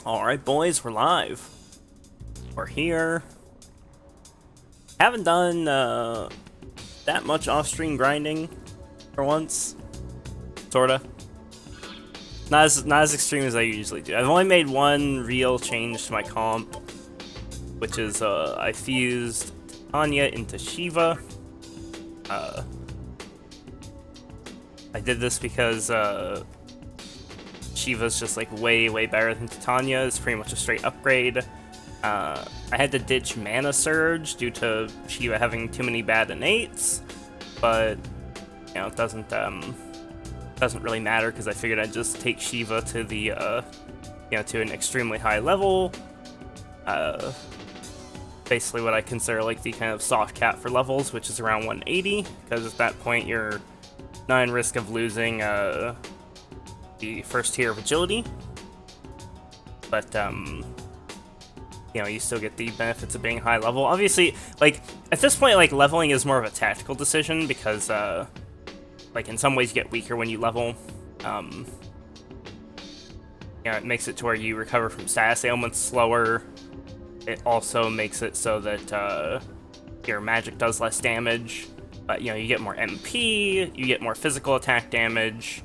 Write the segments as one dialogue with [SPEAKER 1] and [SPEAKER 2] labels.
[SPEAKER 1] Alright, boys, we're live. We're here. Haven't done that much off-stream grinding for once. Sorta. Not as extreme as I usually do. I've only made one real change to my comp, which is I fused Anya into Shiva. I did this because Shiva's just like way better than Titania. It's pretty much a straight upgrade. I had to ditch Mana Surge due to Shiva having too many bad innates, but you know it doesn't really matter because I figured I'd just take Shiva to the to an extremely high level. Basically what I consider like the kind of soft cap for levels, which is around 180, because at that point you're not in risk of losing the first tier of agility, but you still get the benefits of being high level. Obviously, like at this point, like leveling is more of a tactical decision because like in some ways you get weaker when you level. It makes it to where you recover from status ailments slower. It also makes it so that your magic does less damage, but you get more MP, you get more physical attack damage.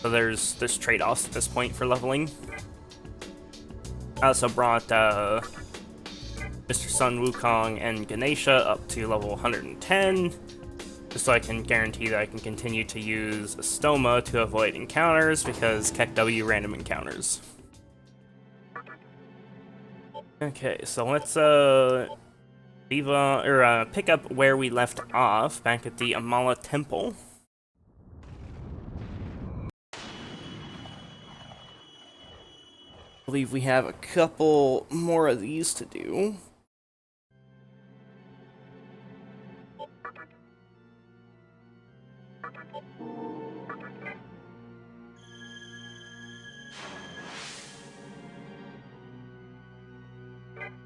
[SPEAKER 1] So there's trade-offs at this point for leveling. I also brought Mr. Sun Wukong and Ganesha up to level 110, just so I can guarantee that I can continue to use Astoma to avoid encounters, because Kek W random encounters. Okay, so let's pick up where we left off, back at the Amala Temple. I believe we have a couple more of these to do.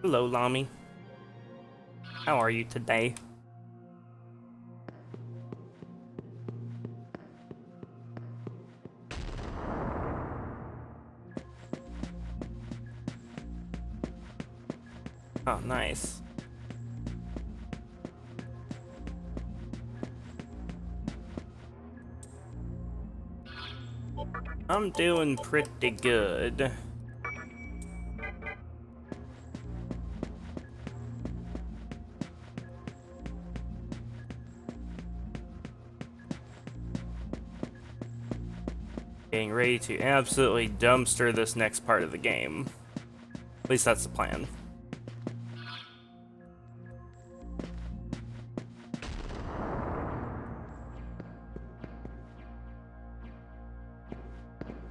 [SPEAKER 1] Hello, Lami. How are you today? Oh, nice. I'm doing pretty good. Getting ready to absolutely dumpster this next part of the game. At least that's the plan.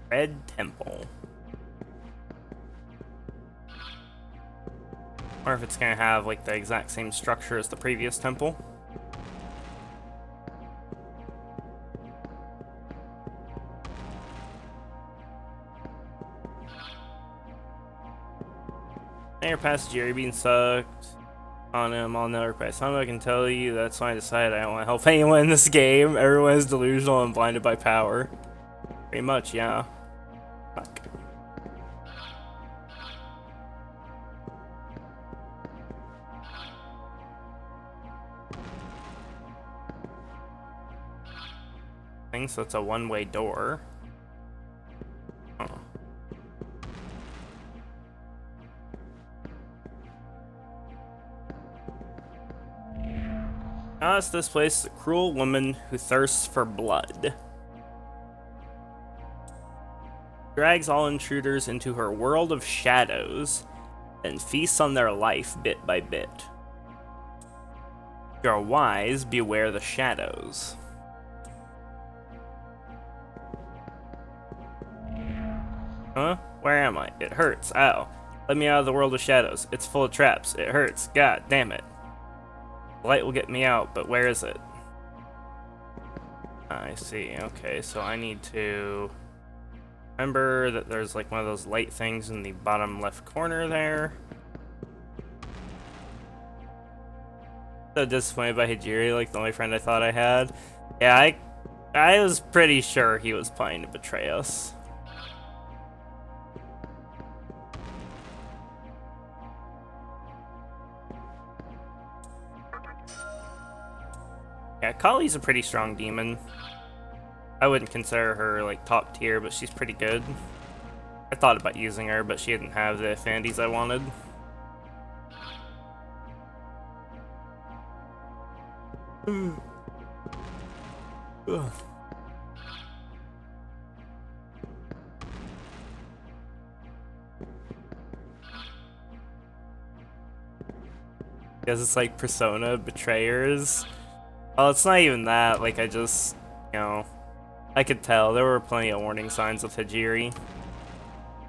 [SPEAKER 1] Red Temple. Or if it's gonna have like the exact same structure as the previous temple. Air past Jerry being sucked on him. I'll never pass. I can tell you that's why I decided I don't want to help anyone in this game. Everyone is delusional and blinded by power. Pretty much, yeah. Fuck. So it's a one-way door. Huh. It's this place, a cruel woman who thirsts for blood. Drags all intruders into her world of shadows, and feasts on their life bit by bit. If you're wise, beware the shadows. Huh? Where am I? It hurts. Ow. Let me out of the world of shadows. It's full of traps. It hurts. God damn it. The light will get me out, but where is it? I see. Okay, so I need to remember that there's like one of those light things in the bottom left corner there. So disappointed by Hijiri, like the only friend I thought I had. Yeah, I was pretty sure he was planning to betray us. Yeah, Kali's a pretty strong demon. I wouldn't consider her like top tier, but she's pretty good. I thought about using her, but she didn't have the affinities I wanted. Ugh. Because it's like Persona Betrayers. Oh, it's not even that. Like, I just, you know, I could tell there were plenty of warning signs with Hajiri.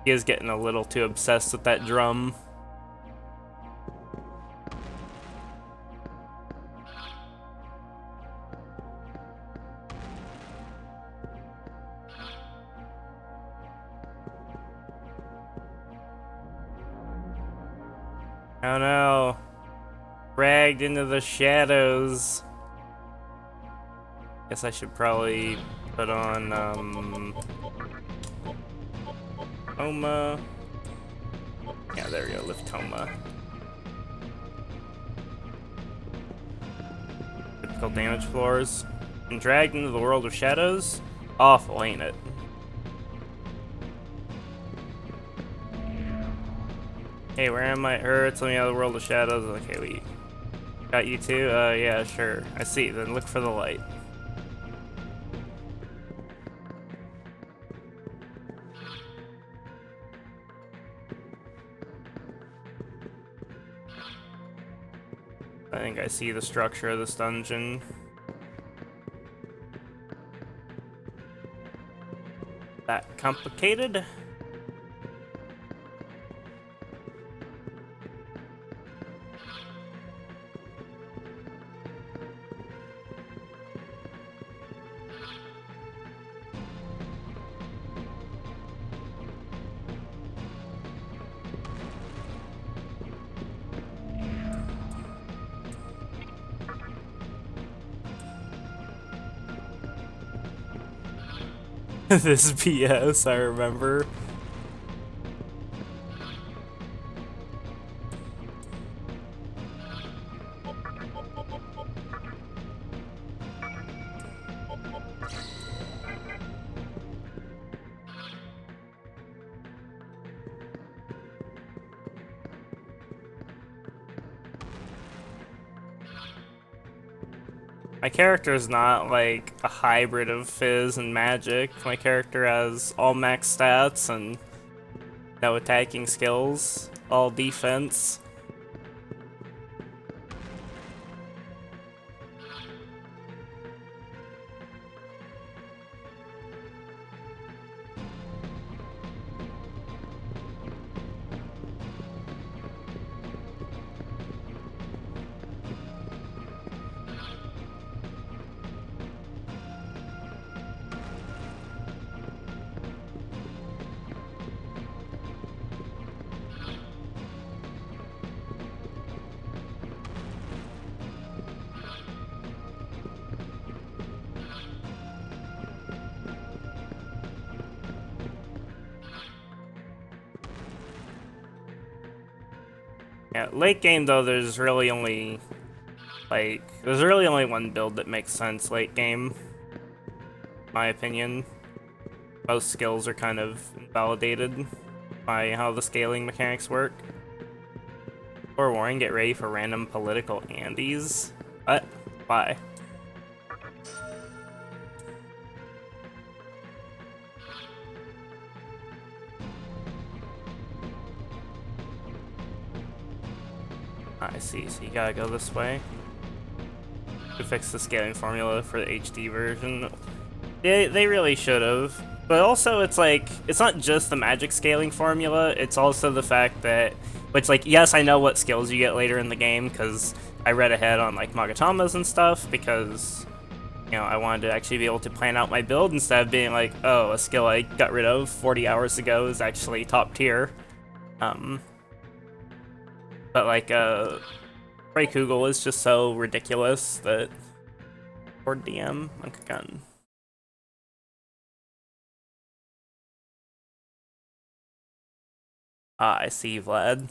[SPEAKER 1] He is getting a little too obsessed with that drum. Oh no. Dragged into the shadows. Guess I should probably put on, Toma. Yeah, there we go, lift Toma. Typical damage floors. And dragged into the world of shadows? Awful, ain't it? Hey, where am I? It's let me out of the world of shadows. Okay, we got you too? Yeah, sure. I see. Then look for the light. I think I see the structure of this dungeon. That complicated? This BS, I remember. My character is not like a hybrid of Fizz and Magic. My character has all max stats and no attacking skills, all defense. Yeah, late game though, there's really only one build that makes sense late game, in my opinion. Most skills are kind of invalidated by how the scaling mechanics work. Or warning, get ready for random political Andes. What? Why? I see, so you gotta go this way. To fix the scaling formula for the HD version. They really should have. But also, it's like, it's not just the magic scaling formula, it's also the fact that, which, like, yes, I know what skills you get later in the game, because I read ahead on, like, Magatamas and stuff, because, you know, I wanted to actually be able to plan out my build instead of being like, oh, a skill I got rid of 40 hours ago is actually top tier. But, like, Ray Kugel is just so ridiculous that, or DM, like a gun. Ah, I see, Vlad.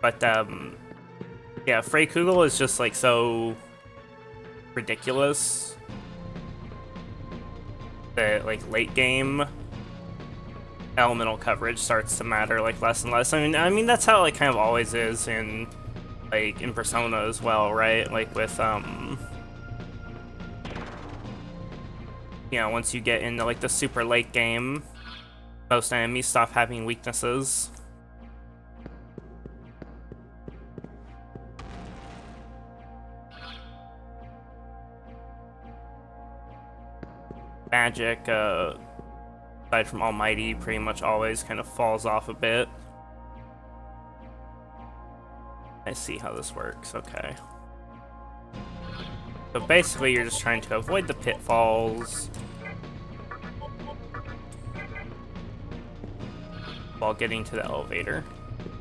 [SPEAKER 1] But yeah, Freykugel is just like so ridiculous that like late game elemental coverage starts to matter like less and less. I mean that's how it like kind of always is in like in Persona as well, right? Like with you know, once you get into like the super late game, most enemies stop having weaknesses. Magic, aside from Almighty, pretty much always kind of falls off a bit. I see how this works, okay. So basically you're just trying to avoid the pitfalls while getting to the elevator.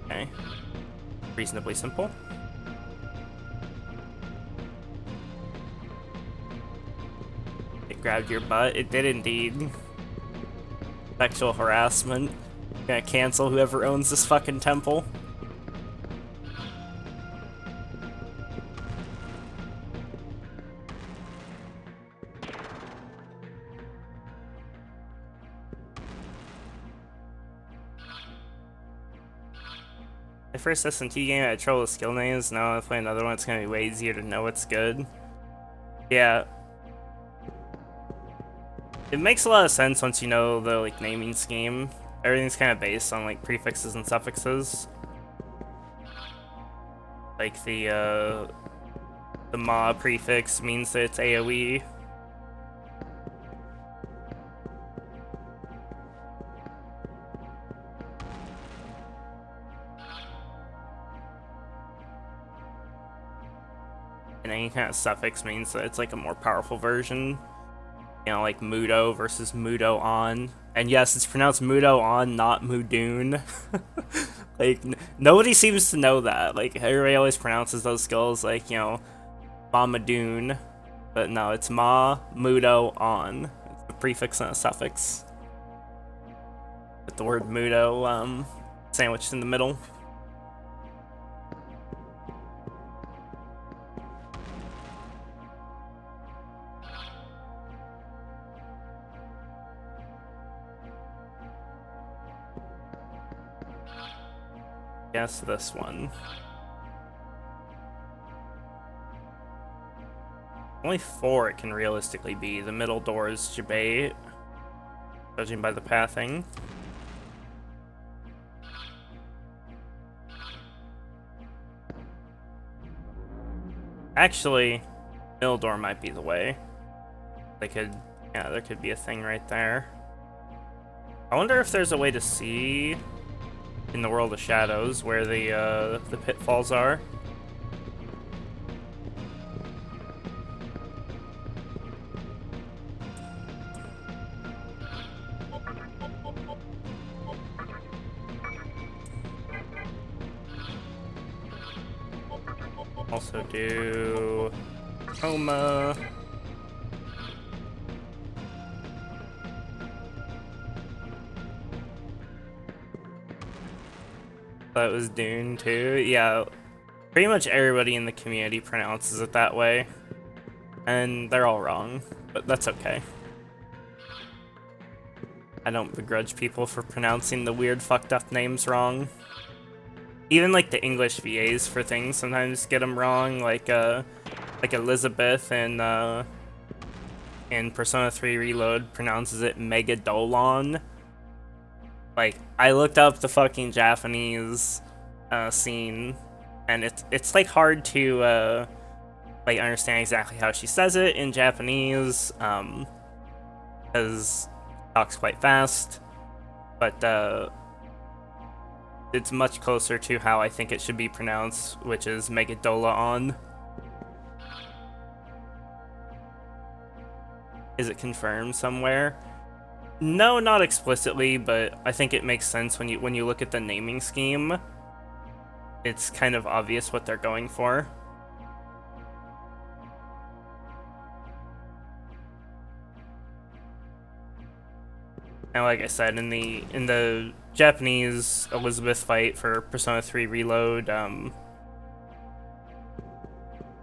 [SPEAKER 1] Okay. Reasonably simple. It grabbed your butt. It did indeed. Sexual harassment. Gonna cancel whoever owns this fucking temple. My first SMT game, I had trouble with skill names. Now if I play another one, it's gonna be way easier to know what's good. Yeah. It makes a lot of sense once you know the like naming scheme. Everything's kind of based on like prefixes and suffixes. Like the Ma prefix means that it's AoE. And any kind of suffix means that it's like a more powerful version. You know, like Mudo versus Mudo on. And yes, it's pronounced Mudo on, not Mudoon. Like, nobody seems to know that. Like, everybody always pronounces those skills like, you know, Mamadoon. But no, it's Ma, Mudo, on. It's a prefix and a suffix. With the word Mudo sandwiched in the middle. Guess this one. Only 4 it can realistically be. The middle door is Jabate, judging by the pathing. Actually, middle door might be the way. They could, yeah, there could be a thing right there. I wonder if there's a way to see in the world of shadows where the pitfalls are. Also do Coma. That was Dune too. Yeah, pretty much everybody in the community pronounces it that way. And they're all wrong, but that's okay. I don't begrudge people for pronouncing the weird fucked up names wrong. Even like the English VAs for things sometimes get them wrong, like Elizabeth in Persona 3 Reload pronounces it Megadolon. Like, I looked up the fucking Japanese scene, and it's like hard to like understand exactly how she says it in Japanese, because she talks quite fast, but it's much closer to how I think it should be pronounced, which is Megadolaon. Is it confirmed somewhere? No, not explicitly, but I think it makes sense when you look at the naming scheme. It's kind of obvious what they're going for. And like I said, in the Japanese Elizabeth fight for Persona 3 Reload,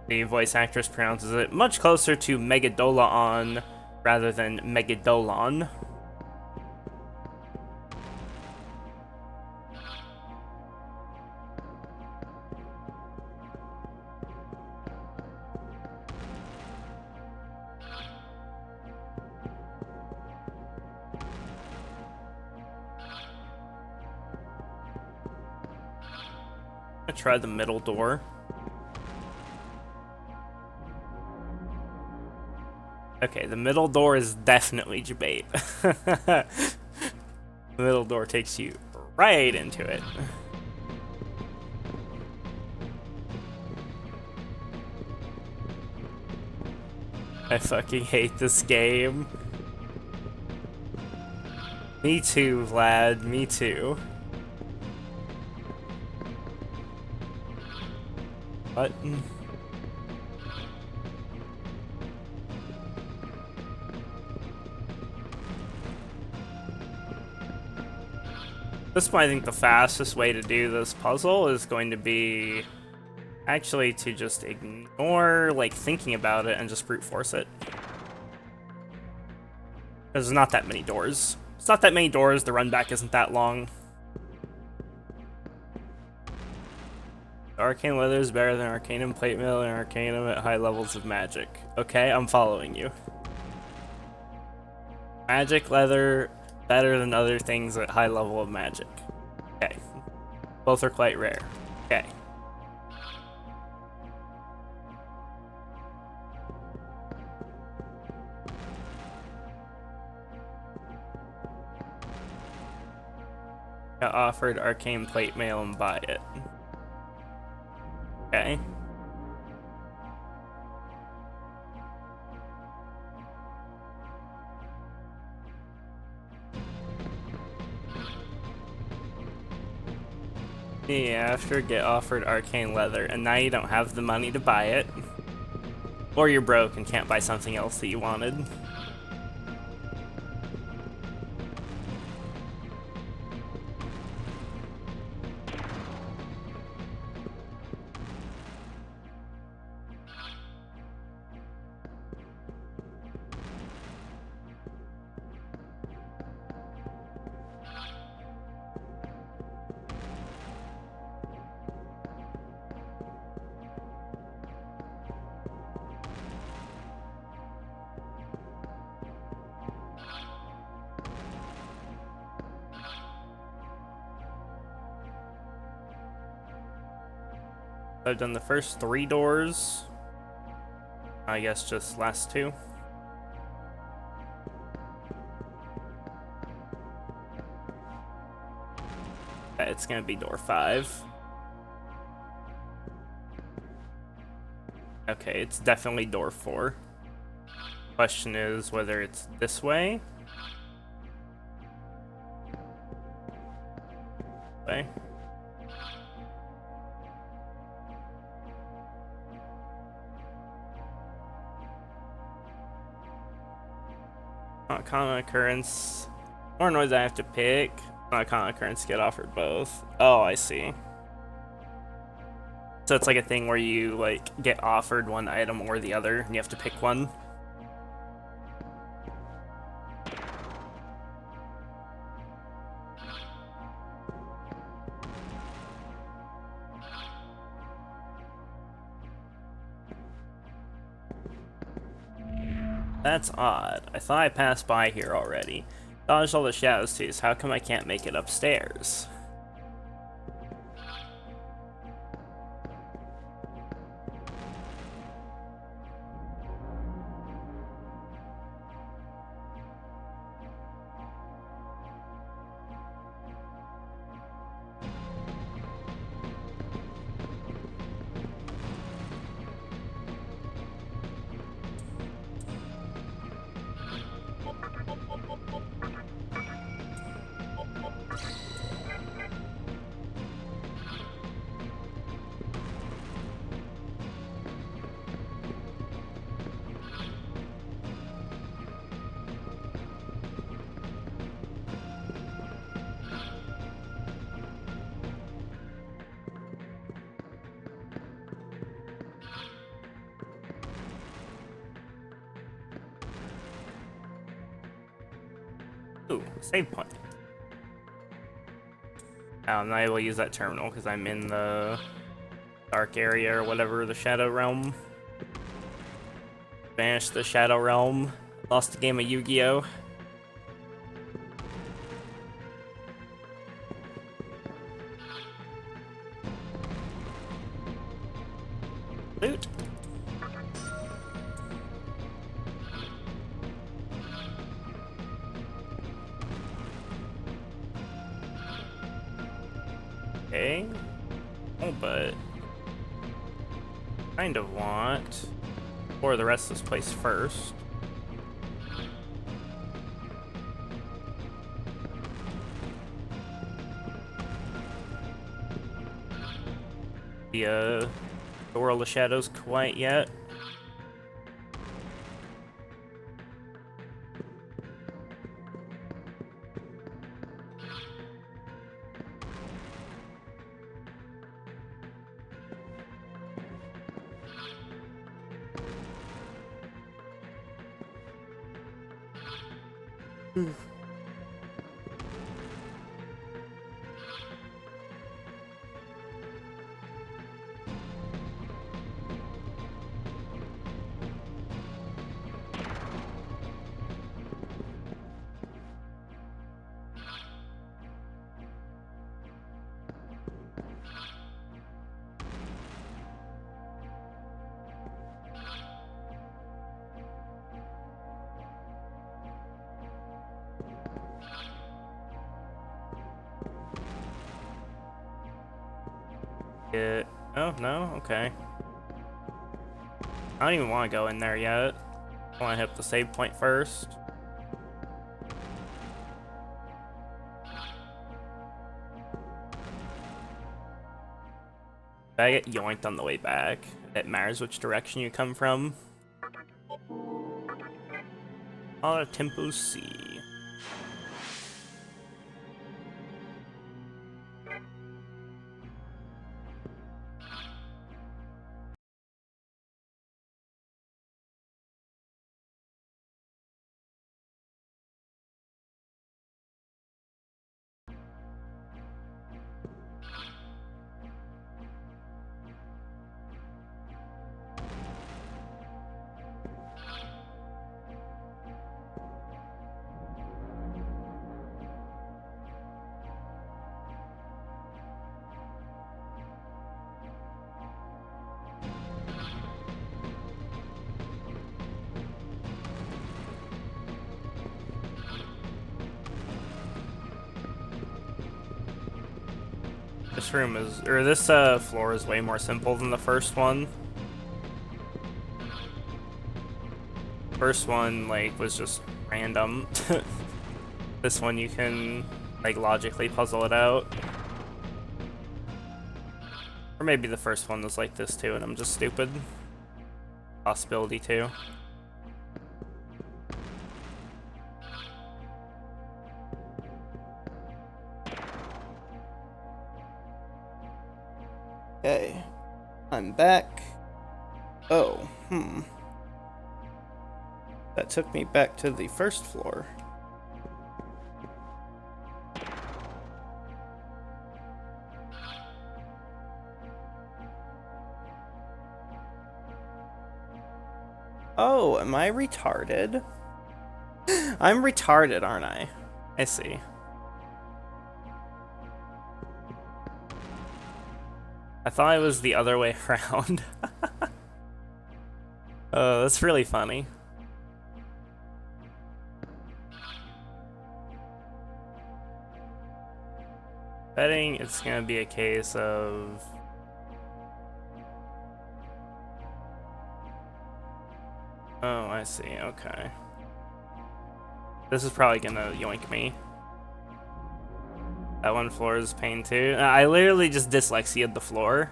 [SPEAKER 1] the voice actress pronounces it much closer to Megadolaon rather than Megadolon. I tried the middle door. Okay, the middle door is definitely debate. The middle door takes you right into it. I fucking hate this game. Me too, Vlad, me too. What? At this point, I think the fastest way to do this puzzle is going to be actually to just ignore, like, thinking about it and just brute force it. There's not that many doors. It's not that many doors, the run back isn't that long. Arcane leather is better than Arcanum plate mail and Arcanum at high levels of magic. Okay, I'm following you. Magic leather better than other things at high level of magic. Okay. Both are quite rare. Okay. Got offered arcane plate mail and buy it. Okay. Yeah, after get offered arcane leather, and now you don't have the money to buy it. Or you're broke and can't buy something else that you wanted. I've done the first 3 doors. I guess just last 2. It's gonna be door 5. Okay, it's definitely door 4. Question is whether it's this way. Okay. Not common occurrence. More noise I have to pick. Not common occurrence get offered both. Oh, I see. So it's like a thing where you like get offered one item or the other, and you have to pick one. That's odd. I thought I passed by here already. Dodged all the shadows too, so how come I can't make it upstairs? Ooh, save point. I'm not able to use that terminal because I'm in the dark area or whatever, the Shadow Realm. Banished the Shadow Realm. Lost a game of Yu-Gi-Oh! Loot. Okay. Oh, but kind of want or the rest of this place first. The World of Shadows quite yet. Oh, no? Okay. I don't even want to go in there yet. I want to hit the save point first. If I get yoinked on the way back, it matters which direction you come from. Tempo C. This room is, or this floor is way more simple than the first one. First one, like, was just random. This one you can, like, logically puzzle it out. Or maybe the first one was like this too, and I'm just stupid. Possibility too. Okay, I'm back. Oh, that took me back to the first floor. Oh, am I retarded? I'm retarded, aren't I? I see. I thought it was the other way around. Oh, that's really funny. Betting it's gonna be a case of... Oh, I see, okay. This is probably gonna yoink me. That one floor is pain too. I literally just dyslexia'd the floor.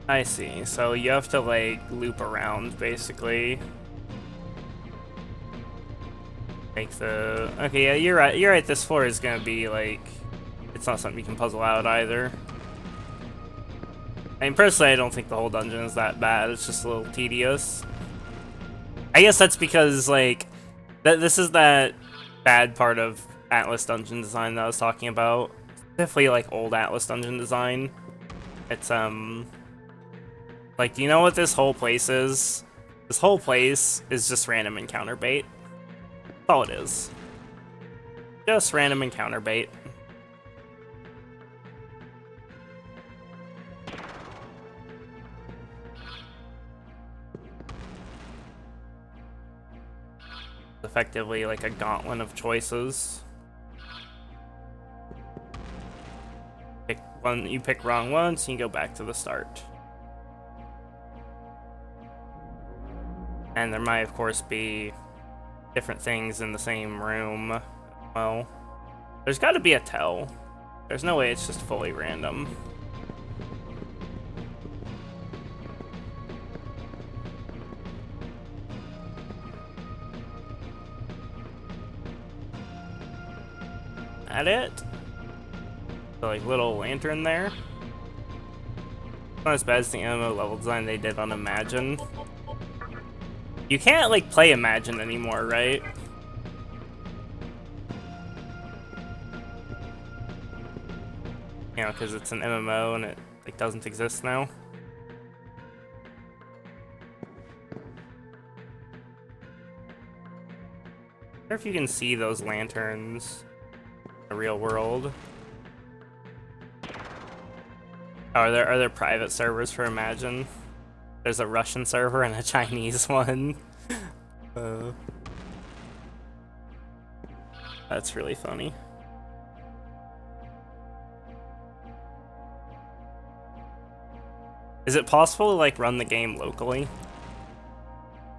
[SPEAKER 1] I see, so you have to like loop around basically. Make the... Okay, yeah, you're right. You're right. This floor is gonna be, like... It's not something you can puzzle out, either. I mean, personally, I don't think the whole dungeon is that bad. It's just a little tedious. I guess that's because, like... This is that bad part of Atlas dungeon design that I was talking about. Definitely, like, old Atlas dungeon design. It's, like, do you know what this whole place is? This whole place is just random encounter bait. That's all it is. Just random encounter bait. Effectively like a gauntlet of choices. Pick one, you pick wrong once, you go back to the start. And there might, of course, be different things in the same room. Well, there's got to be a tell. There's no way it's just fully random. That it? The, like, little lantern there. Not as bad as the MMO level design they did on Imagine. You can't, like, play Imagine anymore, right? You know, because it's an MMO and it, like, doesn't exist now. I wonder if you can see those lanterns in the real world. Oh, are there private servers for Imagine? There's a Russian server and a Chinese one. That's really funny. Is it possible to, like, run the game locally?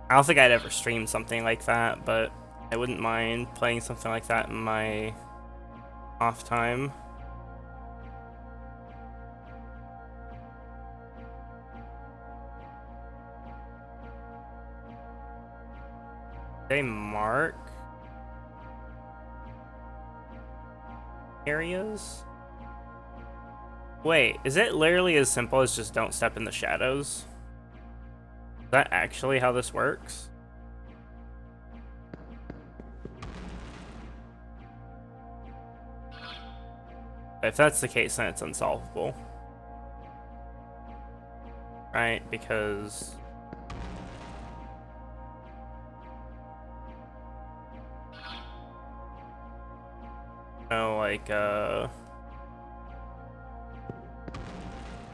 [SPEAKER 1] I don't think I'd ever stream something like that, but I wouldn't mind playing something like that in my off time. They mark areas? Wait, is it literally as simple as just don't step in the shadows? Is that actually how this works? If that's the case, then it's unsolvable. Right, because... No, like,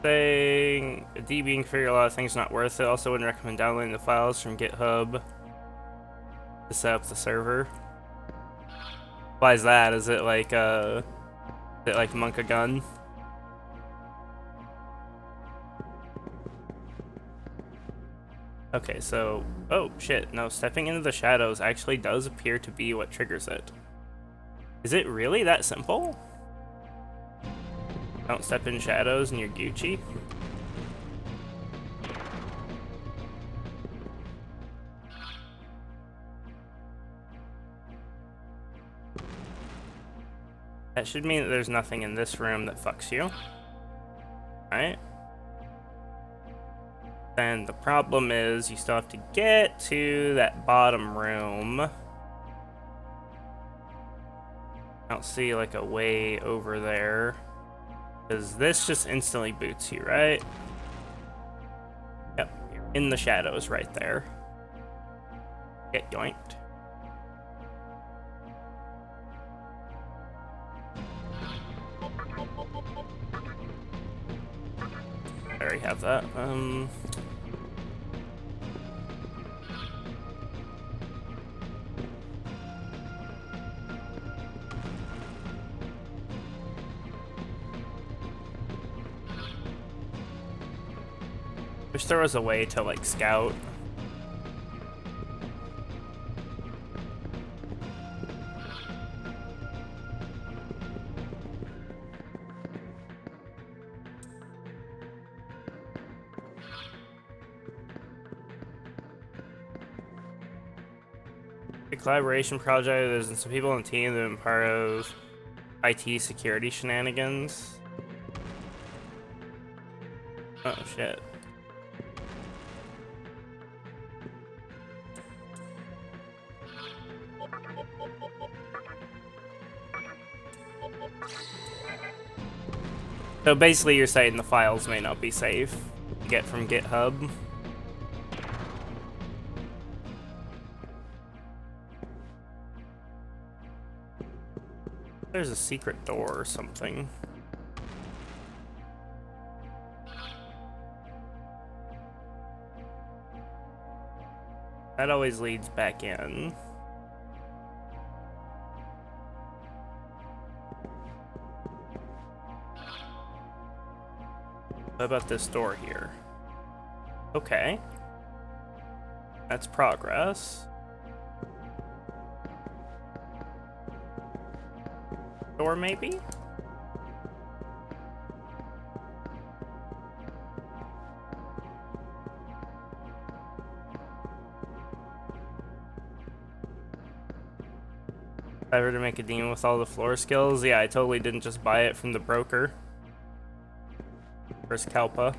[SPEAKER 1] saying a DB can figure a lot of things not worth it. Also wouldn't recommend downloading the files from GitHub to set up the server. Why is that? Is it like Monk a Gun? Okay, so oh shit, no, stepping into the shadows actually does appear to be what triggers it. Is it really that simple? Don't step in shadows and you're Gucci? That should mean that there's nothing in this room that fucks you. Right? Then the problem is you still have to get to that bottom room. I don't see like a way over there. Because this just instantly boots you, right? Yep, you're in the shadows right there. Get yoinked. I already have that. Wish there was a way to, like, scout. A collaboration project. There's some people on the team that have been part of IT security shenanigans. Oh shit. So basically you're saying the files may not be safe to get from GitHub. There's a secret door or something. That always leads back in. What about this door here? Okay. That's progress. Door, maybe? Ever to make a demon with all the floor skills? Yeah, I totally didn't just buy it from the broker. Where's Kalpa?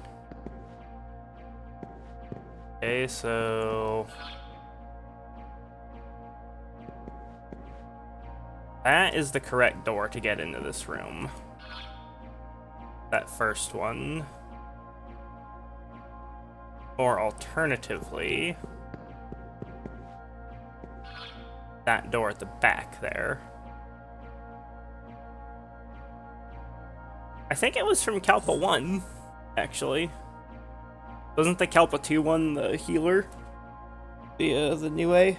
[SPEAKER 1] Okay, so... that is the correct door to get into this room. That first one. Or alternatively... that door at the back there. I think it was from Kalpa 1, actually. Wasn't the Kalpa 2 one the healer? The new A? I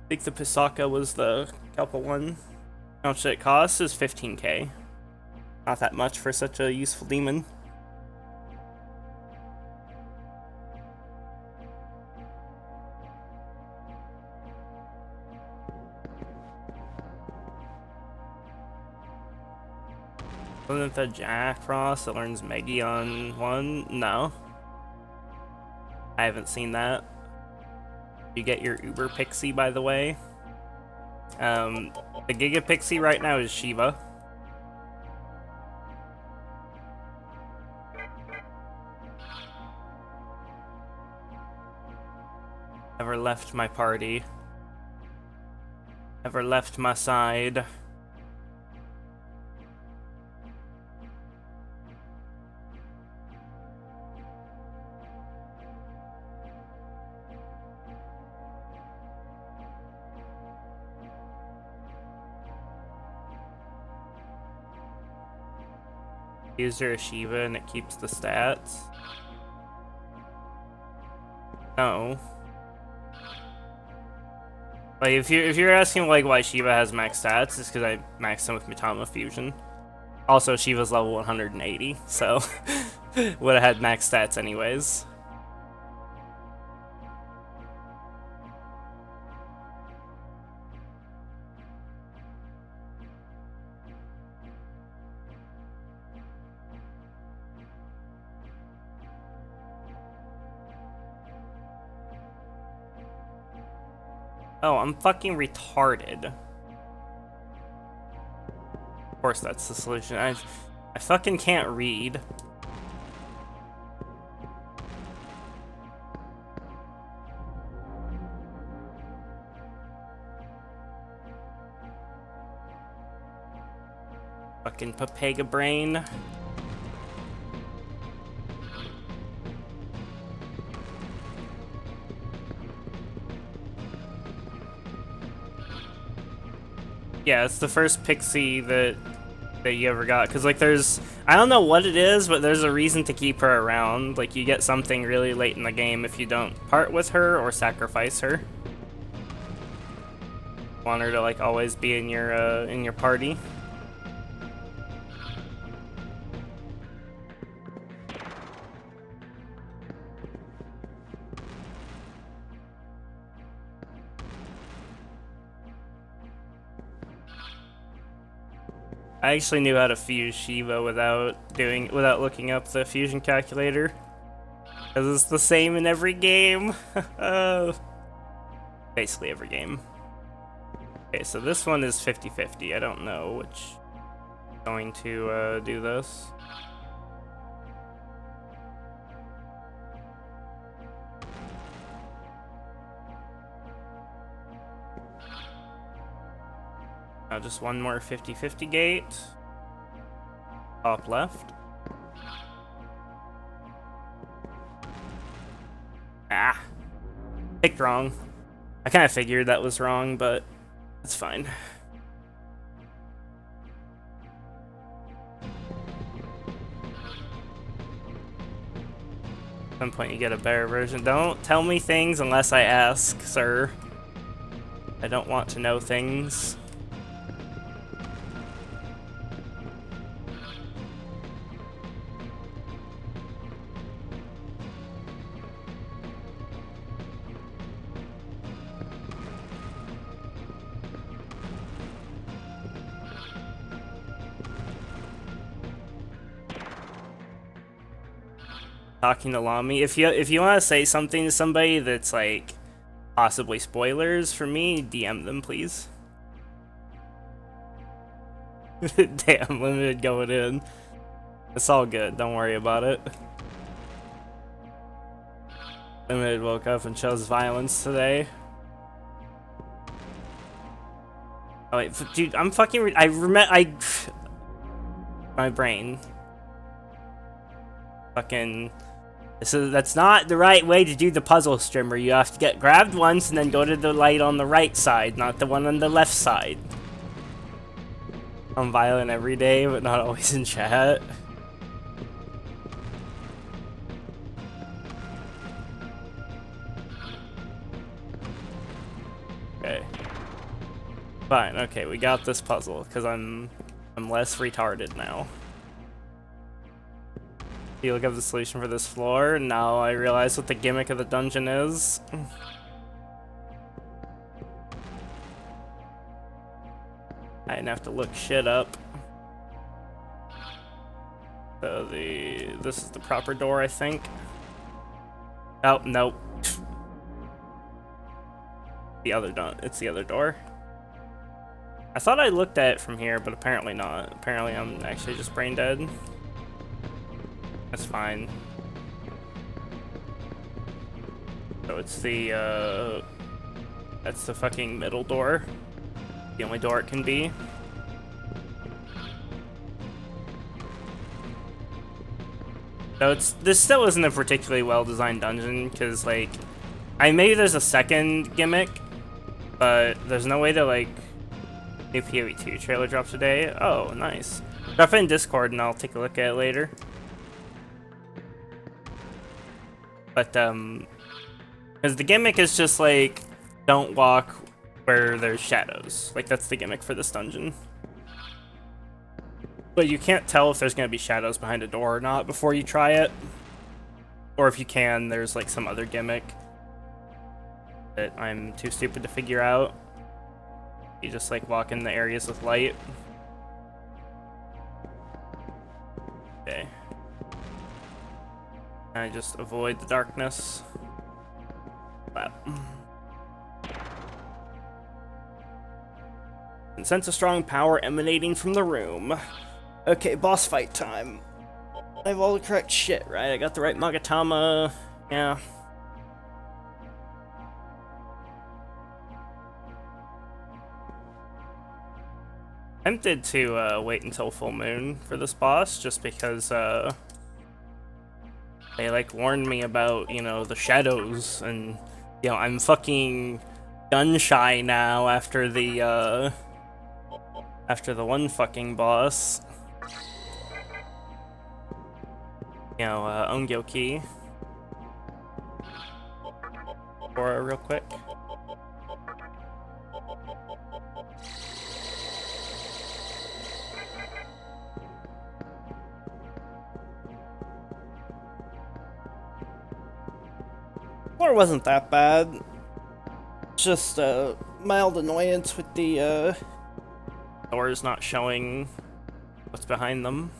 [SPEAKER 1] think the Pisaka was the Kalpa 1. How much it costs is 15k. Not that much for such a useful demon. Wasn't the Jack Frost that learns Meggy on 1? No. I haven't seen that. You get your Uber Pixie, by the way. The Giga Pixie right now is Shiva. Never left my party. Never left my side. User a Shiva and it keeps the stats? No. Like if you're asking like why Shiva has max stats, it's because I maxed him with Mitama Fusion. Also, Shiva's level 180, so would have had max stats anyways. Oh, I'm fucking retarded. Of course that's the solution. I fucking can't read. Fucking Papega brain. Yeah, it's the first pixie that you ever got. Cause like there's, I don't know what it is, but there's a reason to keep her around. Like you get something really late in the game if you don't part with her or sacrifice her. Want her to like always be in your party. I actually knew how to fuse Shiva without looking up the fusion calculator, because it's the same in every game. basically every game. Okay, so this one is 50-50. I don't know which is going to do this. Now just one more 50-50 gate. Top left. Ah. Picked wrong. I kind of figured that was wrong, but it's fine. At some point you get a better version. Don't tell me things unless I ask, sir. I don't want to know things. Talking to Lami. If you want to say something to somebody that's like possibly spoilers for me, DM them, please. Damn, limited going in. It's all good. Don't worry about it. Limited woke up and chose violence today. Oh wait, dude, I'm fucking. My brain. Fucking. So that's not the right way to do the puzzle, streamer. You have to get grabbed once and then go to the light on the right side, not the one on the left side. I'm violent every day, but not always in chat. Okay. Fine, okay, we got this puzzle, because I'm less retarded now. You look up the solution for this floor, and now I realize what the gimmick of the dungeon is. I didn't have to look shit up. So this is the proper door, I think. Oh, nope. It's the other door. I thought I looked at it from here, but apparently not. Apparently I'm actually just brain dead. That's fine. So it's that's the fucking middle door. The only door it can be. So this still isn't a particularly well-designed dungeon, because like, maybe there's a second gimmick, but there's no way to like, new PoE 2 trailer drops today. Oh, nice. Drop it in Discord and I'll take a look at it later. But, because the gimmick is just, like, don't walk where there's shadows. Like, that's the gimmick for this dungeon. But you can't tell if there's gonna be shadows behind a door or not before you try it. Or if you can, there's, like, some other gimmick that I'm too stupid to figure out. You just, like, walk in the areas with light. Okay. I just avoid the darkness. Wow. And sense a strong power emanating from the room. Okay, boss fight time. I have all the correct shit, right? I got the right Magatama. Yeah. Tempted to wait until full moon for this boss, just because they like warned me about, you know, the shadows, and you know, I'm fucking gun shy now after the one fucking boss. You know, Ongyoki. Or real quick. Or wasn't that bad. Just a mild annoyance with the doors not showing what's behind them.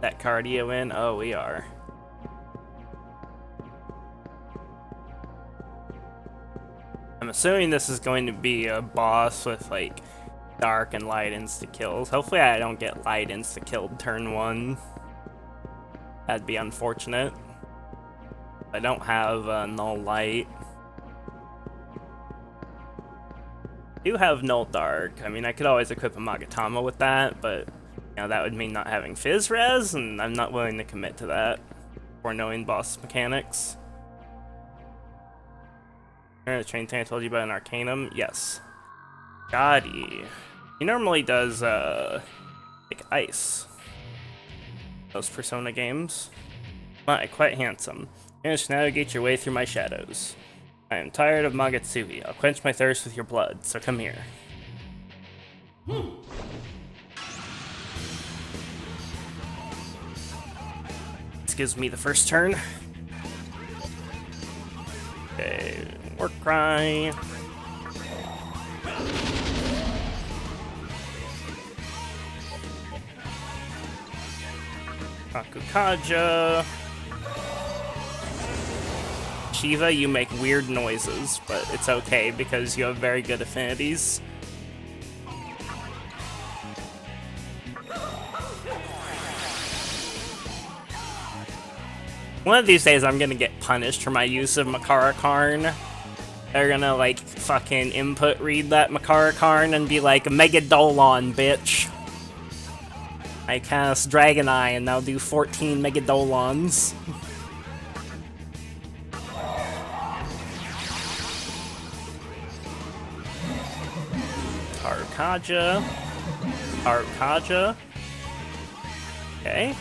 [SPEAKER 1] that cardio in? Oh, we are. I'm assuming this is going to be a boss with like dark and light insta-kills. Hopefully I don't get light insta-killed turn 1. That'd be unfortunate. I don't have null light. I do have null dark. I mean, I could always equip a Magatama with that, but you know, that would mean not having Fizz Res, and I'm not willing to commit to that before knowing boss mechanics. The train thing I told you about in Arcanum? Yes. Gotti. He normally does, like, ice. Those Persona games. My, quite handsome. Manage to navigate your way through my shadows. I am tired of Magatsuhi. I'll quench my thirst with your blood, so come here. This gives me the first turn. Okay, War Cry. Kakukaja. Shiva, you make weird noises, but it's okay because you have very good affinities. One of these days I'm gonna get punished for my use of Makara Karn. They're gonna like fucking input read that Makara Karn and be like, Megadolon, bitch. I cast Dragon Eye and now do 14 Megadolons. Harukaja. Harukaja. Okay.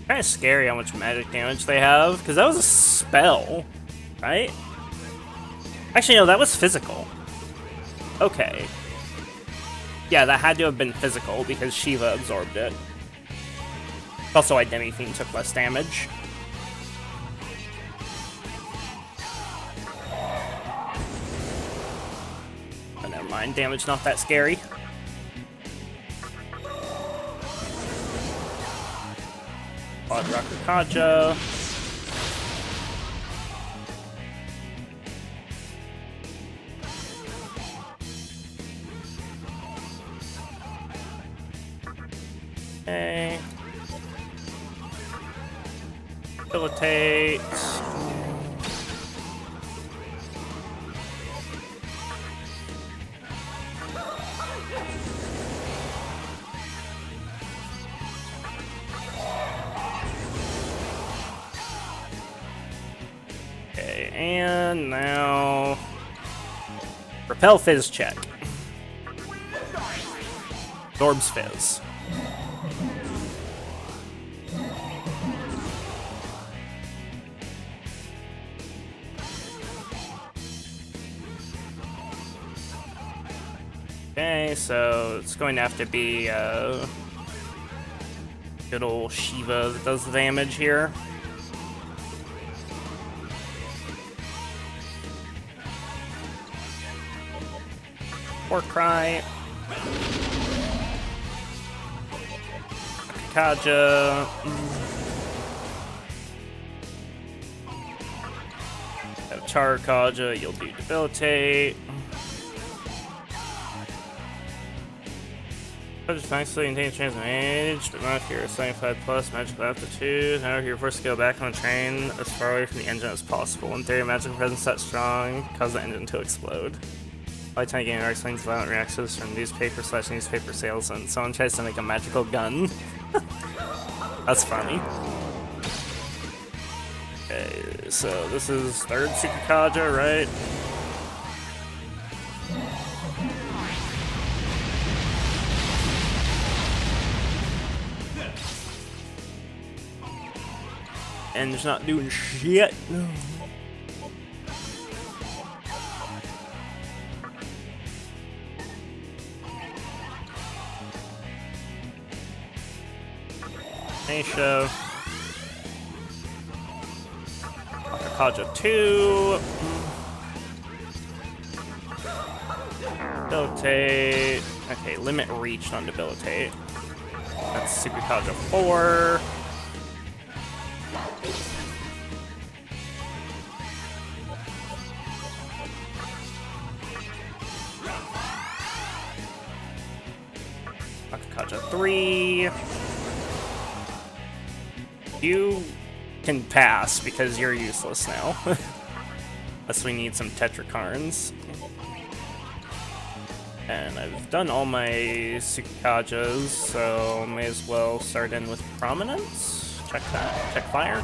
[SPEAKER 1] Kind of scary how much magic damage they have, because that was a spell, right? Actually, no, that was physical. Okay. Yeah, that had to have been physical, because Shiva absorbed it. Also, why Demi-fiend took less damage. Oh, never mind, damage not that scary. Rakukaja. Okay. Facilitate. And now Repel Fizz check. Absorbs Fizz. Okay, so it's going to have to be good old Shiva that does the damage here. War Cry. Kaja. Charakaja, you'll do Debilitate. Just nicely maintain chance of age, but not if you're 75 plus magical aptitude. However, you're forced to go back on the train as far away from the engine as possible. In theory, magical presence that strong cause the engine to explode. By the time you gain explains violent reactions from newspaper/newspaper salesman. Someone tries to make a magical gun. That's funny. Okay, so this is third Tsukikaja, right? And it's not doing shit. Aisha. Akaja 2. Debilitate. Okay, limit reached on Debilitate. That's Tsukikaja 4. Akaja 3. You can pass because you're useless now. Unless we need some Tetrakarns. And I've done all my Tsukikajas, so may as well start in with Prominence. Check that. Check fire.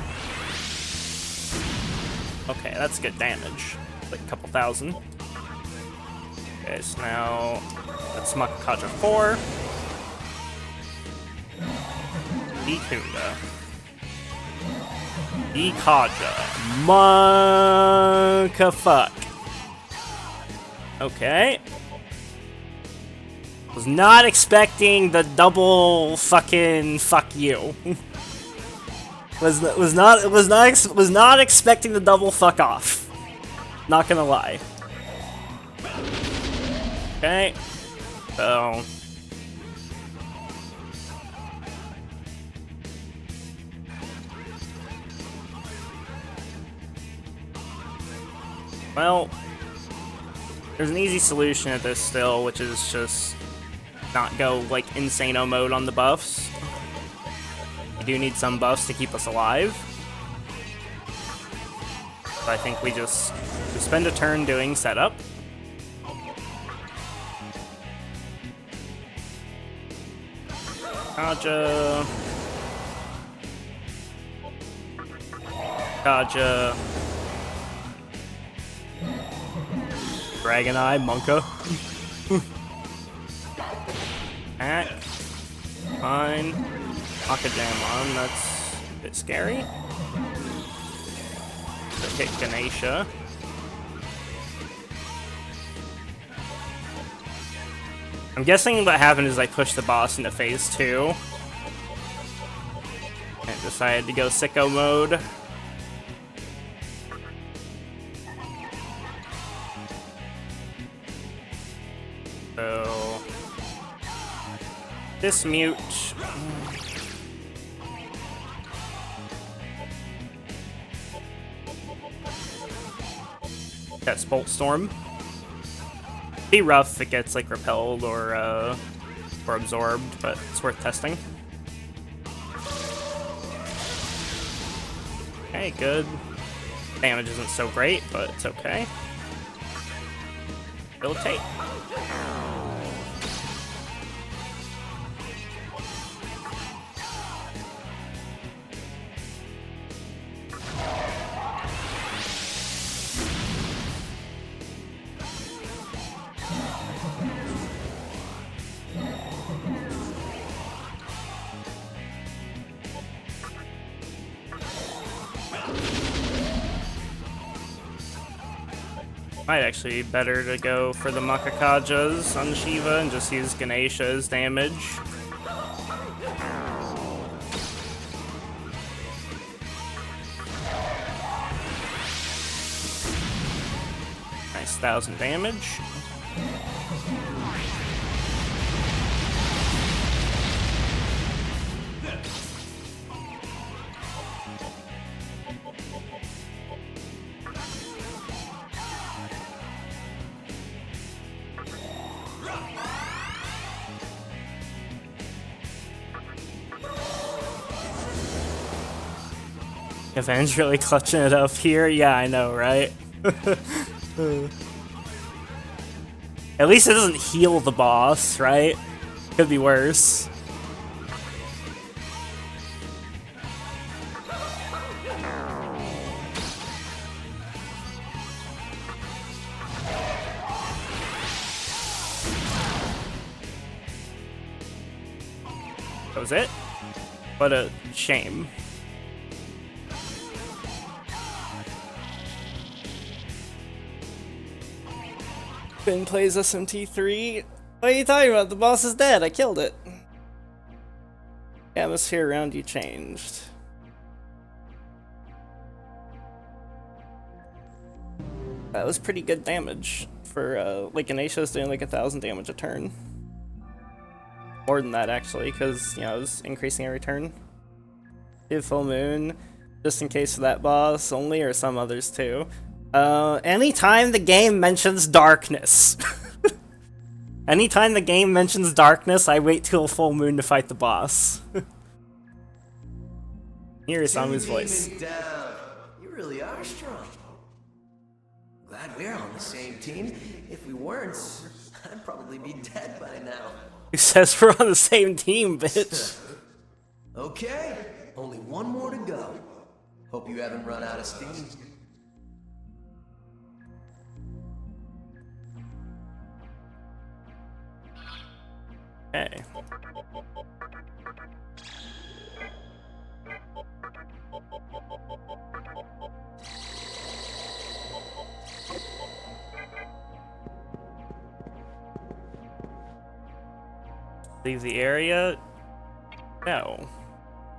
[SPEAKER 1] Okay, that's good damage. Like a couple thousand. Okay, so now that's Makakaja 4. Ikunda. Ikaja. Monka fuck. Okay. Was not expecting the double fucking fuck you. was not expecting the double fuck off. Not gonna lie. Okay. So well, there's an easy solution at this still, which is just not go like Insano mode on the buffs. We do need some buffs to keep us alive. So I think we spend a turn doing setup. Kaja. Kaja. Dragon Eye, Monka. Ack. Fine. Akadamon, that's a bit scary. So hit Ganesha. I'm guessing what happened is I pushed the boss into phase 2. And decided to go sicko mode. So dismute. That's Bolt Storm. Be rough if it gets like repelled or absorbed, but it's worth testing. Okay, good. Damage isn't so great, but it's okay. Debilitate. Might actually be better to go for the Makakajas on Shiva and just use Ganesha as damage. Nice 1,000 damage. Avenge really clutching it up here? Yeah, I know, right? At least it doesn't heal the boss, right? Could be worse. That was it? What a shame. Ben plays SMT3. What are you talking about? The boss is dead. I killed it. The atmosphere around you changed. That was pretty good damage for like Ganesia's doing like 1,000 damage a turn. More than that actually, because you know it was increasing every turn. Give full moon, just in case for that boss only, or some others too. Anytime the game mentions darkness. Anytime the game mentions darkness, I wait till full moon to fight the boss. Here is Samu's voice.
[SPEAKER 2] You really are strong. Glad we're on the same team. If we weren't, I'd probably be dead by now.
[SPEAKER 1] Who says we're on the same team, bitch?
[SPEAKER 2] Okay, only one more to go. Hope you haven't run out of steam.
[SPEAKER 1] Okay. Leave the area? No.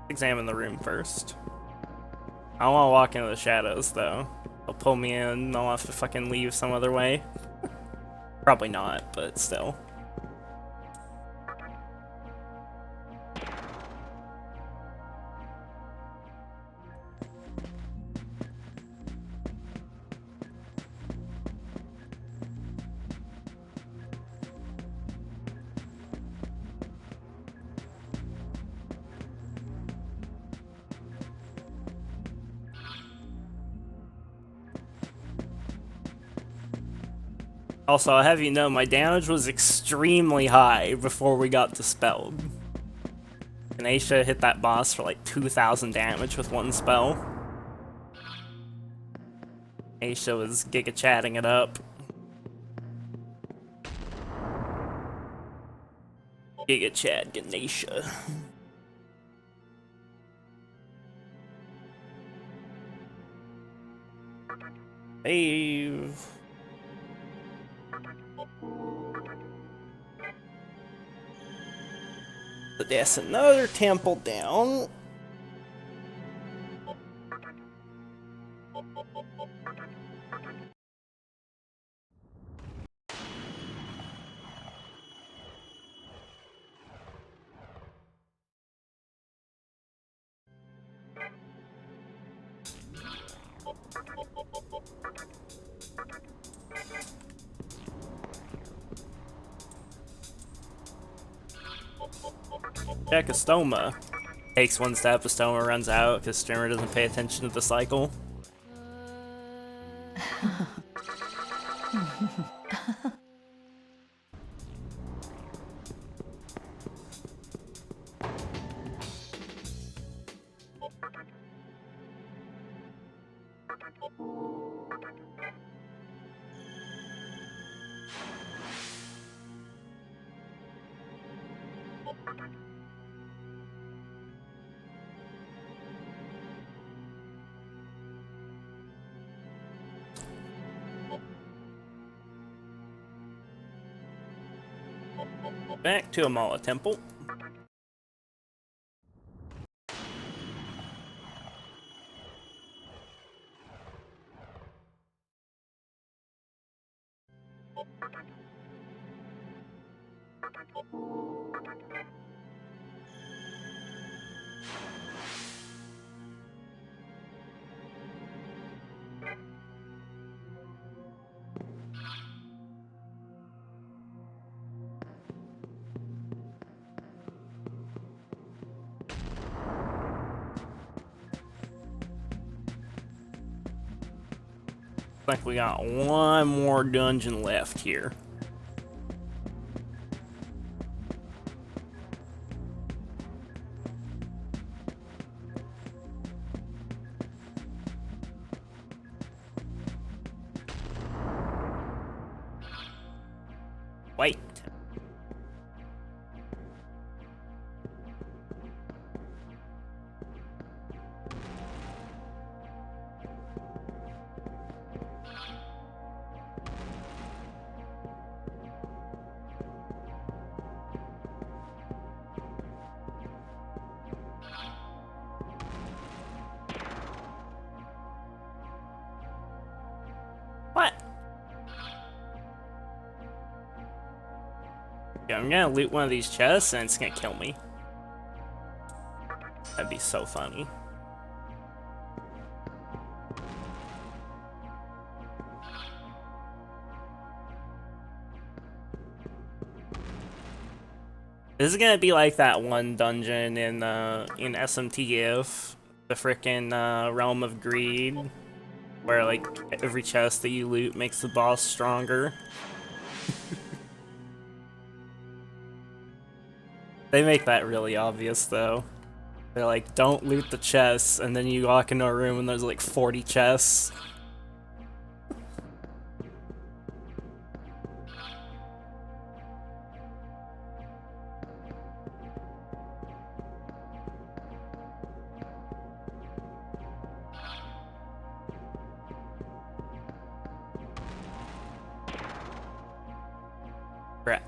[SPEAKER 1] Examine the room first. I don't want to walk into the shadows, though. They'll pull me in, I'll have to fucking leave some other way. Probably not, but still. Also, I'll have you know, my damage was extremely high before we got dispelled. Ganesha hit that boss for like 2,000 damage with one spell. Ganesha was giga-chatting it up. Giga-chat Ganesha. Hey. But that's another temple down. Check a stoma. Takes one step, the stoma runs out because streamer doesn't pay attention to the cycle. Back to Amala Temple. Like we got one more dungeon left here. Wait. What? Yeah, I'm gonna loot one of these chests and it's gonna kill me. That'd be so funny. This is gonna be like that one dungeon in SMT If, the frickin' Realm of Greed, where like every chest that you loot makes the boss stronger. They make that really obvious though. They're like, don't loot the chests, and then you walk into a room and there's like 40 chests. Brett.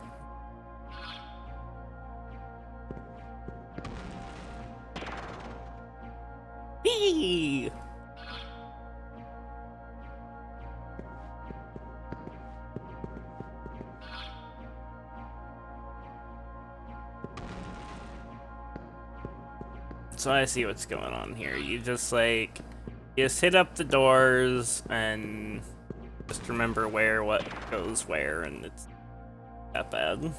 [SPEAKER 1] Eee! So I see what's going on here. You just like, you just hit up the doors and just remember what goes where, and it's that bad.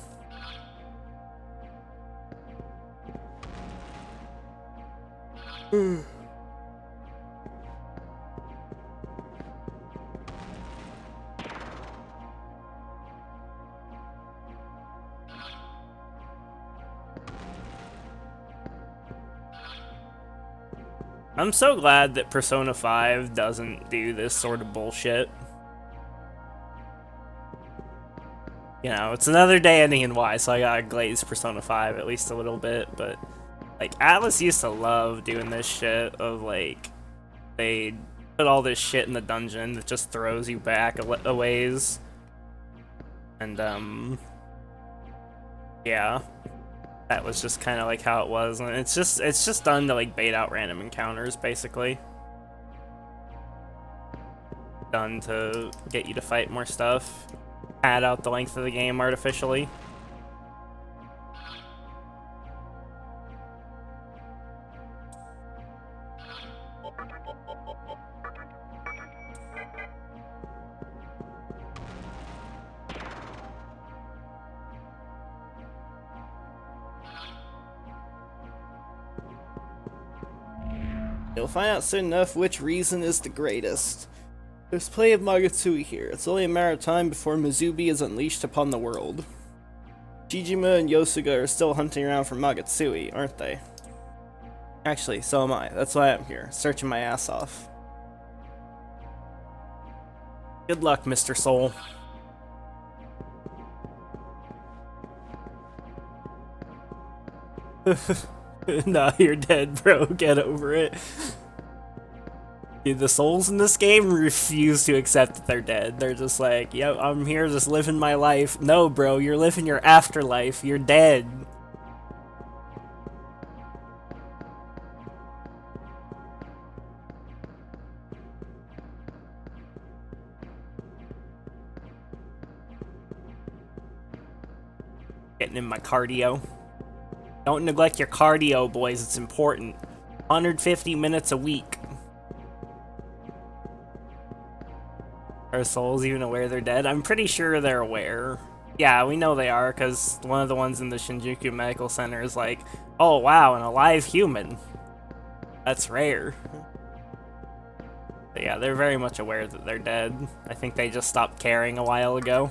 [SPEAKER 1] I'm so glad that Persona 5 doesn't do this sort of bullshit. You know, it's another day ending in Y, so I gotta glaze Persona 5 at least a little bit, but like, Atlas used to love doing this shit of like, they put all this shit in the dungeon that just throws you back a ways. And yeah. That was just kind of like how it was, and it's just done to like bait out random encounters, basically. Done to get you to fight more stuff, add out the length of the game artificially. You'll find out soon enough which reason is the greatest. There's plenty of Magotsui here. It's only a matter of time before Mizubi is unleashed upon the world. Jijima and Yosuga are still hunting around for Magotsui, aren't they? Actually, so am I. That's why I'm here, searching my ass off. Good luck, Mr. Soul. Nah, you're dead, bro. Get over it. Dude, the souls in this game refuse to accept that they're dead. They're just like, yep, I'm here just living my life. No, bro, you're living your afterlife. You're dead. Getting in my cardio. Don't neglect your cardio, boys. It's important. 150 minutes a week. Are souls even aware they're dead? I'm pretty sure they're aware. Yeah, we know they are, because one of the ones in the Shinjuku Medical Center is like, oh wow, an alive human. That's rare. But yeah, they're very much aware that they're dead. I think they just stopped caring a while ago.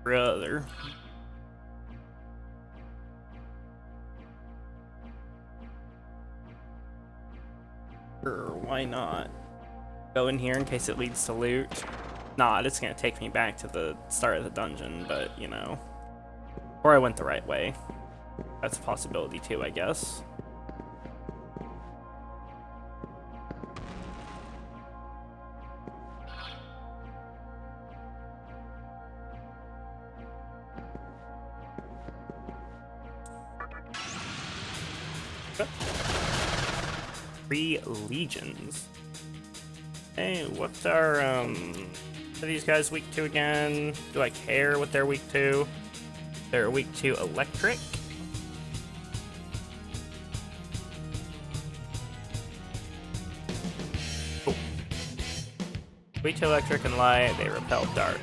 [SPEAKER 1] Brother. Sure, why not? Go in here in case it leads to loot. Nah, it's gonna take me back to the start of the dungeon, but you know. Or I went the right way. That's a possibility too, I guess. Three legions. Hey, what are these guys weak to again? Do I care what they're weak to? They're weak to electric. Oh. Weak to electric and light, they repel dark.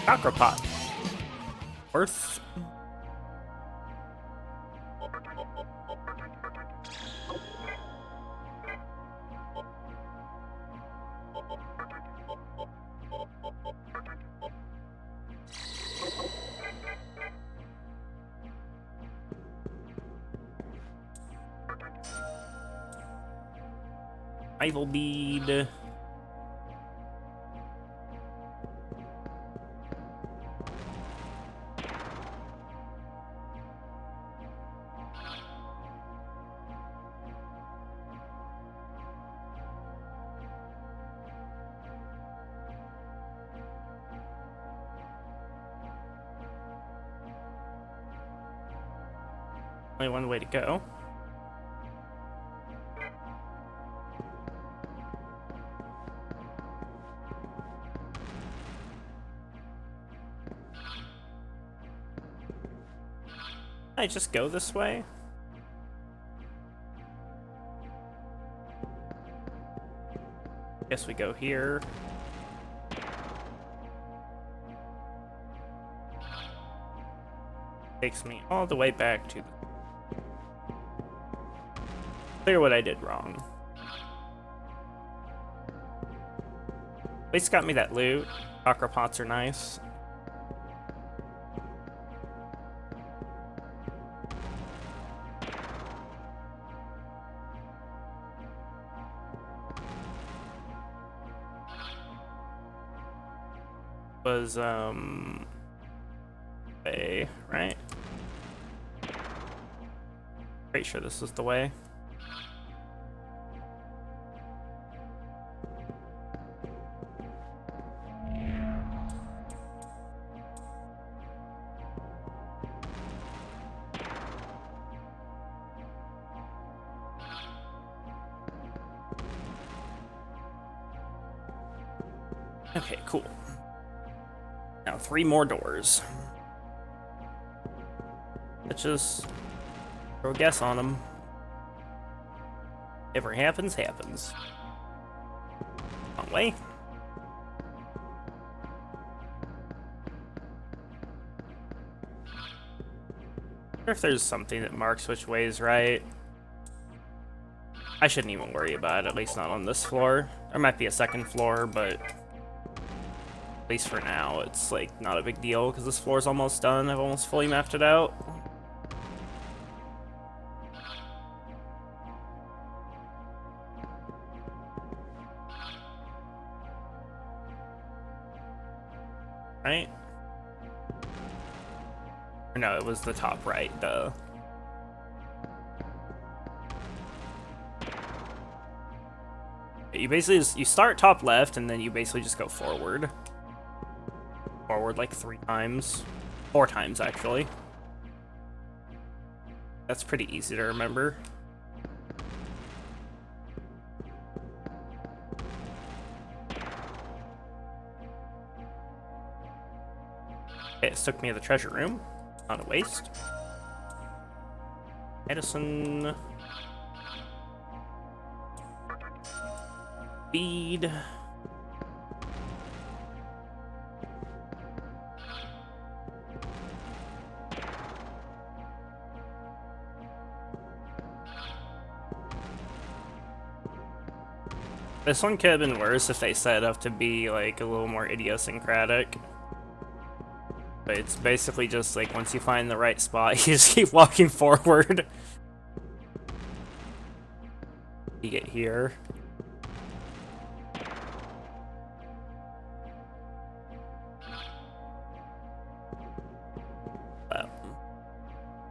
[SPEAKER 1] Chakra pot. Worth. Rival bead. Only one way to go. I just go this way? Guess we go here. Takes me all the way back to the... Clear what I did wrong. At least got me that loot. Chakra pots are nice. Was way, right? Pretty sure this is the way. Okay, cool. Now 3 more doors. Let's just throw a guess on them. Whatever happens, happens. Wrong way. I wonder if there's something that marks which way is right. I shouldn't even worry about it, at least not on this floor. There might be a second floor, but at least for now, it's like not a big deal because this floor is almost done. I've almost fully mapped it out. Right? Or no, it was the top right, duh. You basically you start top left and then you basically just go forward. Forward like 3 times. 4 times actually. That's pretty easy to remember. Okay, it took me to the treasure room. Not a waste. Edison. Speed. This one could have been worse if they set it up to be like a little more idiosyncratic. But it's basically just like once you find the right spot, you just keep walking forward. You get here.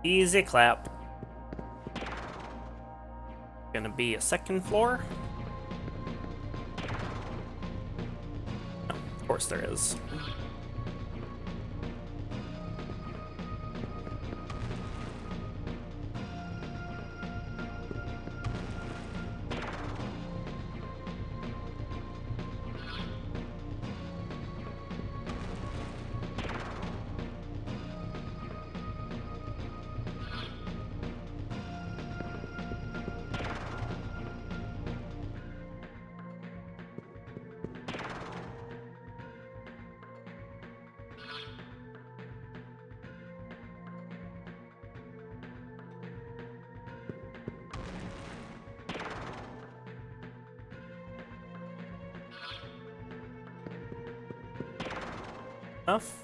[SPEAKER 1] Easy clap. Gonna be a second floor. Oh, of course there is. Enough.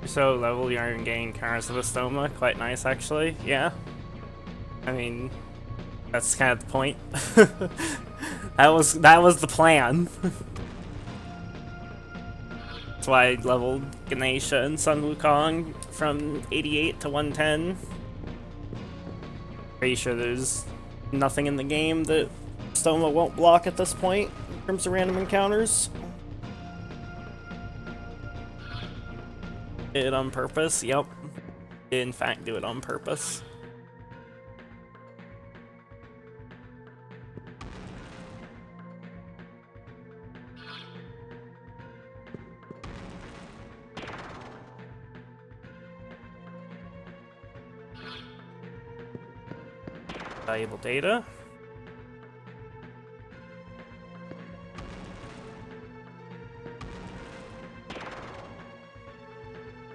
[SPEAKER 1] So level you aren't getting encounters of a stoma. Quite nice, actually. Yeah. I mean, that's kind of the point. that was the plan. That's why I leveled Ganesha and Sun Wukong from 88 to 110. Pretty sure there's nothing in the game that Stoma won't block at this point in terms of random encounters. Did it on purpose? Yep. Did in fact do it on purpose. Valuable data.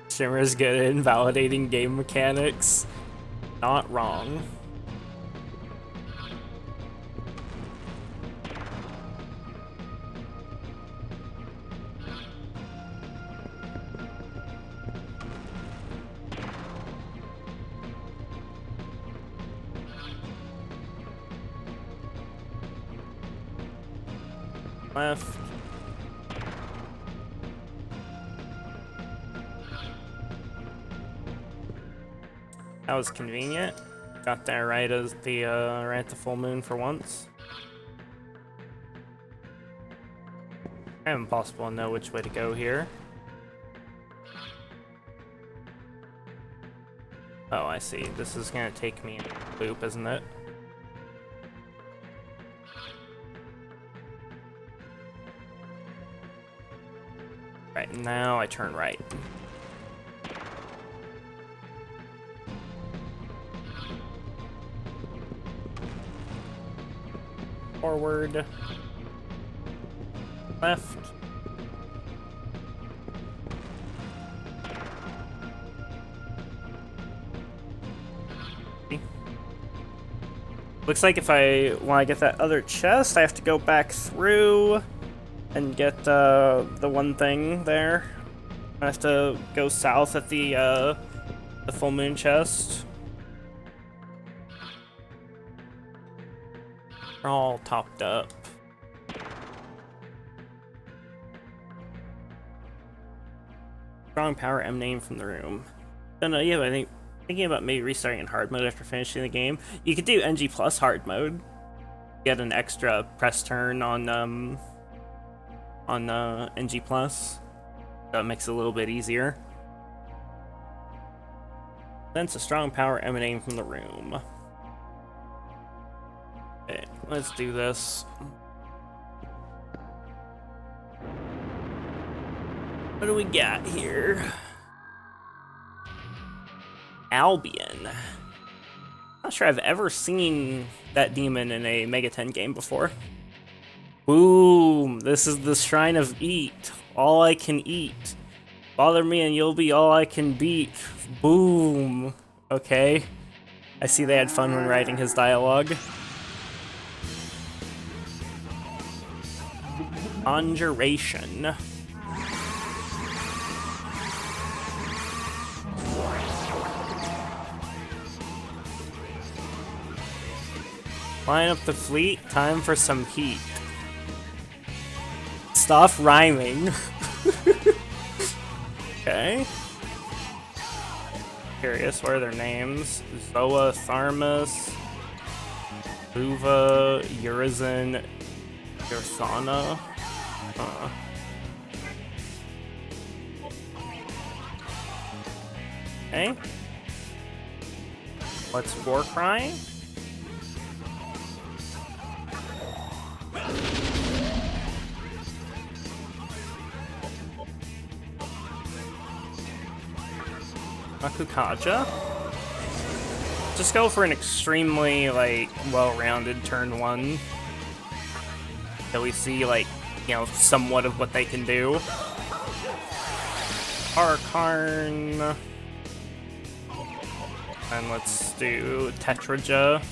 [SPEAKER 1] Shimmer's good at invalidating game mechanics. Not wrong. Left. That was convenient. Got there right as the right at the full moon for once. Kind of impossible to know which way to go here. Oh, I see. This is gonna take me in a loop, isn't it? Right, now I turn right. Forward. Left. Looks like if I want to get that other chest, I have to go back through and get the one thing there. I have to go south at the full moon chest. We're all topped up. Strong power emanating from the room. Don't know, yeah, I think thinking about maybe restarting in hard mode after finishing the game. You could do NG plus hard mode. get an extra press turn on NG Plus. That makes it a little bit easier. Sense a strong power emanating from the room. Okay, let's do this. What do we got here? Albion. Not sure I've ever seen that demon in a Mega 10 game before. Boom! This is the Shrine of Eat. All I can eat. Bother me and you'll be all I can beat. Boom! Okay. I see they had fun when writing his dialogue. Conjuration. Line up the fleet, time for some heat. Stop rhyming. Okay. Curious, what are their names? Zoa, Tharmas, Luva, Urizen, Yurthana. Okay. What's Warcry? Makukaja? Just go for an extremely, like, well-rounded turn 1. So we see, like, you know, somewhat of what they can do. Arkarn. And let's do Tetraja.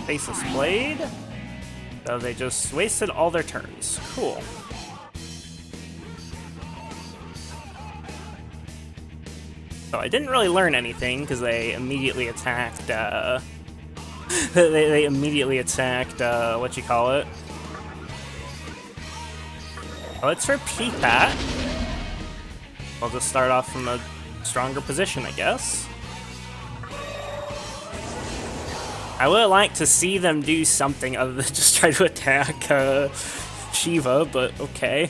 [SPEAKER 1] Faceless Blade. So they just wasted all their turns. Cool. So I didn't really learn anything because they immediately attacked. They immediately attacked. What you call it? Let's repeat that. I'll just start off from a stronger position, I guess. I would like to see them do something other than just try to attack Shiva, but okay.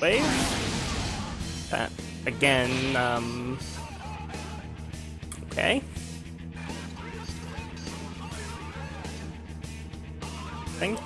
[SPEAKER 1] Wave? That again, okay. Thing.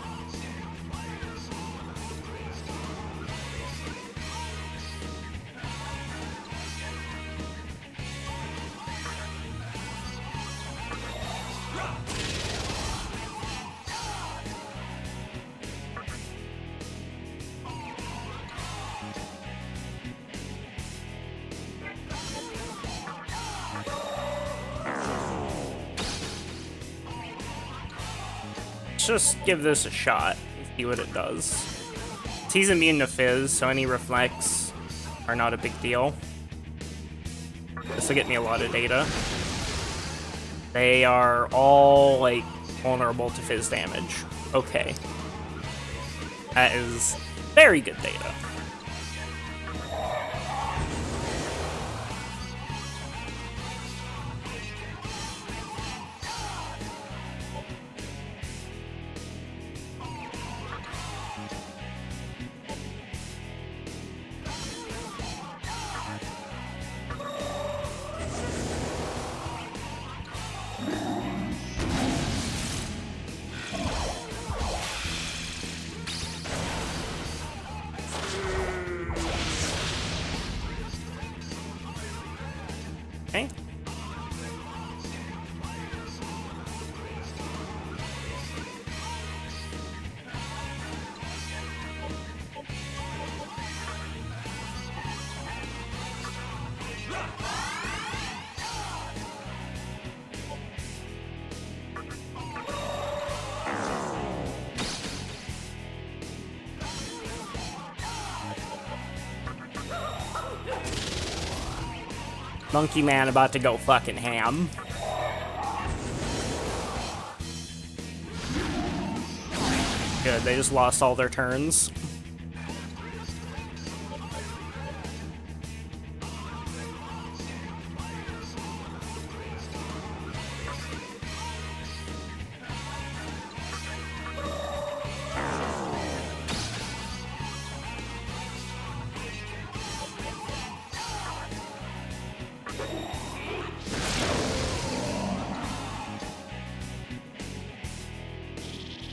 [SPEAKER 1] Just give this a shot and see what it does. He's immune to Fizz, so any reflects are not a big deal. This will get me a lot of data. They are all, like, vulnerable to Fizz damage. Okay. That is very good data. Okay. Monkey Man about to go fucking ham. Good, they just lost all their turns.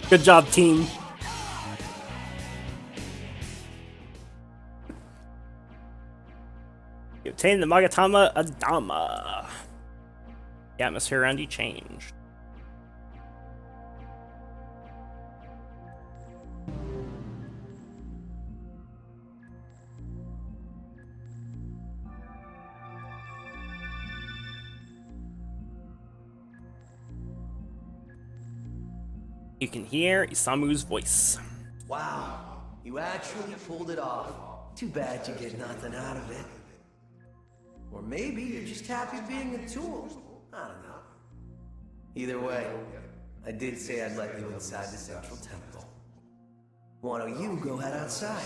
[SPEAKER 1] Good job, team. You obtained the Magatama Adama. The atmosphere around you changed. You can hear Isamu's voice.
[SPEAKER 2] Wow, you actually pulled it off. Too bad you get nothing out of it. Or maybe you're just happy being a tool. I don't know. Either way, I did say I'd let you inside the central temple. Why don't you go head outside?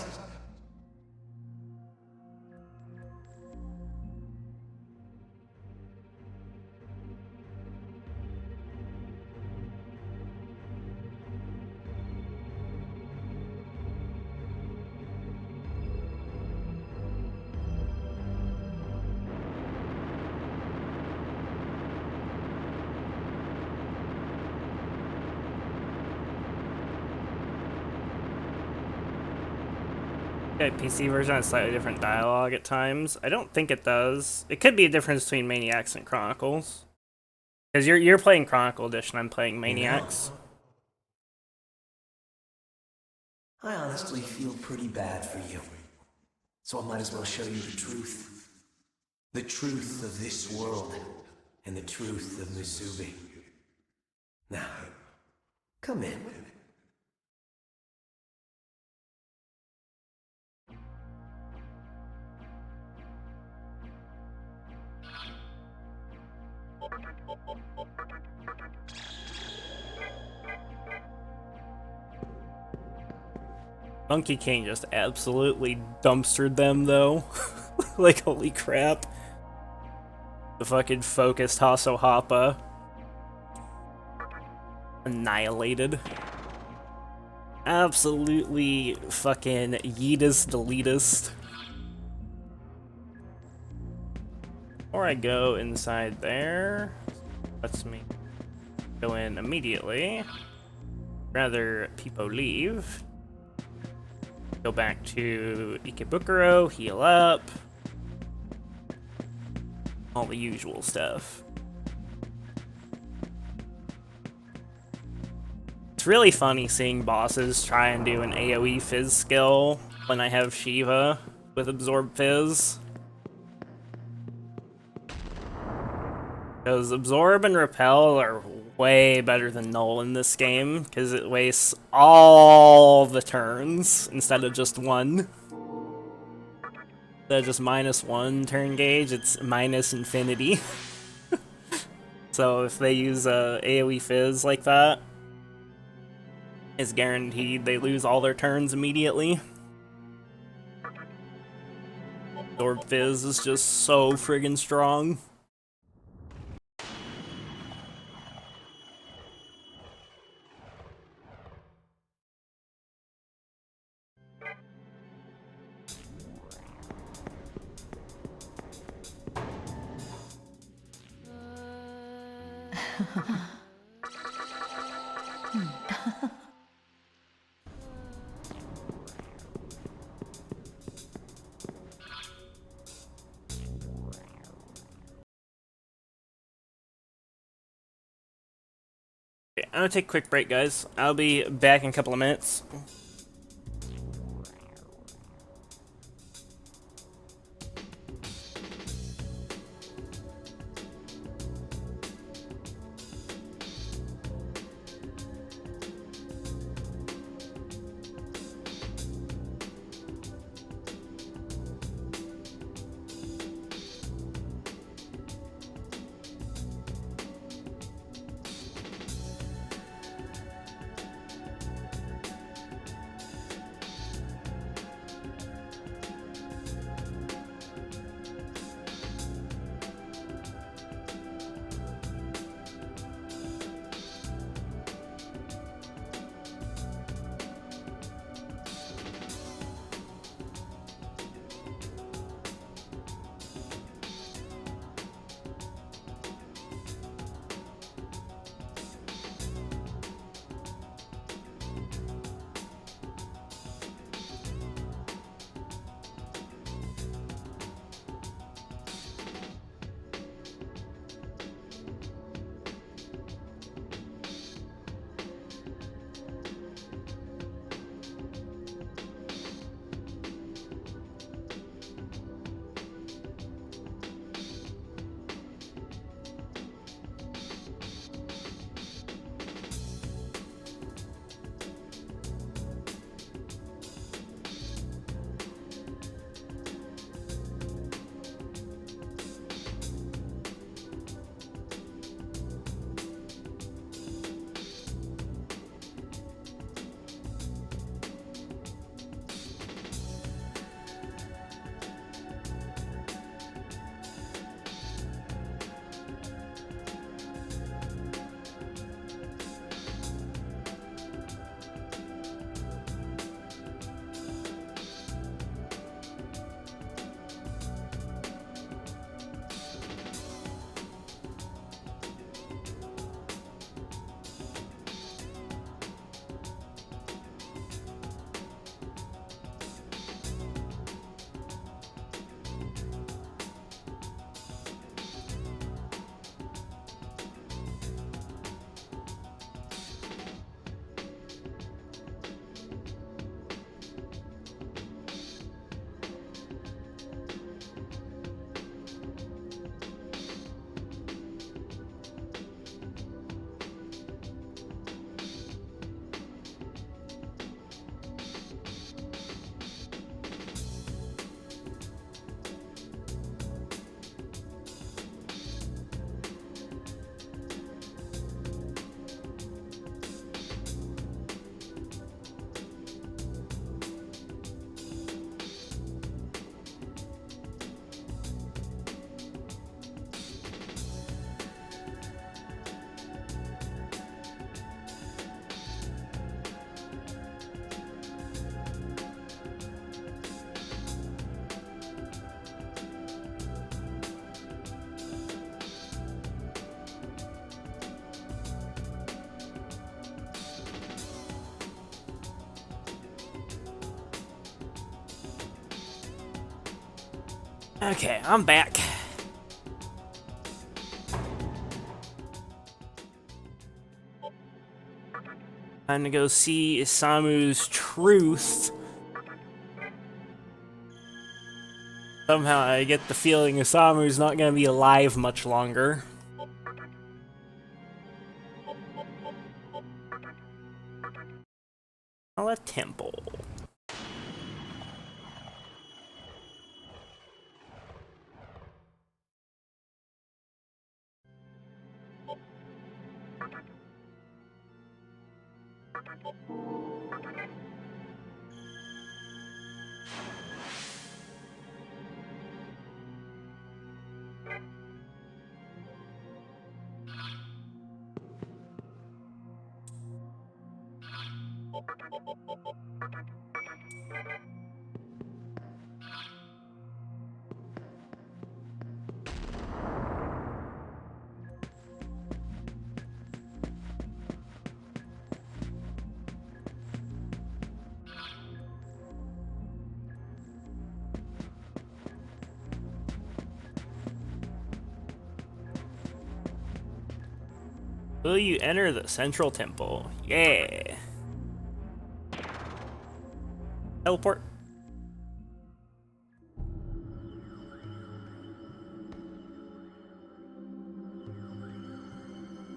[SPEAKER 1] Okay, PC version has slightly different dialogue at times. I don't think it does. It could be a difference between Maniacs and Chronicles. Because you're playing Chronicle Edition, I'm playing Maniacs.
[SPEAKER 2] I honestly feel pretty bad for you. So I might as well show you the truth. The truth of this world, and the truth of Misubi. Now, come in.
[SPEAKER 1] Monkey King just absolutely dumpstered them, though. Like, holy crap. The fucking focused Hasso Happa. Annihilated. Absolutely fucking yeetest deletest. Before I go inside there, lets me go in immediately. Rather, people leave. Go back to Ikebukuro, heal up. All the usual stuff. It's really funny seeing bosses try and do an AoE Fizz skill when I have Shiva with Absorb Fizz. Because Absorb and Repel are way better than Null in this game, because it wastes all the turns instead of just one. Instead of just -1 turn gauge, it's minus infinity. So if they use AoE Fizz like that, it's guaranteed they lose all their turns immediately. Absorb Fizz is just so friggin' strong. Okay, I'm gonna take a quick break, guys. I'll be back in a couple of minutes. Okay, I'm back. Time to go see Isamu's truth. Somehow I get the feeling Isamu's not gonna be alive much longer. A temple. Will you enter the central temple? Yeah. Teleport.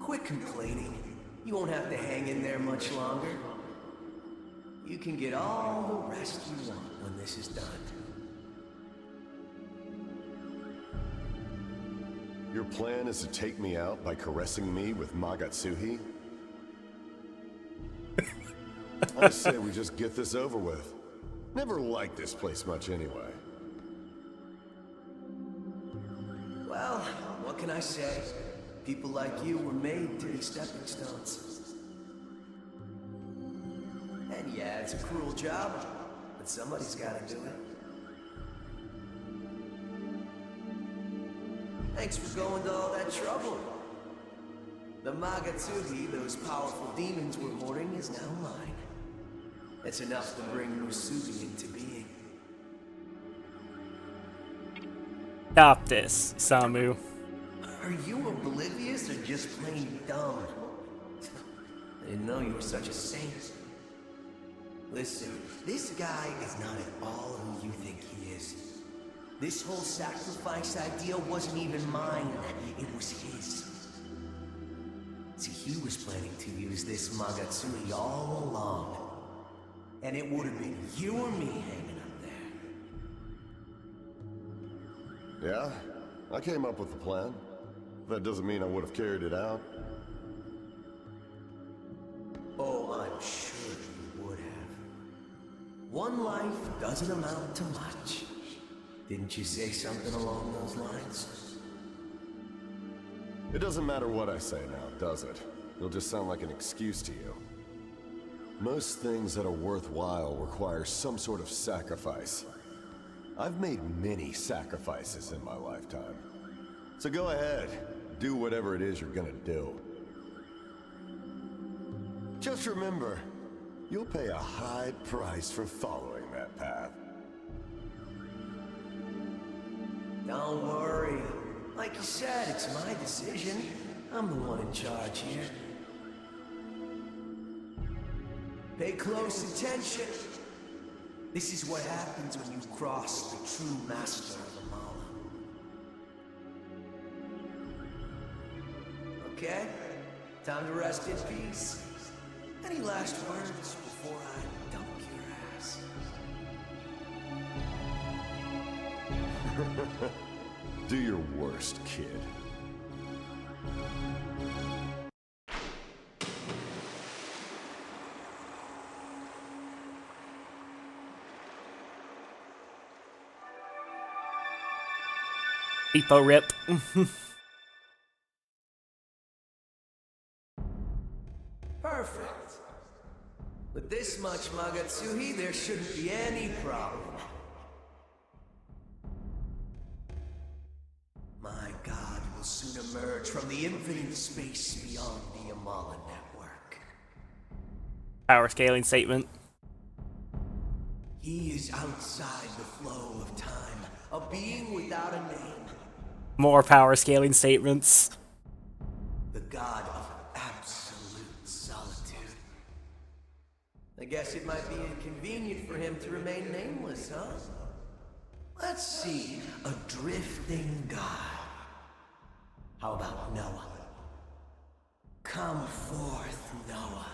[SPEAKER 2] Quit complaining. You won't have to hang in there much longer. You can get all the rest you want when this is done.
[SPEAKER 3] Your plan is to take me out by caressing me with Magatsuhi? I say we just get this over with. Never liked this place much anyway.
[SPEAKER 2] Well, what can I say? People like you were made to be stepping stones. And yeah, it's a cruel job, but somebody's gotta do it. Thanks for going to all that trouble. The Magatsuhi those powerful demons were hoarding is now mine. It's enough to bring Musubi into being.
[SPEAKER 1] Stop this, Isamu.
[SPEAKER 2] Are you oblivious or just plain dumb? I didn't know you were such a saint. Listen, this guy is not at all who you think he is. This whole sacrifice idea wasn't even mine, it was his. See, he was planning to use this Magatsuhi all along. And it would have been you or me hanging up there.
[SPEAKER 3] Yeah? I came up with the plan. That doesn't mean I would have carried it out.
[SPEAKER 2] Oh, I'm sure you would have. One life doesn't amount to much. Didn't you say something along those lines?
[SPEAKER 3] It doesn't matter what I say now, does it? It'll just sound like an excuse to you. Most things that are worthwhile require some sort of sacrifice. I've made many sacrifices in my lifetime. So go ahead, do whatever it is you're gonna do. Just remember, you'll pay a high price for following that path.
[SPEAKER 2] Don't worry. Like you said, it's my decision. I'm the one in charge here. Pay close attention. This is what happens when you cross the true master of the Mala. Okay? Time to rest in peace. Any last words before I dump your ass?
[SPEAKER 3] Do your worst, kid.
[SPEAKER 1] Depot rip.
[SPEAKER 2] Perfect. With this much Magatsuhi, there shouldn't be any problem. My god will soon emerge from the infinite space beyond the Amala network.
[SPEAKER 1] Power scaling statement.
[SPEAKER 2] He is outside the flow of time, A being without a name.
[SPEAKER 1] More power scaling statements.
[SPEAKER 2] The god of absolute solitude. I guess it might be inconvenient for him to remain nameless, huh? Let's see, a drifting god. How about Noah? Come forth, Noah.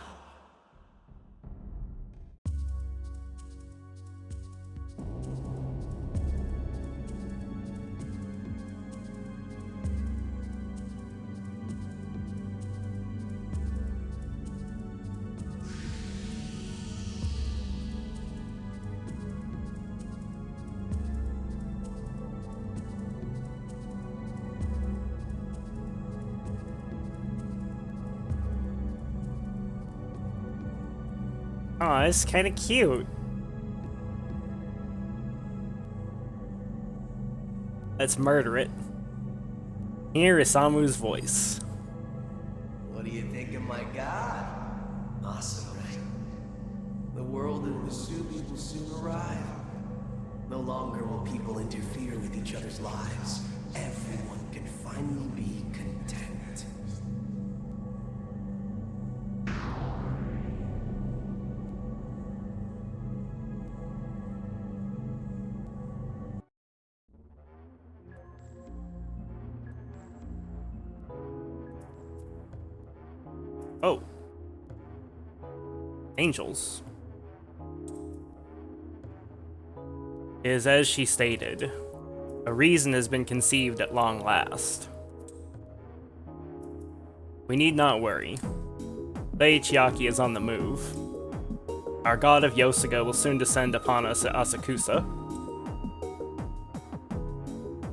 [SPEAKER 1] Aw, it's kind of cute. Let's murder it. Hear Isamu's voice.
[SPEAKER 2] What do you think of my god? Awesome, right? The world of Musubi will soon arrive. No longer will people interfere with each other's lives. Everyone can finally be content.
[SPEAKER 1] Oh. Angels. Is as she stated. A reason has been conceived at long last. We need not worry. Lei Chiaki is on the move. Our god of Yosuga will soon descend upon us at Asakusa.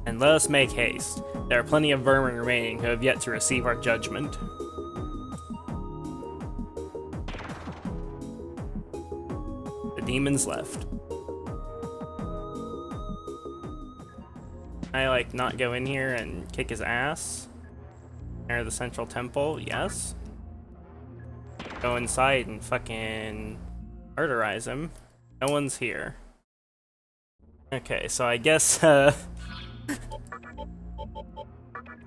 [SPEAKER 1] And let us make haste. There are plenty of vermin remaining who have yet to receive our judgment. The demons left. I like not go in here and kick his ass. Enter the central temple, yes. Go inside and fucking murderize him. No one's here. Okay, so I guess I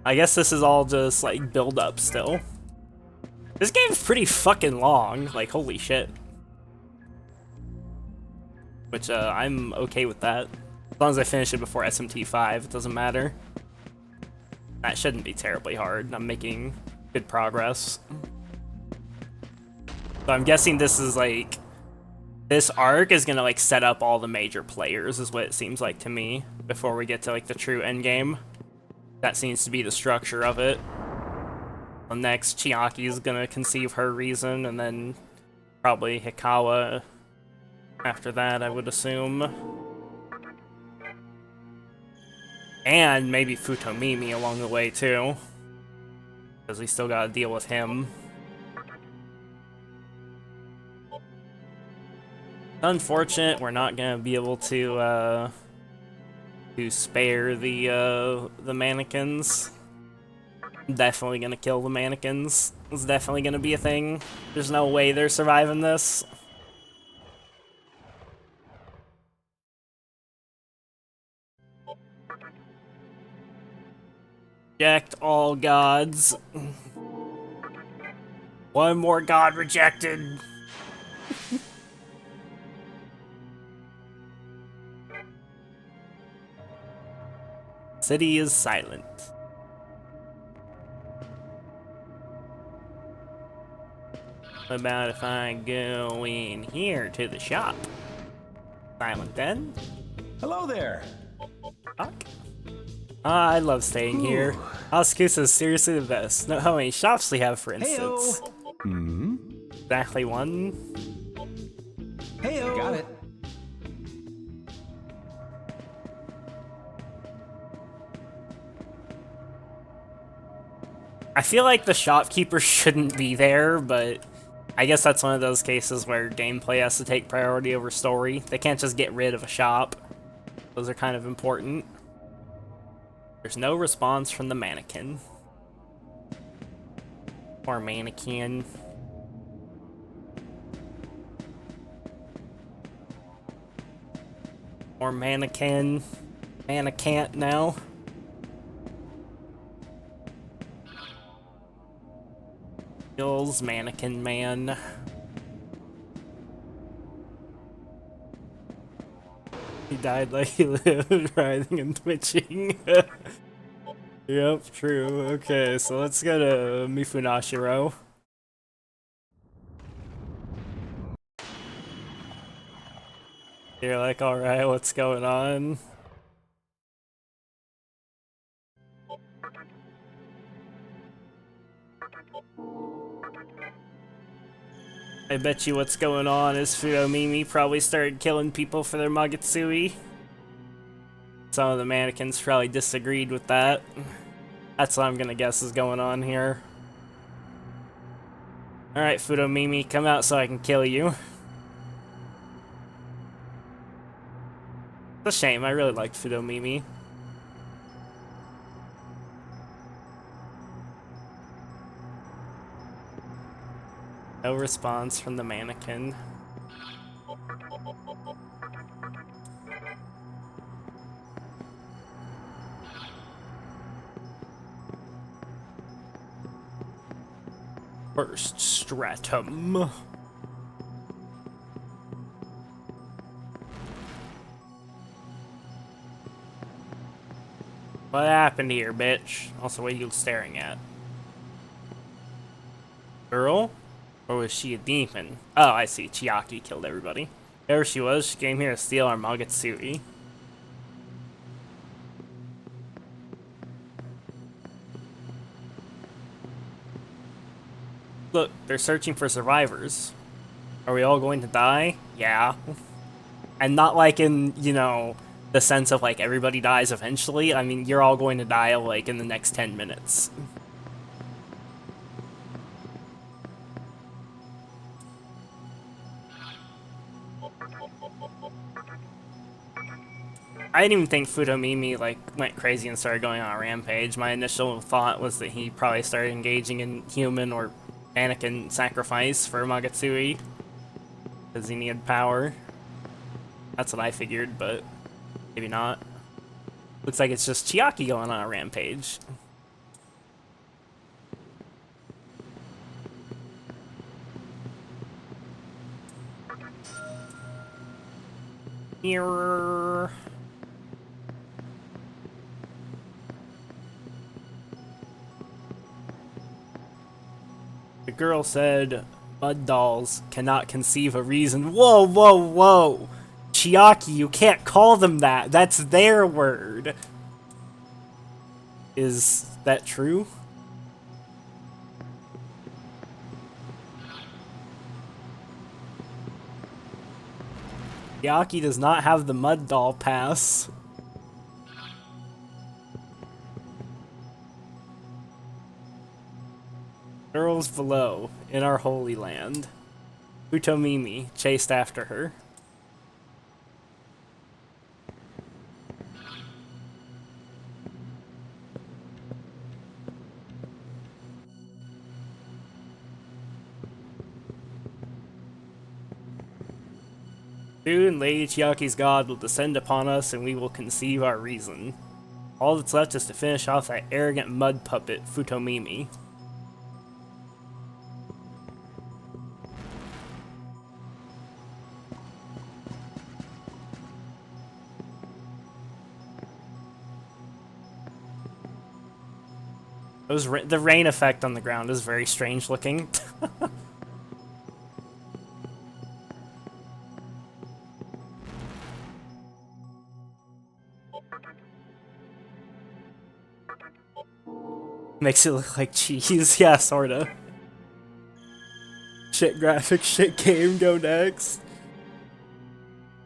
[SPEAKER 1] guess this is all just like build up still. This game's pretty fucking long, like holy shit. Which I'm okay with that. As long as I finish it before SMT 5, it doesn't matter. That shouldn't be terribly hard. I'm making good progress. So I'm guessing this is like... This arc is gonna like set up all the major players, is what it seems like to me, before we get to like the true endgame. That seems to be the structure of it. Well, next, Chiaki is gonna conceive her reason, and then probably Hikawa after that, I would assume. And maybe Futomimi along the way, too. Because we still gotta deal with him. Unfortunate, we're not gonna be able to spare the mannequins. Definitely gonna kill the mannequins. It's definitely gonna be a thing. There's no way they're surviving this. Reject all gods. One more god rejected. City is silent. What about if I go in here to the shop? Silent then?
[SPEAKER 4] Hello there.
[SPEAKER 1] Fuck. I love staying here. Asakusa is seriously the best. No, how many shops do we have, for instance?
[SPEAKER 4] Hmm.
[SPEAKER 1] Exactly one.
[SPEAKER 4] Heyo. Got it.
[SPEAKER 1] I feel like the shopkeeper shouldn't be there, but I guess that's one of those cases where gameplay has to take priority over story. They can't just get rid of a shop. Those are kind of important. There's no response from the mannequin. Or mannequin. Or mannequin. Man, I can't now. Skills, mannequin man. He died like he lived, writhing and twitching. Yep, true. Okay, so let's go to Mifunashiro. You're like, alright, what's going on? I bet you what's going on is Fudomimi probably started killing people for their Magutsui. Some of the mannequins probably disagreed with that. That's what I'm gonna guess is going on here. Alright, Fudomimi, come out so I can kill you. It's a shame, I really liked Fudomimi. No response from the mannequin. First stratum. What happened here, bitch? Also, what are you staring at? Girl? Or was she a demon? Oh, I see. Chiaki killed everybody. Whoever she was, she came here to steal our Magutsui. Look, they're searching for survivors. Are we all going to die? Yeah. And not like in, you know, the sense of like everybody dies eventually. I mean, you're all going to die like in the next 10 minutes. I didn't even think Fudomimi like went crazy and started going on a rampage. My initial thought was that he probably started engaging in human or mannequin sacrifice for Magutsui because he needed power. That's what I figured, but maybe not. Looks like it's just Chiaki going on a rampage. Mirror. The girl said, "Mud dolls cannot conceive a reason." Whoa, whoa, whoa! Chiaki, you can't call them that. That's their word. Is that true? Chiaki does not have the mud doll pass. Girls below, in our holy land. Utomimi chased after her. Soon, Lady Chiaki's god will descend upon us and we will conceive our reason. All that's left is to finish off that arrogant mud puppet, Futomimi. The rain effect on the ground is very strange looking. Makes it look like cheese. Yeah, sorta. Shit graphic, shit game, go next.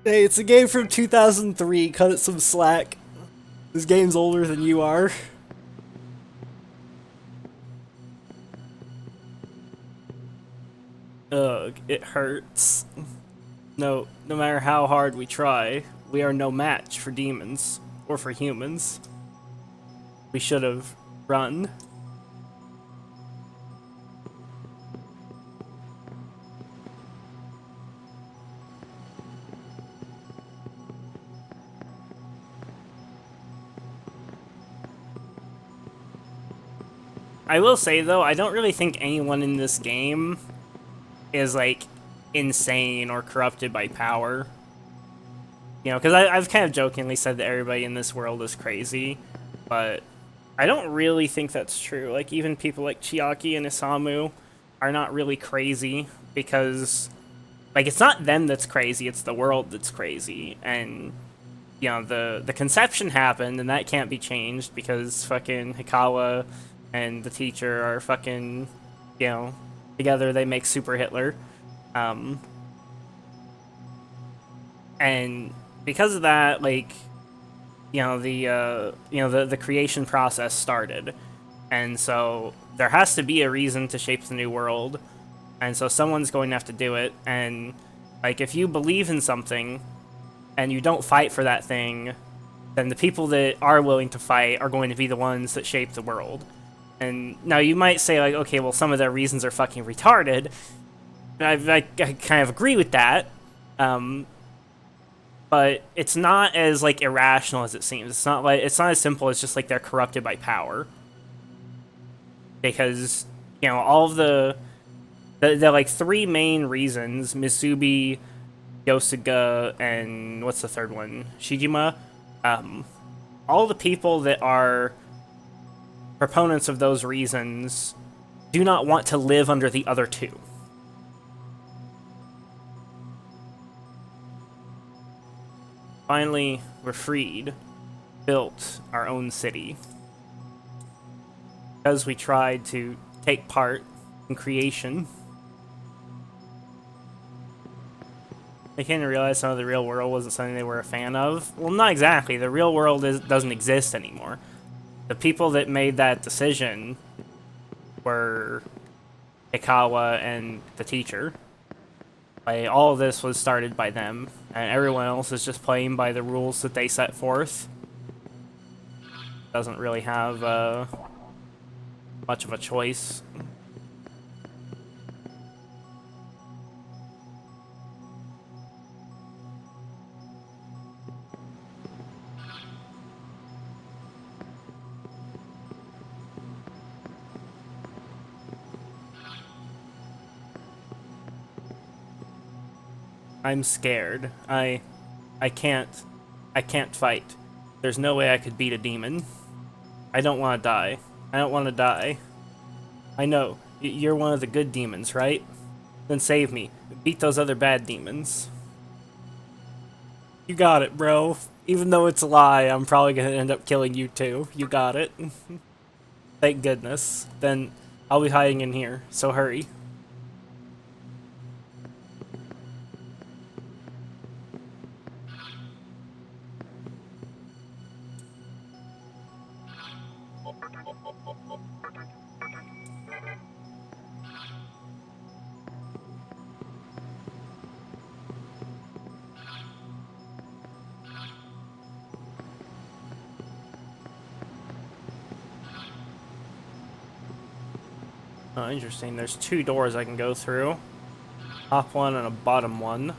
[SPEAKER 1] Hey, it's a game from 2003, cut it some slack. This game's older than you are. Ugh, it hurts. No matter how hard we try, we are no match for demons, or for humans. We should have run. I will say though, I don't really think anyone in this game is like insane or corrupted by power. You know, because I've kind of jokingly said that everybody in this world is crazy, but I don't really think that's true. Like, even people like Chiaki and Isamu are not really crazy because, like, it's not them that's crazy, it's the world that's crazy. And, you know, the conception happened, and that can't be changed because fucking Hikawa and the teacher are fucking, you know, together they make Super Hitler. And because of that, like, the creation process started, and so there has to be a reason to shape the new world, and so someone's going to have to do it. And like, if you believe in something and you don't fight for that thing, then the people that are willing to fight are going to be the ones that shape the world. And now you might say, like, okay, well, some of their reasons are fucking retarded. I kind of agree with that. But it's not as, like, irrational as it seems. It's not as simple as just, like, they're corrupted by power. Because, you know, all of the like, three main reasons, Misubi, Yosuga, and what's the third one? Shijima. All the people that are proponents of those reasons do not want to live under the other two. Finally, we're freed, built our own city. Because we tried to take part in creation. They came to realize some of the real world wasn't something they were a fan of. Well, not exactly. The real world doesn't exist anymore. The people that made that decision were Hikawa and the teacher. Like, all of this was started by them, and everyone else is just playing by the rules that they set forth. Doesn't really have much of a choice. I'm scared. I can't fight. There's no way I could beat a demon. I don't want to die. I don't want to die. I know. You're one of the good demons, right? Then save me. Beat those other bad demons. You got it, bro. Even though it's a lie, I'm probably gonna end up killing you too. You got it. Thank goodness. Then I'll be hiding in here, so hurry. Oh, interesting. There's two doors I can go through. Top one and a bottom one.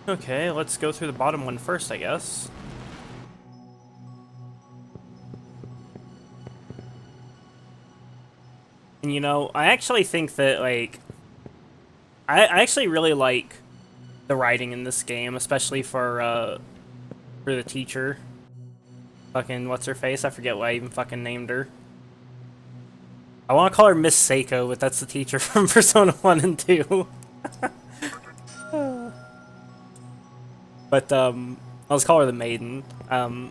[SPEAKER 1] Okay, let's go through the bottom one first, I guess. And you know, I actually think that, like, I actually really like the writing in this game, especially for the teacher. Fucking, what's her face? I forget what I even fucking named her. I want to call her Miss Seiko, but that's the teacher from Persona 1 and 2. But, let's call her the Maiden. I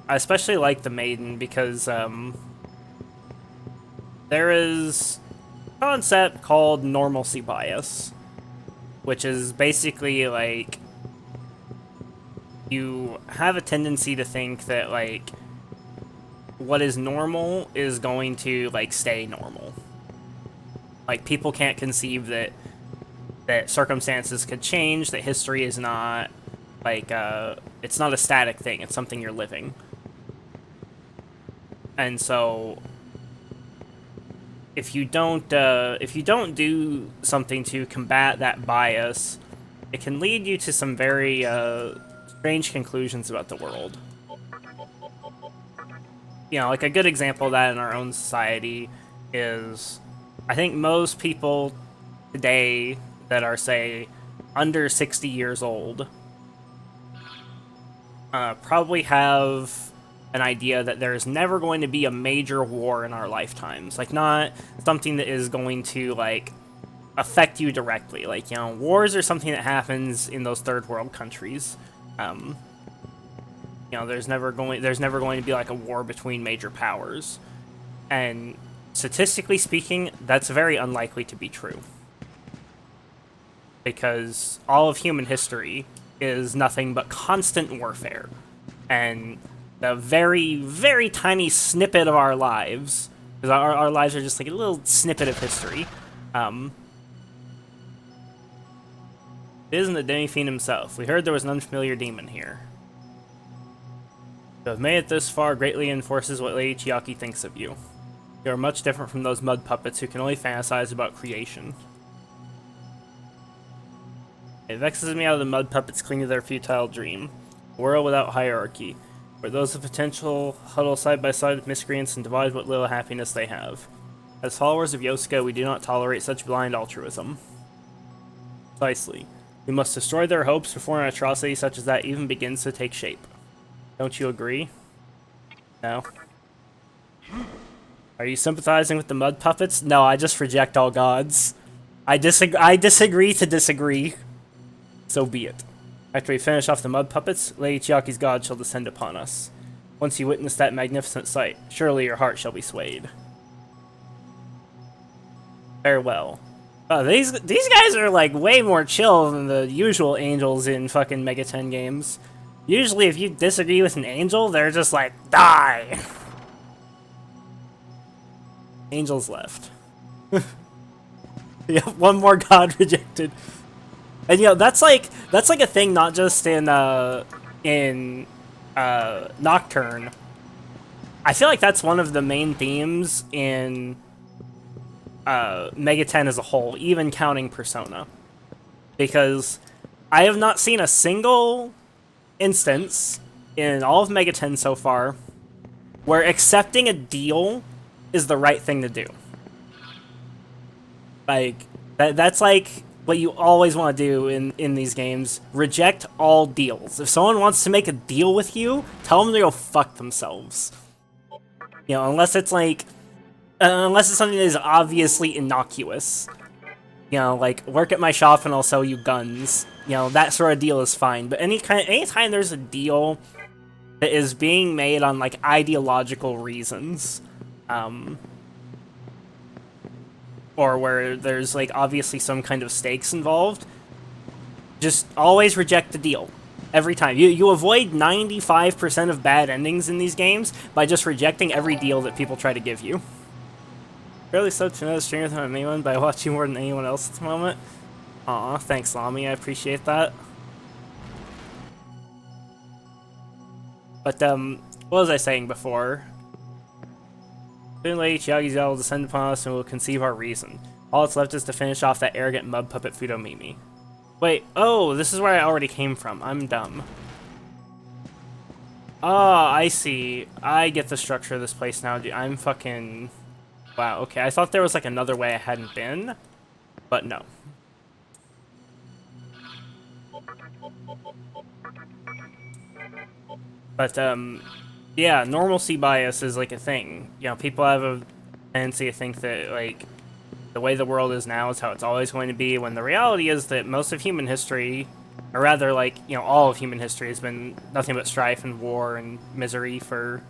[SPEAKER 1] especially like the Maiden because, there is a concept called normalcy bias, which is basically, like, you have a tendency to think that, like, what is normal is going to, like, stay normal. Like, people can't conceive that circumstances could change, that history is not, like, it's not a static thing, it's something you're living. And so, if you don't do something to combat that bias, it can lead you to some very, strange conclusions about the world. you know, like a good example of that in our own society is, I think most people today that are, say, under 60 years old probably have an idea that there's never going to be a major war in our lifetimes. Like, not something that is going to, like, affect you directly. Like, you know, wars are something that happens in those third world countries. You know, there's never going to be, like, a war between major powers. And statistically speaking, that's very unlikely to be true. Because all of human history is nothing but constant warfare. And a very, very tiny snippet of our lives, because our lives are just like a little snippet of history, it isn't the Demi-fiend himself. We heard there was an unfamiliar demon here. To have made it this far greatly enforces what Lady Chiaki thinks of you. You are much different from those mud puppets who can only fantasize about creation. It vexes me how the mud puppets cling to their futile dream. A world without hierarchy, where those of potential huddle side by side with miscreants and divide what little happiness they have. As followers of Yosuke, we do not tolerate such blind altruism. Precisely. We must destroy their hopes before an atrocity such as that even begins to take shape. Don't you agree? No? Are you sympathizing with the mud puppets? No, I just reject all gods. I disagree to disagree. So be it. After we finish off the mud puppets, Lady Chiaki's god shall descend upon us. Once you witness that magnificent sight, surely your heart shall be swayed. Farewell. These guys are like way more chill than the usual angels in fucking Mega 10 games. Usually if you disagree with an angel, they're just like, die! Angels left. Yeah, one more god rejected. And you know, that's like a thing not just in Nocturne. I feel like that's one of the main themes in Mega 10 as a whole, even counting Persona. Because I have not seen a single instance in all of Mega 10 so far where accepting a deal is the right thing to do. Like, that's like what you always want to do in these games. Reject all deals. If someone wants to make a deal with you, tell them to go fuck themselves. You know, unless it's like, unless it's something that is obviously innocuous. You know, like, work at my shop and I'll sell you guns. You know, that sort of deal is fine. But anytime there's a deal that is being made on, like, ideological reasons, or where there's, like, obviously some kind of stakes involved, just always reject the deal. Every time. You avoid 95% of bad endings in these games by just rejecting every deal that people try to give you. Fairly so to another streamer than anyone by watching more than anyone else at the moment. Aw, thanks, Lami. I appreciate that. But, what was I saying before? Soon Lady Chiagi's god will descend upon us and we'll conceive our reason. All that's left is to finish off that arrogant mud puppet Fudomimi. Wait, oh, this is where I already came from. I'm dumb. Oh, I see. I get the structure of this place now. I'm fucking... Wow, okay. I thought there was, like, another way I hadn't been, but no. But, yeah, normalcy bias is, like, a thing. You know, people have a tendency to think that, like, the way the world is now is how it's always going to be, when the reality is that most of human history, or rather, like, you know, all of human history has been nothing but strife and war and misery for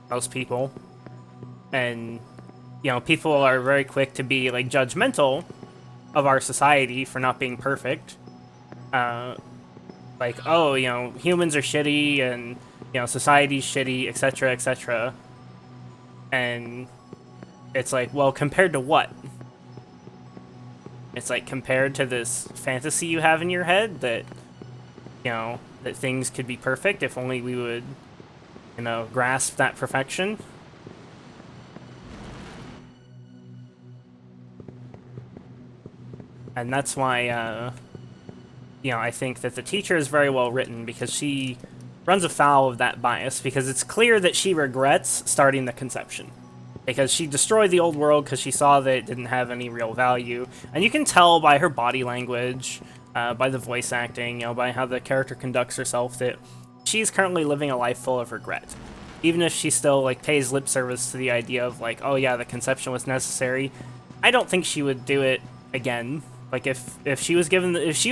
[SPEAKER 1] most people. And, you know, people are very quick to be, like, judgmental of our society for not being perfect. Like, oh, you know, humans are shitty, and, you know, society's shitty, etc., etc. And it's like, well, compared to what? It's like, compared to this fantasy you have in your head that, you know, that things could be perfect if only we would, you know, grasp that perfection. And that's why, you know, I think that the teacher is very well written, because she runs afoul of that bias, because it's clear that she regrets starting the conception. Because she destroyed the old world because she saw that it didn't have any real value. And you can tell by her body language, by the voice acting, by how the character conducts herself, that she's currently living a life full of regret. Even if she still, like, pays lip service to the idea of, like, oh yeah, the conception was necessary, I don't think she would do it again. Like, if she was given if she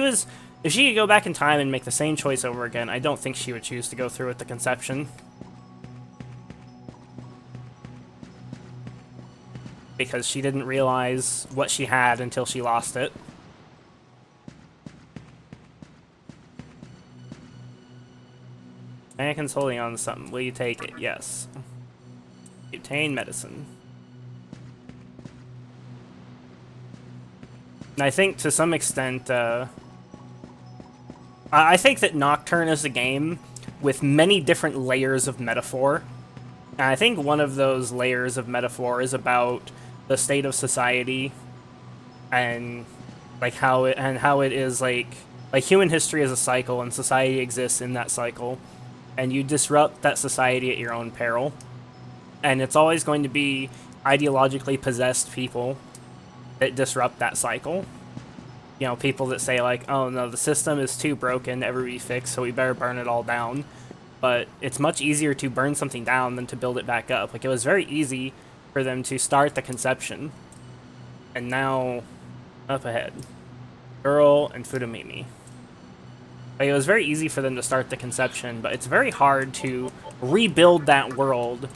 [SPEAKER 1] could go back in time and make the same choice over again, I don't think she would choose to go through with the conception. Because she didn't realize what she had until she lost it. Anakin's holding on to something. Will you take it? Yes. Obtain medicine. And I think to some extent, I think that Nocturne is a game with many different layers of metaphor. And I think one of those layers of metaphor is about the state of society and like how it is like human history is a cycle and society exists in that cycle, and you disrupt that society at your own peril. And it's always going to be ideologically possessed people that disrupt that cycle. People that say like, oh no, the system is too broken to ever be fixed, so we better burn it all down. But it's much easier to burn something down than to build it back up. Like, it was very easy for them to start the conception. And now, up ahead. Girl and Fudamimi. Like, it was very easy for them to start the conception, but it's very hard to rebuild that world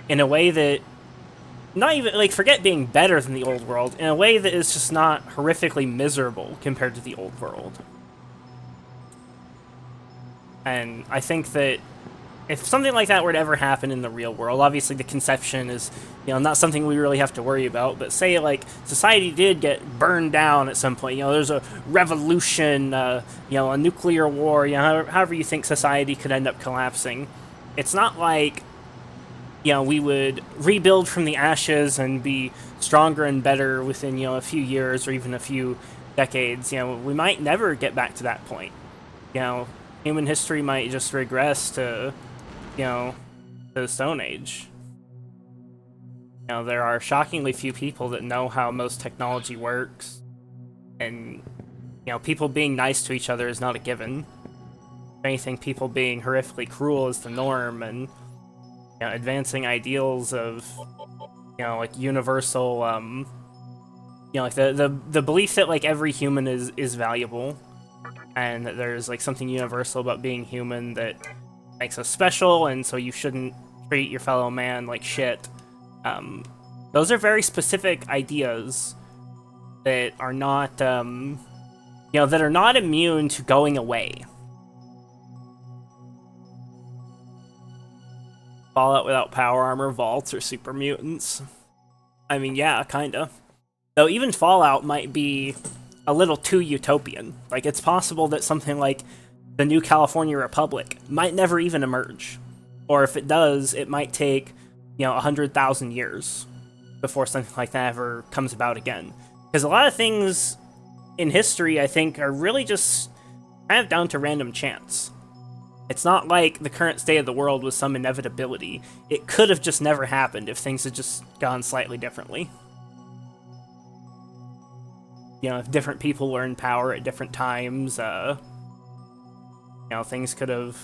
[SPEAKER 1] in a way that, not even, like, forget being better than the old world, in a way that is just not horrifically miserable compared to the old world. And I think that if something like that were to ever happen in the real world, obviously the conception is, not something we really have to worry about, but say, like, society did get burned down at some point, there's a revolution, a nuclear war, however you think society could end up collapsing. It's not like, we would rebuild from the ashes and be stronger and better within, a few years or even a few decades. We might never get back to that point. Human history might just regress to, the Stone Age. There are shockingly few people that know how most technology works, and, people being nice to each other is not a given. If anything, people being horrifically cruel is the norm, and, advancing ideals of, like, universal, like, the belief that, like, every human is valuable, and that there's, like, something universal about being human that makes us special, and so you shouldn't treat your fellow man like shit. Those are very specific ideas that are not, that are not immune to going away. Fallout without power armor, vaults, or super mutants. I mean, yeah, kinda. Though even Fallout might be a little too utopian. Like, it's possible that something like the New California Republic might never even emerge. Or if it does, it might take, 100,000 years before something like that ever comes about again. Because a lot of things in history, I think, are really just kind of down to random chance. It's not like the current state of the world was some inevitability. It could have just never happened if things had just gone slightly differently. If different people were in power at different times, things could have,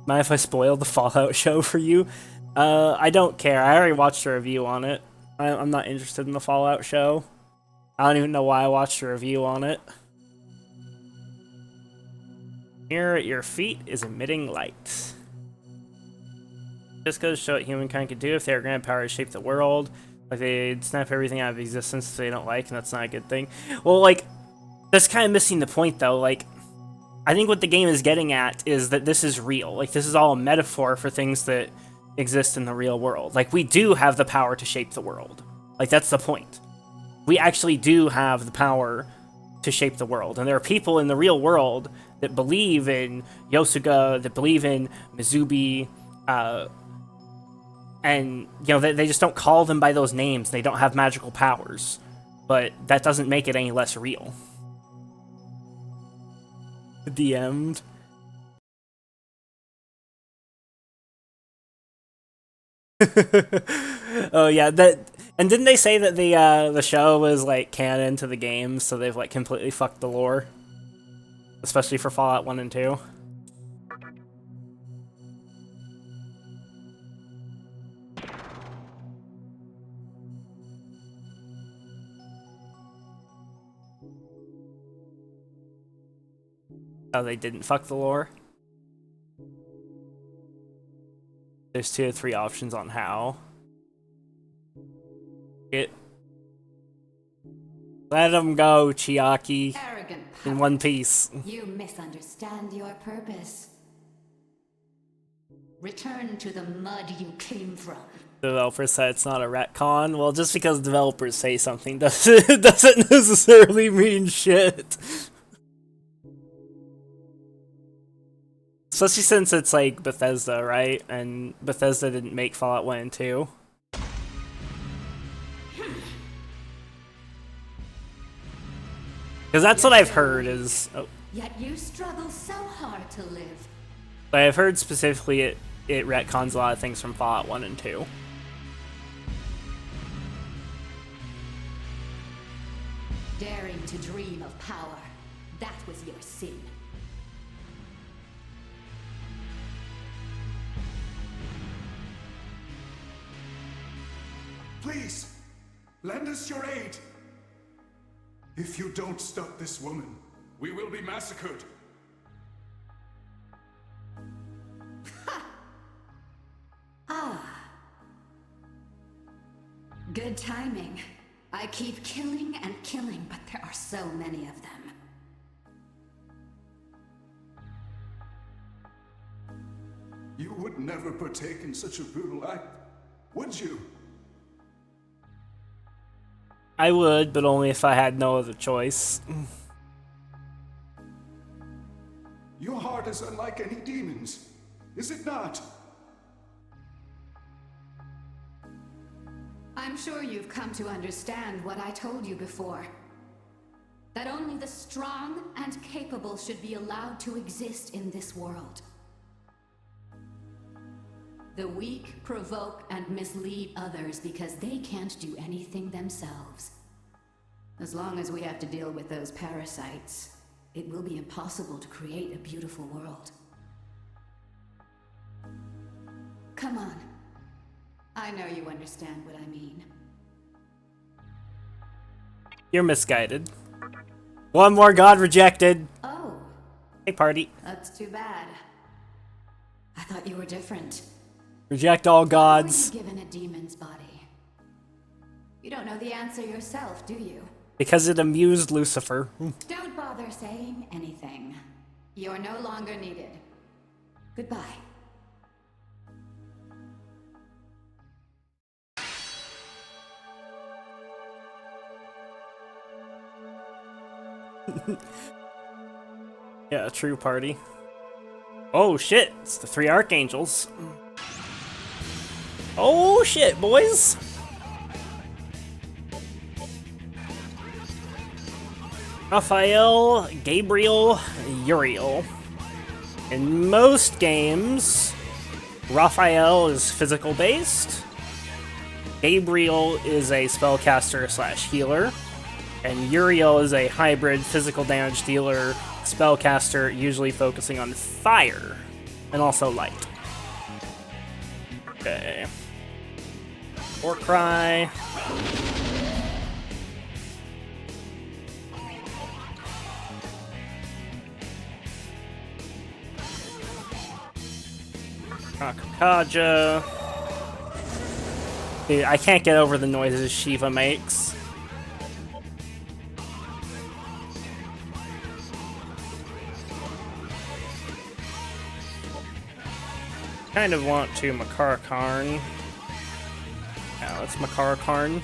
[SPEAKER 1] Mind if I spoiled the Fallout show for you? I don't care. I already watched a review on it. I'm not interested in the Fallout show. I don't even know why I watched a review on it. Mirror at your feet is emitting light. Just goes to show what humankind could do if they were granted power to shape the world. Like, they'd snap everything out of existence they don't like, and that's not a good thing. Well, like, that's kind of missing the point, though. Like, I think what the game is getting at is that this is real. Like, this is all a metaphor for things that exist in the real world. Like, we do have the power to shape the world. Like, that's the point. We actually do have the power to shape the world. And there are people in the real world that believe in Yosuga, that believe in Mizubi, and, they just don't call them by those names. They don't have magical powers. but that doesn't make it any less real. DM'd. Oh yeah, that. And didn't they say that the show was like canon to the games, so they've like completely fucked the lore, especially for Fallout 1 and 2. Oh, they didn't fuck the lore? There's 2 or 3 options on how. Let him go, Chiaki.
[SPEAKER 5] Arrogant
[SPEAKER 1] In
[SPEAKER 5] puppet.
[SPEAKER 1] one piece.
[SPEAKER 5] You misunderstand your purpose. Return to the mud you came from.
[SPEAKER 1] Developers said it's not a retcon. Well, just because developers say something doesn't necessarily mean shit. Especially since it's like Bethesda, right? And Bethesda didn't make Fallout 1 and 2. Because that's what I've heard is... Oh,
[SPEAKER 5] Yet you struggle so hard to live.
[SPEAKER 1] I've heard specifically it retcons a lot of things from Fallout 1 and 2.
[SPEAKER 5] Daring to dream of power. That was your sin.
[SPEAKER 6] Please, lend us your aid. If you don't stop this woman, we will be massacred.
[SPEAKER 5] Good timing. I keep killing and killing, but there are so many of them.
[SPEAKER 6] You would never partake in such a brutal act, would you?
[SPEAKER 1] I would, but only if I had no other choice.
[SPEAKER 6] Your heart is unlike any demon's, is it not?
[SPEAKER 5] I'm sure you've come to understand what I told you before. That only the strong and capable should be allowed to exist in this world. The weak provoke and mislead others because they can't do anything themselves. As long as we have to deal with those parasites, it will be impossible to create a beautiful world. Come on. I know you understand what I mean.
[SPEAKER 1] You're misguided. One more god rejected.
[SPEAKER 5] Oh,
[SPEAKER 1] Hey, party.
[SPEAKER 5] that's too bad. I thought you were different.
[SPEAKER 1] Reject all
[SPEAKER 5] Were
[SPEAKER 1] gods.
[SPEAKER 5] you given a demon's body? You don't know the answer yourself, do you?
[SPEAKER 1] Because it amused Lucifer.
[SPEAKER 5] Don't bother saying anything. You're no longer needed. Goodbye.
[SPEAKER 1] Yeah, true party. Oh shit, it's the 3 archangels. Oh shit, boys! Raphael, Gabriel, Uriel. In most games, Raphael is physical based, Gabriel is a spellcaster / healer, and Uriel is a hybrid physical damage dealer spellcaster, usually focusing on fire and also light. Okay. Warcry. Akakaja. Dude, I can't get over the noises Shiva makes. Kind of want to Makar Karn. Yeah, let's Makar Karn.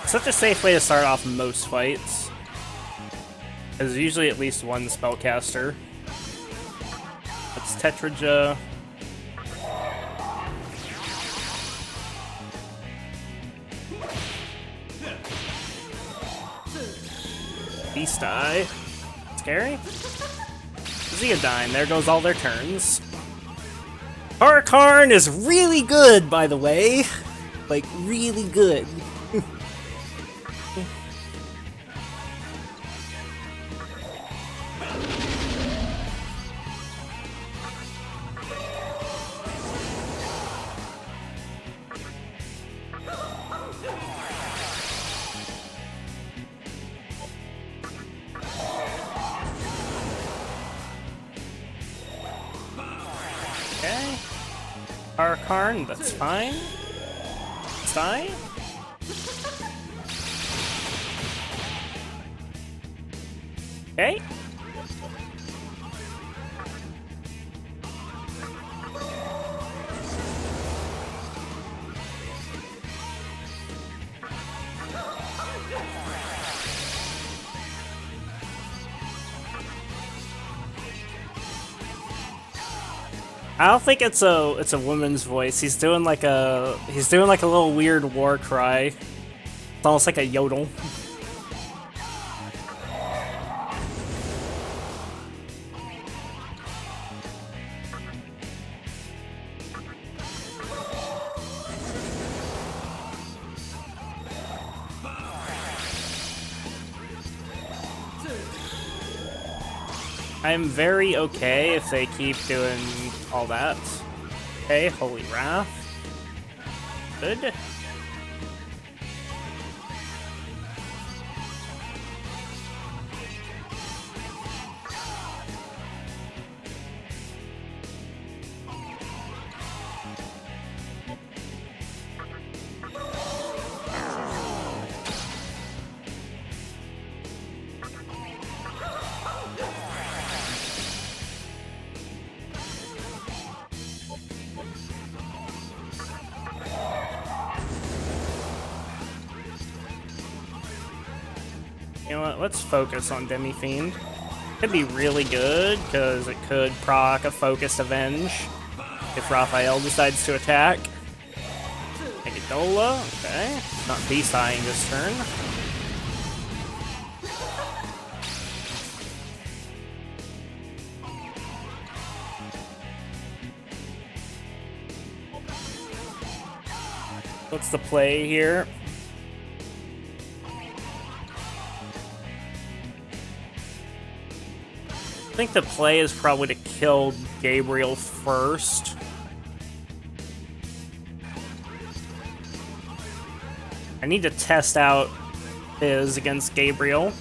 [SPEAKER 1] Such a safe way to start off most fights. There's usually at least one spellcaster. It's Tetraja. beast die. Scary? Zeodyne, there goes all their turns. Huracan is really good, by the way. Like, really good. Okay. Huracan, that's fine. Die? Okay. I don't think it's a woman's voice. He's doing like a little weird war cry. It's almost like a yodel. I'm very okay if they keep doing all that. Okay, Holy Wrath. Good. You know what, let's focus on Demi-fiend. Could be really good, because it could proc a Focused Avenge if Raphael decides to attack. Megadola, okay. Not Beast-eyeing this turn. What's the play here? I think the play is probably to kill Gabriel first. I need to test out his against Gabriel.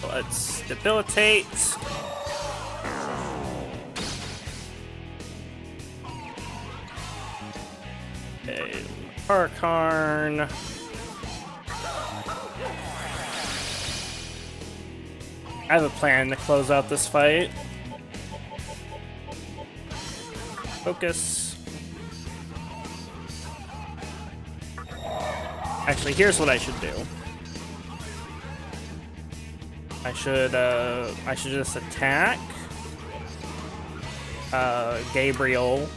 [SPEAKER 1] Let's debilitate. Okay, Huracan. I have a plan to close out this fight. Focus. Actually, here's what I should do. I should just attack Gabriel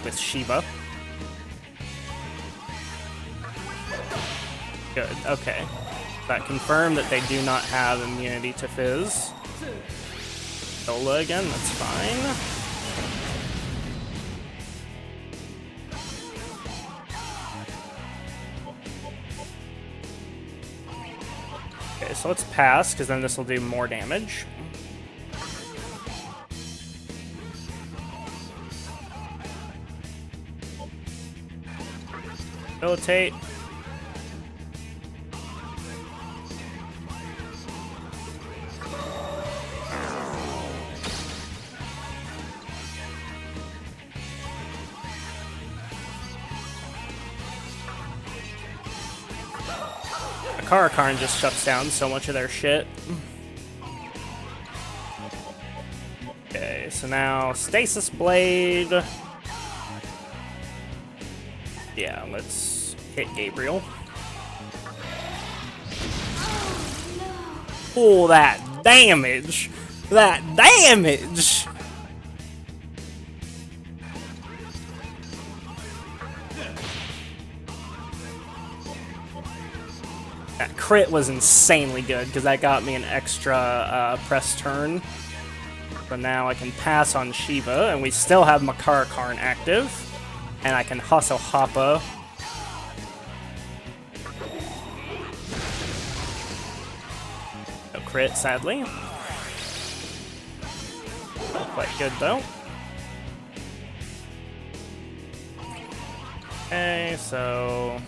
[SPEAKER 1] with Shiva. Good, okay. That confirmed that they do not have immunity to Fizz. Dola again, that's fine. Okay, so let's pass, because then this will do more damage. Debilitate. Huracan just shuts down so much of their shit. Okay, so now Stasis Blade. Yeah, let's hit Gabriel. Oh, that damage! That damage! That crit was insanely good because that got me an extra press turn. So now I can pass on Shiva, and we still have Makarakarn active. And I can hustle Hoppa. No crit, sadly. Quite good though. Okay, so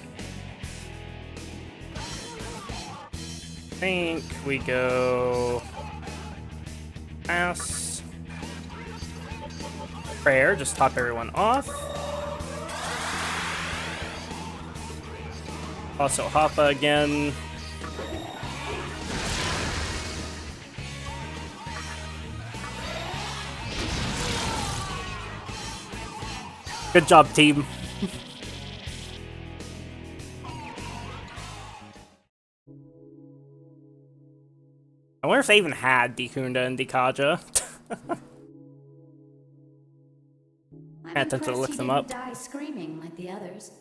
[SPEAKER 1] I think we go pass. Prayer, just top everyone off. Also Hoppa again. Good job, team. I wonder if they even had Dikunda and Dikaja. I had to look them up.
[SPEAKER 5] Die screaming like the others.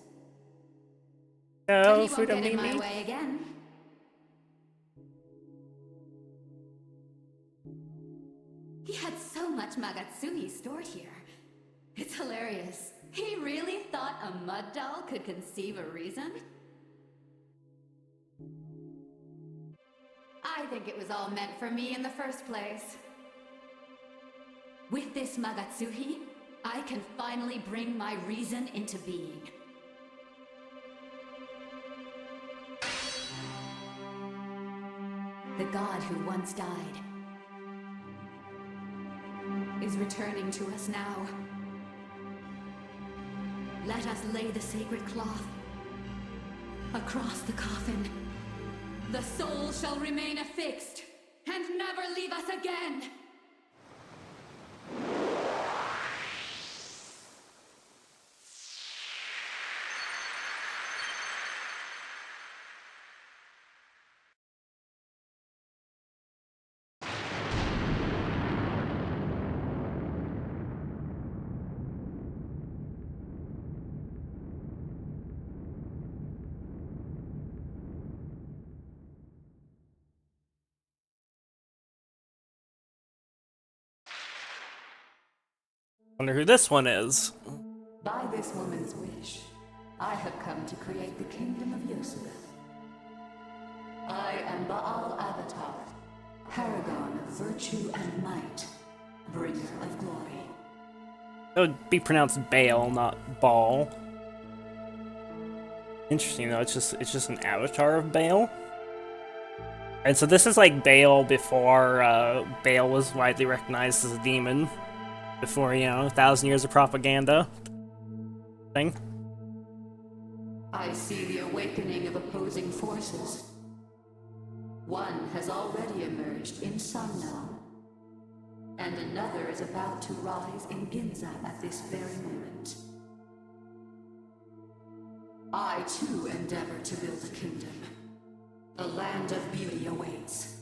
[SPEAKER 1] No,
[SPEAKER 5] But he won't get in my
[SPEAKER 1] Fudamimi.
[SPEAKER 5] way again. He had so much Magatsumi stored here. It's hilarious. He really thought a mud doll could conceive a reason? I think it was all meant for me in the first place. With this Magatsuhi, I can finally bring my reason into being. The god who once died is returning to us now. Let us lay the sacred cloth across the coffin. The soul shall remain affixed and never leave us again!
[SPEAKER 1] Wonder who this one is.
[SPEAKER 5] By this woman's wish, I have come to create the kingdom of Yosebeth. I am Baal Avatar, paragon of virtue and might, bringer of glory.
[SPEAKER 1] It would be pronounced Baal, not Baal. Interesting though, it's just an avatar of Baal. And so this is like Baal before Baal was widely recognized as a demon. Before, 1,000 years of propaganda thing.
[SPEAKER 5] I see the awakening of opposing forces. One has already emerged in Samnal, and another is about to rise in Ginza at this very moment. I too endeavor to build a kingdom. A land of beauty awaits.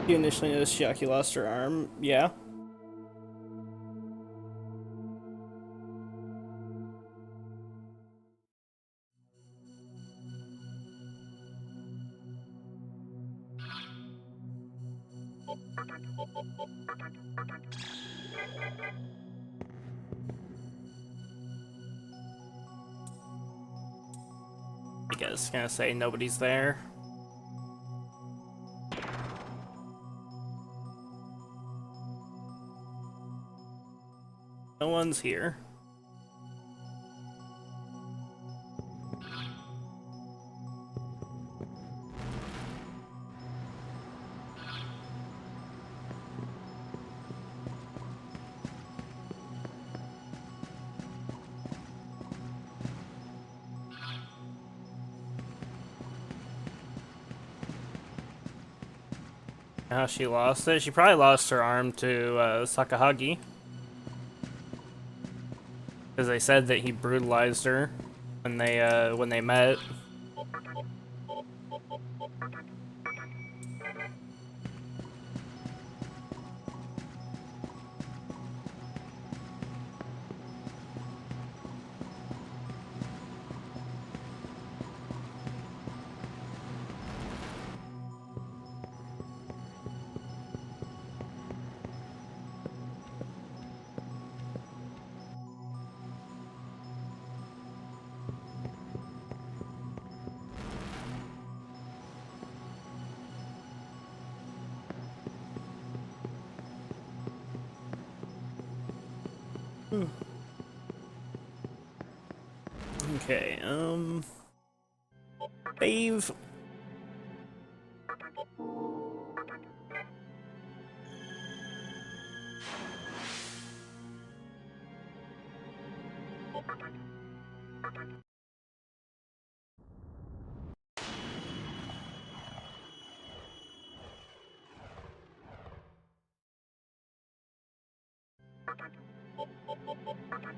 [SPEAKER 1] You initially noticed Chiaki lost her arm, yeah. I guess gonna say nobody's there. No one's here. How she lost it? She probably lost her arm to Sakahagi. Because they said that he brutalized her when they met. Okay, save.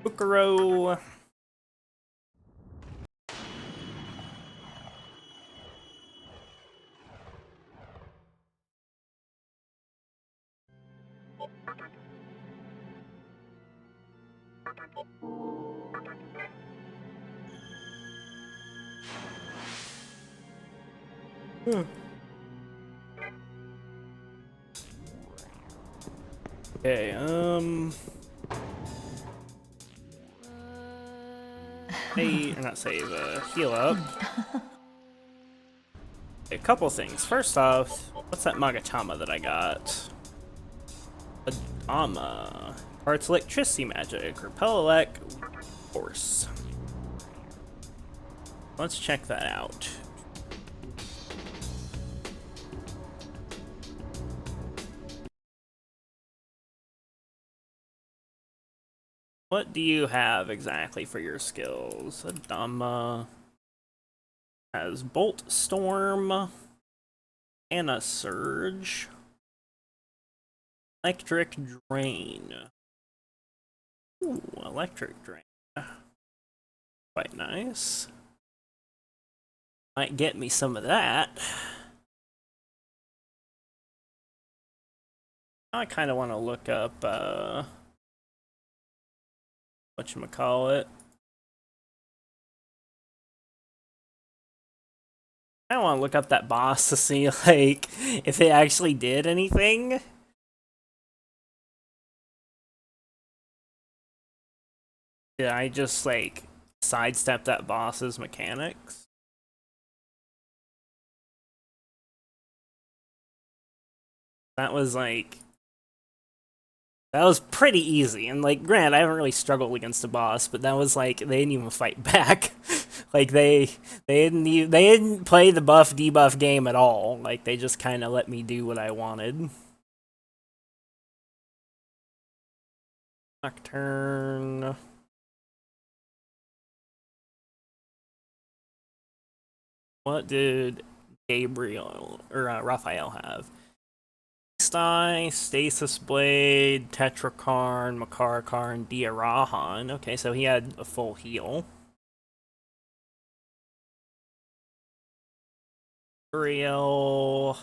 [SPEAKER 1] Bukaro. Okay, save, or not save, heal up. A couple things. First off, what's that Magatama that I got? Adama. Parts electricity magic. Repel elect force. Let's check that out. What do you have exactly for your skills? Adama has Bolt Storm and a Surge. Electric Drain. Ooh, Electric Drain. Quite nice. Might get me some of that. I kind of want to look up, whatchamacallit. I want to look up that boss to see, like, if it actually did anything. Did I just, like, sidestep that boss's mechanics? That was, like... That was pretty easy, and, like, granted, I haven't really struggled against a boss, but that was, like, they didn't even fight back. Like, they didn't play the buff-debuff game at all. Like, they just kind of let me do what I wanted. Nocturne... What did Gabriel, or Raphael have? Sty, Stasis Blade, Tetrakarn, Makarakarn, Diarahan. Okay, so he had a full heal. Uriel...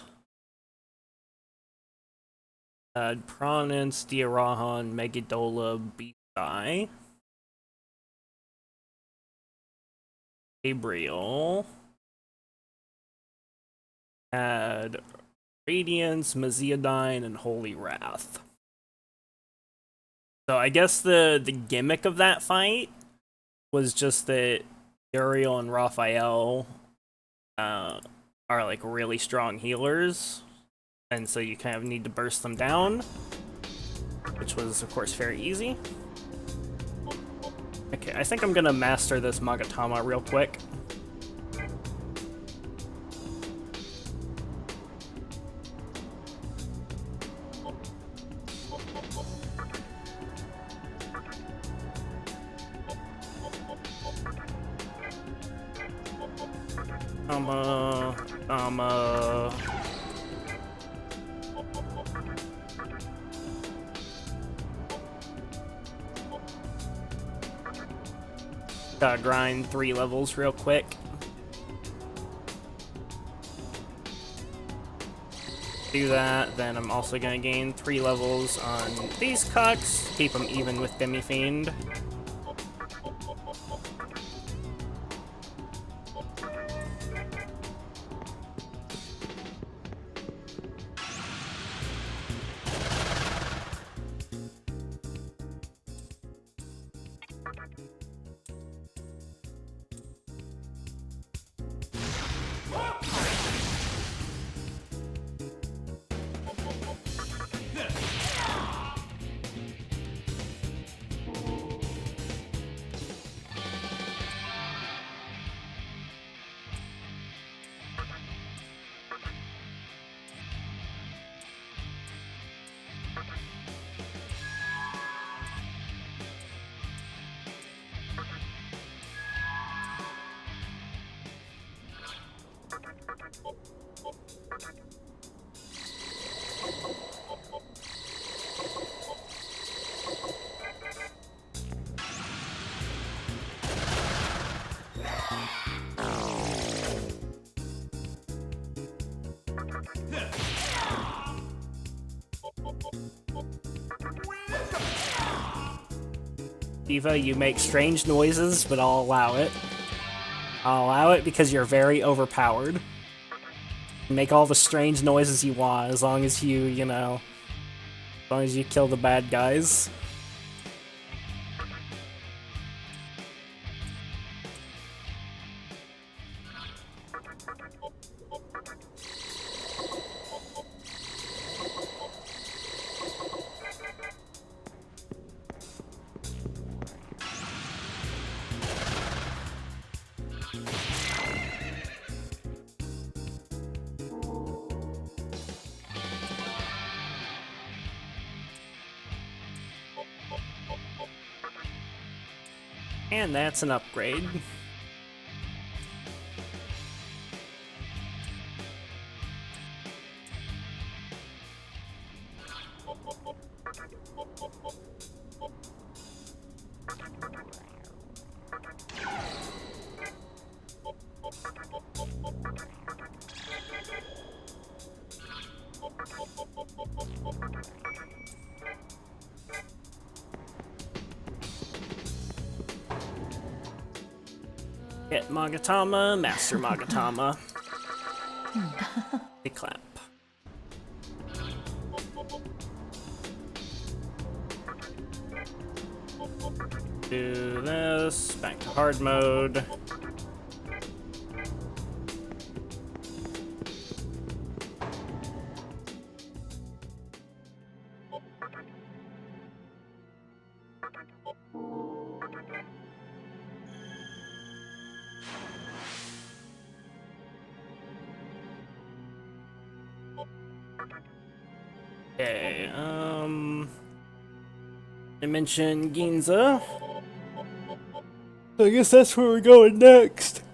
[SPEAKER 1] Prominence, Diarahan, Megadola, Beastai. Gabriel... had Radiance, Maziadine, and Holy Wrath. So I guess the gimmick of that fight was just that Uriel and Raphael are like really strong healers, and so you kind of need to burst them down, which was of course very easy. Okay, I think I'm gonna master this Magatama real quick. Gotta grind 3 levels real quick. Do that, then I'm also gonna gain 3 levels on these cucks, keep them even with Demi-fiend. Eva, you make strange noises, but I'll allow it. I'll allow it because you're very overpowered. Make all the strange noises you want, as long as you know, as long as you kill the bad guys. And that's an upgrade. Get Magatama, Master Magatama. A clap. Do this, back to hard mode. Okay, I mentioned Ginza. I guess that's where we're going next.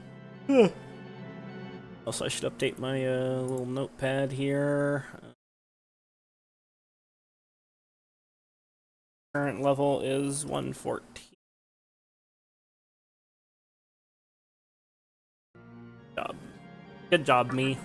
[SPEAKER 1] Also, I should update my little notepad here. Current level is 114. Good job, me.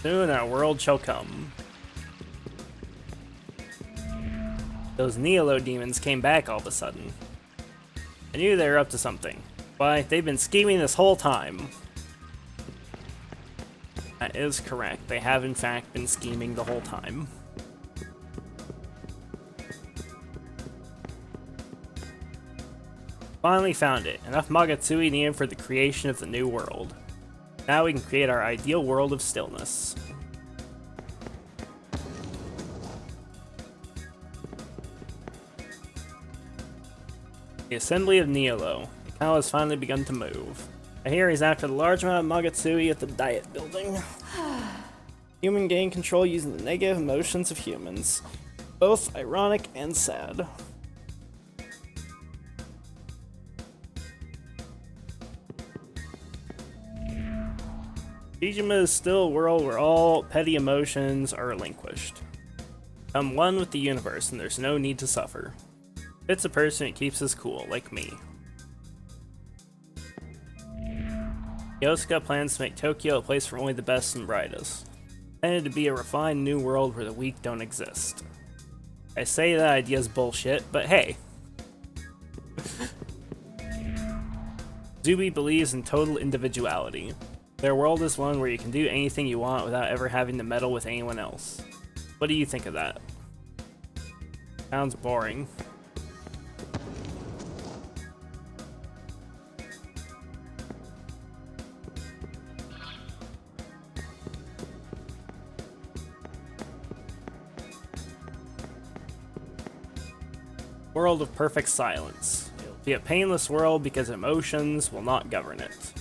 [SPEAKER 1] Soon our world shall come. Those Neolo demons came back all of a sudden. I knew they were up to something. Why, they've been scheming this whole time. That is correct. They have in fact been scheming the whole time. Finally found it. Enough Magatsui needed for the creation of the new world. Now we can create our ideal world of stillness. The Assembly of Neolo. The cow has finally begun to move. I hear he's after the large amount of Magatsui at the Diet Building. Human gain control using the negative emotions of humans. Both ironic and sad. Shijima is still a world where all petty emotions are relinquished. I'm one with the universe and there's no need to suffer. It's a person who keeps us cool, like me. Yosuke plans to make Tokyo a place for only the best and brightest. Intended to be a refined new world where the weak don't exist. I say that idea's bullshit, but hey. Zubi believes in total individuality. Their world is one where you can do anything you want without ever having to meddle with anyone else. What do you think of that? Sounds boring. World of perfect silence. It'll be a painless world because emotions will not govern it.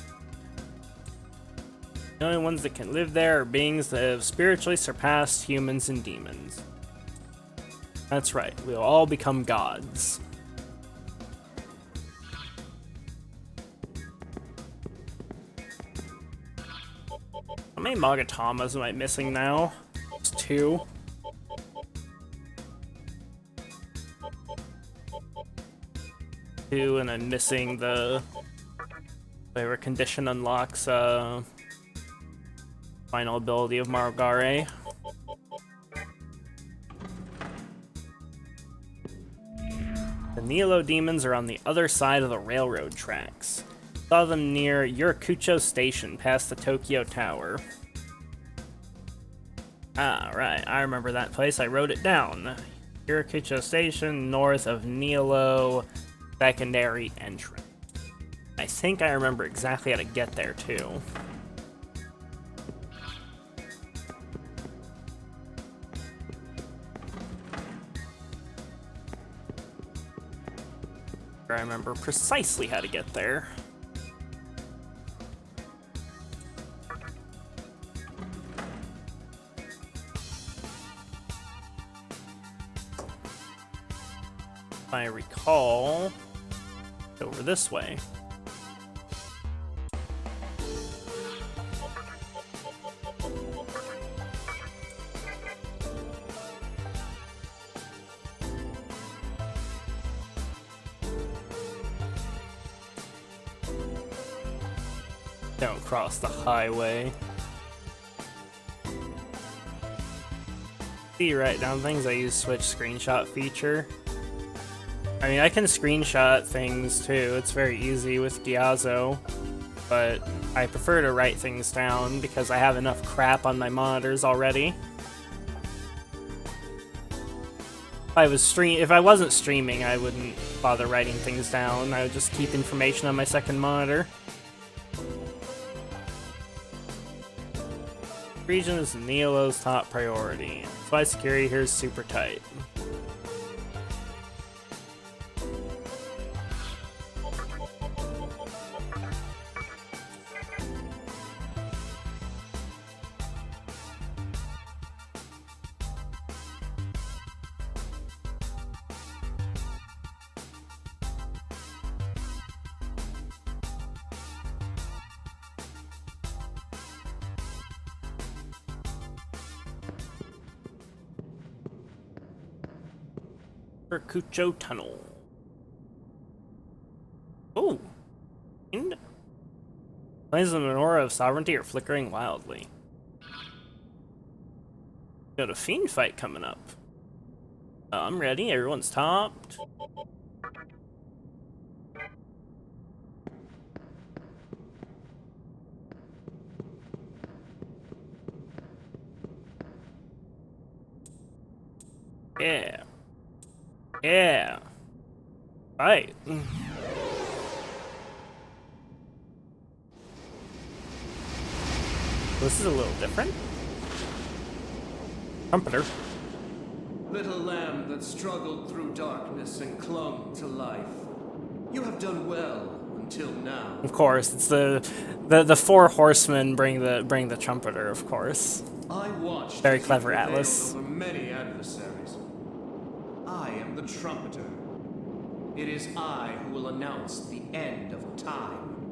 [SPEAKER 1] The only ones that can live there are beings that have spiritually surpassed humans and demons. That's right, we'll all become gods. How many Magatamas am I missing now? It's 2. And I'm missing the whatever condition unlocks final ability of Margare. The Nilo demons are on the other side of the railroad tracks. Saw them near Yurakucho Station, past the Tokyo Tower. Ah, right, I remember that place. I wrote it down. Yurakucho Station, north of Nilo secondary entrance. I think I remember exactly how to get there, too. I remember precisely how to get there. If I recall, over this way. Don't cross the highway. See, write down things. I use Switch screenshot feature. I mean, I can screenshot things too. It's very easy with Gyazo, but I prefer to write things down because I have enough crap on my monitors already. If I wasn't streaming, I wouldn't bother writing things down. I would just keep information on my second monitor. Region is Nilo's top priority. That's why security here is super tight. Kucho Tunnel. Oh! And flames of the menorah of sovereignty are flickering wildly. Got a fiend fight coming up. I'm ready, everyone's topped. Yeah. Yeah. Right. This is a little different. Trumpeter.
[SPEAKER 2] Little lamb that struggled through darkness and clung to life. You have done well until now.
[SPEAKER 1] Of course, it's the 4 horsemen bring the trumpeter, of course.
[SPEAKER 2] I watched.
[SPEAKER 1] Very clever, Atlas.
[SPEAKER 2] Over many adversaries. I am the trumpeter. It is I who will announce the end of time.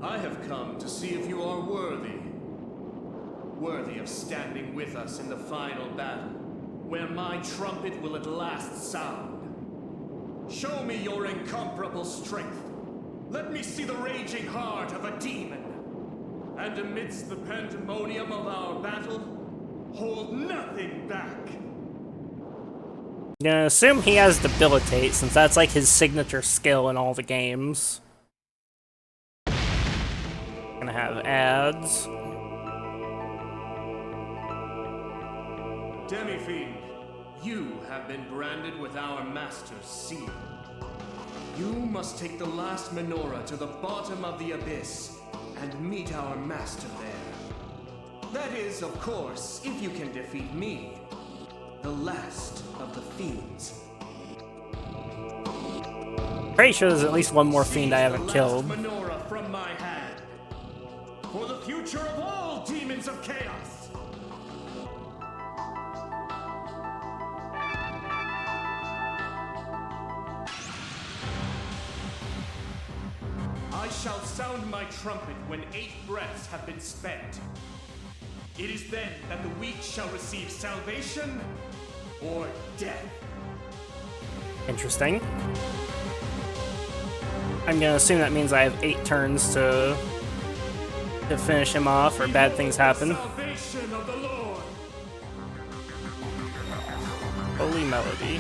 [SPEAKER 2] I have come to see if you are worthy. Worthy of standing with us in the final battle, where my trumpet will at last sound. Show me your incomparable strength. Let me see the raging heart of a demon. And amidst the pandemonium of our battle, hold nothing back.
[SPEAKER 1] I'm gonna assume he has Debilitate, since that's like his signature skill in all the games. Gonna have ads.
[SPEAKER 2] Demi-fiend, you have been branded with our master's seal. You must take the last menorah to the bottom of the abyss and meet our master there. That is, of course, if you can defeat me, the last of the fiends.
[SPEAKER 1] Pretty sure there's at least one more fiend I haven't killed.
[SPEAKER 2] Menorah from my hand.
[SPEAKER 6] future of all demons of chaos! I shall sound my trumpet when 8 breaths have been spent. It is then that the weak shall receive salvation or death.
[SPEAKER 1] Interesting. I'm gonna assume that means I have 8 turns to finish him off, or bad things happen.
[SPEAKER 6] Salvation of the Lord.
[SPEAKER 1] Holy melody.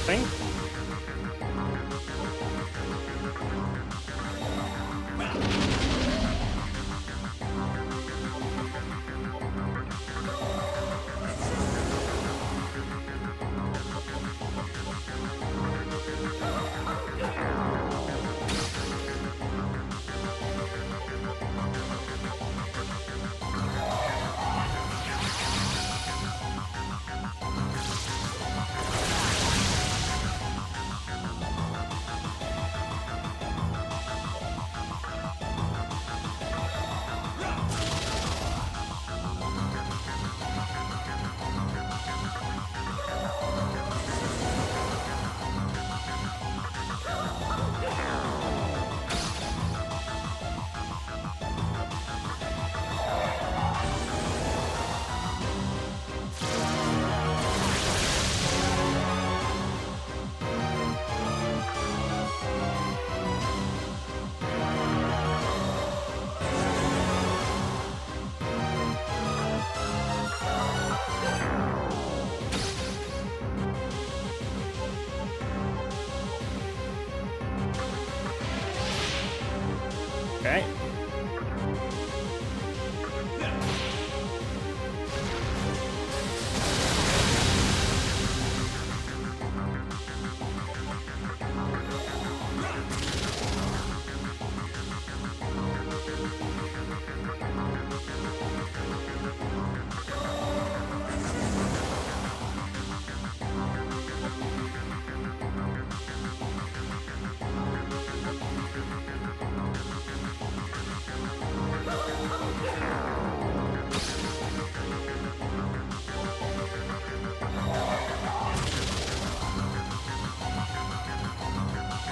[SPEAKER 1] Thing. Okay.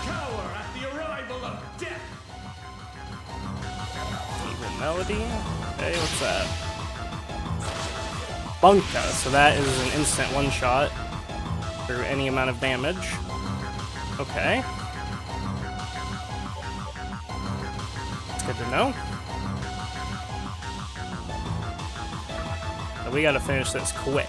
[SPEAKER 6] Cower at the arrival of death.
[SPEAKER 1] Evil melody. Hey, what's that? Bunka. So that is an instant one-shot through any amount of damage. Okay. It's good to know. But we gotta finish this quick.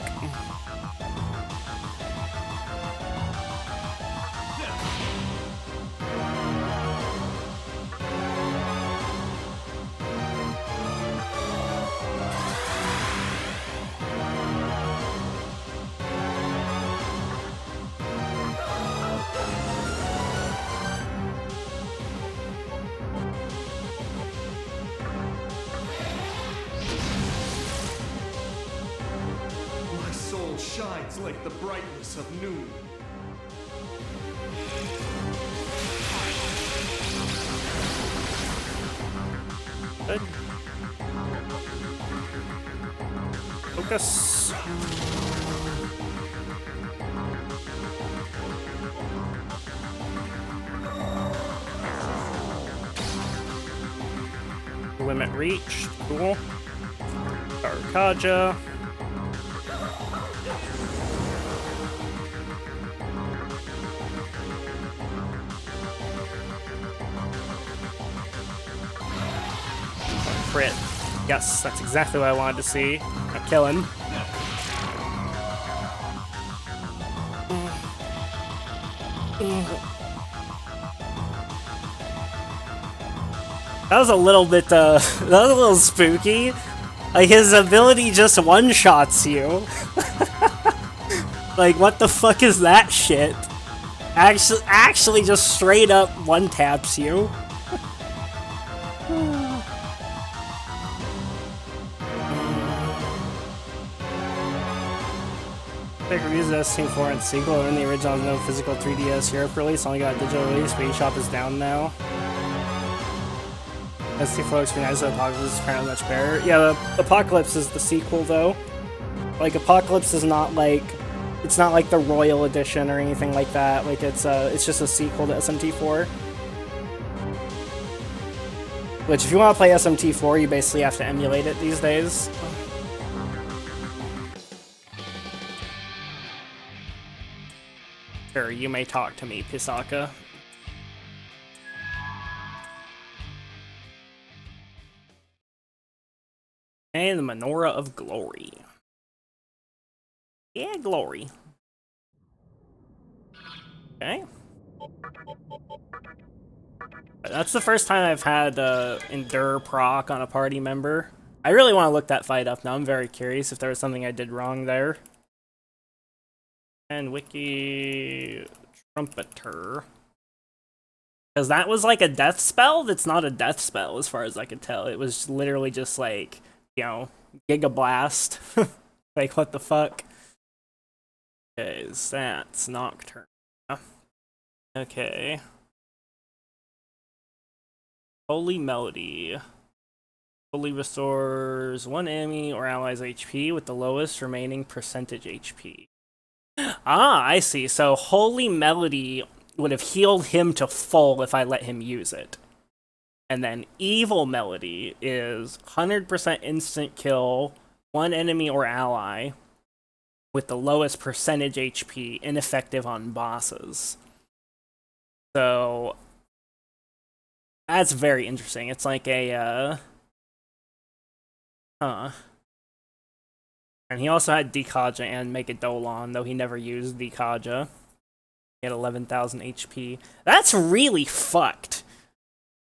[SPEAKER 6] My soul shines like the brightness of noon.
[SPEAKER 1] Good. Focus. Limit reach. Cool. Arkaja. Crit. Yes, that's exactly what I wanted to see. Now kill him. That was a little bit, that was a little spooky. Like, his ability just one-shots you. Like, what the fuck is that shit? Actually just straight up one-taps you.
[SPEAKER 7] Big reviews of SMT4 and sequel, and the original no physical 3DS Europe release, only got a digital release, but eShop is down now. SMT4 looks pretty nice, so Apocalypse is apparently much better. Yeah, the Apocalypse is the sequel, though. Like, Apocalypse is not like... It's not like the Royal Edition or anything like that. Like, it's just a sequel to SMT4. Which, if you want to play SMT4, you basically have to emulate it these days. Sure, you may talk to me, Pisaka. And the Menorah of Glory. Yeah, Glory. Okay. That's the first time I've had Endure proc on a party member. I really want to look that fight up now. I'm very curious if there was something I did wrong there. And Wiki Trumpeter. Because that was like a death spell that's not a death spell as far as I could tell. It was literally just like, you know, Giga Blast. Like, what the fuck? Okay, that's Nocturne. Okay. Holy Melody. Fully restores one enemy or ally's HP with the lowest remaining percentage HP. Ah, I see. So Holy Melody would have healed him to full if I let him use it. And then Evil Melody is 100% instant kill, one enemy or ally, with the lowest percentage HP, ineffective on bosses. So that's very interesting. It's like a, And he also had Dekaja and Megadolon, though he never used Dekaja. He had 11,000 HP. That's really fucked.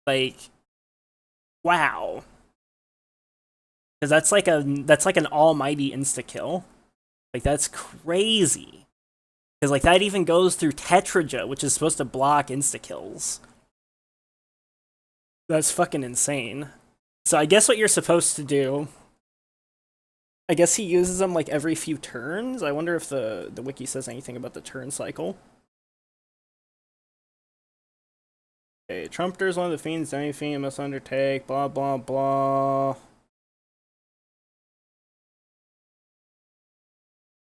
[SPEAKER 7] Like, wow. Because that's like an almighty insta-kill. Like, that's crazy. Because, like, that even goes through Tetraja, which is supposed to block insta-kills. That's fucking insane. So I guess what you're supposed to do... I guess he uses them, like, every few turns? I wonder if the wiki says anything about the turn cycle. Okay, Trumpeter is one of the fiends Demi-fiend must undertake, blah, blah, blah.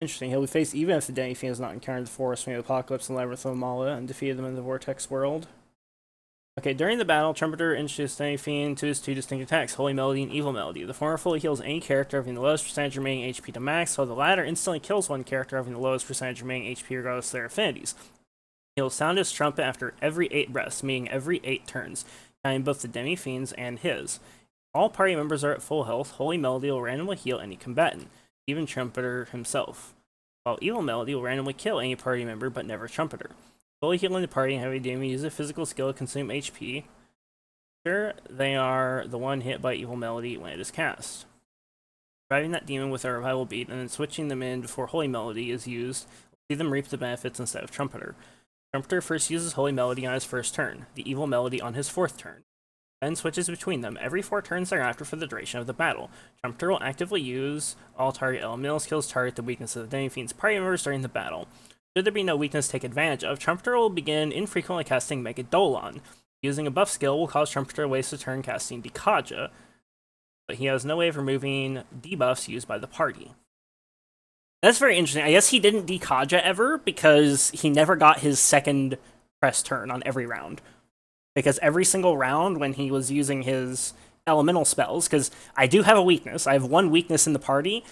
[SPEAKER 7] Interesting, he'll be faced even if the Demi-fiend has not encountered the forest between Apocalypse and Labyrinth of Mala and defeated them in the Vortex world. Okay, during the battle, Trumpeter introduced Demi-fiend to his two distinct attacks, Holy Melody and Evil Melody. The former fully heals any character having the lowest percentage remaining HP to max, while the latter instantly kills one character having the lowest percentage remaining HP regardless of their affinities. He'll sound his trumpet after every 8 breaths, meaning every 8 turns, counting both the Demi-fiend's and his. All party members are at full health. Holy Melody will randomly heal any combatant, even Trumpeter himself, while Evil Melody will randomly kill any party member but never Trumpeter. Fully healing the party and having Demi use a physical skill to consume HP. Sure, they are the one hit by Evil Melody when it is cast. Reviving that demon with a revival beat and then switching them in before Holy Melody is used will see them reap the benefits instead of Trumpeter. Trumpeter first uses Holy Melody on his first turn, the Evil Melody on his 4th turn, then switches between them every 4 turns thereafter for the duration of the battle. Trumpeter will actively use all target elemental skills target the weakness of the Demi-fiend's party members during the battle. Should there be no weakness to take advantage of, Trumpeter will begin infrequently casting Megadolon. Using a buff skill will cause Trumpeter to waste a turn casting Dekaja, but he has no way of removing debuffs used by the party. That's very interesting. I guess he didn't Dekaja ever because he never got his second press turn on every round. Because every single round when he was using his elemental spells, because I do have a weakness. I have one weakness in the party.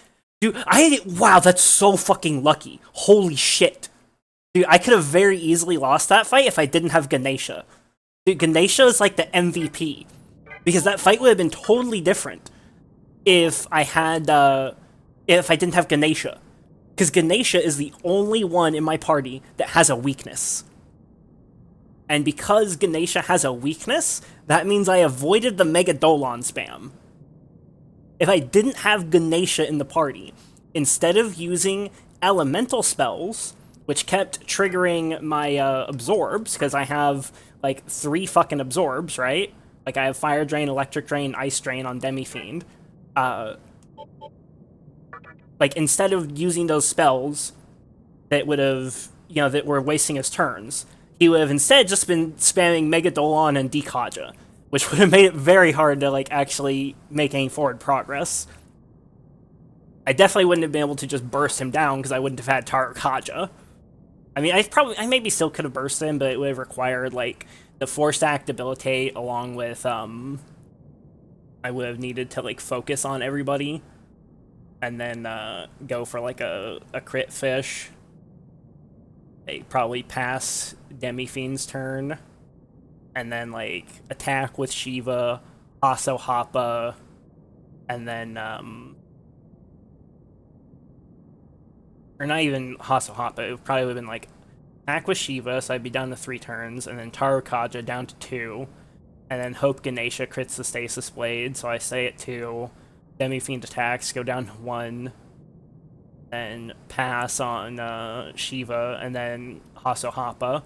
[SPEAKER 7] Dude, wow, that's so fucking lucky. Holy shit. Dude, I could have very easily lost that fight if I didn't have Ganesha. Dude, Ganesha is like the MVP. Because that fight would have been totally different if I didn't have Ganesha. Because Ganesha is the only one in my party that has a weakness. And because Ganesha has a weakness, that means I avoided the Megadolon spam. If I didn't have Ganesha in the party, instead of using elemental spells, which kept triggering my absorbs, because I have like 3 fucking absorbs, right? Like I have Fire Drain, Electric Drain, Ice Drain on Demi-fiend. Like instead of using those spells that would have, that were wasting his turns. He would have instead just been spamming Megadolon and Dekaja, which would have made it very hard to, like, actually make any forward progress. I definitely wouldn't have been able to just burst him down because I wouldn't have had Tarakaja. I mean, I maybe still could have bursted him, but it would have required, like, the 4-stack debilitate along with, I would have needed to, like, focus on everybody and then go for, like, a crit fish. They probably pass Demi-fiend's turn and then, like, attack with Shiva, Aso Happa, and then, or not even Haso Happa, it probably would have been, like, attack with Shiva, so I'd be down to 3 turns, and then Tarakaja down to 2, and then hope Ganesha crits the Stasis Blade, so I stay at 2, Demi-fiend attacks, go down to 1, and pass on Shiva, and then Haso Happa.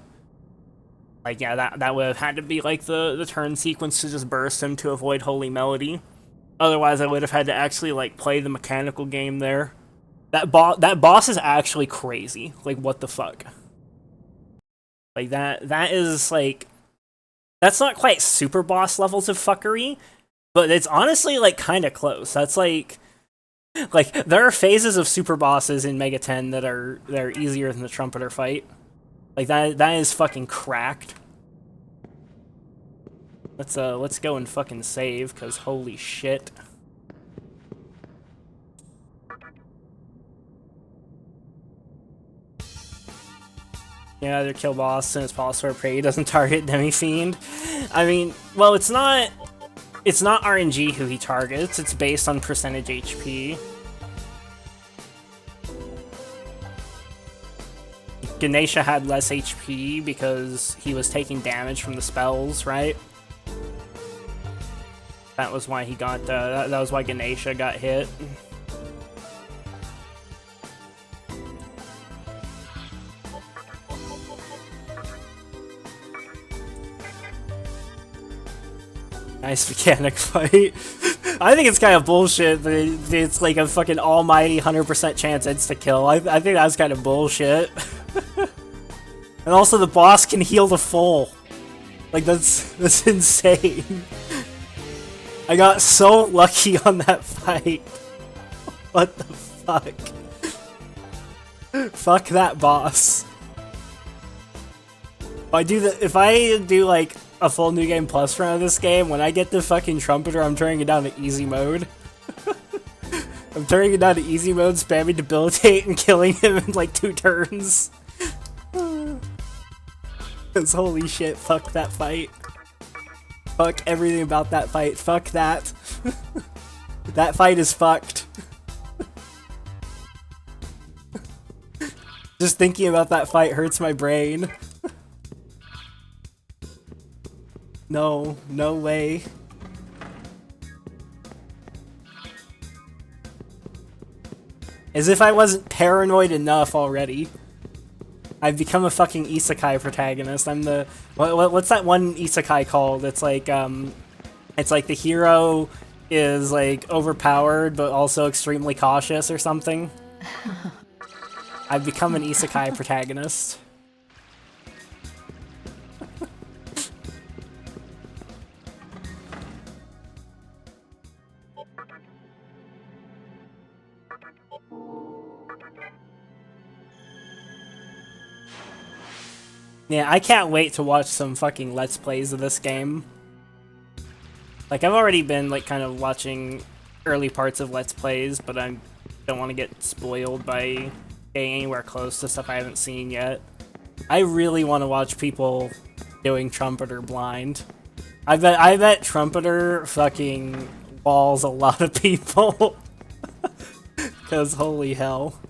[SPEAKER 7] Like, yeah, that would have had to be, like, the turn sequence to just burst him to avoid Holy Melody. Otherwise, I would have had to actually, like, play the mechanical game there. That boss is actually crazy. Like, what the fuck? Like, that is, like... That's not quite super boss levels of fuckery, but it's honestly, like, kind of close. That's, like... Like, there are phases of super bosses in Mega 10 that are easier than the Trumpeter fight. Like, that is fucking cracked. Let's go and fucking save, because holy shit. Yeah, either kill boss as soon as possible or pray he doesn't target Demi-fiend. I mean, well, it's not RNG who he targets, it's based on percentage HP. Ganesha had less HP because he was taking damage from the spells, right? That was why he got, that was why Ganesha got hit. Nice mechanic fight. I think it's kind of bullshit that it's like a fucking almighty 100% chance insta-kill. I think that's kind of bullshit. And also the boss can heal the full. Like, that's insane. I got so lucky on that fight. What the fuck? Fuck that boss. If I do like a full New Game Plus run of this game, when I get the fucking Trumpeter, I'm turning it down to easy mode. I'm turning it down to easy mode, spamming Debilitate and killing him in like 2 turns. Cause holy shit, fuck that fight. Fuck everything about that fight. Fuck that. That fight is fucked. Just thinking about that fight hurts my brain. No, no way. As if I wasn't paranoid enough already. I've become a fucking isekai protagonist. I'm the... What's that one isekai called? It's like the hero is like overpowered but also extremely cautious or something. I've become an isekai protagonist. Yeah, I can't wait to watch some fucking Let's Plays of this game. Like, I've already been, like, kind of watching early parts of Let's Plays, but I don't want to get spoiled by getting anywhere close to stuff I haven't seen yet. I really want to watch people doing Trumpeter blind. I bet Trumpeter fucking walls a lot of people. Because holy hell.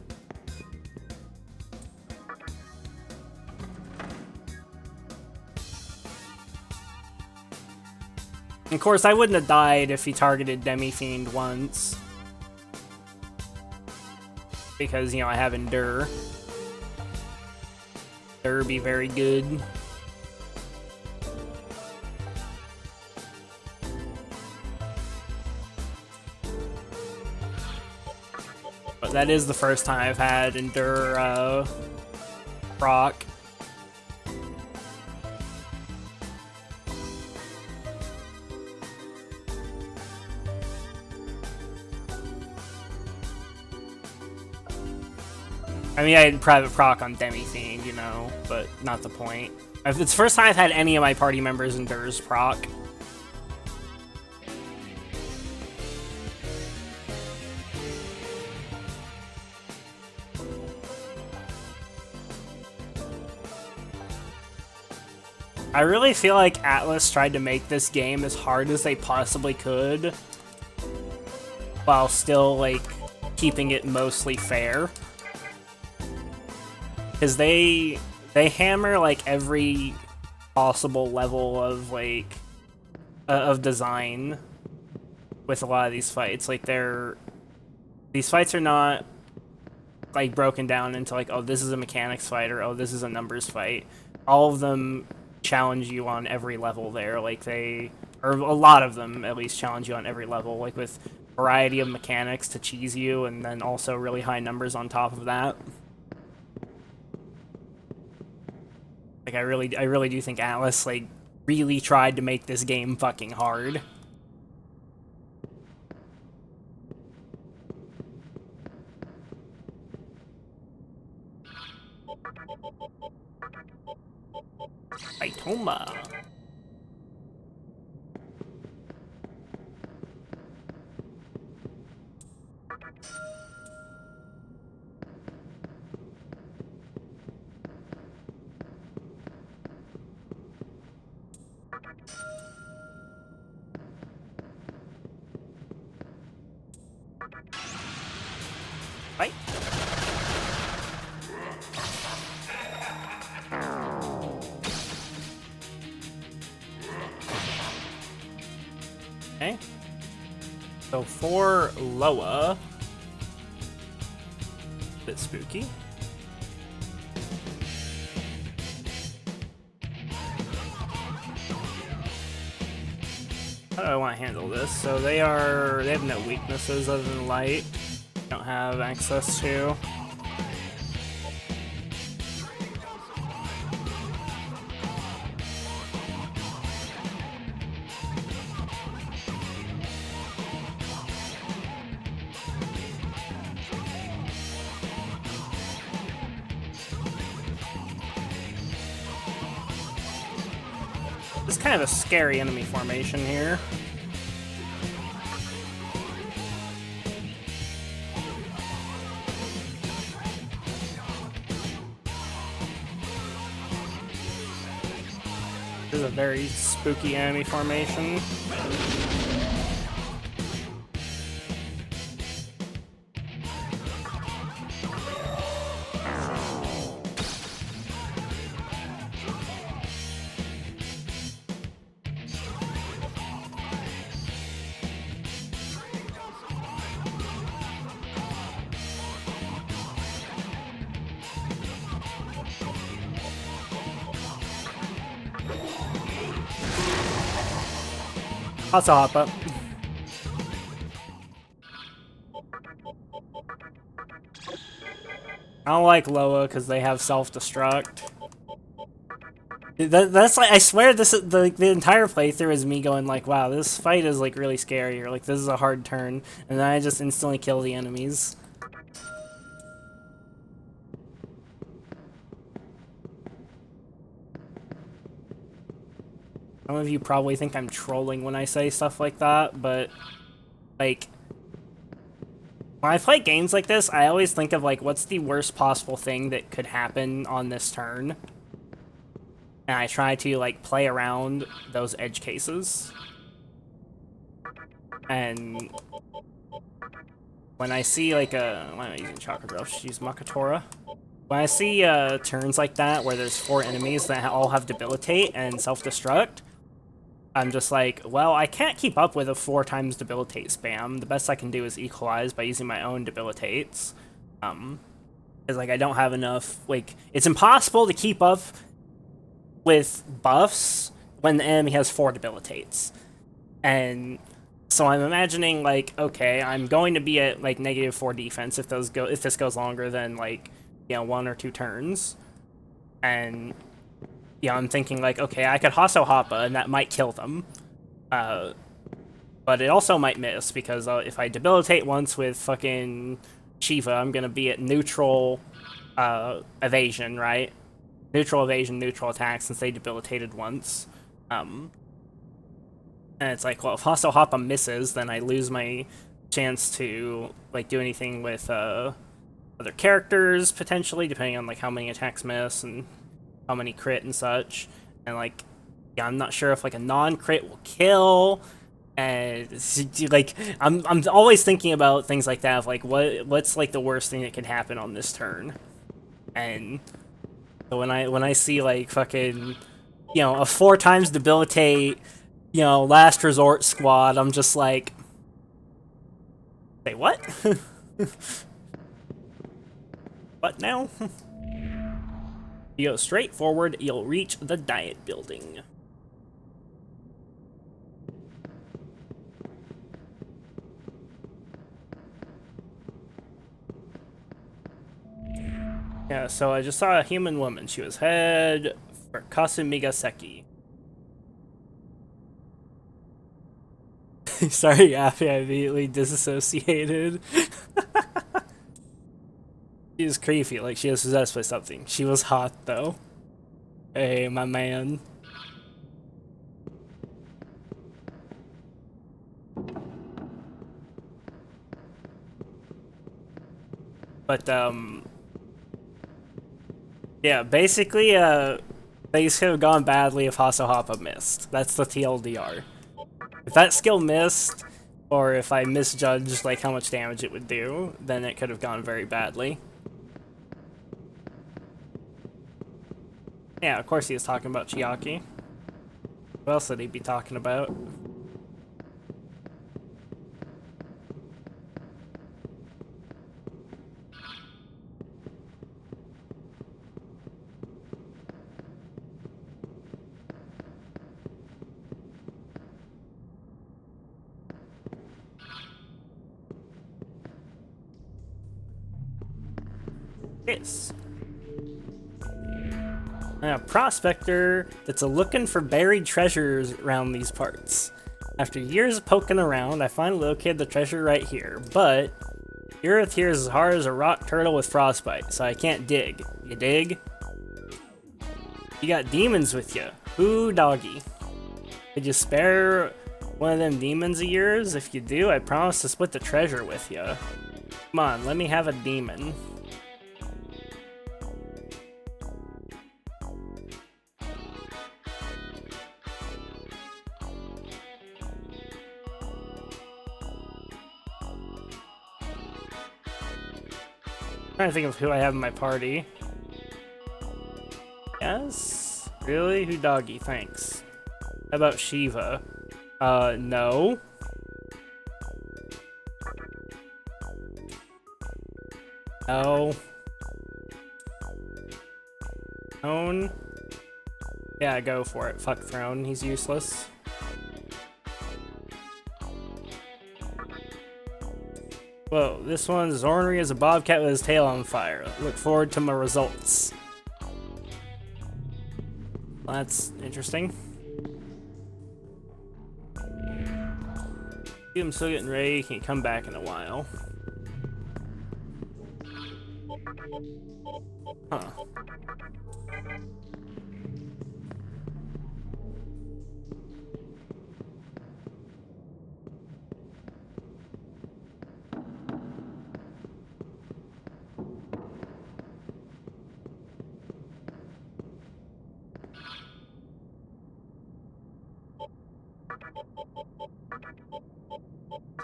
[SPEAKER 7] Of course, I wouldn't have died if he targeted Demi-fiend once. Because, you know, I have Endure. Endure be very good. But that is the first time I've had Endure proc. I mean, I had private proc on Demi-fiend, you know, but not the point. It's the first time I've had any of my party members endures proc. I really feel like Atlas tried to make this game as hard as they possibly could, while still, like, keeping it mostly fair. Because they hammer, like, every possible level of, like, of design with a lot of these fights. Like, these fights are not, like, broken down into, like, oh, this is a mechanics fight, or oh, this is a numbers fight. All of them challenge you on every level there. Like, or a lot of them, at least, challenge you on every level, like, with variety of mechanics to cheese you, and then also really high numbers on top of that. Like, I really do think Atlas, like, really tried to make this game fucking hard. Aitoma. Right. Okay. So for Loa, bit spooky. How do I want to handle this? So they have no weaknesses other than light. Don't have access to. This is kind of a scary enemy formation here. This is a very spooky enemy formation. Also hop up. I don't like Loa because they have self-destruct. That's like, I swear this is the entire playthrough is me going like, wow, this fight is like really scary, or like this is a hard turn, and then I just instantly kill the enemies. Some of you probably think I'm trolling when I say stuff like that, but, like, when I play games like this, I always think of, like, what's the worst possible thing that could happen on this turn? And I try to, like, play around those edge cases. And when I see, like, why am I using Chakra Drill? Just use Makatora. When I see turns like that, where there's 4 enemies that all have Debilitate and Self-Destruct, I'm just like, well, I can't keep up with a 4 times Debilitate spam. The best I can do is equalize by using my own Debilitates. Because, like, I don't have enough, like, it's impossible to keep up with buffs when the enemy has 4 Debilitates. And so I'm imagining, like, okay, I'm going to be at, like, -4 defense if this goes longer than, like, you know, 1 or 2 turns.
[SPEAKER 1] And yeah, I'm thinking like, okay, I could Hasso Hoppa and that might kill them. But it also might miss, because if I debilitate once with fucking Shiva, I'm gonna be at neutral evasion, right? Neutral evasion, neutral attack, since they debilitated once. And it's like, well, if Hasso Hoppa misses, then I lose my chance to like do anything with other characters, potentially, depending on like how many attacks miss and how many crit and such. And like, yeah, I'm not sure if like a non-crit will kill. And like, I'm always thinking about things like that, of like what's like the worst thing that could happen on this turn. And so when I see like fucking, you know, a 4 times debilitate, you know, last resort squad, I'm just like, wait, what? What now? You go straight forward, you'll reach the diet building. Yeah, so I just saw a human woman. She was head for Kasumigaseki. Sorry, Appy, I immediately disassociated. She was creepy, like she was possessed by something. She was hot, though. Hey, my man. But, yeah, basically, things could have gone badly if Hasso Hoppa missed. That's the TLDR. If that skill missed, or if I misjudged, like, how much damage it would do, then it could have gone very badly. Yeah, of course he was talking about Chiaki. What else would he be talking about? This. A prospector that's looking for buried treasures around these parts. After years of poking around, I finally located the treasure right here, but the earth here is as hard as a rock turtle with frostbite, so I can't dig. You dig? You got demons with you. Ooh, doggy. Could you spare one of them demons of yours? If you do, I promise to split the treasure with you. Come on, let me have a demon. Trying to think of who I have in my party. Yes? Really? Who doggy? Thanks. How about Shiva? No. No. Throne? Yeah, go for it. Fuck Throne. He's useless. Whoa, this one's ornery as a bobcat with his tail on fire. Look forward to my results. Well, that's interesting. I'm still getting ready. Can come back in a while. Huh.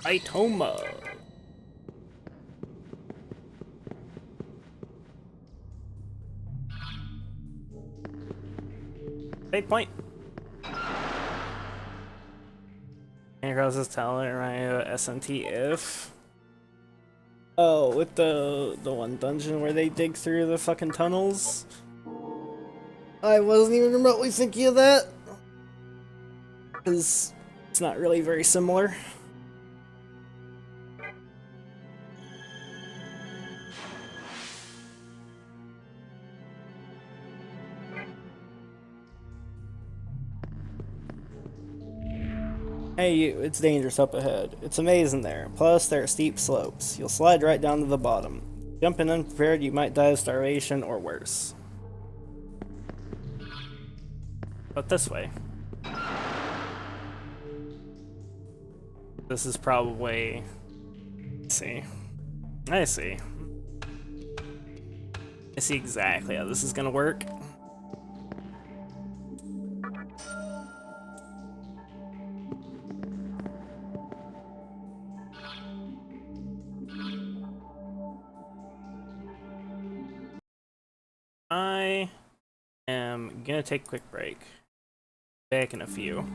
[SPEAKER 1] Itoma. Fate point. And girls is telling right SMT if. Oh, with the one dungeon where they dig through the fucking tunnels. I wasn't even remotely thinking of that. Because it's not really very similar.
[SPEAKER 7] Hey you, it's dangerous up ahead. It's a maze in there. Plus, there are steep slopes. You'll slide right down to the bottom. Jump in unprepared, you might die of starvation or worse. But this way. This is probably... Let's see. I see. I see exactly how this is gonna work. I am gonna take a quick break. Back in a few.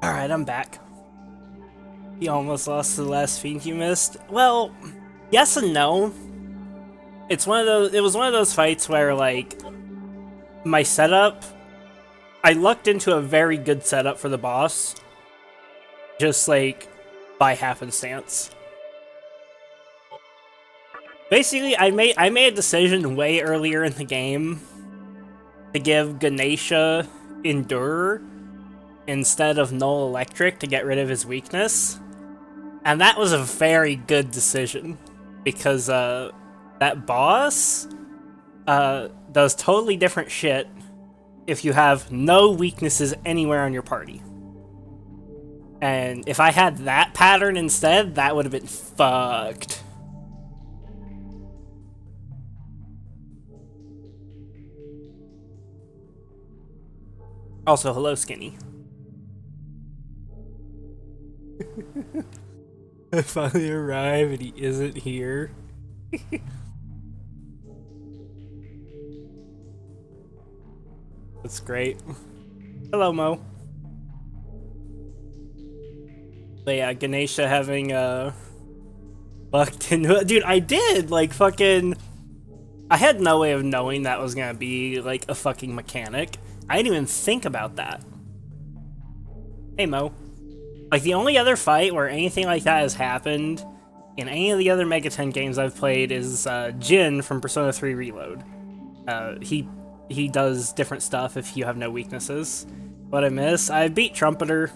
[SPEAKER 7] Alright, I'm back. You almost lost to the last fiend you missed. Well, yes and no. It was one of those fights where, like, my setup, I lucked into a very good setup for the boss. Just, like, by happenstance. Basically, I made a decision way earlier in the game to give Ganesha Endure instead of Null Electric to get rid of his weakness. And that was a very good decision, because that boss does totally different shit if you have no weaknesses anywhere on your party. And if I had that pattern instead, that would have been fucked. Also, hello, Skinny. I finally arrive and he isn't here. That's great. Hello, Mo. But yeah, Ganesha having bucked into it. Dude, I did! Like, fucking... I had no way of knowing that was gonna be, like, a fucking mechanic. I didn't even think about that. Hey, Mo. Like, the only other fight where anything like that has happened in any of the other Mega 10 games I've played is Jin from Persona 3 Reload. He does different stuff if you have no weaknesses. What I miss? I beat Trumpeter.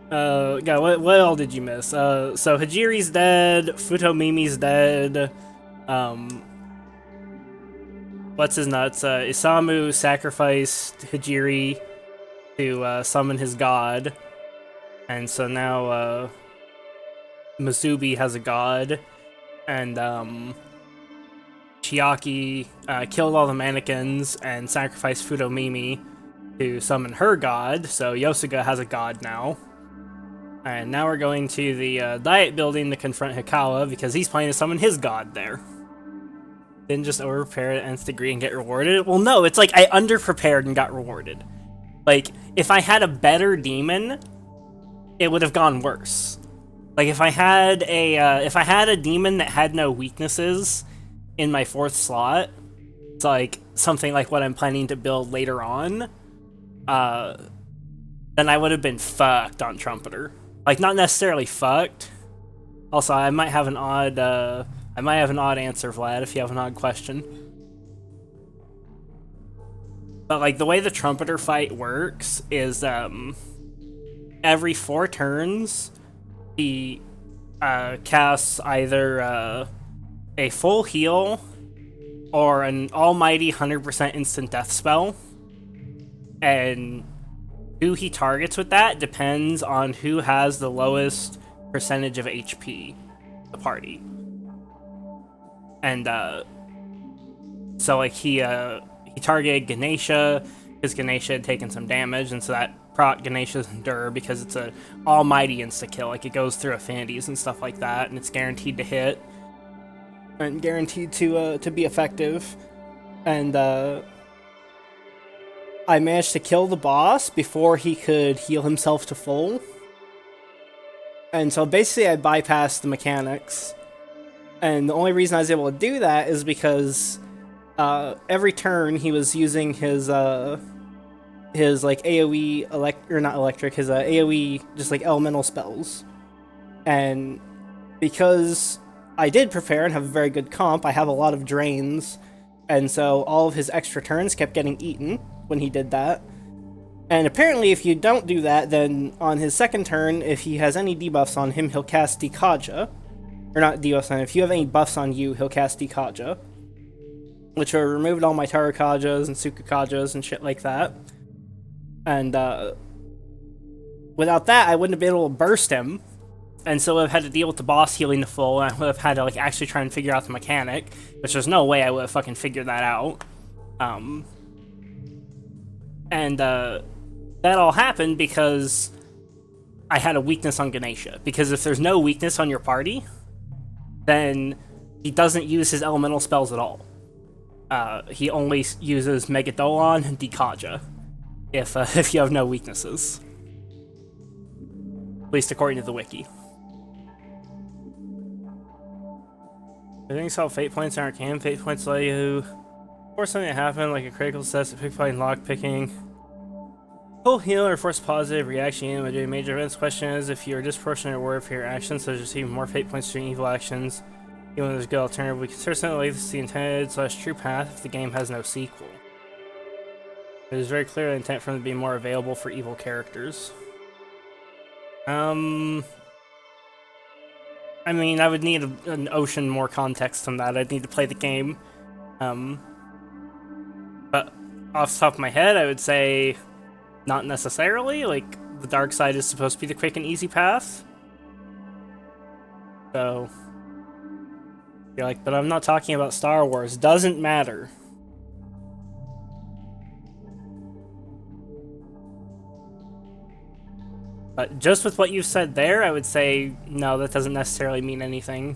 [SPEAKER 7] God, what all did you miss? So Hajiri's dead, Futomimi's dead, what's his nuts? Isamu sacrificed Hajiri to summon his god. And so now, Masubi has a god, and, Chiaki, killed all the mannequins and sacrificed Futomimi to summon her god, so Yosuga has a god now. And now we're going to the, Diet Building to confront Hikawa, because he's planning to summon his god there. Didn't just over-prepare at nth degree and get rewarded? Well, no, it's like I under-prepared and got rewarded. Like, if I had a better demon, it would have gone worse. Like, if I had a demon that had no weaknesses in my 4th slot, it's like something like what I'm planning to build later on, then I would have been fucked on Trumpeter. Like, not necessarily fucked. Also, I might have an odd answer, Vlad, if you have an odd question. But, like, the way the Trumpeter fight works is, every 4 turns, he casts either a full heal or an almighty 100% instant death spell. And who he targets with that depends on who has the lowest percentage of HP, the party. And so like he targeted Ganesha because Ganesha had taken some damage, and so that proc Ganesha's Endure because it's a almighty insta-kill. Like, it goes through affinities and stuff like that, and it's guaranteed to hit. And guaranteed to be effective. And I managed to kill the boss before he could heal himself to full. And so basically I bypassed the mechanics. And the only reason I was able to do that is because every turn he was using his like AoE his AoE just like elemental spells. And because I did prepare and have a very good comp, I have a lot of drains, and so all of his extra turns kept getting eaten when he did that. And apparently if you don't do that, then on his second turn, if he has any debuffs on him, he'll cast Dikaja. Or not debuffs on him, if you have any buffs on you, he'll cast Dikaja. Which will remove all my Tarukajas and Sukukajas and shit like that. And without that, I wouldn't have been able to burst him. And so I've had to deal with the boss healing the full, and I would have had to like actually try and figure out the mechanic, which there's no way I would have fucking figured that out. That all happened because I had a weakness on Ganesha. Because if there's no weakness on your party, then he doesn't use his elemental spells at all. He only uses Megadolon and Dikaja if you have no weaknesses. At least according to the wiki. I think so. Fate points in Arcane. Fate points let you force something to happen, like a critical success, pickpocketing, lockpicking. Full heal or force positive reaction when doing major events. Question is if you are disproportionately rewarded for your actions, so receive more fate points during evil actions. Even when there's a good alternative, we consider something like this the intended / true path if the game has no sequel. It is very clear the intent for them to be more available for evil characters. I mean, I would need an ocean more context than that. I'd need to play the game. But off the top of my head, I would say not necessarily. Like, the dark side is supposed to be the quick and easy path. So, you're like, but I'm not talking about Star Wars. Doesn't matter. But just with what you've said there, I would say, no, that doesn't necessarily mean anything.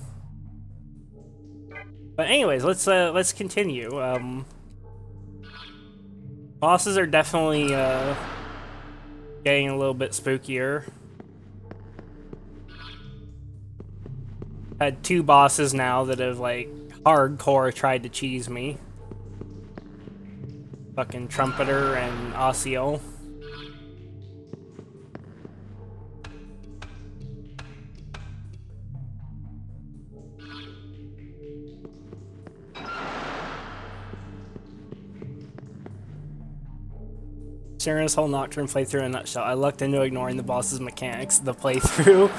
[SPEAKER 7] But anyways, let's continue. Bosses are definitely getting a little bit spookier. Had 2 bosses now that have like hardcore tried to cheese me. Fucking Trumpeter and Ossiel. Sharing this whole Nocturne playthrough in a nutshell. I lucked into ignoring the boss's mechanics the playthrough.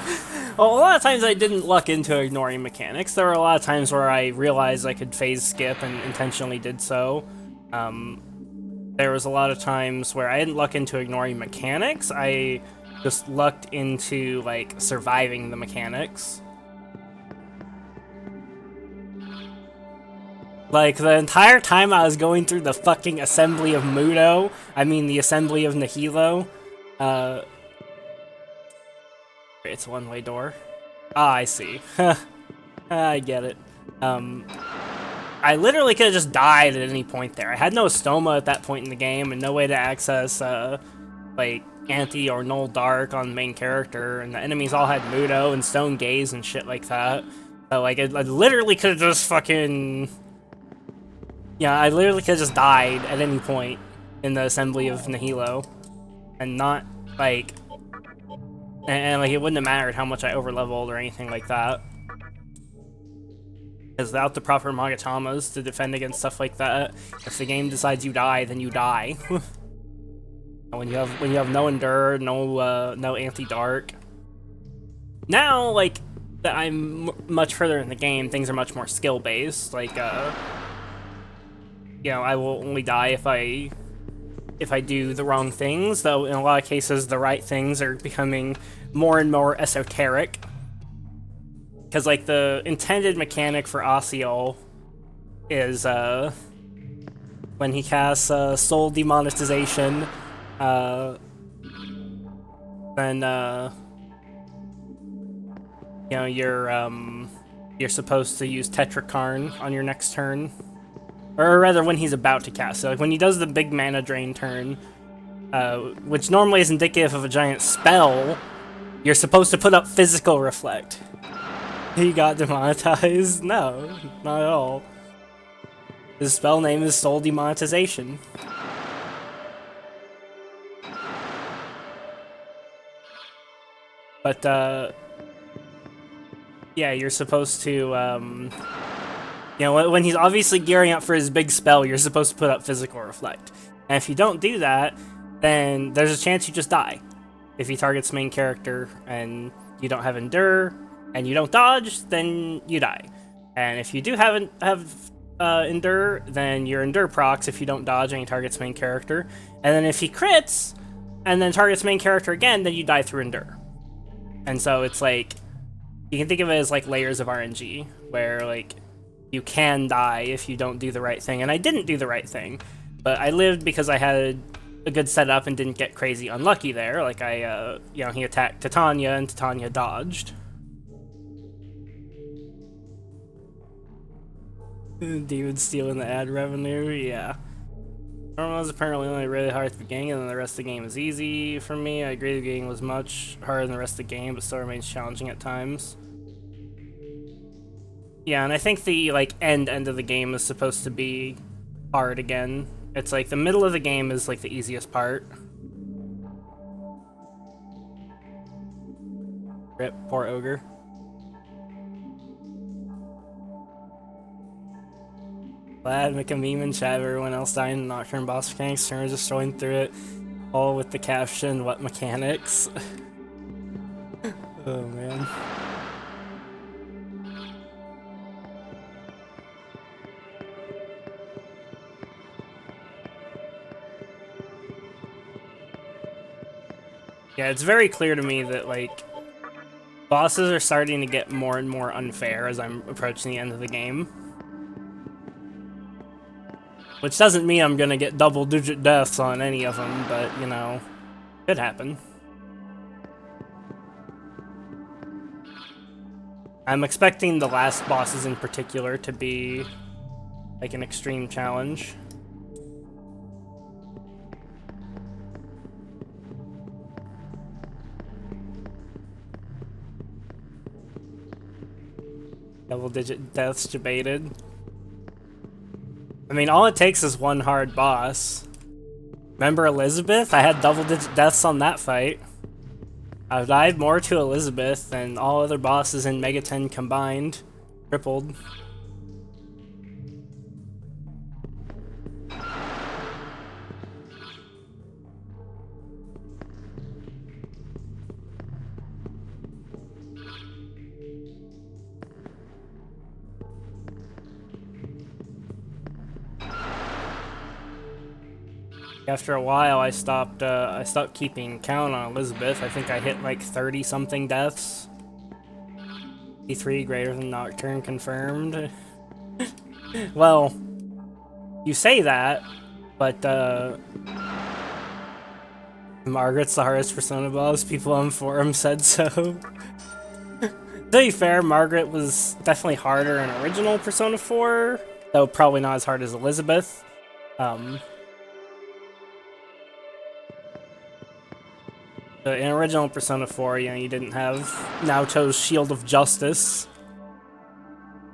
[SPEAKER 7] Well, a lot of times I didn't luck into ignoring mechanics. There were a lot of times where I realized I could phase skip and intentionally did so. There was a lot of times where I didn't luck into ignoring mechanics. I just lucked into, like, surviving the mechanics. Like, the entire time I was going through the fucking Assembly of Mudo, I mean the Assembly of Nihilo, it's a one-way door. Ah, I see. I get it. I literally could have just died at any point there. I had no Stoma at that point in the game, and no way to access, like, Anti or Null Dark on the main character, and the enemies all had Mudo and Stone Gaze and shit like that. So, like, I literally could have just fucking... Yeah, I literally could have just died at any point in the Assembly of Nihilo. And not, like... And like, it wouldn't have mattered how much I overleveled or anything like that. Because without the proper Magatamas to defend against stuff like that, if the game decides you die, then you die. And when you have no Endure, no Anti-Dark. Now, like, that I'm much further in the game, things are much more skill-based. Like, you know, I will only die if I do the wrong things, though in a lot of cases the right things are becoming more and more esoteric. Because, like, the intended mechanic for Ossiel is, when he casts Soul Demonetization, then, you know, you're supposed to use Tetrakarn on your next turn. Or rather, when he's about to cast. So, like, when he does the big mana drain turn, which normally is indicative of a giant spell, you're supposed to put up Physical Reflect. He got demonetized? No, not at all. His spell name is Soul Demonetization. But, yeah, you're supposed to, you know, when he's obviously gearing up for his big spell, you're supposed to put up Physical Reflect. And if you don't do that, then there's a chance you just die. If he targets main character and you don't have Endure, and you don't dodge, then you die. And if you do have Endure, then your Endure procs if you don't dodge and he targets main character. And then if he crits, and then targets main character again, then you die through Endure. And so it's like, you can think of it as like layers of RNG, where like, you can die if you don't do the right thing, and I didn't do the right thing, but I lived because I had a good setup and didn't get crazy unlucky there. Like you know, he attacked Titania and Titania dodged. Demon stealing the ad revenue, yeah. Normal is apparently only really hard at the beginning, and then the rest of the game is easy for me. I agree the beginning was much harder than the rest of the game, but still remains challenging at times. Yeah, and I think the like end of the game is supposed to be hard again. It's like the middle of the game is like the easiest part. Rip, poor ogre. Glad, make a meme and chat everyone else dying in Nocturne boss mechanics, turns just throwing through it, all with the caption, what mechanics? Oh man. Yeah, it's very clear to me that, like, bosses are starting to get more and more unfair as I'm approaching the end of the game. Which doesn't mean I'm gonna get double-digit deaths on any of them, but, you know, could happen. I'm expecting the last bosses in particular to be, like, an extreme challenge. Double-digit deaths debated. I mean, all it takes is one hard boss. Remember Elizabeth? I had double-digit deaths on that fight. I've died more to Elizabeth than all other bosses in Mega 10 combined. Tripled. After a while, I stopped keeping count on Elizabeth. I think I hit like 30-something deaths. E3 greater than Nocturne confirmed. Well, you say that, but Margaret's the hardest Persona boss. People on forum said so. To be fair, Margaret was definitely harder in original Persona 4, though probably not as hard as Elizabeth. In original Persona 4, you know, you didn't have Naoto's Shield of Justice.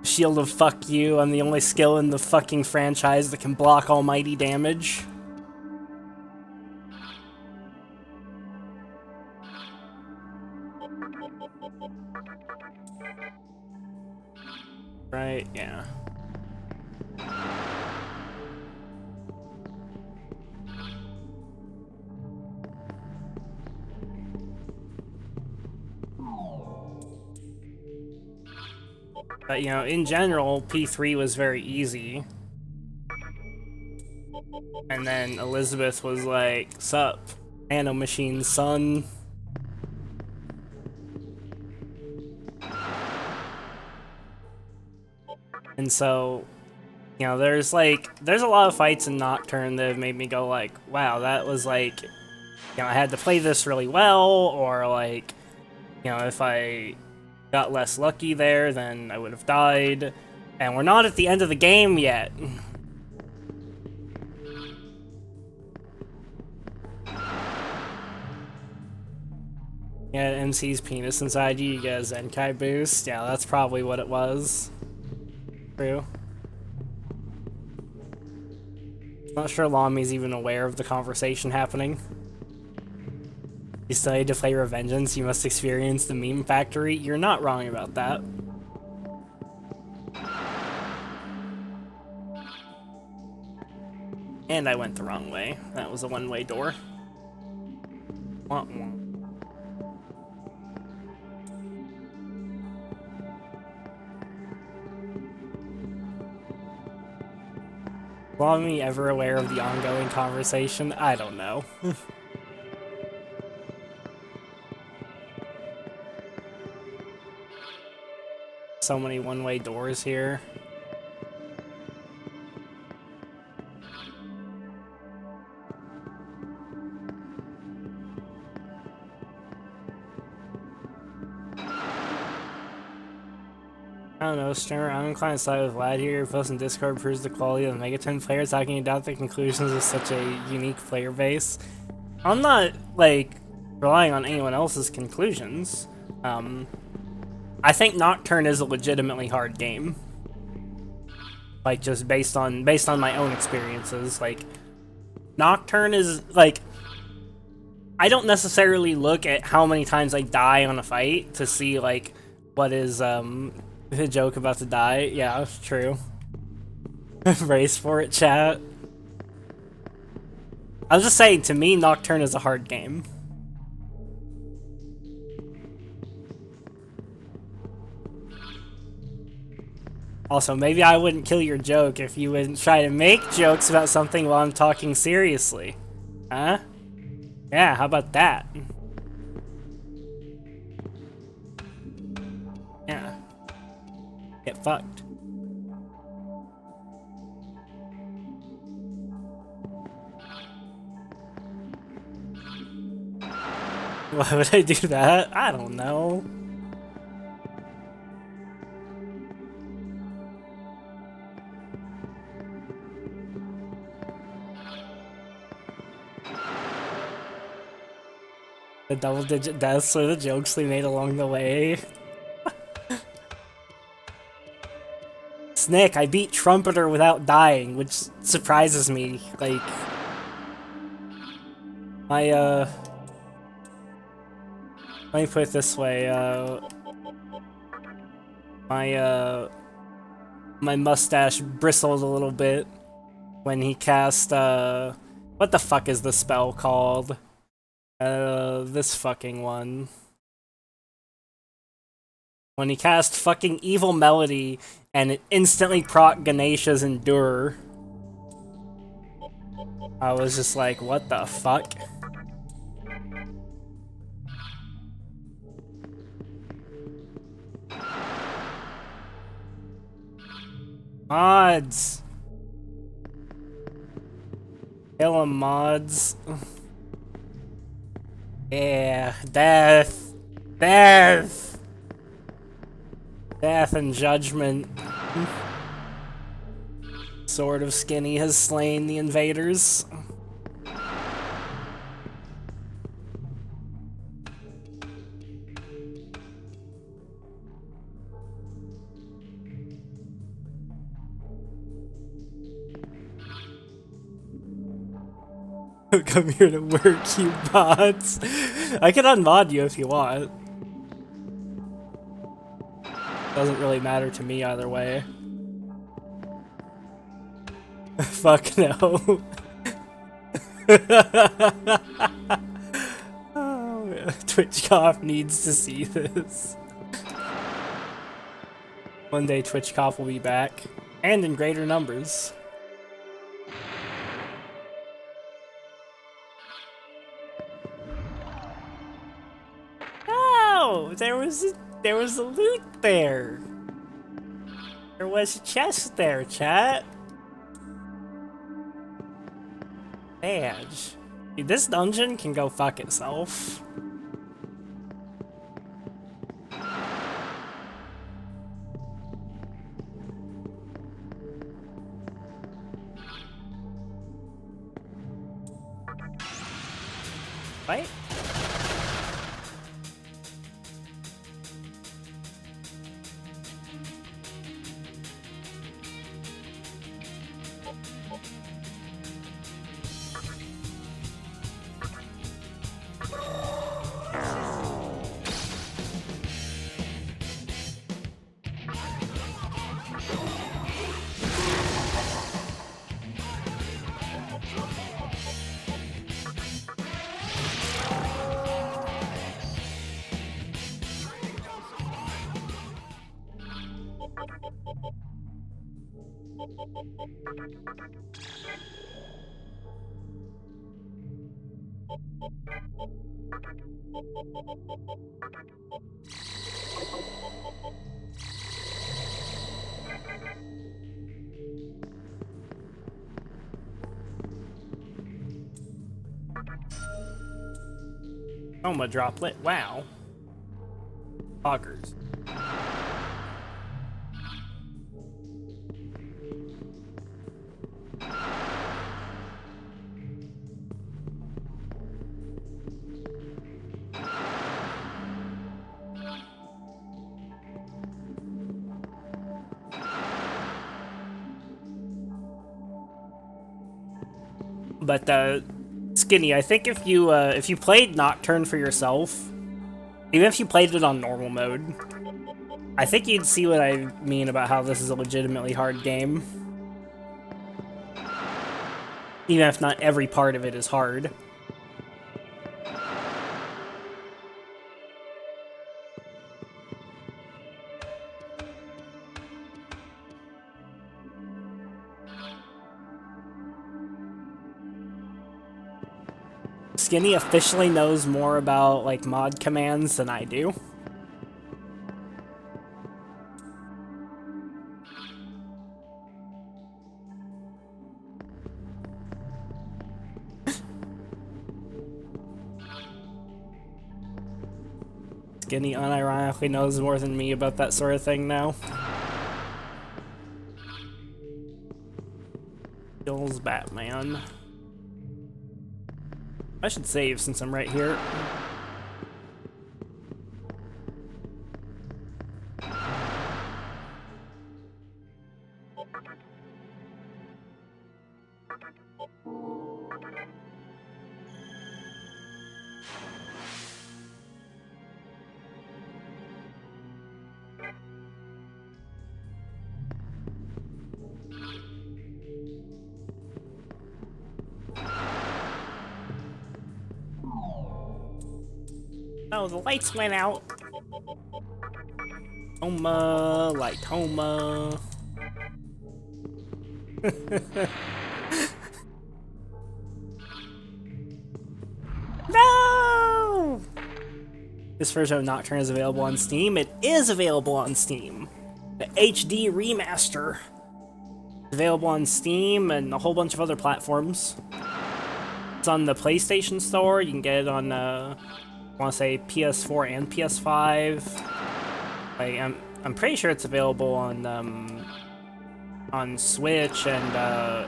[SPEAKER 7] Shield of fuck you, I'm the only skill in the fucking franchise that can block almighty damage. Right, yeah. But, you know, in general, P3 was very easy. And then Elizabeth was like, sup, Nano Machine, son. And so, you know, there's a lot of fights in Nocturne that have made me go like, wow, that was like, you know, I had to play this really well, or like, you know, if I got less lucky there, then I would have died. And we're not at the end of the game yet. Yeah, MC's penis inside you, you get a Zenkai boost. Yeah, that's probably what it was. True. Not sure Lami's even aware of the conversation happening. You studied to play Revengeance, you must experience the meme factory. You're not wrong about that. And I went the wrong way. That was a one-way door. Wah, wah. Lami ever aware of the ongoing conversation? I don't know. So many one-way doors here. I don't know, streamer, I'm inclined to side with Vlad here. Your post in Discord proves the quality of the Megaton players. How can you doubt the conclusions of such a unique player base? I'm not, like, relying on anyone else's conclusions. I think Nocturne is a legitimately hard game. Like, just based on my own experiences. Like, Nocturne is, like... I don't necessarily look at how many times I die on a fight to see, like, what is, the joke about to die. Yeah, true. Race for it, chat. I was just saying, to me, Nocturne is a hard game. Also, maybe I wouldn't kill your joke if you wouldn't try to make jokes about something while I'm talking seriously. Huh? Yeah, how about that? Yeah. Get fucked. Why would I do that? I don't know. The double-digit deaths are the jokes we made along the way. Snick, I beat Trumpeter without dying, which surprises me. Like, let me put it this way, my mustache bristled a little bit when he cast, what the fuck is the spell called? This fucking one. When he cast fucking Evil Melody and it instantly proc Ganesha's Endure. I was just like, what the fuck? Mods! Kill 'em, mods. Yeah, death! Death! Death and judgment. Sword of Skinny has slain the invaders. Come here to work, you bots. I can unmod you if you want. Doesn't really matter to me either way. Fuck no. Oh, TwitchCoff needs to see this. One day TwitchCoff will be back, and in greater numbers. No, there was a loot there. There was a chest there, chat. Badge. Dude, this dungeon can go fuck itself. Right? Chroma droplet, wow. Poggers. But Skinny, I think if you played Nocturne for yourself, even if you played it on normal mode, I think you'd see what I mean about how this is a legitimately hard game. Even if not every part of it is hard. Skinny officially knows more about, like, mod commands than I do. Skinny unironically knows more than me about that sort of thing now. Kills Batman. I should save since I'm right here. Oh, the lights went out. Homa, light Homa. No! This version of Nocturne is available on Steam. It is available on Steam. The HD remaster. It's available on Steam and a whole bunch of other platforms. It's on the PlayStation Store. You can get it on, I want to say PS4 and PS5. Like, I'm pretty sure it's available on Switch and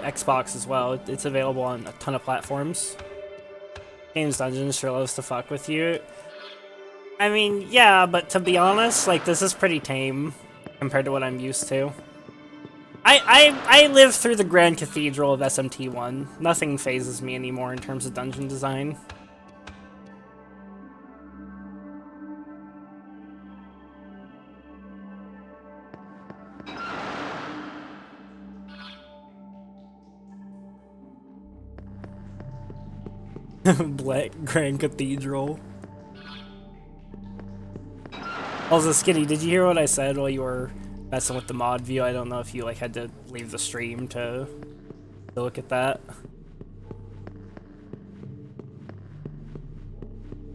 [SPEAKER 7] Xbox as well. It's available on a ton of platforms. Games Dungeons sure loves to fuck with you. I mean, yeah, but to be honest, like, this is pretty tame compared to what I'm used to. I lived through the Grand Cathedral of SMT1. Nothing phases me anymore in terms of dungeon design. Black Grand Cathedral. Also, Skinny, did you hear what I said while you were messing with the mod view? I don't know if you like had to leave the stream to look at that.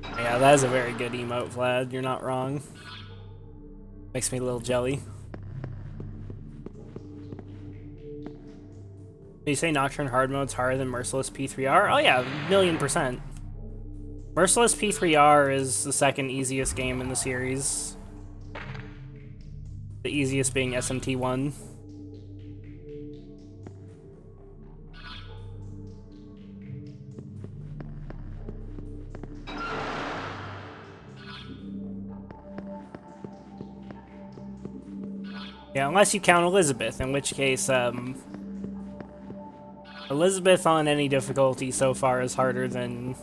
[SPEAKER 7] Yeah, that is a very good emote, Vlad. You're not wrong. Makes me a little jelly. You say Nocturne hard mode's harder than Merciless P3R? Oh yeah, 1,000,000%. Merciless P3R is the second easiest game in the series. The easiest being SMT1. Yeah, unless you count Elizabeth, in which case, Elizabeth on any difficulty so far is harder than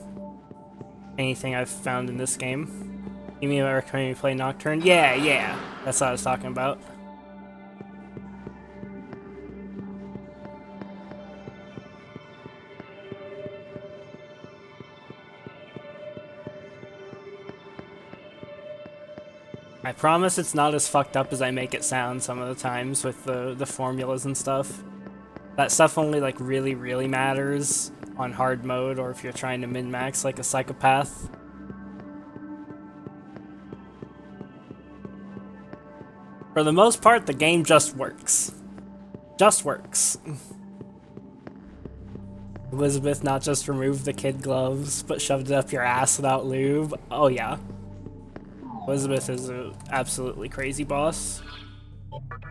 [SPEAKER 7] anything I've found in this game. You mean I recommend you play Nocturne? Yeah, that's what I was talking about. I promise it's not as fucked up as I make it sound some of the times with the formulas and stuff. That stuff only, like, really matters on hard mode or if you're trying to min-max like a psychopath. For the most part, the game just works. Just works. Elizabeth not just removed the kid gloves, but shoved it up your ass without lube. Oh yeah. Elizabeth is an absolutely crazy boss.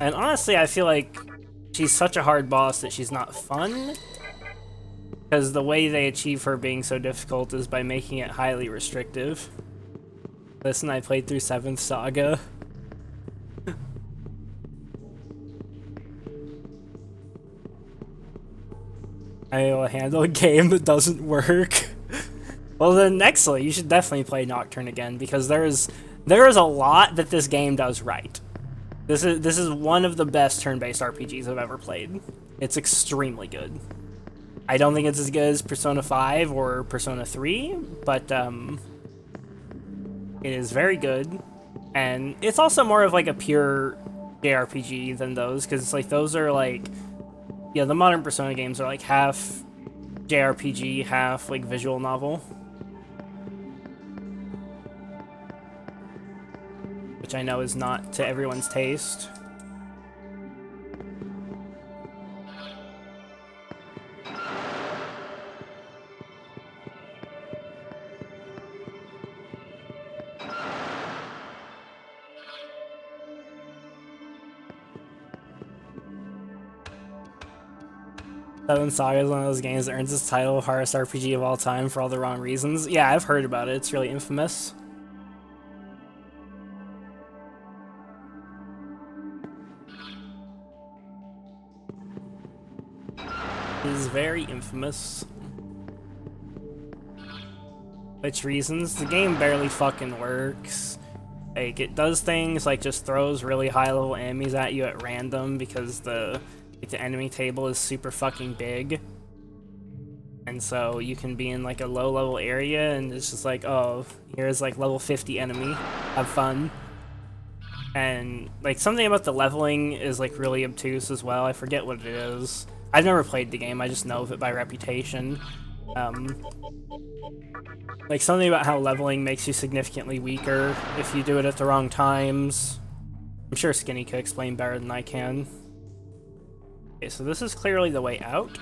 [SPEAKER 7] And honestly, I feel like she's such a hard boss that she's not fun. Because the way they achieve her being so difficult is by making it highly restrictive. Listen, I played through 7th Saga. I'll handle a game that doesn't work. Well then, excellent. You should definitely play Nocturne again because there is a lot that this game does right. This is one of the best turn-based RPGs I've ever played. It's extremely good. I don't think it's as good as Persona 5 or Persona 3, but it is very good. And it's also more of like a pure JRPG than those, because it's like those are like, yeah, the modern Persona games are like half JRPG, half like visual novel. Which I know is not to everyone's taste. Seven Saga is one of those games that earns its title hardest RPG of all time for all the wrong reasons. Yeah, I've heard about it. It's really infamous. It is very infamous. Which reasons? The game barely fucking works. Like, it does things like just throws really high level enemies at you at random because the enemy table is super fucking big. And so you can be in like a low level area and it's just like, oh, here's like level 50 enemy. Have fun. And like something about the leveling is like really obtuse as well. I forget what it is. I've never played the game, I just know of it by reputation. Like something about how leveling makes you significantly weaker if you do it at the wrong times. I'm sure Skinny could explain better than I can. Okay, so this is clearly the way out.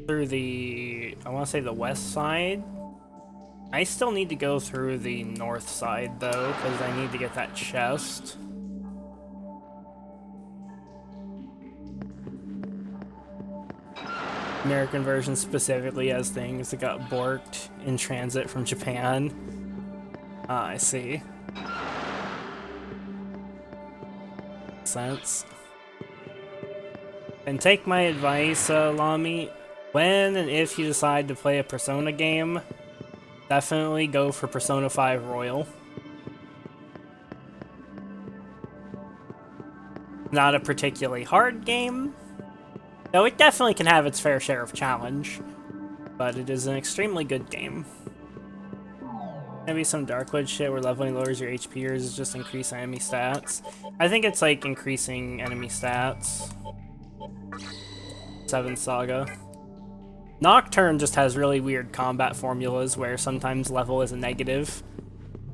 [SPEAKER 7] Through the, I want to say the west side. I still need to go through the north side though, because I need to get that chest. American version specifically has things that got borked in transit from Japan. Ah, I see. Sense. And take my advice, Lamy. When and if you decide to play a Persona game, definitely go for Persona 5 Royal. Not a particularly hard game, though it definitely can have its fair share of challenge, but it is an extremely good game. Maybe some Darkwood shit where leveling lowers your HP or is just increase enemy stats. I think it's like increasing enemy stats. 7 Saga. Nocturne just has really weird combat formulas where sometimes level is a negative.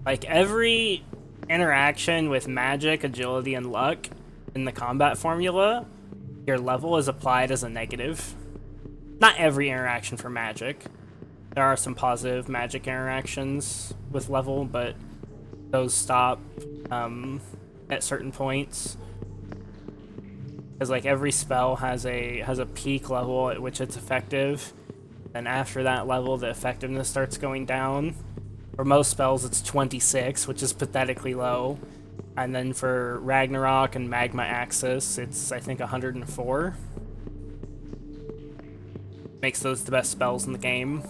[SPEAKER 7] Like every interaction with magic, agility, and luck in the combat formula, your level is applied as a negative. Not every interaction for magic. There are some positive magic interactions with level, but those stop at certain points. Because like every spell has a peak level at which it's effective, and after that level the effectiveness starts going down. For most spells it's 26, which is pathetically low. And then for Ragnarok and Magma Axis, it's I think 104. Makes those the best spells in the game.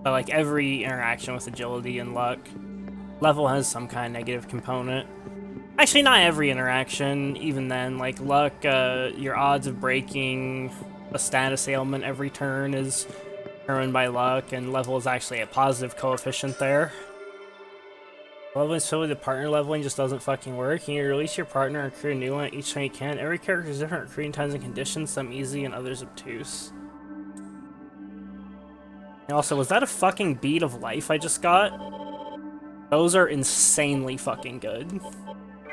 [SPEAKER 7] But like every interaction with agility and luck, level has some kind of negative component. Actually, not every interaction, even then. Like luck, your odds of breaking a status ailment every turn is determined by luck, and level is actually a positive coefficient there. Leveling solely the partner leveling just doesn't fucking work. You release your partner and create a new one each time you can. Every character is different recruiting times and conditions, some easy and others obtuse. And also, was that a fucking bead of life I just got? Those are insanely fucking good.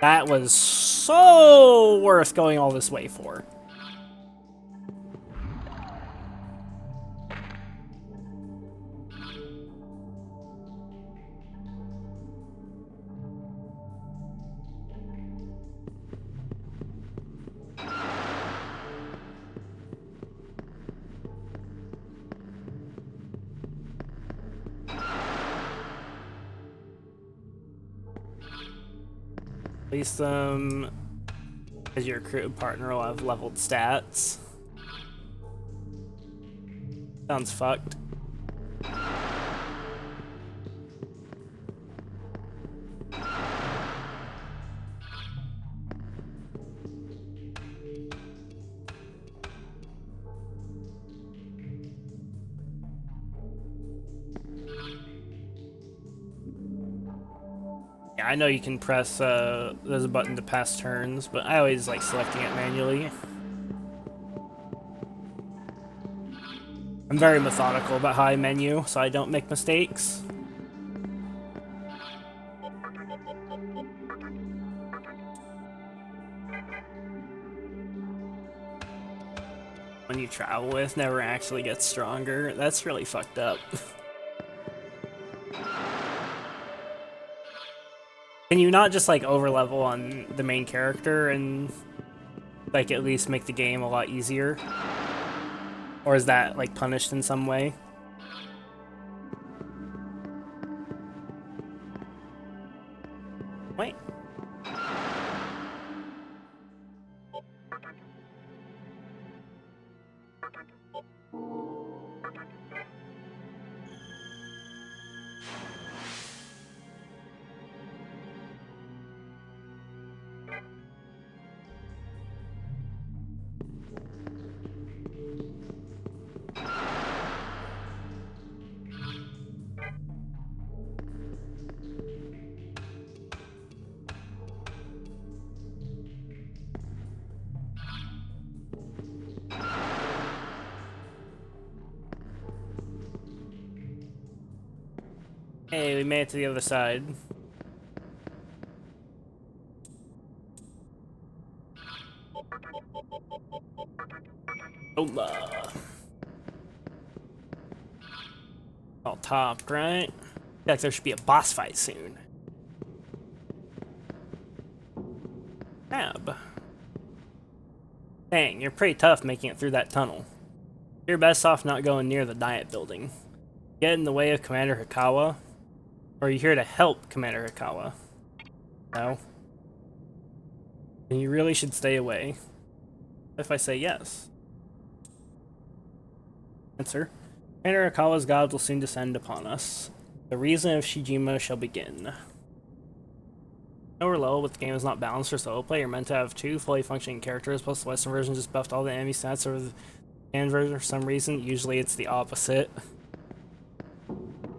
[SPEAKER 7] That was so worth going all this way for. Release them as your crew partner will have leveled stats. Sounds fucked. Yeah, I know you can press, there's a button to pass turns, but I always like selecting it manually. I'm very methodical about how I menu, so I don't make mistakes. When you travel with never actually gets stronger. That's really fucked up. Can you not just like overlevel on the main character and like at least make the game a lot easier? Or is that like punished in some way? Wait. Hey, we made it to the other side. Hola. All topped, right? Like there should be a boss fight soon. Tab. Dang, you're pretty tough making it through that tunnel. You're best off not going near the diet building. Get in the way of Commander Hikawa? Or are you here to help Commander Hikawa? No? Then you really should stay away. If I say yes. Answer. Commander Hikawa's gods will soon descend upon us. The reason of Shijima shall begin. Lower level, but the game is not balanced for solo play. You're meant to have 2 fully functioning characters, plus the Western version just buffed all the enemy stats over the Japan version for some reason. Usually it's the opposite.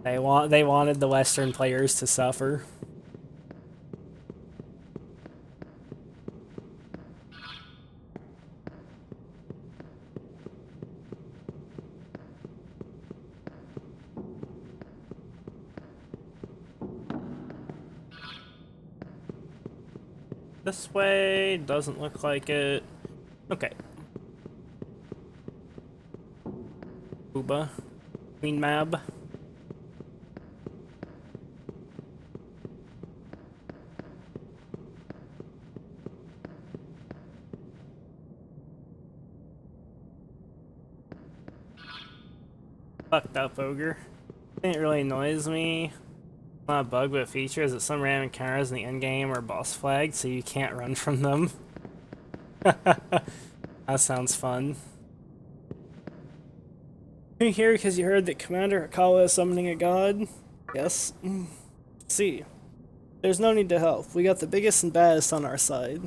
[SPEAKER 7] They wanted the Western players to suffer. This way doesn't look like it. Okay. Uba. Queen Mab. Fucked up ogre. It really annoys me. Not a bug, but a feature is that some random encounters in the endgame are boss flagged, so you can't run from them. That sounds fun. Are you here because you heard that Commander Hikawa is summoning a god? Yes. See. There's no need to help. We got the biggest and baddest on our side.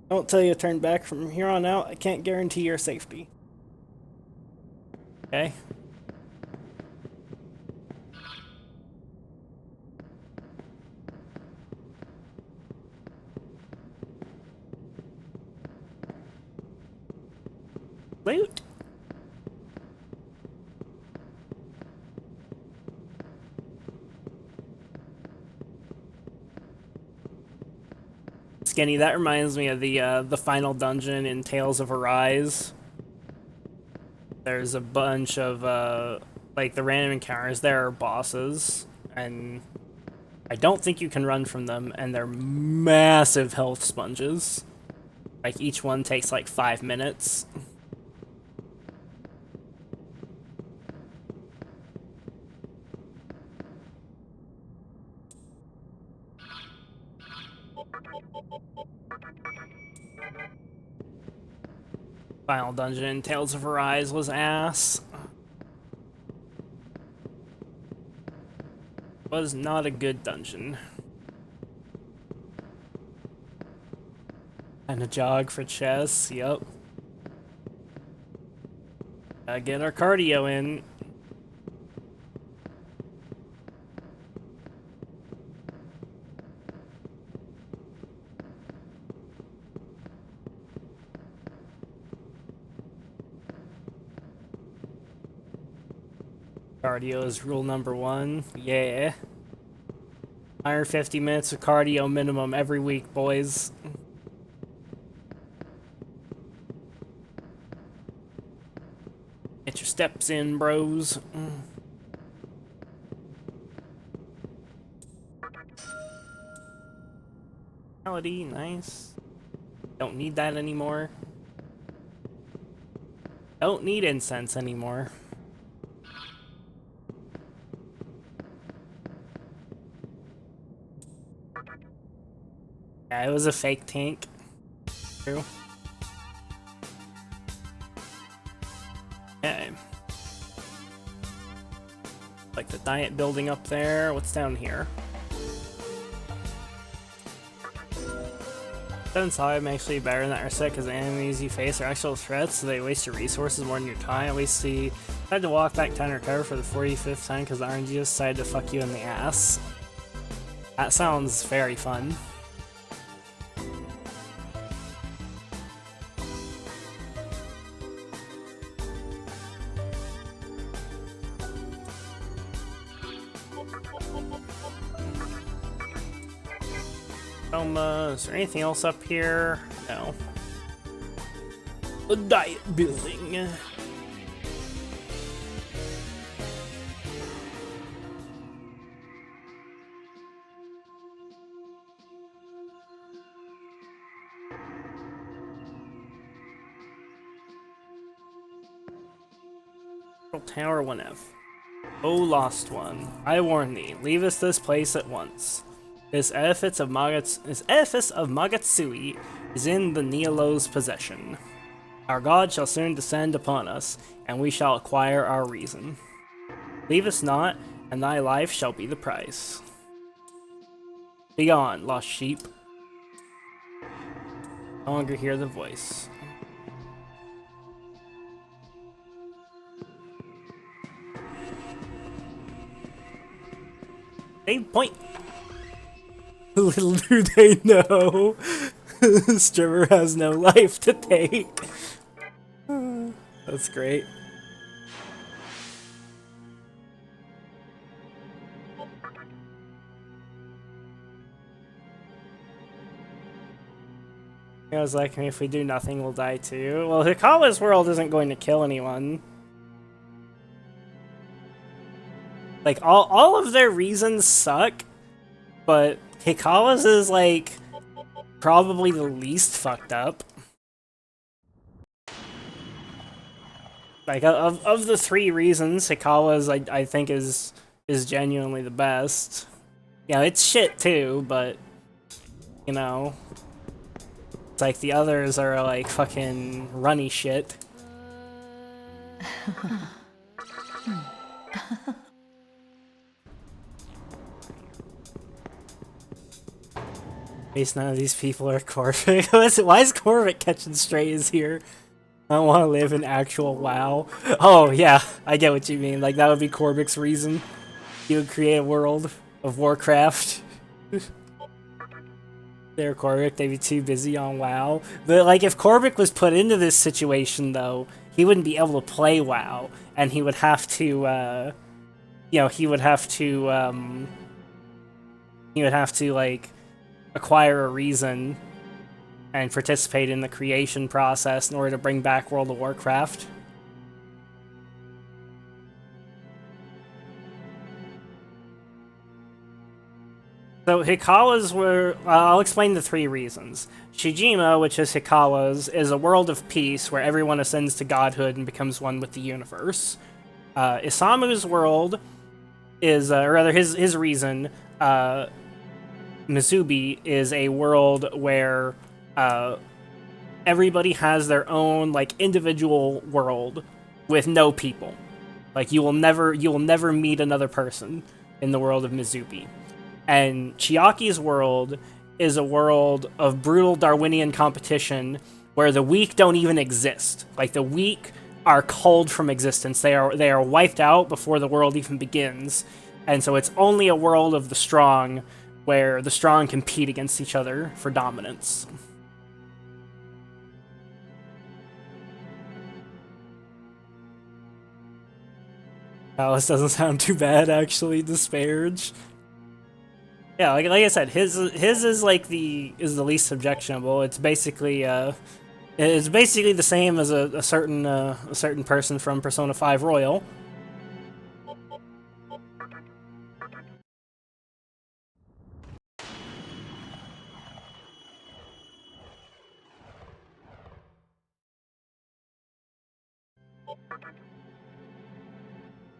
[SPEAKER 7] I won't tell you to turn back. From here on out, I can't guarantee your safety. Okay. Loot. Skinny, that reminds me of the final dungeon in Tales of Arise. There's a bunch of like the random encounters there are bosses, and I don't think you can run from them, and they're massive health sponges. Like each one takes like 5 minutes. Final dungeon in Tales of Arise was ass. Was not a good dungeon. And a jog for chess, yep. Gotta get our cardio in. Cardio is rule number 1. Yeah. 150 minutes of cardio minimum every week, boys. Get your steps in, bros. Melody, nice. Don't need that anymore. Don't need incense anymore. Yeah, it was a fake tank. True. Okay. Like the diet building up there. What's down here? Since I'm actually better in that respect because the enemies you face are actual threats, so they waste your resources more than your time. At least I had to walk back time to recover for the 45th time because the RNG decided to fuck you in the ass. That sounds very fun. Is there anything else up here? No. A diet building. Tower 1F. O lost one, I warn thee, leave us this place at once. This edifice of Magatsui is in the Neolo's possession. Our god shall soon descend upon us, and we shall acquire our reason. Leave us not, and thy life shall be the price. Begone, lost sheep. No longer hear the voice. Save point! Little do they know, Strimmer has no life to take. That's great. I was like, if we do nothing, we'll die too. Well, Hikawa's world isn't going to kill anyone. Like, all of their reasons suck, but Hikawa's is, like, probably the least fucked up. Like, of the 3 reasons, Hikawa's, I think, is genuinely the best. Yeah, it's shit, too, but, you know, it's like the others are, like, fucking runny shit. At least none of these people are Corvic. Why is Corvic catching strays here? I don't want to live in actual WoW. Oh, yeah, I get what you mean. Like, that would be Corvic's reason. He would create a world of Warcraft. They're Corvic, they'd be too busy on WoW. But, like, if Corvic was put into this situation, though, he wouldn't be able to play WoW. And he would have to, you know, he would have to, like, acquire a reason and participate in the creation process in order to bring back World of Warcraft. So Hikawa's were... I'll explain the 3 reasons. Shijima, which is Hikawa's, is a world of peace where everyone ascends to godhood and becomes one with the universe. Isamu's world is, or rather his reason, Mizubi, is a world where everybody has their own like individual world with no people. Like you will never meet another person in the world of Mizubi. And Chiaki's world is a world of brutal Darwinian competition where the weak don't even exist. Like the weak are culled from existence. They are wiped out before the world even begins. And so it's only a world of the strong where the strong compete against each other for dominance. Alice doesn't sound too bad, actually. Disparage. Yeah, like I said, his is like the least objectionable. It's basically the same as a certain person from Persona 5 Royal.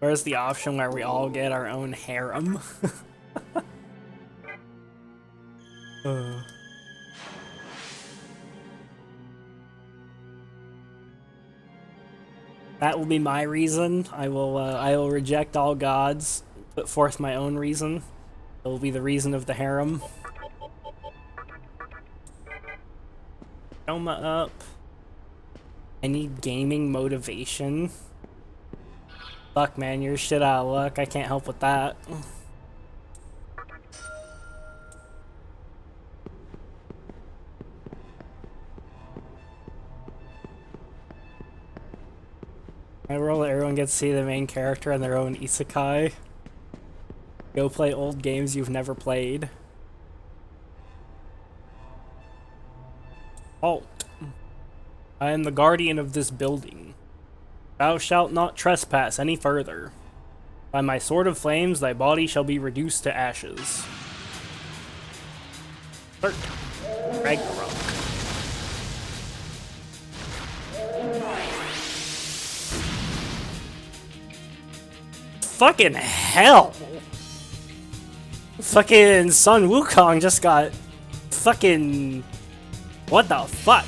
[SPEAKER 7] Where's the option where we all get our own harem? That will be my reason. I will reject all gods, put forth my own reason. It will be the reason of the harem. Chroma up. I need gaming motivation. Fuck, man, you're shit out of luck. I can't help with that. My world, everyone gets to see the main character and their own isekai. Go play old games you've never played. Halt. I am the guardian of this building. Thou shalt not trespass any further. By my sword of flames, thy body shall be reduced to ashes. Start. Ragnarok. Fucking hell! Fucking Sun Wukong just got fucking... What the fuck?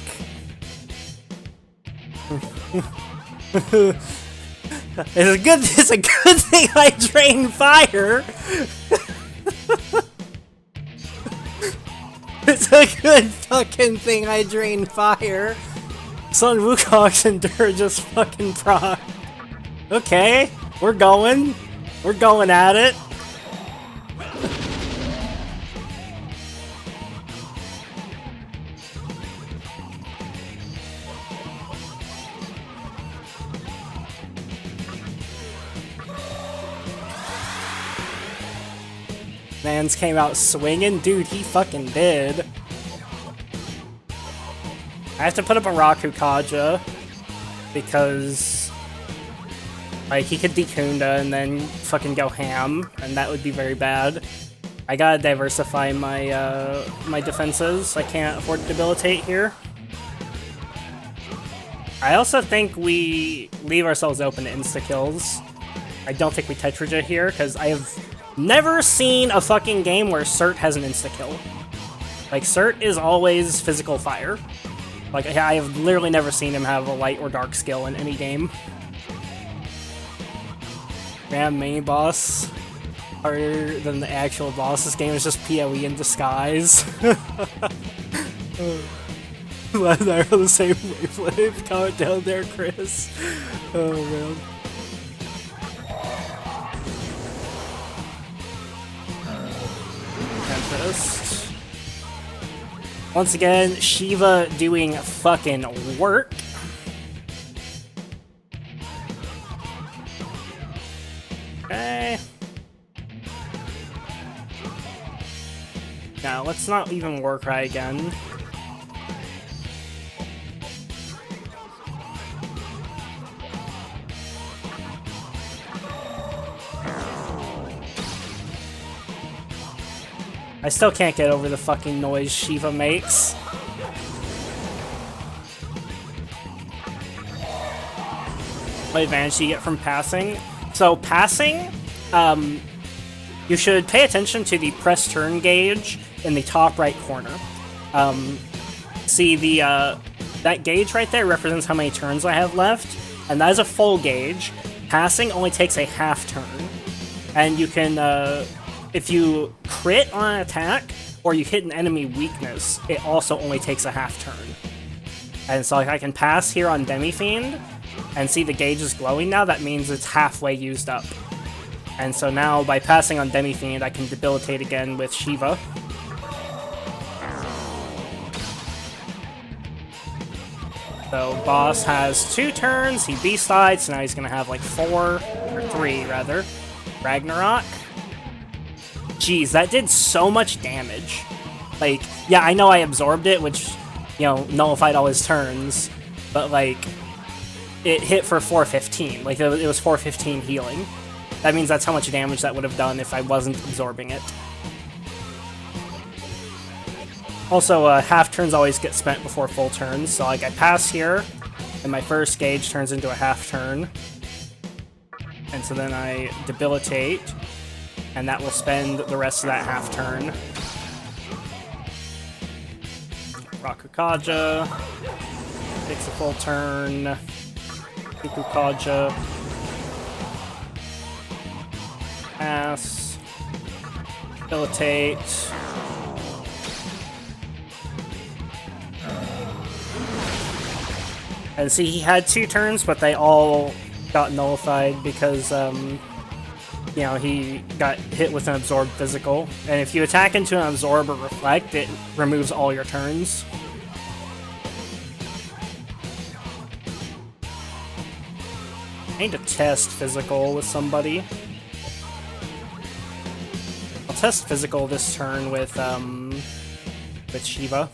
[SPEAKER 7] It's a good thing I drained fire. It's a good fucking thing I drained fire. Sun Wukong's endure just fucking proc. Okay, we're going at it. Mans came out swinging? Dude, he fucking did. I have to put up a Raku Kaja because like he could Dekunda and then fucking go ham, and that would be very bad. I gotta diversify my my defenses. I can't afford to debilitate here. I also think we leave ourselves open to insta-kills. I don't think we Tetraja here, because I have never seen a fucking game where Cert has an insta-kill. Like, Cert is always physical fire. Like, I have literally never seen him have a light or dark skill in any game. Damn, main boss. Harder than the actual boss. This game is just PoE in disguise. Glad they're on the same wavelength. Comment down there, Chris. Oh, man. Tempest. Once again, Shiva doing fucking work. Okay. Now, let's not even Warcry again. I still can't get over the fucking noise Shiva makes. What advantage do you get from passing? So passing, you should pay attention to the press turn gauge in the top right corner. See the that gauge right there represents how many turns I have left, and that is a full gauge. Passing only takes a half turn, and you can, if you crit on an attack, or you hit an enemy weakness, it also only takes a half turn. And so like, I can pass here on Demi-fiend, and see the gauge is glowing now, that means it's halfway used up. And so now, by passing on Demi-fiend, I can debilitate again with Shiva. So, boss has 2 turns, he beast-eyed, so now he's gonna have like 4, or 3 rather. Ragnarok. Jeez, that did so much damage. Like, yeah, I know I absorbed it, which, you know, nullified all his turns, but like, it hit for 415. Like, it was 415 healing. That means that's how much damage that would have done if I wasn't absorbing it. Also, half turns always get spent before full turns, so like I pass here, and my first gauge turns into a half turn. And so then I debilitate, and that will spend the rest of that half turn. Rakukaja takes a full turn. Ikukaja. Pass. Debilitate. And see, he had 2 turns, but they all got nullified because, you know, he got hit with an absorbed physical. And if you attack into an absorb or reflect, it removes all your turns. I need to test physical with somebody. I'll test physical this turn with Shiva.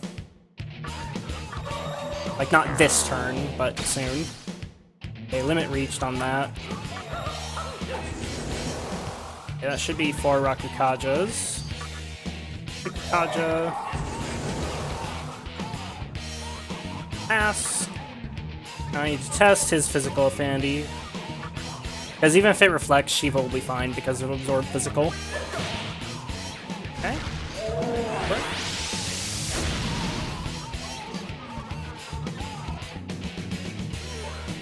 [SPEAKER 7] Like, not this turn, but soon. Okay, limit reached on that. Yeah, that should be 4 Rakukajas. Rakukaja. Pass. Now I need to test his physical affinity. Because even if it reflects, Shiva will be fine because it'll absorb physical. Okay.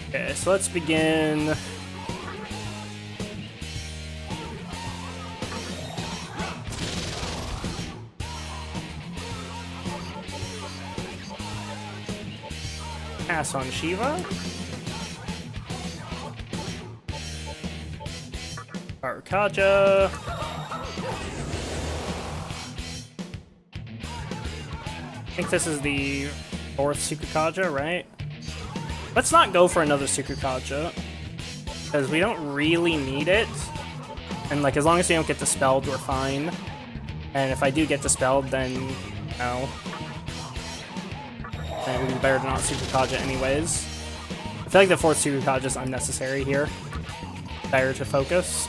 [SPEAKER 7] Okay, so let's begin. Pass on Shiva. Arkaja. I think this is the 4th Sukukaja, right? Let's not go for another Sukukaja, because we don't really need it. And like, as long as we don't get dispelled, we're fine. And if I do get dispelled, then no. And it would be better to not Sukukaja anyways. I feel like the 4th Sukukaja is unnecessary here. Better to focus.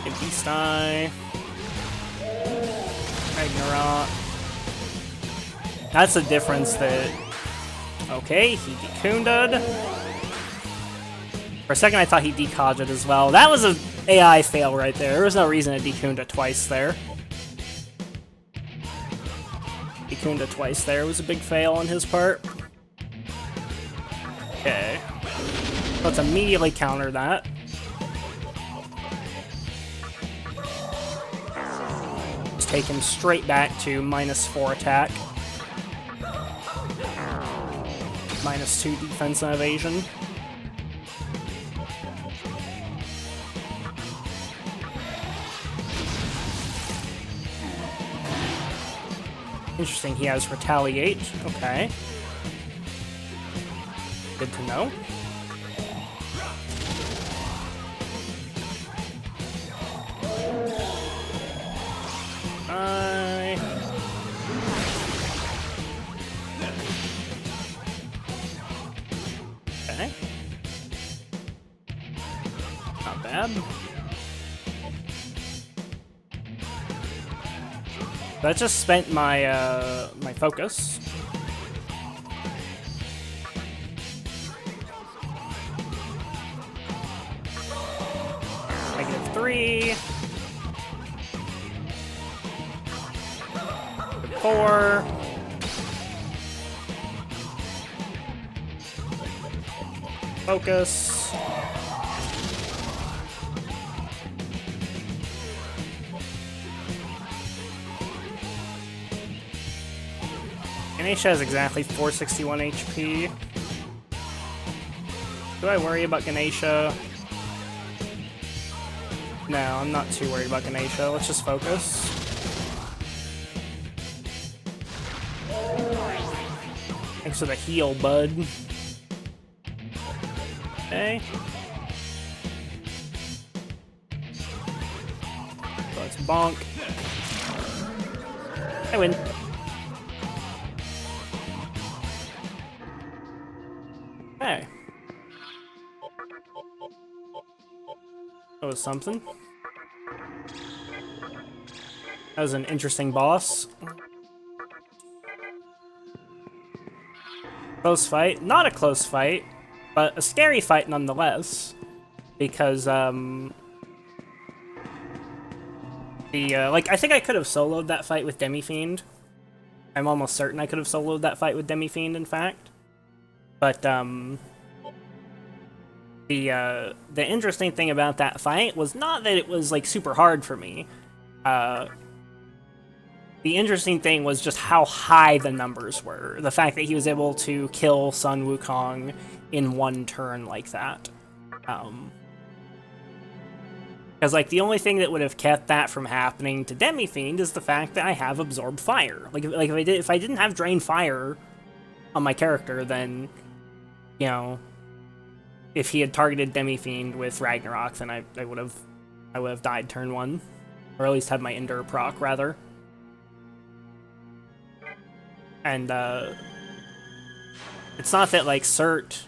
[SPEAKER 7] Get Beast Eye. Ragnarok. That's the difference that... Okay, he dekunda'd. For a second I thought he dekaja'd as well. That was an AI fail right there. There was no reason to dekunda twice there. Dekunda twice there was a big fail on his part. Okay. Let's immediately counter that. Just take him straight back to -4 attack. -2 defense and evasion. Interesting, he has retaliate. Okay. Good to know. Okay. Not bad. That just spent my my focus. -3. 4. Focus. Ganesha has exactly 461 HP. Do I worry about Ganesha? No, I'm not too worried about Ganesha. Let's just focus. Thanks for the heal, bud. Okay. Let's bonk. I win. Hey. That was something. That was an interesting boss. Close fight. Not a close fight, but a scary fight nonetheless. Because, like, I think I could have soloed that fight with Demi-fiend. I'm almost certain I could have soloed that fight with Demi-fiend, in fact. But, the interesting thing about that fight was not that it was, like, super hard for me. The interesting thing was just how high the numbers were. The fact that he was able to kill Sun Wukong in one turn like that. Because, like, the only thing that would have kept that from happening to Demi-fiend is the fact that I have Absorbed Fire. Like if I didn't have Drain Fire on my character, then, you know, if he had targeted Demi-fiend with Ragnarok, then I would have died turn 1. Or at least had my Endure proc, rather. And, it's not that, like, Cert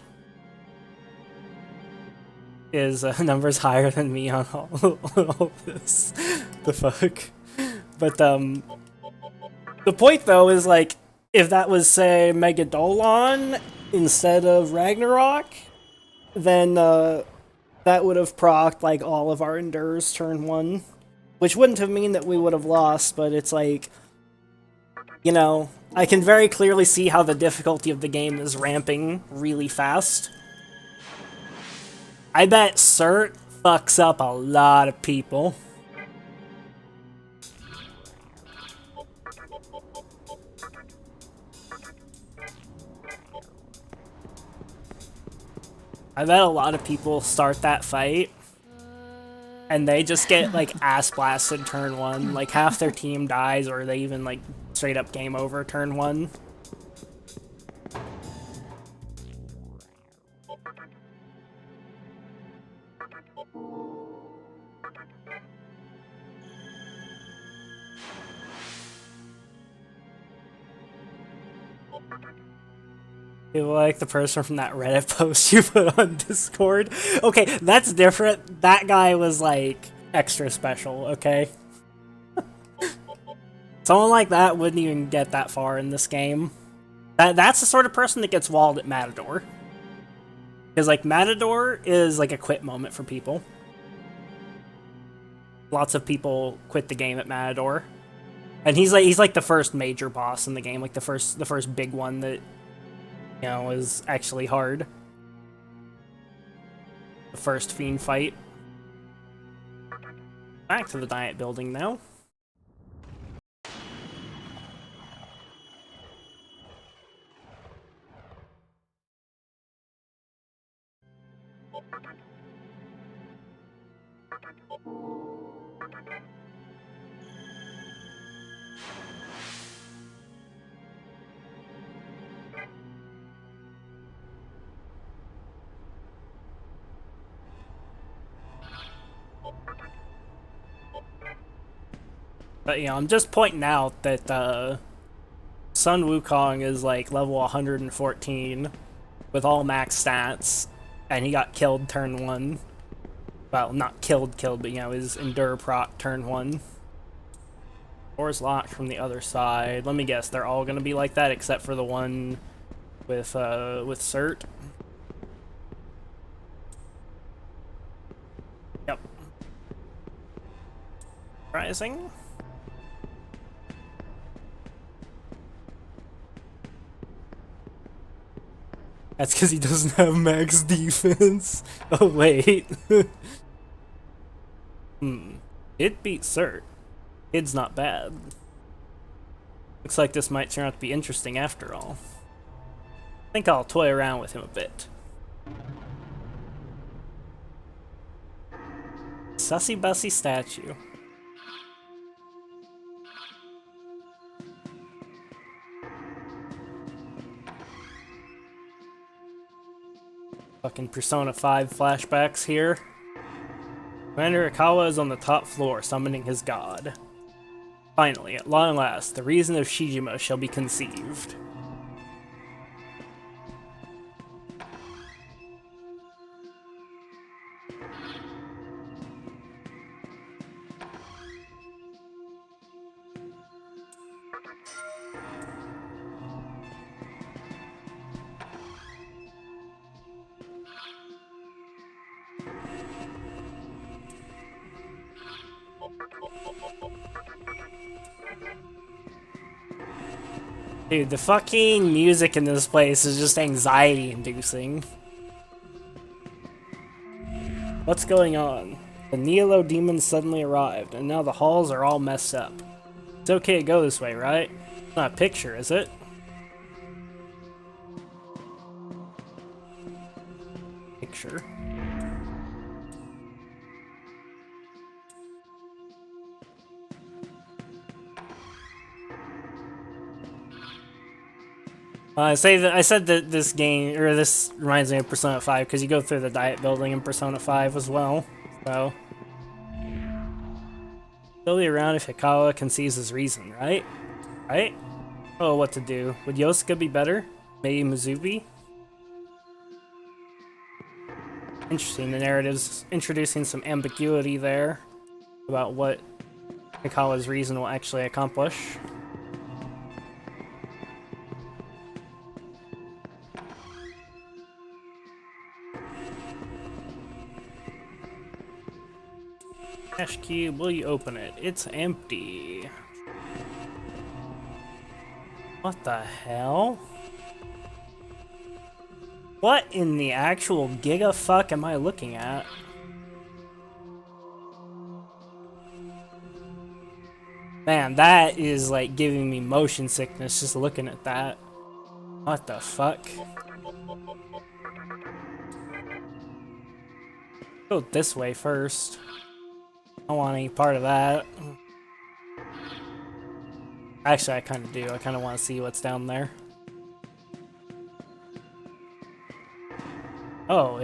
[SPEAKER 7] is numbers higher than me on all this. The fuck? But, the point, though, is, like, if that was, say, Megadolon instead of Ragnarok, then, that would have procced, like, all of our Endures turn 1. Which wouldn't have mean that we would have lost, but it's like, you know, I can very clearly see how the difficulty of the game is ramping really fast. I bet Cert fucks up a lot of people. I bet a lot of people start that fight and they just get, like, ass blasted turn 1. Like, half their team dies, or they even, like, straight up game over turn 1. You like the person from that Reddit post you put on Discord? Okay, that's different. That guy was, like, extra special, okay? Someone like that wouldn't even get that far in this game. That's the sort of person that gets walled at Matador. Because, like, Matador is, like, a quit moment for people. Lots of people quit the game at Matador. And he's like the first major boss in the game, like the first big one that, you know, is actually hard. The first Fiend fight. Back to the Diet building now. But, you know, I'm just pointing out that Sun Wukong is, like, level 114 with all max stats, and he got killed turn 1. Well, not killed, but, you know, his Endure proc turn 1. Doors locked from the other side. Let me guess, they're all gonna be like that except for the one with Cert. Yep. Rising. That's because he doesn't have max defense. Oh, wait. It beat Cert. Kid's not bad. Looks like this might turn out to be interesting after all. I think I'll toy around with him a bit. Sussy Bussy statue. Fucking Persona 5 flashbacks here. Commander Ikawa is on the top floor, summoning his god. Finally, at long last, the reason of Shijima shall be conceived. Dude, the fucking music in this place is just anxiety-inducing. What's going on? The Nihilo demons suddenly arrived, and now the halls are all messed up. It's okay to go this way, right? It's not a picture, is it? Picture. I said that this game, or this reminds me of Persona 5, because you go through the diet building in Persona 5 as well, so... He'll be around if Hikawa conceives his reason, right? Right? Oh, what to do. Would Yosuke be better? Maybe Mizubi? Interesting, the narrative's introducing some ambiguity there about what Hikawa's reason will actually accomplish. Cash cube, will you open it? It's empty. What the hell? What in the actual gigafuck am I looking at? Man, that is like giving me motion sickness just looking at that. What the fuck? Go this way first. I don't want any part of that. Actually, I kind of do. I kind of want to see what's down there. Oh,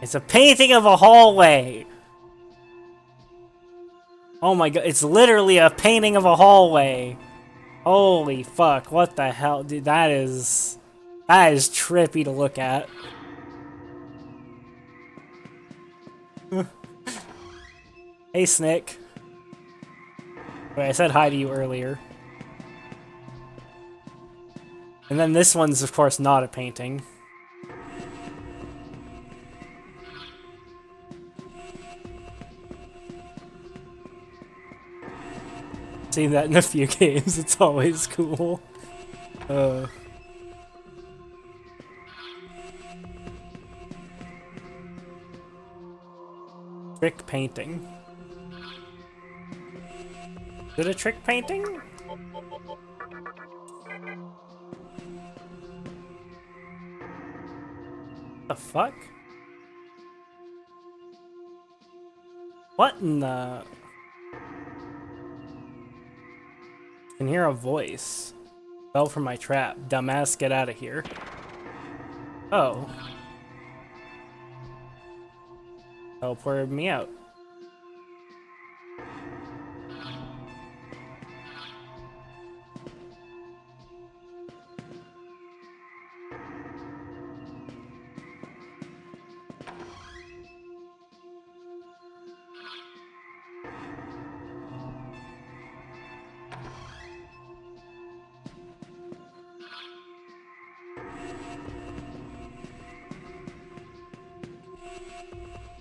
[SPEAKER 7] it's a painting of a hallway! Oh my god, it's literally a painting of a hallway! Holy fuck, what the hell? Dude, that is trippy to look at. Hey, Snick. Wait, I said hi to you earlier. And then this one's, of course, not a painting. Seen that in a few games, it's always cool. Trick painting. Is it a trick painting? The fuck? What in the... I can hear a voice. Fell for my trap. Dumbass, get out of here. Oh. Teleported me out.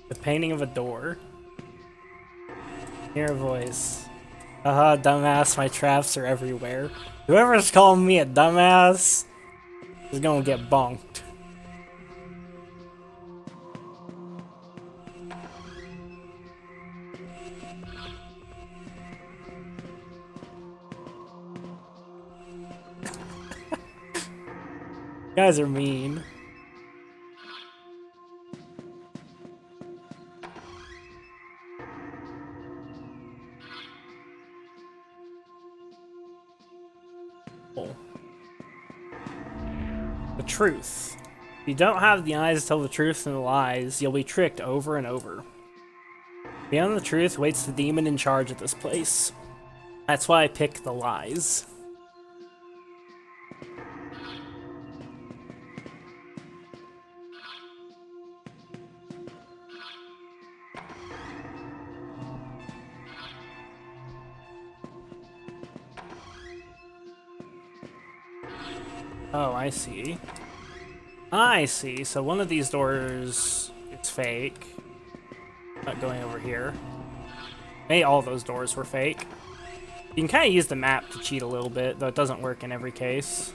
[SPEAKER 7] The painting of a door. Hear a voice. Haha, dumbass, my traps are everywhere. Whoever's calling me a dumbass is gonna get bonked. Guys are mean. The truth. If you don't have the eyes to tell the truth and the lies, you'll be tricked over and over. Beyond the truth waits the demon in charge of this place. That's why I pick the lies. Oh, I see. I see. So one of these doors is fake. Not going over here. Maybe all those doors were fake. You can kind of use the map to cheat a little bit, though it doesn't work in every case.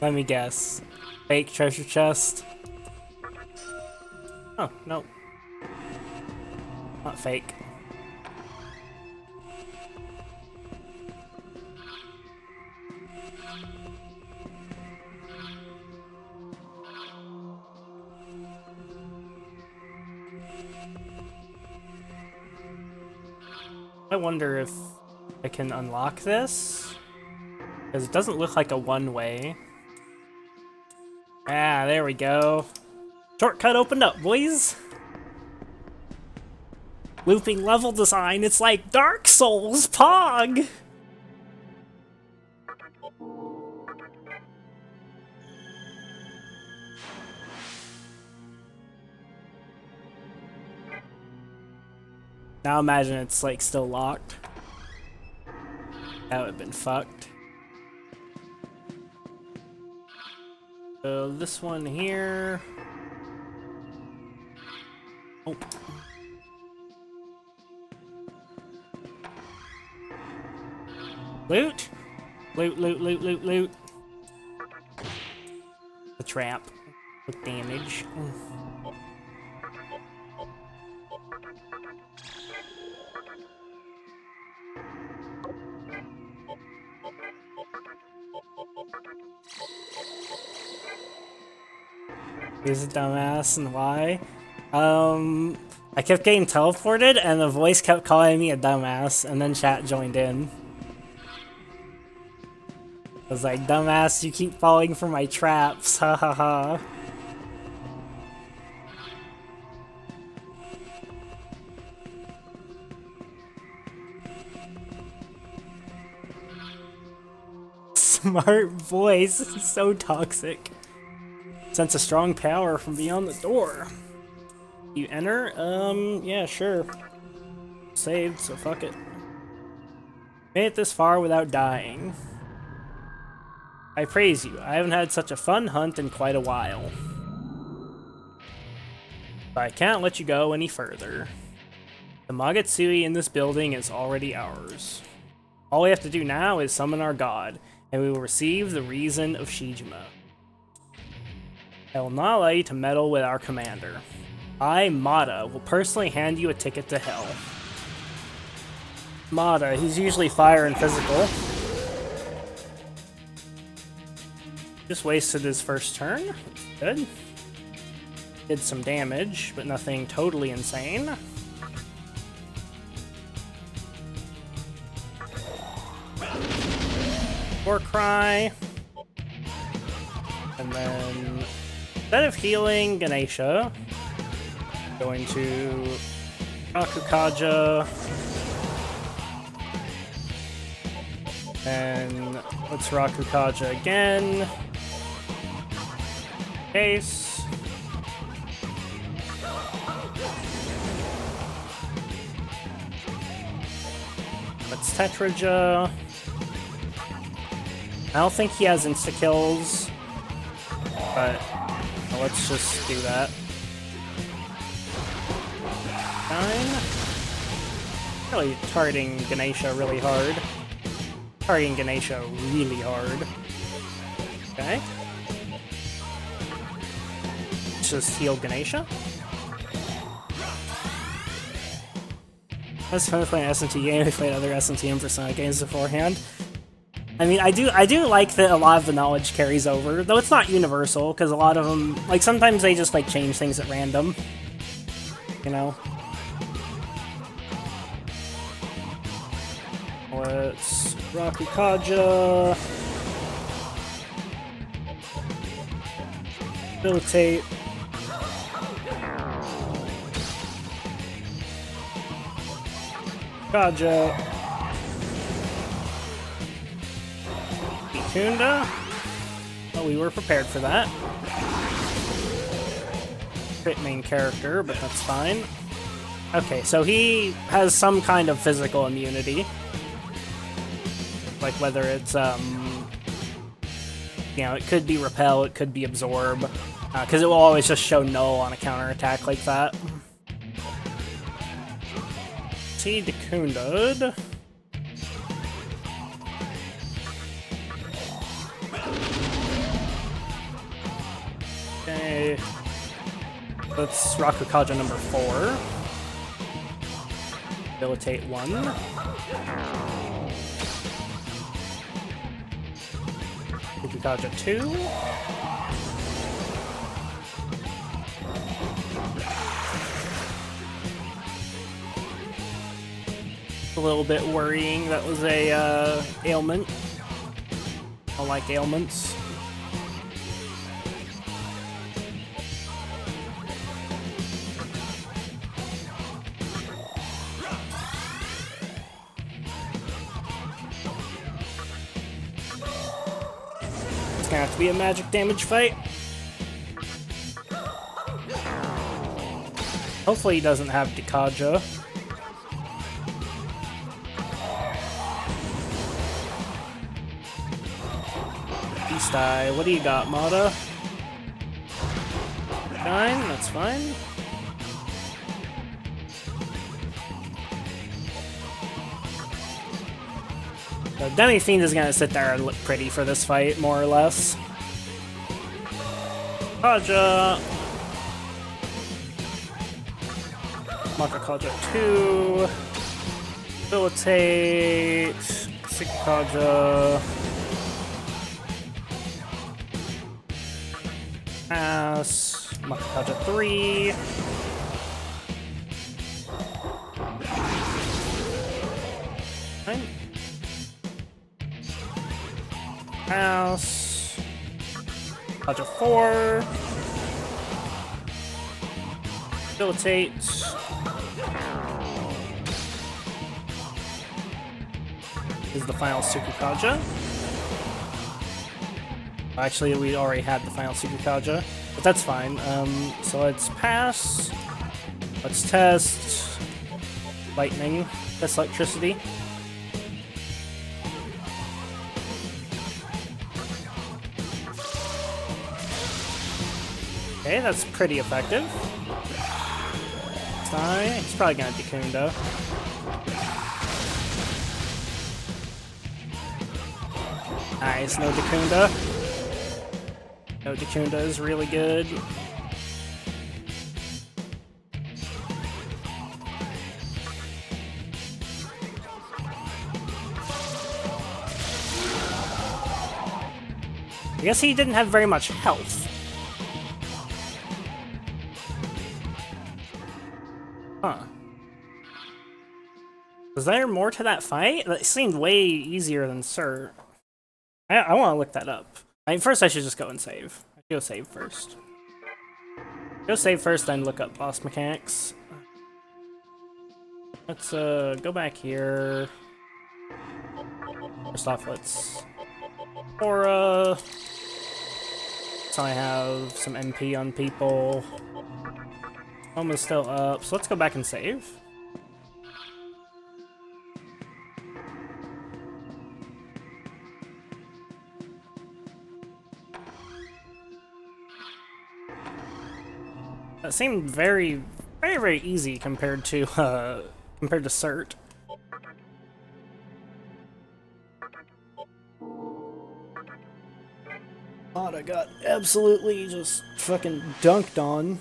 [SPEAKER 7] Let me guess. Fake treasure chest? Oh, no. Not fake. I wonder if I can unlock this? Because it doesn't look like a one-way. Ah, there we go. Shortcut opened up, boys! Looping level design, it's like Dark Souls, Pog! Now imagine it's like still locked. That would have been fucked. So this one here. Oh. Loot! Loot, loot, loot, loot, loot. The trap with damage. He's a dumbass, and why? I kept getting teleported, and the voice kept calling me a dumbass, and then chat joined in. I was like, dumbass, you keep falling for my traps, ha ha ha. Smart voice, so toxic. Sense a strong power from beyond the door. You enter? Yeah, sure. Saved, so fuck it. Made it this far without dying. I praise you. I haven't had such a fun hunt in quite a while. But I can't let you go any further. The Magatsuki in this building is already ours. All we have to do now is summon our god, and we will receive the reason of Shijima. I will not allow you to meddle with our commander. I, Mata, will personally hand you a ticket to hell. Mata, he's usually fire and physical. Just wasted his first turn. That's good. Did some damage, but nothing totally insane. War cry. And then Instead of healing Ganesha, going to Rakukaja, and let's Rakukaja again. Case. Let's Tetraja. I don't think he has insta-kills, but let's just do that. 9. Really targeting Ganesha really hard. Targeting Ganesha really hard. Okay. Let's just heal Ganesha. That's fun playing an SMT game. We played other SMT and Persona games beforehand. I mean, I do like that a lot of the knowledge carries over, though it's not universal, because a lot of them, like, sometimes they just, like, change things at random. You know? Let's Rakukaja. Debilitate. Kaja. Ikunda. Well, we were prepared for that. Crit main character, but that's fine. Okay, so he has some kind of physical immunity. Like whether it's, you know, it could be repel, it could be absorb. Because it will always just show null on a counterattack like that. See, Dekunda'd. Okay. Let's Rakukaja number 4. Debilitate 1. Rakukaja 2. A little bit worrying that was a ailment. I don't like ailments. It's gonna have to be a magic damage fight. Hopefully he doesn't have Dekaja. What do you got, Mata? 9, that's fine. So Demi-fiend is gonna sit there and look pretty for this fight, more or less. Kaja. Makakaja 2. Debilitate. Sikaja. Pass. Makakaja 3. Fine. Pass. Kaja 4. Debilitate. Is the final Tsukukaja. Actually, we already had the final Tsukukaja, but that's fine. So let's pass. Let's test lightning. Test electricity. Okay, that's pretty effective. He's probably gonna Dekunda. Nice, no Dekunda. No, Dekunda is really good. I guess he didn't have very much health. Huh. Was there more to that fight? That seemed way easier than Sir. I want to look that up. I mean, first I should just go and save. I should go save first. Go save first, then look up boss mechanics. Let's go back here. First off, let's Aura. So I have some MP on people. Almost still up, so let's go back and save. That seemed very, very easy compared to Cert. I got absolutely just fucking dunked on.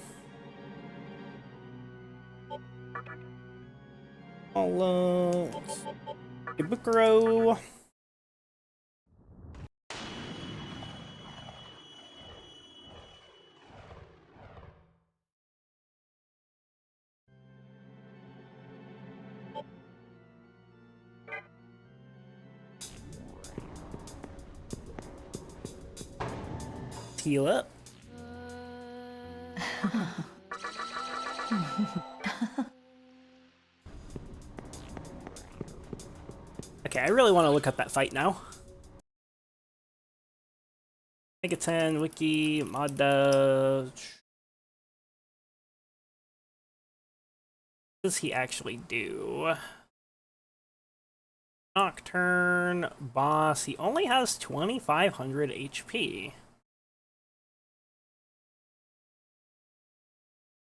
[SPEAKER 7] I'll Ibukuro. Heal up. Okay, I really want to look up that fight now. Megaten, Wiki, Modda. What does he actually do? Nocturne, boss. He only has 2,500 HP.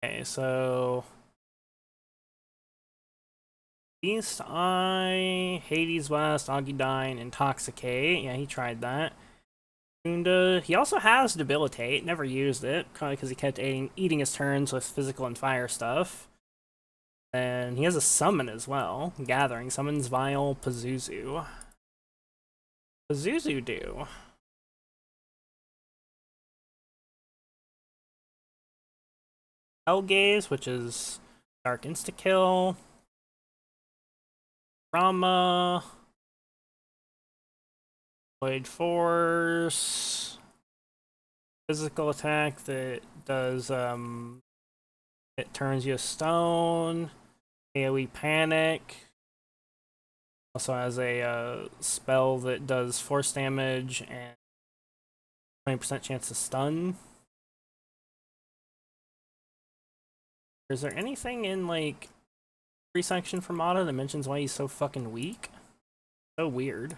[SPEAKER 7] Okay, so East Eye, Hades West, Augudine, Intoxicate. Yeah, he tried that. And he also has Debilitate. Never used it, probably because he kept eating his turns with physical and fire stuff. And he has a summon as well. Gathering summons Vile Pazuzu. Pazuzu do. Hellgaze, which is Dark Insta-Kill. Rama. Void Force. Physical attack that does, it turns you to stone. AoE Panic. Also has a spell that does force damage and 20% chance to stun. Is there anything in, like, free section for Mata that mentions why he's so fucking weak? So weird.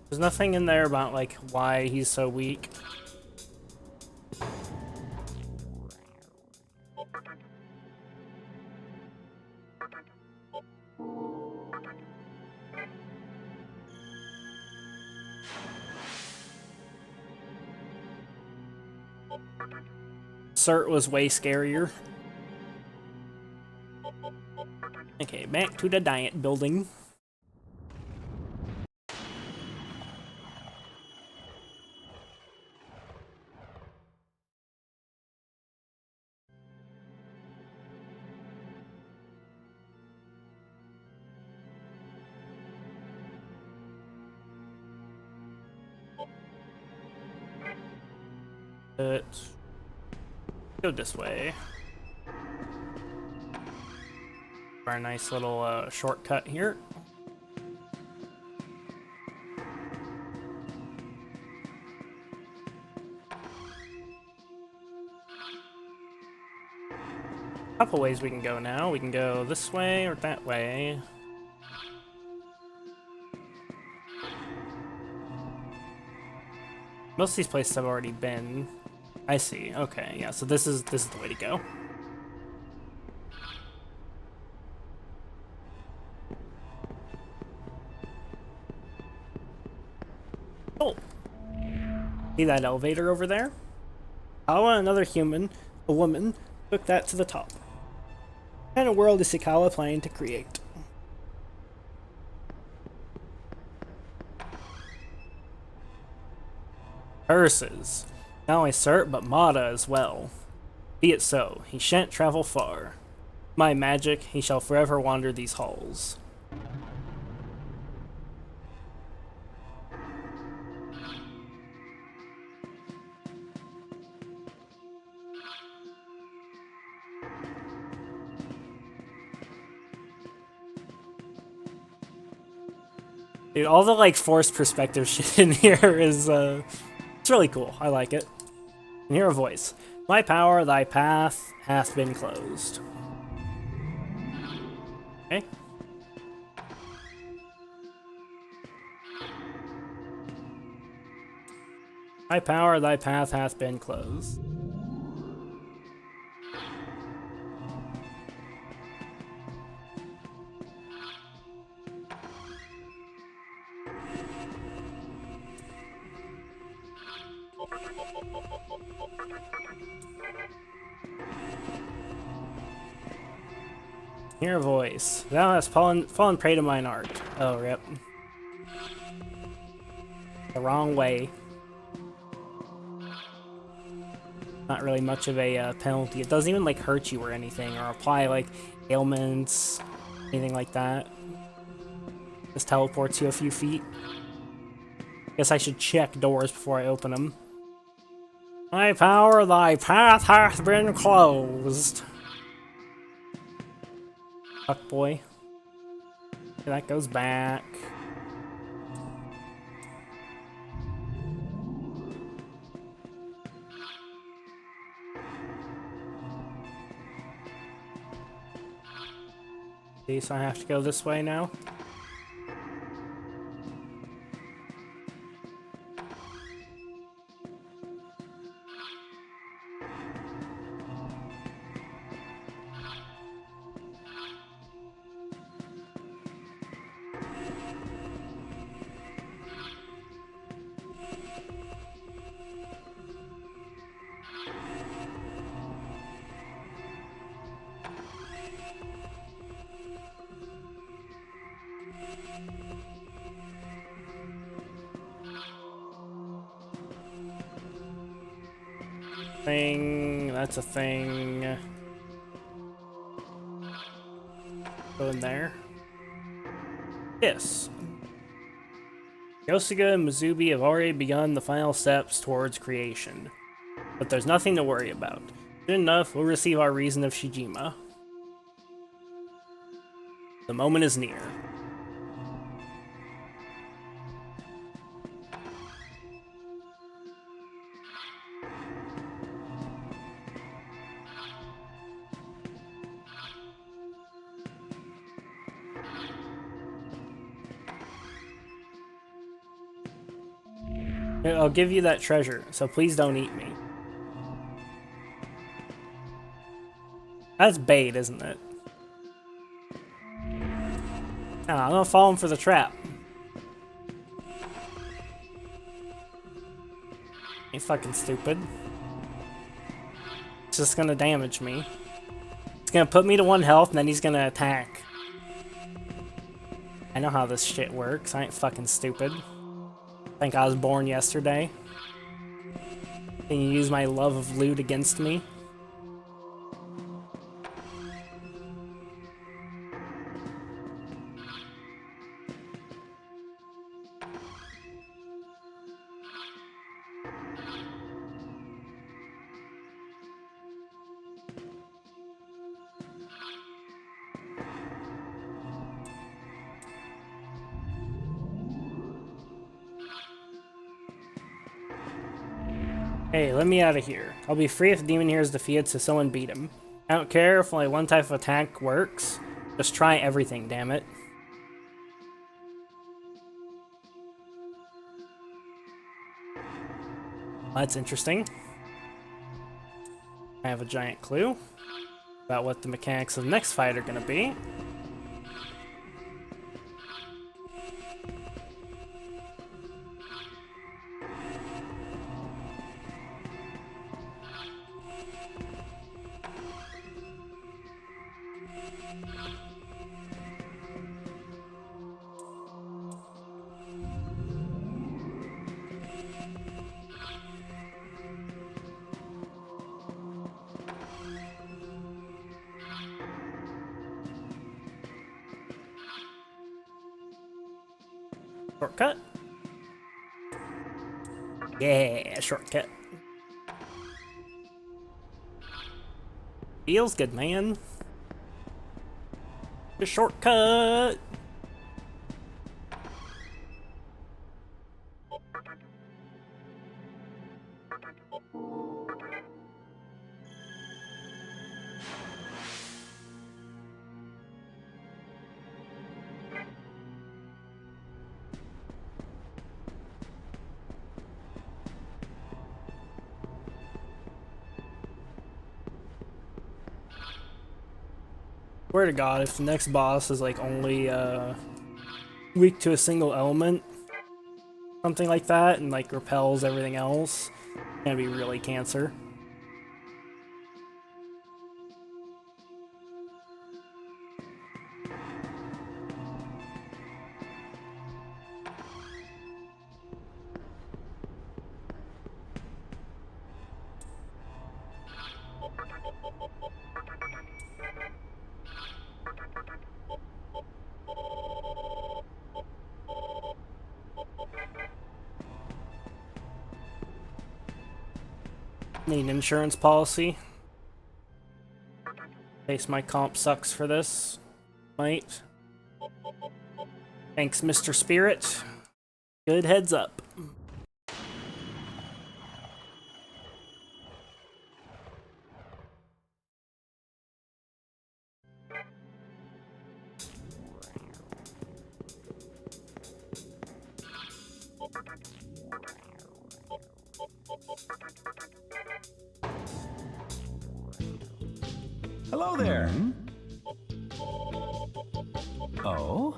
[SPEAKER 7] There's nothing in there about, like, why he's so weak. Cert was way scarier. Okay, back to the diet building. Let's go this way. For a nice little shortcut here. Couple ways we can go now. We can go this way or that way. Most of these places I've already been. I see. Okay, yeah. So this is the way to go. Oh, see that elevator over there? Oh, another human. A woman took that to the top. What kind of world is Sikawa planning to create? Curses. Not only Cert, but Mata as well. Be it so, he shan't travel far. My magic, he shall forever wander these halls. Dude, all the like forced perspective shit in here is it's really cool. I like it. And hear a voice. My power, thy path hath been closed. Okay. My power, thy path hath been closed. Hear a voice. Thou hast fallen prey to mine art. Oh, rip. The wrong way. Not really much of a penalty. It doesn't even like hurt you or anything, or apply like ailments, anything like that. Just teleports you a few feet. Guess I should check doors before I open them. My power, thy path hath been closed. Fuck boy. Okay, that goes back. Okay, so I have to go this way now. Thing, that's a thing. Go in there. Yes. Yosuga and Mizubi have already begun the final steps towards creation. But there's nothing to worry about. Soon enough, we'll receive our reason of Shijima. The moment is near. I'll give you that treasure, so please don't eat me. That's bait, isn't it? No, I'm gonna fall him for the trap. Ain't fucking stupid. It's just gonna damage me. It's gonna put me to 1 health, and then he's gonna attack. I know how this shit works. I ain't fucking stupid. Think I was born yesterday. Can you use my love of loot against me? Hey, let me out of here. I'll be free if the demon here is defeated, so someone beat him. I don't care if only one type of attack works. Just try everything, damn it. That's interesting. I have a giant clue about what the mechanics of the next fight are gonna be. Shortcut. Yeah, shortcut. Feels good, man. The shortcut. Swear to God, if the next boss is like only weak to a single element, something like that, and like repels everything else, it's gonna be really cancer. Need an insurance policy. In case my comp sucks for this. Might. Thanks, Mr. Spirit. Good heads up.
[SPEAKER 4] Hello there. Oh?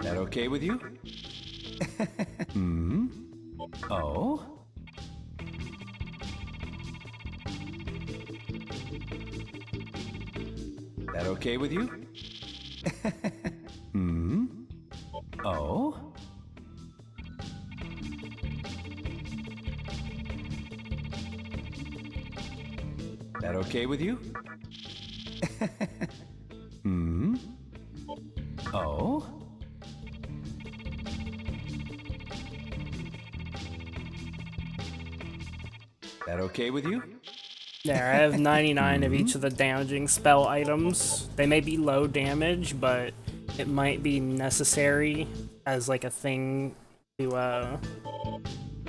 [SPEAKER 4] That okay with you? Oh? That okay with you? Oh? That okay with you? Oh? That okay with you?
[SPEAKER 7] There, I have 99 of each of the damaging spell items. They may be low damage, but it might be necessary as like a thing to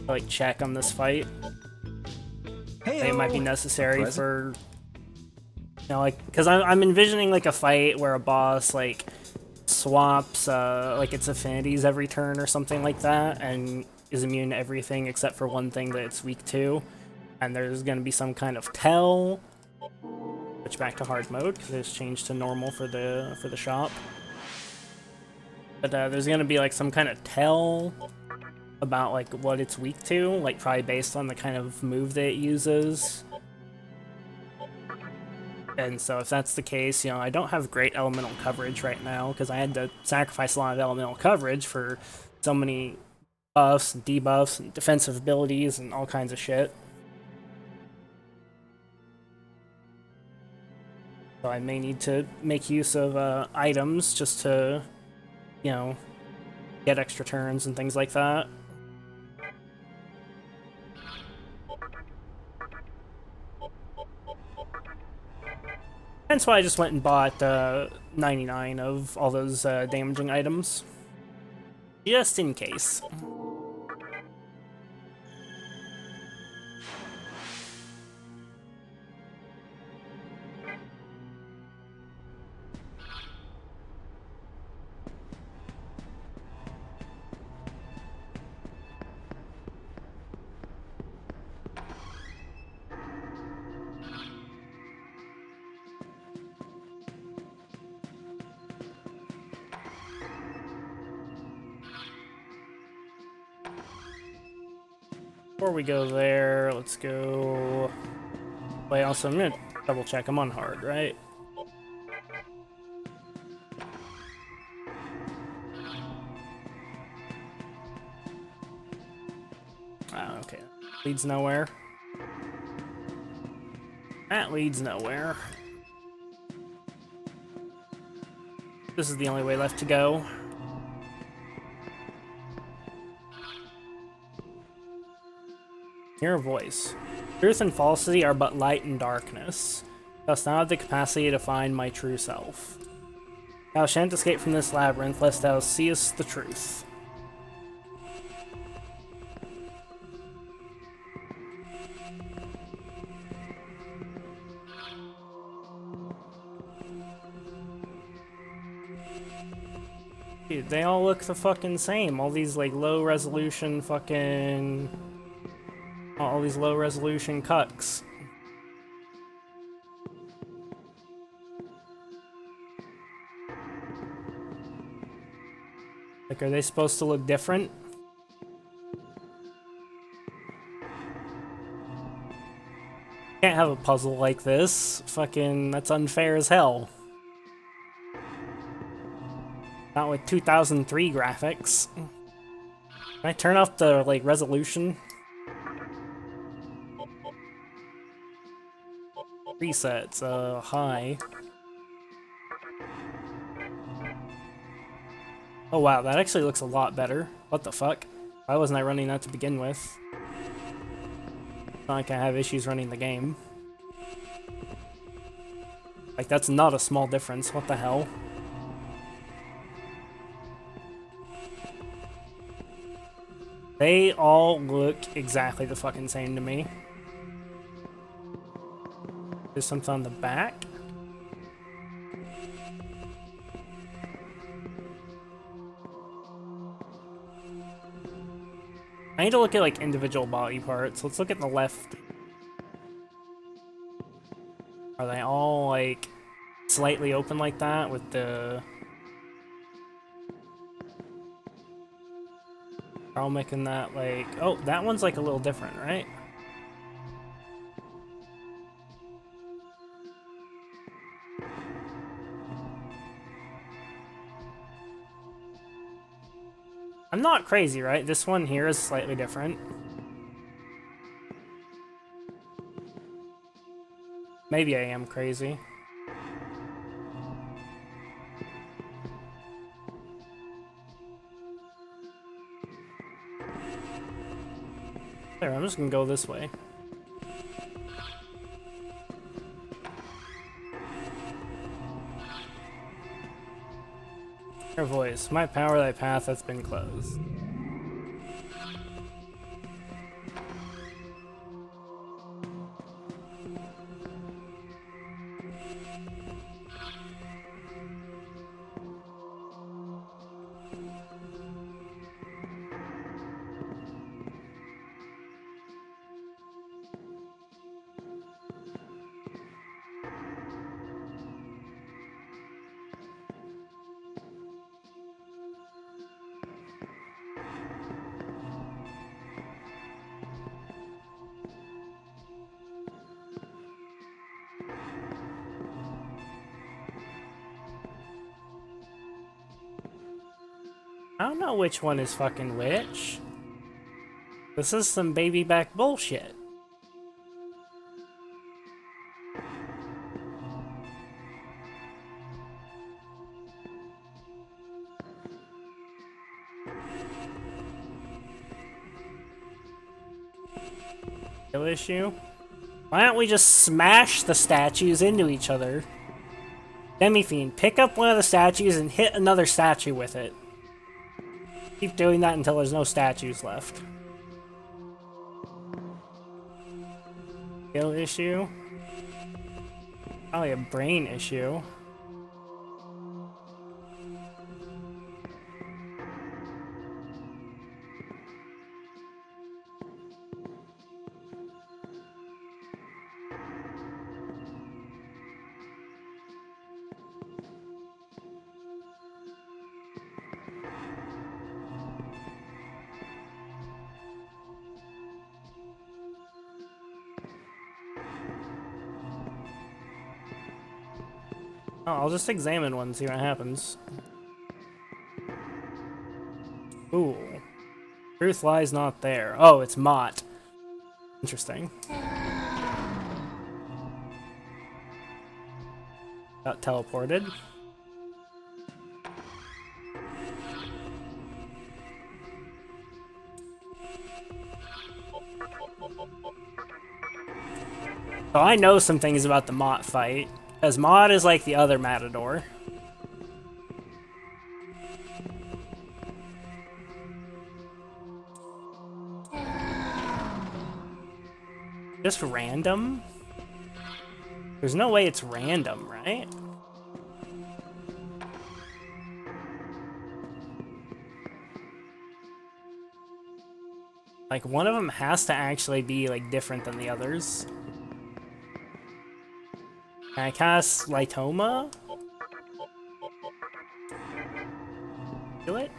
[SPEAKER 7] like check on this fight. It might be necessary for, you know, like, because I'm envisioning like a fight where a boss like swaps like its affinities every turn or something like that, and is immune to everything except for one thing that it's weak to, and there's going to be some kind of tell. Switch back to hard mode because it's changed to normal for the shop. But there's going to be like some kind of tell about like what it's weak to, like probably based on the kind of move that it uses. And so if that's the case, you know, I don't have great elemental coverage right now because I had to sacrifice a lot of elemental coverage for so many buffs and debuffs and defensive abilities and all kinds of shit. So I may need to make use of items just to, you know, get extra turns and things like that. That's why I just went and bought 99 of all those damaging items. Just in case. Before we go there, let's go... Wait, also, I'm gonna double check. I'm on hard, right? Ah, okay. Leads nowhere. That leads nowhere. This is the only way left to go. Hear a voice. Truth and falsity are but light and darkness. Thus now have the capacity to find my true self. Thou shan't escape from this labyrinth, lest thou seest the truth. Dude, they all look the fucking same. All these, like, low-resolution fucking... all these low-resolution cucks. Like, are they supposed to look different? Can't have a puzzle like this. Fucking, that's unfair as hell. Not with 2003 graphics. Can I turn off the, like, resolution? Presets, high. Oh wow, that actually looks a lot better. What the fuck? Why wasn't I running that to begin with? It's not like I have issues running the game. Like, that's not a small difference. What the hell? They all look exactly the fucking same to me. There's something on the back. I need to look at, like, individual body parts. Let's look at the left. Are they all, like, slightly open like that with the... They're all making that, like... Oh, that one's, like, a little different, right? I'm not crazy, right? This one here is slightly different. Maybe I am crazy. There, I'm just gonna go this way. Her voice. My power, thy path hath been closed. I don't know which one is fucking which. This is some baby back bullshit. No issue. Why don't we just smash the statues into each other? Demi-fiend, pick up one of the statues and hit another statue with it. Keep doing that until there's no statues left. Skill issue? Probably a brain issue. Oh, I'll just examine one, see what happens. Ooh. Truth lies not there. Oh, it's Mott. Interesting. Got teleported. So I know some things about the Mott fight, as Mott is like the other Matador. Just random? There's no way it's random, right? Like, one of them has to actually be, like, different than the others. Can I cast Lytoma? Do it?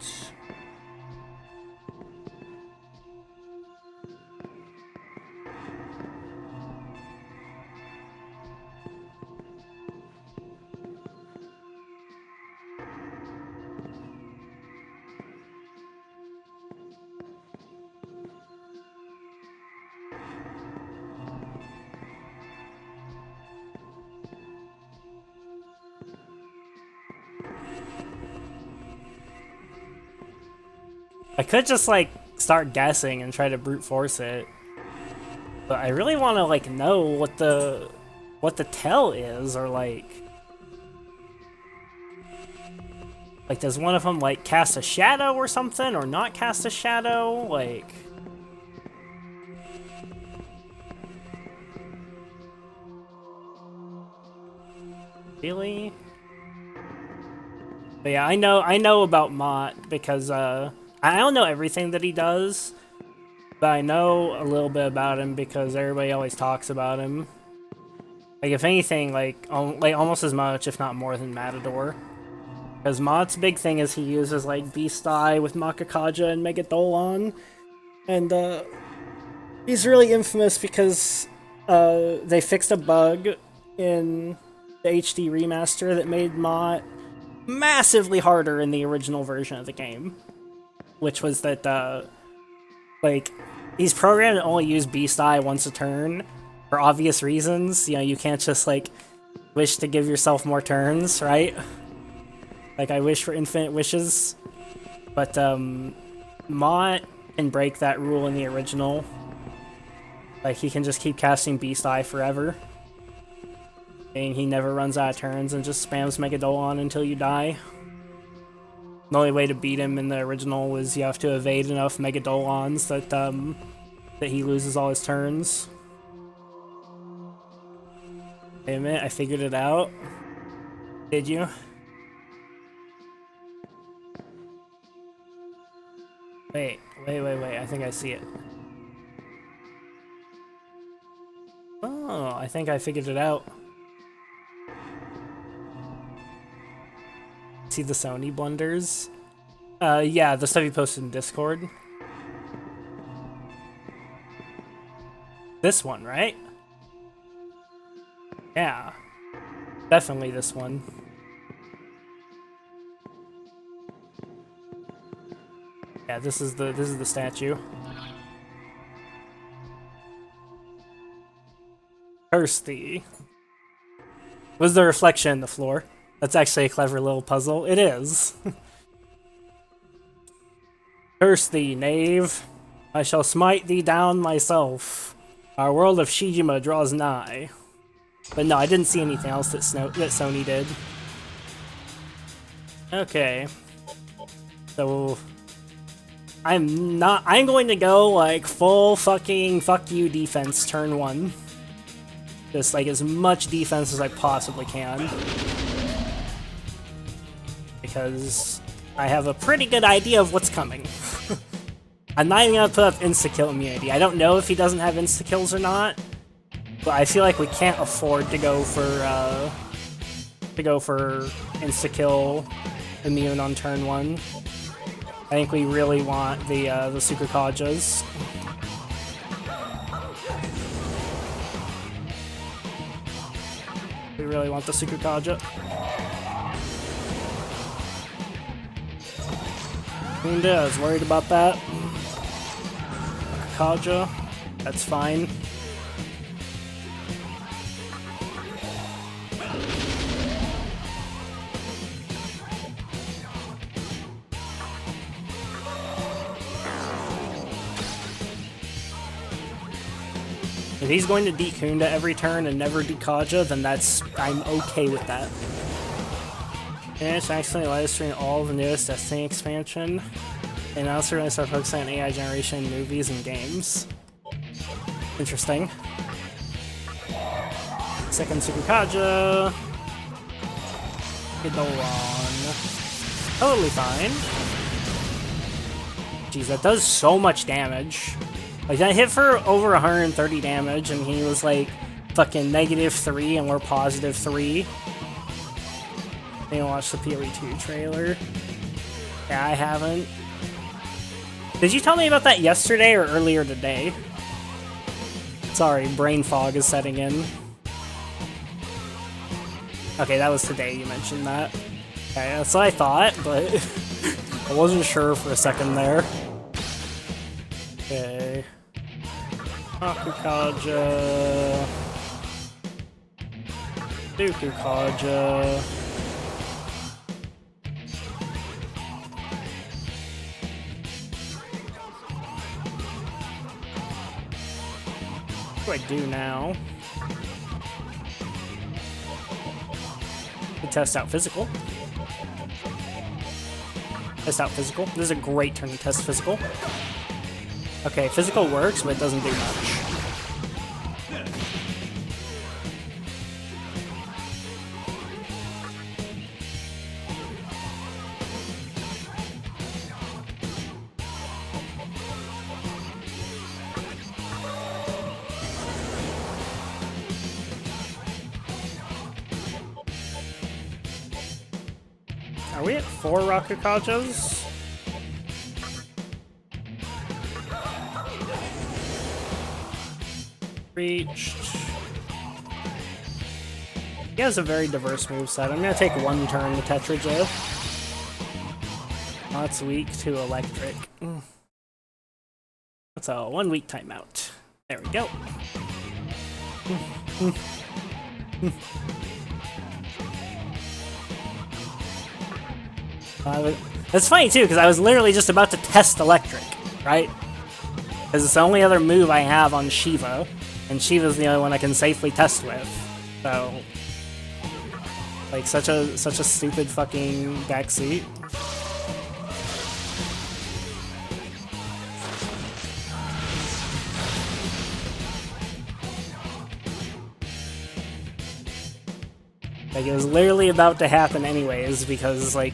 [SPEAKER 7] I could just, like, start guessing and try to brute force it. But I really want to, like, know what the tell is, or, like... Like, does one of them, like, cast a shadow or something, or not cast a shadow? Like... Really? But yeah, I know about Mott because, I don't know everything that he does, but I know a little bit about him because everybody always talks about him. Like, if anything, like almost as much, if not more than Matador. Because Mott's big thing is he uses, like, Beast Eye with Makakaja and Megadolon. And, he's really infamous because, they fixed a bug in the HD remaster that made Mott massively harder in the original version of the game. Which was that, like, he's programmed to only use Beast Eye once a turn, for obvious reasons. You know, you can't just, like, wish to give yourself more turns, right? Like, I wish for infinite wishes. But, Mott can break that rule in the original. Like, he can just keep casting Beast Eye forever. And he never runs out of turns and just spams Megadolon until you die. The only way to beat him in the original was you have to evade enough Megadolons that, that he loses all his turns. Wait a minute, I figured it out. Did you? Wait, I think I see it. Oh, I think I figured it out. See the Sony blunders? Yeah, the stuff you posted in Discord. This one, right? Yeah. Definitely this one. Yeah, this is the statue. Curse thee. Was the reflection in the floor? That's actually a clever little puzzle. It is. Curse thee, knave. I shall smite thee down myself. Our world of Shijima draws nigh. But no, I didn't see anything else that Sony did. Okay. So... I'm going to go, like, full fucking fuck you defense turn 1. Just, like, as much defense as I possibly can. Because I have a pretty good idea of what's coming. I'm not even gonna put up insta-kill immunity. I don't know if he doesn't have insta-kills or not, but I feel like we can't afford to go for insta-kill immune on turn 1. I think we really want the Sukukajas. We really want the Sukukaja. Who does? Worried about that? Kaja, that's fine. If he's going to Dekunda every turn and never Dekaja, then I'm okay with that. Finish accidentally live stream all the newest Destiny expansion. And now they're going to start focusing on AI generation in movies and games. Interesting. Second Tsukukaja. Hidolon. Totally fine. Jeez, that does so much damage. Like, that hit for over 130 damage, and he was like fucking -3, and we're +3. They watch the PoE 2 trailer. Yeah, I haven't. Did you tell me about that yesterday or earlier today? Sorry, brain fog is setting in. Okay, that was today you mentioned that. Okay, that's what I thought, but I wasn't sure for a second there. Okay. Akukaja. Dukukaja. What do I do now? We test out physical. Test out physical. This is a great turn to test physical. Okay, physical works, but it doesn't do much. Are we at 4 Rakukajas? Reached. He has a very diverse moveset. I'm gonna take one turn to Tetraja. That's weak to electric. That's a 1 week timeout. There we go. That's funny too, because I was literally just about to test electric, right? Because it's the only other move I have on Shiva, and Shiva's the only one I can safely test with. So, like, such a stupid fucking backseat. Like, it was literally about to happen anyways, because, like,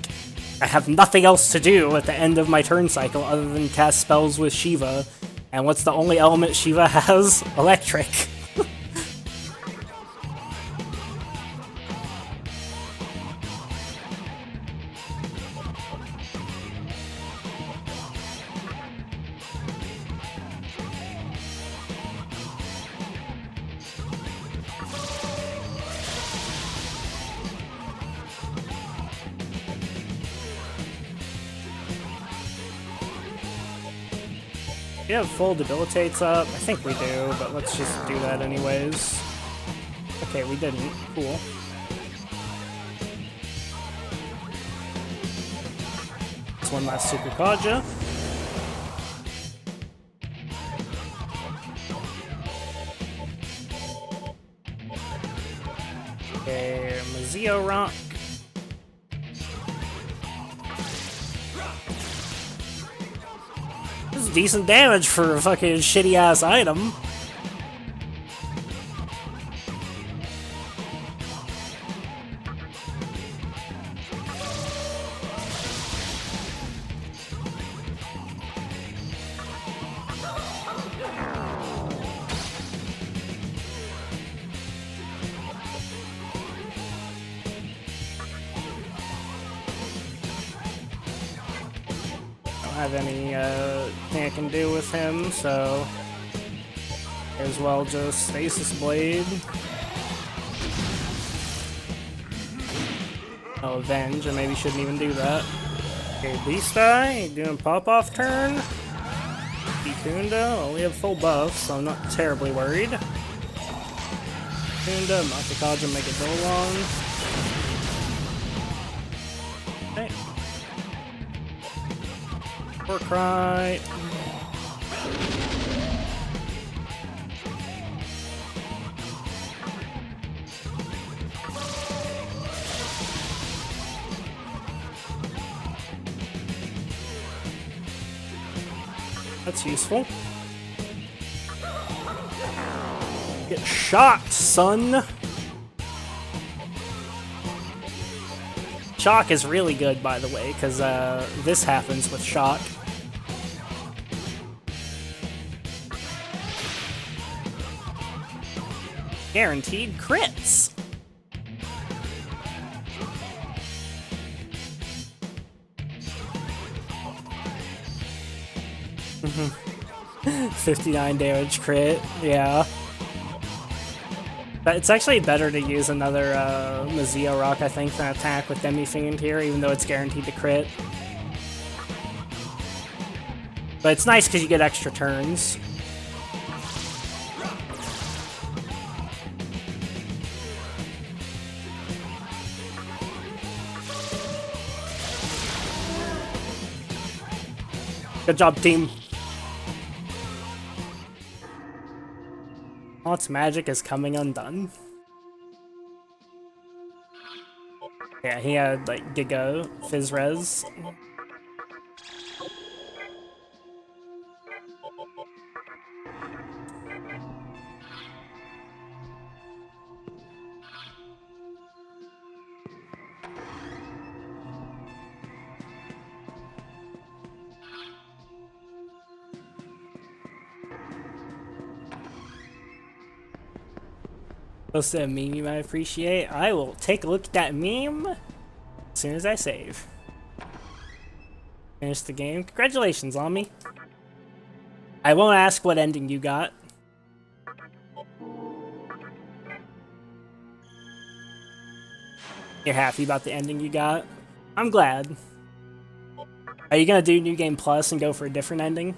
[SPEAKER 7] I have nothing else to do at the end of my turn cycle other than cast spells with Shiva. And what's the only element Shiva has? Electric. We have full debilitates up. I think we do, but let's just do that anyways. Okay, we didn't. Cool. That's one last Tsukukaja. Okay, Mazio Rock. This is decent damage for a fucking shitty-ass item. Have any thing I can do with him, so as well just Stasis Blade. Oh, Avenge, I maybe shouldn't even do that. Okay, Beast Eye, doing pop-off turn. Dekunda, well, we have full buff, so I'm not terribly worried. Dekunda, Makakaja, Megadolon. Okay. Warcry. That's useful. Get shocked, son! Shock is really good, by the way, because this happens with shock. Guaranteed crits! Mm-hmm. 59 damage crit, yeah. But it's actually better to use another Mazio Rock, I think, than attack with Demi-fiend here, even though it's guaranteed to crit. But it's nice because you get extra turns. Good job, team. Its magic is coming undone. Yeah, he had like Giga Fizz Res. Posted a meme you might appreciate. I will take a look at that meme as soon as I save. Finish the game. Congratulations on me. I won't ask what ending you got. You're happy about the ending you got? I'm glad. Are you gonna do New Game Plus and go for a different ending?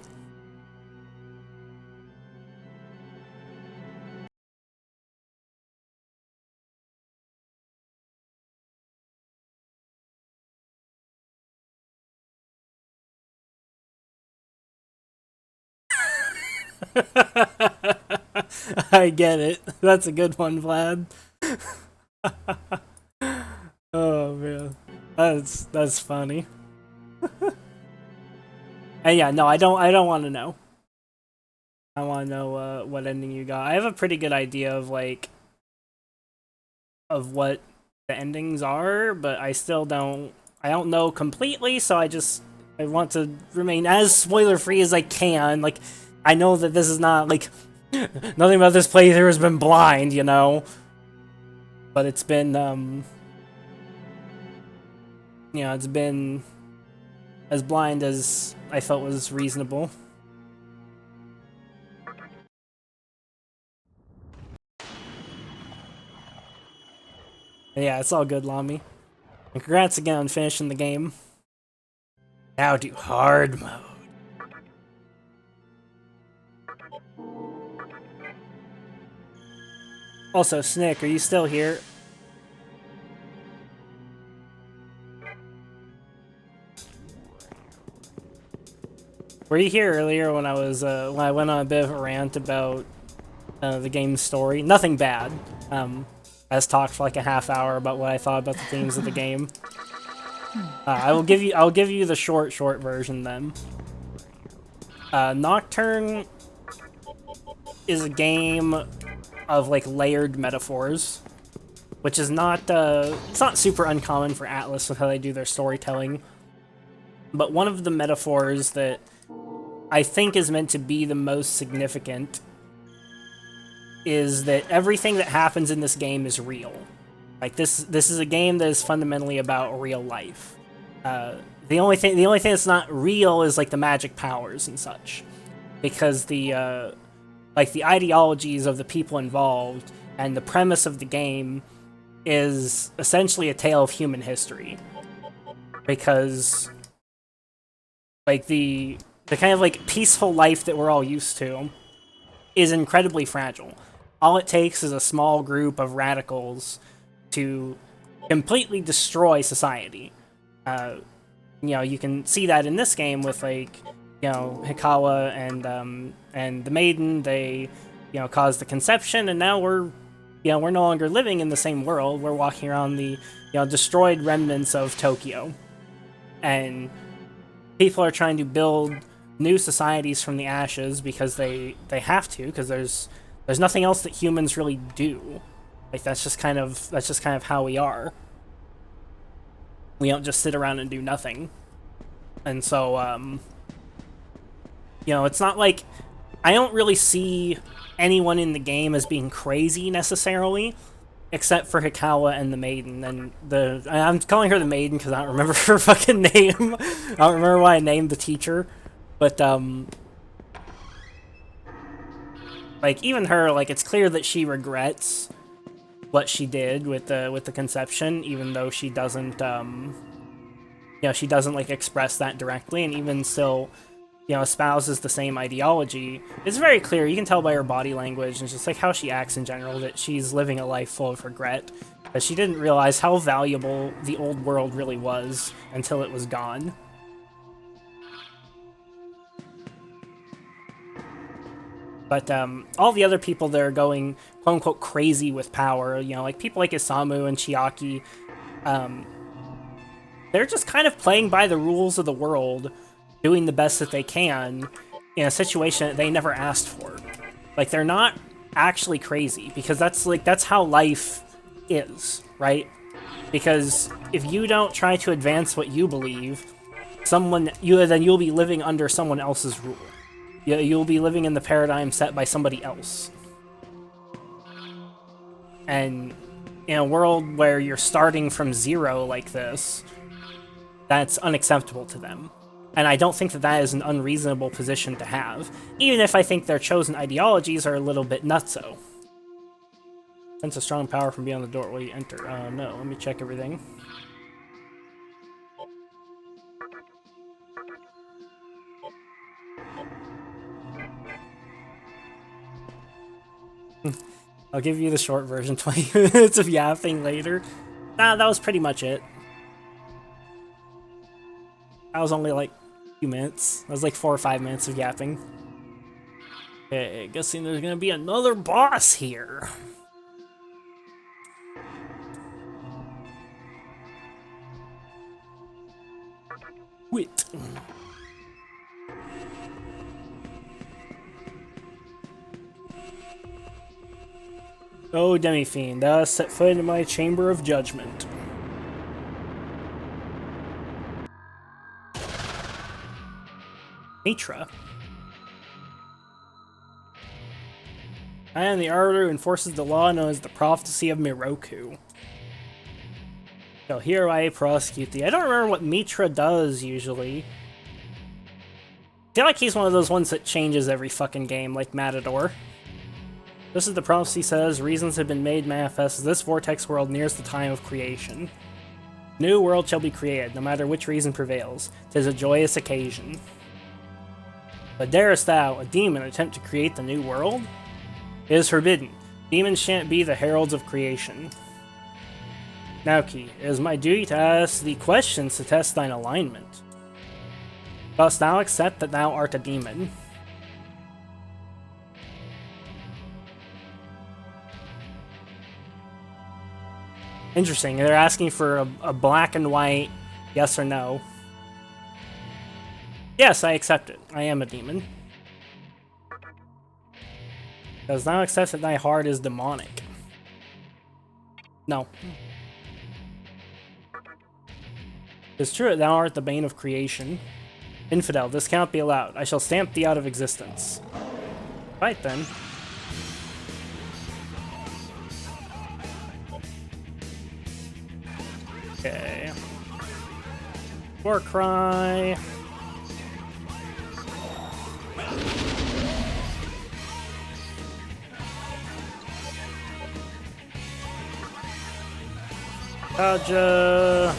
[SPEAKER 7] I get it. That's a good one, Vlad. Oh man, that's funny. And yeah, no, I don't want to know. I want to know what ending you got. I have a pretty good idea of like of what the endings are, but I still don't. I don't know completely, so I want to remain as spoiler free as I can. Like, I know that this is not like nothing about this playthrough has been blind, you know. But it's been you know, it's been as blind as I felt was reasonable. Yeah, it's all good, Lamy. And congrats again on finishing the game. Now do hard mode. Also, Snick, are you still here? Were you here earlier when I was when I went on a bit of a rant about the game's story? Nothing bad. I just talked for like a half hour about what I thought about the themes of the game. I'll give you the short version then. Nocturne is a game of like layered metaphors, which is not it's not super uncommon for Atlas with how they do their storytelling. But one of the metaphors that I think is meant to be the most significant is that everything that happens in this game is real. Like this is a game that is fundamentally about real life. The only thing that's not real is like the magic powers and such, because the like the ideologies of the people involved and the premise of the game is essentially a tale of human history. Because like the kind of like peaceful life that we're all used to is incredibly fragile. All it takes is a small group of radicals to completely destroy society. You know, you can see that in this game with like, you know, Hikawa and the Maiden. They, you know, caused the conception, and now we're no longer living in the same world. We're walking around the, you know, destroyed remnants of Tokyo, and people are trying to build new societies from the ashes because they have to, because there's nothing else that humans really do. Like that's just kind of how we are. We don't just sit around and do nothing. And so you know, it's not like I don't really see anyone in the game as being crazy necessarily, except for Hikawa and the maiden. And I'm calling her the maiden because I don't remember her fucking name. I don't remember why I named the teacher, but like even her, like it's clear that she regrets what she did with the conception, even though she doesn't you know, she doesn't like express that directly, and even still, you know, espouses the same ideology. It's very clear, you can tell by her body language and just like how she acts in general, that she's living a life full of regret, that she didn't realize how valuable the old world really was until it was gone. But all the other people that are going quote-unquote crazy with power, you know, like people like Isamu and Chiaki, they're just kind of playing by the rules of the world, doing the best that they can in a situation that they never asked for. Like, they're not actually crazy, because that's how life is, right? Because if you don't try to advance what you believe, then you'll be living under someone else's rule. You'll be living in the paradigm set by somebody else. And in a world where you're starting from zero like this, that's unacceptable to them. And I don't think that that is an unreasonable position to have, even if I think their chosen ideologies are a little bit nutso. Sense a strong power from beyond the doorway you enter. No, let me check everything. I'll give you the short version, 20 minutes of yapping later. Nah, that was pretty much it. That was only like a few minutes. That was like 4 or 5 minutes of yapping. Okay, guessing there's gonna be another boss here. Wait. Oh, Demi-fiend, thou hast set foot into my chamber of judgment. Mitra. I am the arbiter who enforces the law known as the prophecy of Miroku. So here I prosecute thee. I don't remember what Mitra does usually. I feel like he's one of those ones that changes every fucking game, like Matador. This is the prophecy says, reasons have been made manifest as this vortex world nears the time of creation. New world shall be created, no matter which reason prevails. 'Tis a joyous occasion. But darest thou, a demon, attempt to create the new world? It is forbidden. Demons shan't be the heralds of creation. Naoki, it is my duty to ask thee questions to test thine alignment. Dost thou accept that thou art a demon? Interesting, they're asking for a black and white yes or no. Yes, I accept it. I am a demon. Does thou accept that thy heart is demonic? No. It's true that thou art the bane of creation. Infidel, this cannot be allowed. I shall stamp thee out of existence. Right then. Okay. War cry. Kaja.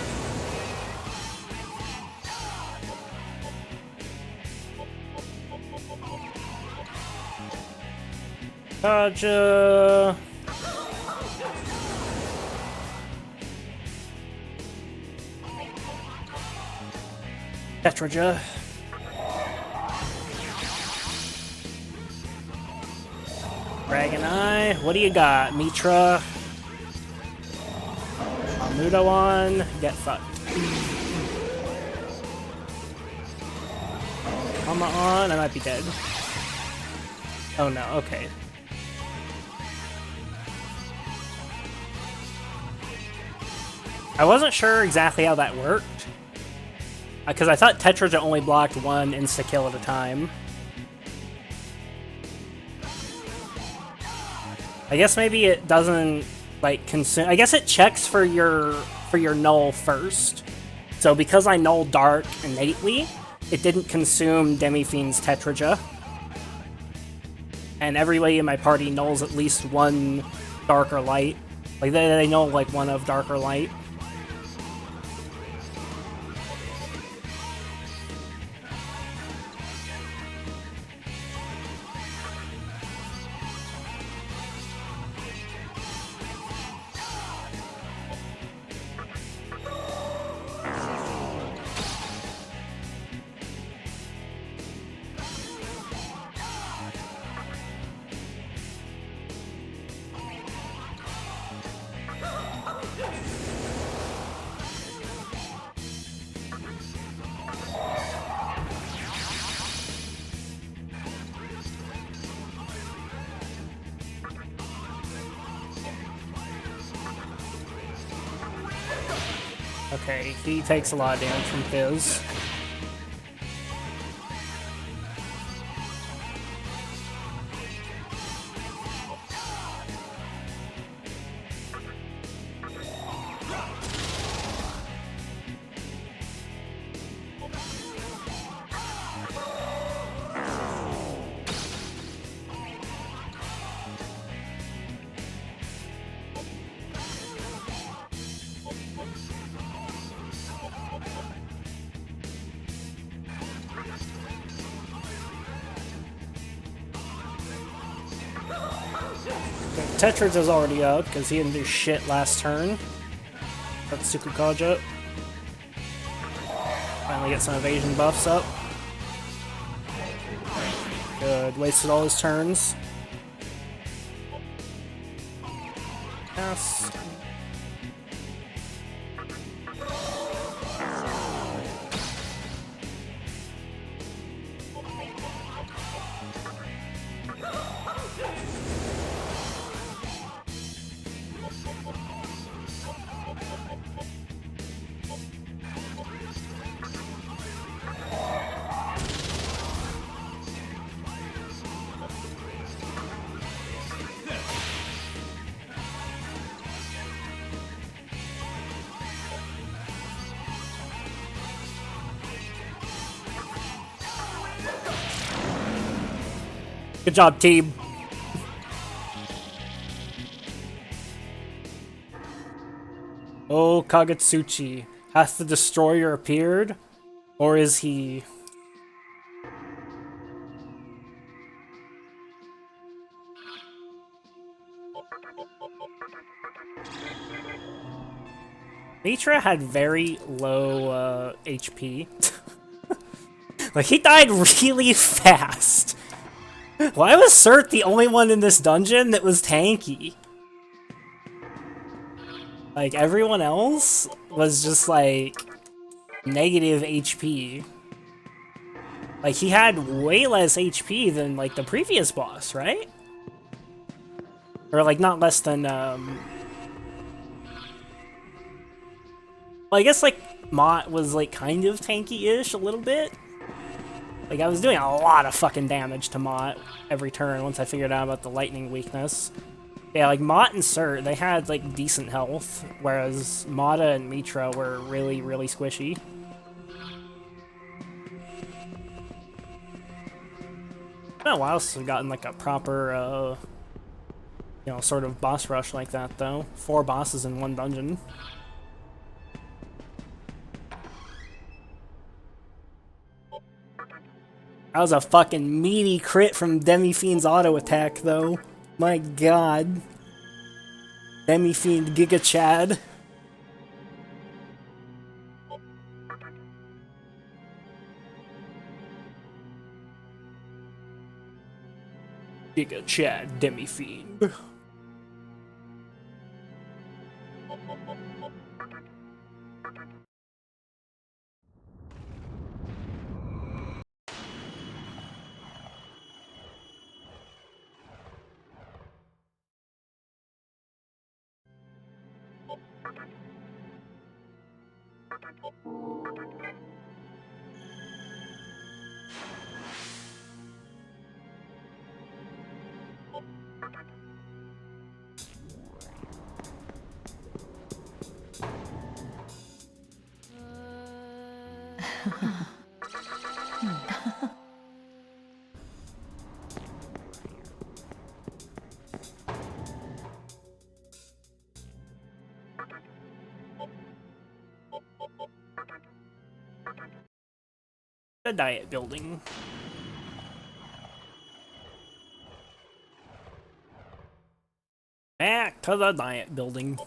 [SPEAKER 7] Kaja. Tetraja. Dragon Eye. What do you got? Mitra. Mudo on. Get fucked. Come on, I might be dead. Oh no, okay. I wasn't sure exactly how that worked. Because I thought Tetraja only blocked one insta-kill at a time. I guess maybe it doesn't, like, consume... I guess it checks for your null first. So because I null Dark innately, it didn't consume Demi-fiend's Tetraja. And everybody in my party nulls at least one Dark or Light. Like, they null, like, one of Dark or Light. Okay, he takes a lot of damage from Fizz. Tetris is already up because he didn't do shit last turn. That's Tsukukaja. Finally get some evasion buffs up. Good. Wasted all his turns. Yes. Good job, team. Oh, Kagetsuchi. Has the destroyer appeared? Or is he... Mitra had very low HP. Like, he died really fast. Why was Cert the only one in this dungeon that was tanky? Like, everyone else was just, like, negative HP. Like, he had way less HP than, like, the previous boss, right? Or, like, not less than, Well, I guess, like, Mott was, like, kind of tanky-ish a little bit. Like, I was doing a lot of fucking damage to Mott every turn once I figured out about the lightning weakness. Yeah, like, Mott and Cert, they had, like, decent health, whereas Mata and Mitra were really, really squishy. I don't know why else have gotten, like, a proper, you know, sort of boss rush like that, though. 4 bosses in 1 dungeon. That was a fucking meaty crit from Demi-fiend's auto attack, though. My god. Demi-fiend Giga Chad. Giga Chad Demi-fiend. The diet building. Back to the diet building.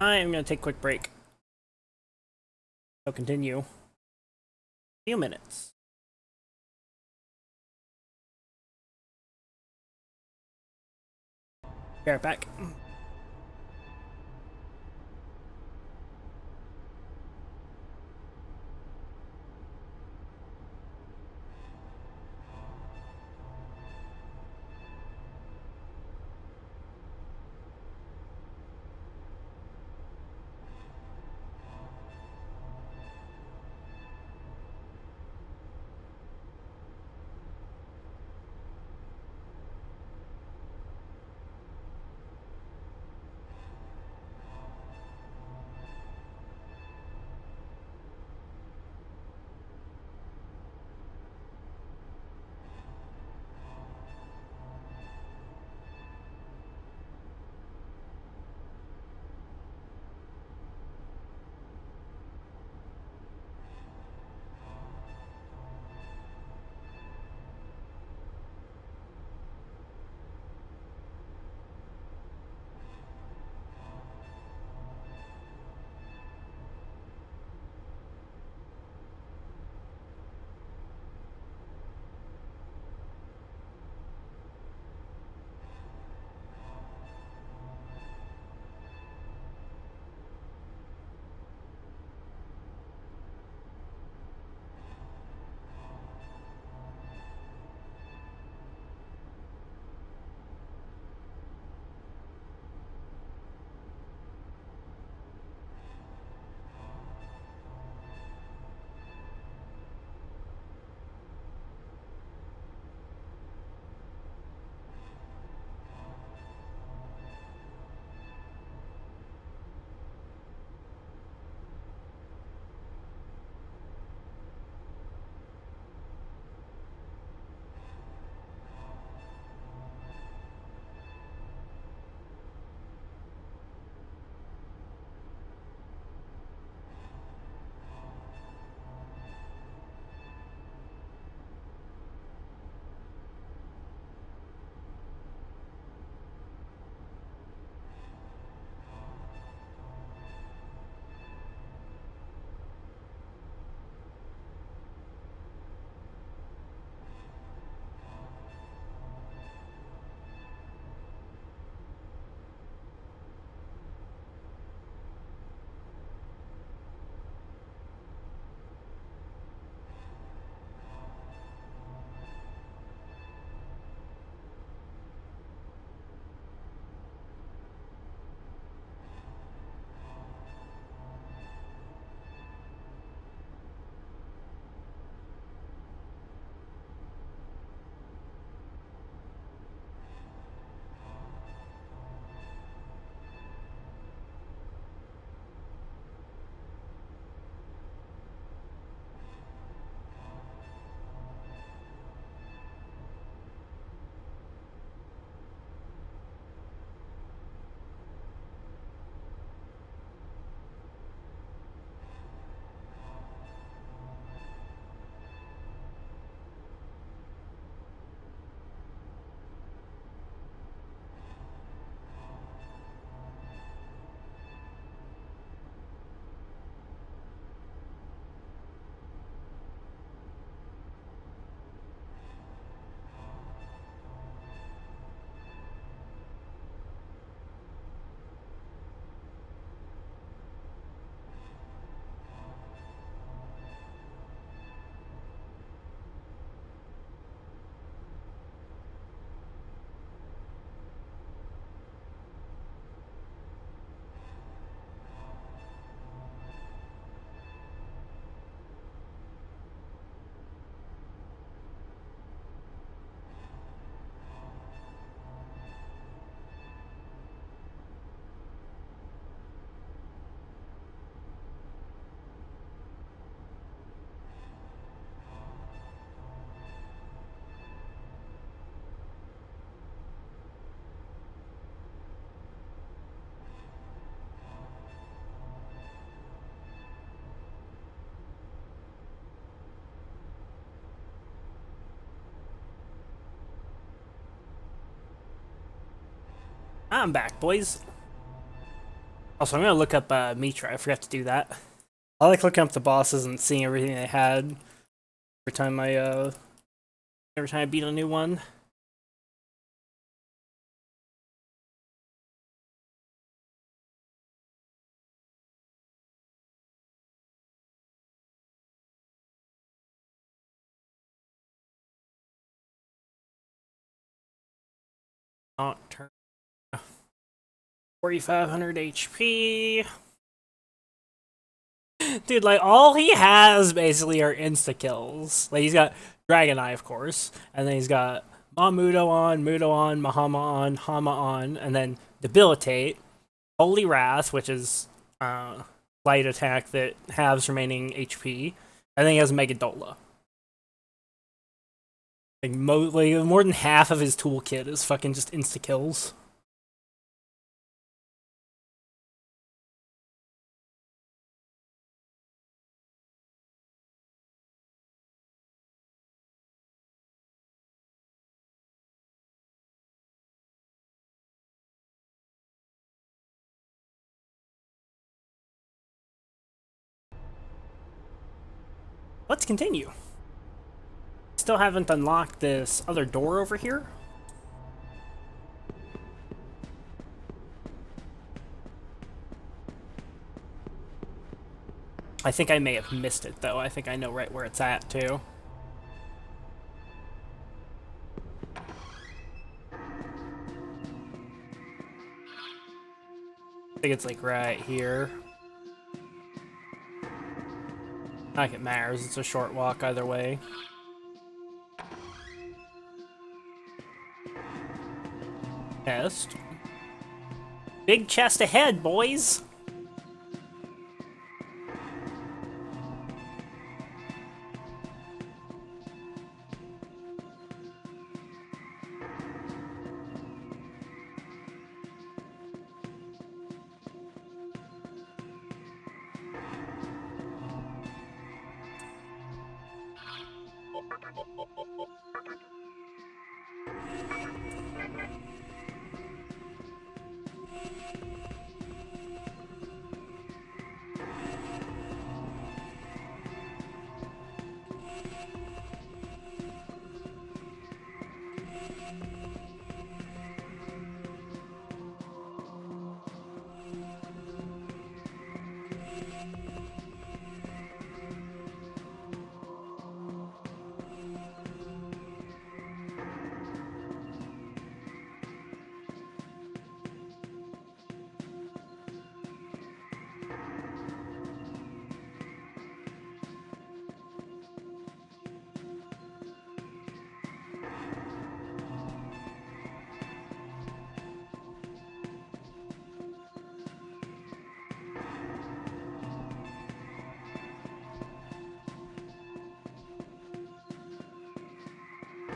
[SPEAKER 7] I am going to take a quick break. So continue. Few minutes. Be right back. I'm back, boys. Also, I'm gonna look up Mitra. I forgot to do that. I like looking up the bosses and seeing everything they had every time I beat a new one. Nocturne. 4,500 HP. Dude, like, all he has basically are insta-kills. Like, he's got Dragon Eye, of course, and then he's got Mamudo on, Mahama on, Hama on, and then Debilitate, Holy Wrath, which is light attack that halves remaining HP, and then he has Megadola. Like, more than half of his toolkit is fucking just insta-kills. Let's continue. Still haven't unlocked this other door over here. I think I may have missed it, though. I think I know right where it's at, too. I think it's, like, right here. Not like it matters. It's a short walk either way. Chest. Big chest ahead, boys!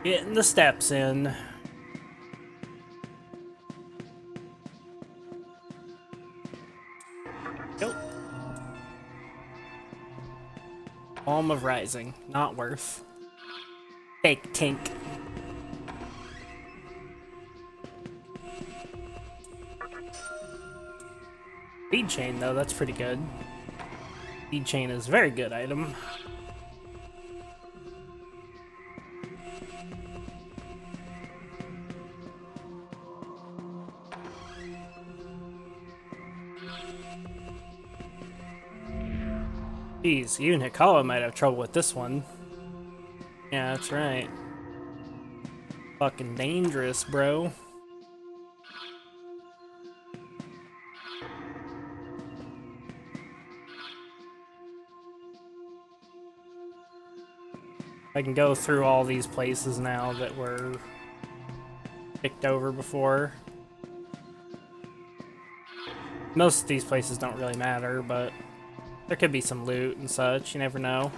[SPEAKER 7] Getting the steps in. Nope. Balm of Rising. Not worth. Fake Tink. Speed Chain, though, that's pretty good. Speed Chain is a very good item. Jeez, even Hikawa might have trouble with this one. Yeah, that's right. Fucking dangerous, bro. I can go through all these places now that were picked over before. Most of these places don't really matter, but there could be some loot and such, you never know.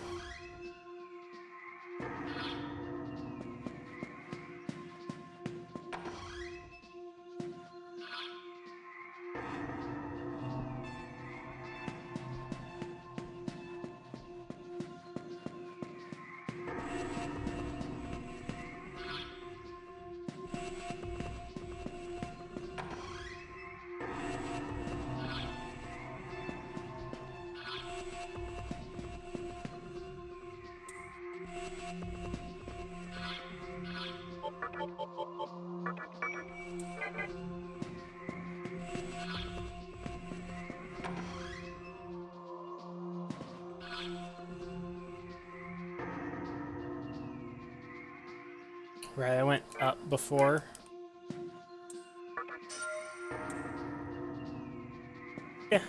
[SPEAKER 7] Right, I went up before. Yeah.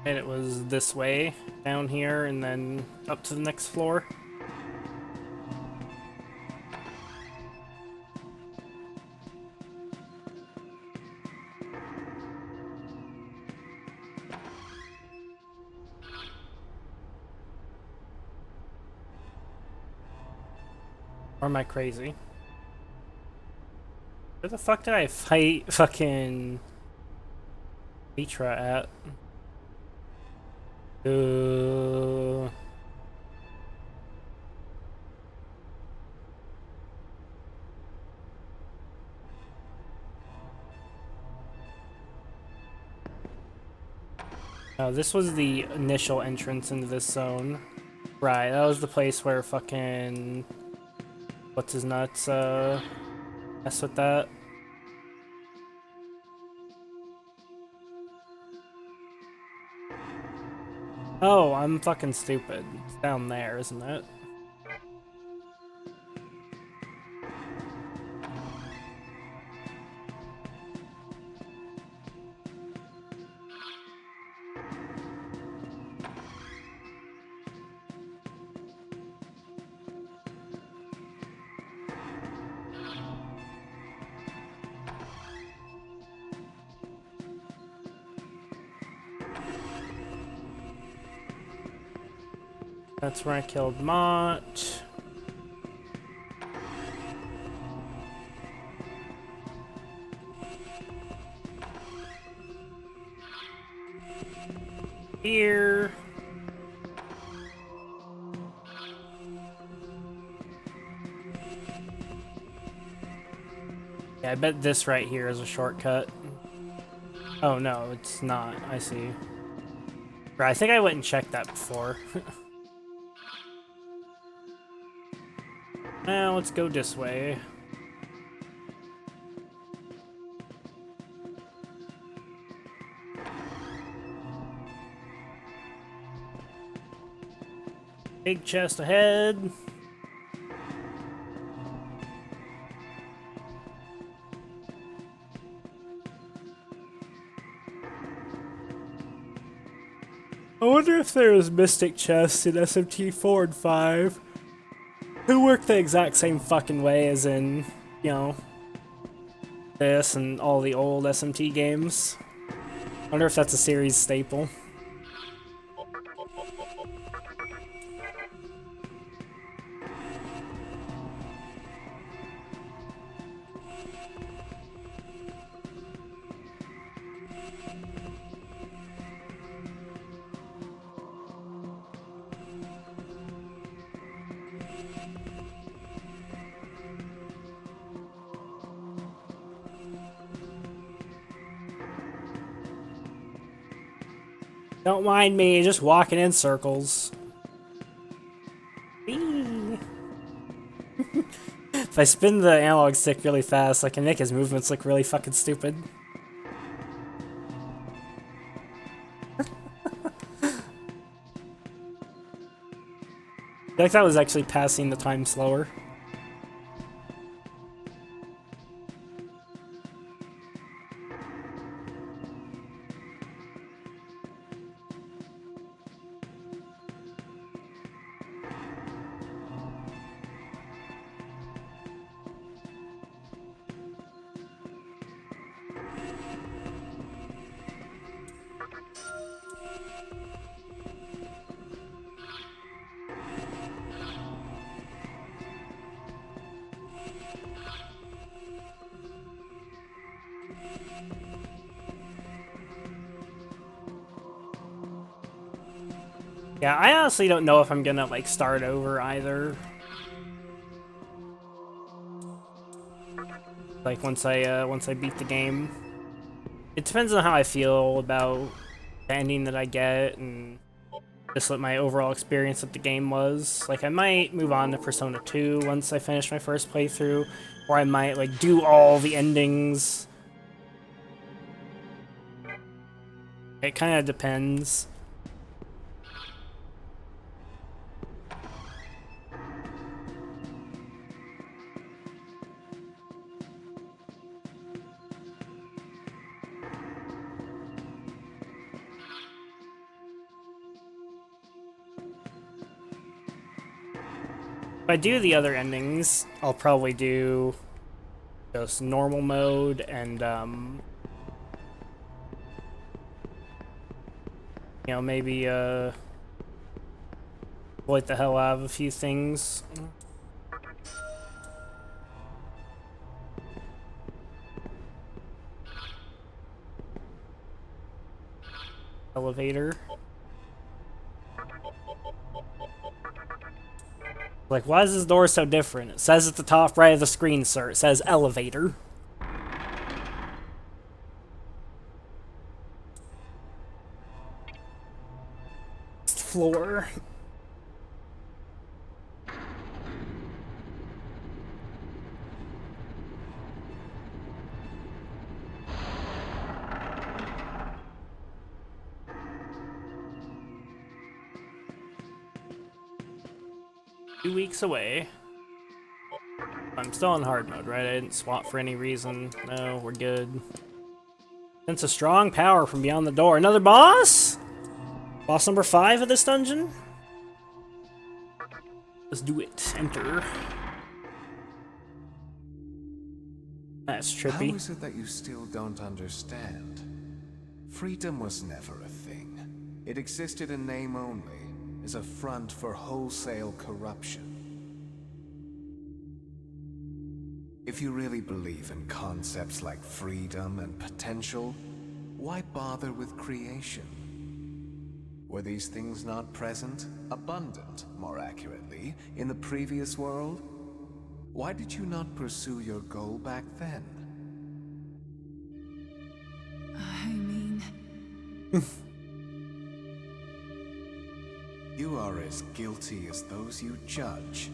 [SPEAKER 7] And it was this way, down here, and then up to the next floor. Or am I crazy? Where the fuck did I fight fucking Mitra at? Oh, this was the initial entrance into this zone. Right, that was the place where fucking... What's his nuts, mess with that. Oh, I'm fucking stupid. It's down there, isn't it? That's where I killed Mott. Here. Yeah, I bet this right here is a shortcut. Oh no, it's not. I see. Right, I think I went and checked that before. Now let's go this way. Big chest ahead. I wonder if there was Mystic chests in SMT 4 and 5. Who worked the exact same fucking way as in, you know, this and all the old SMT games. I wonder if that's a series staple. Don't mind me, just walking in circles. Whee! If I spin the analog stick really fast, I can make his movements look really fucking stupid. I feel like that was actually passing the time slower. Yeah, I honestly don't know if I'm gonna like start over either. Like once I beat the game. It depends on how I feel about the ending that I get and just what my overall experience of the game was. Like I might move on to Persona 2 once I finish my first playthrough, or I might like do all the endings. It kind of depends. If I do the other endings, I'll probably do just normal mode and, you know, maybe, avoid the hell out of a few things. Elevator. Like, why is this door so different? It says at the top right of the screen, sir. It says elevator. Floor. 2 weeks away. I'm still on hard mode, right? I didn't swap for any reason. No, we're good. Sense a strong power from beyond the door. Another boss? Boss number 5 of this dungeon? Let's do it. Enter. That's trippy.
[SPEAKER 8] How is it that you still don't understand? Freedom was never a thing. It existed in name only, as a front for wholesale corruption. If you really believe in concepts like freedom and potential, why bother with creation? Were these things not present, abundant, more accurately, in the previous world? Why did you not pursue your goal back then?
[SPEAKER 9] I mean...
[SPEAKER 8] You are as guilty as those you judge.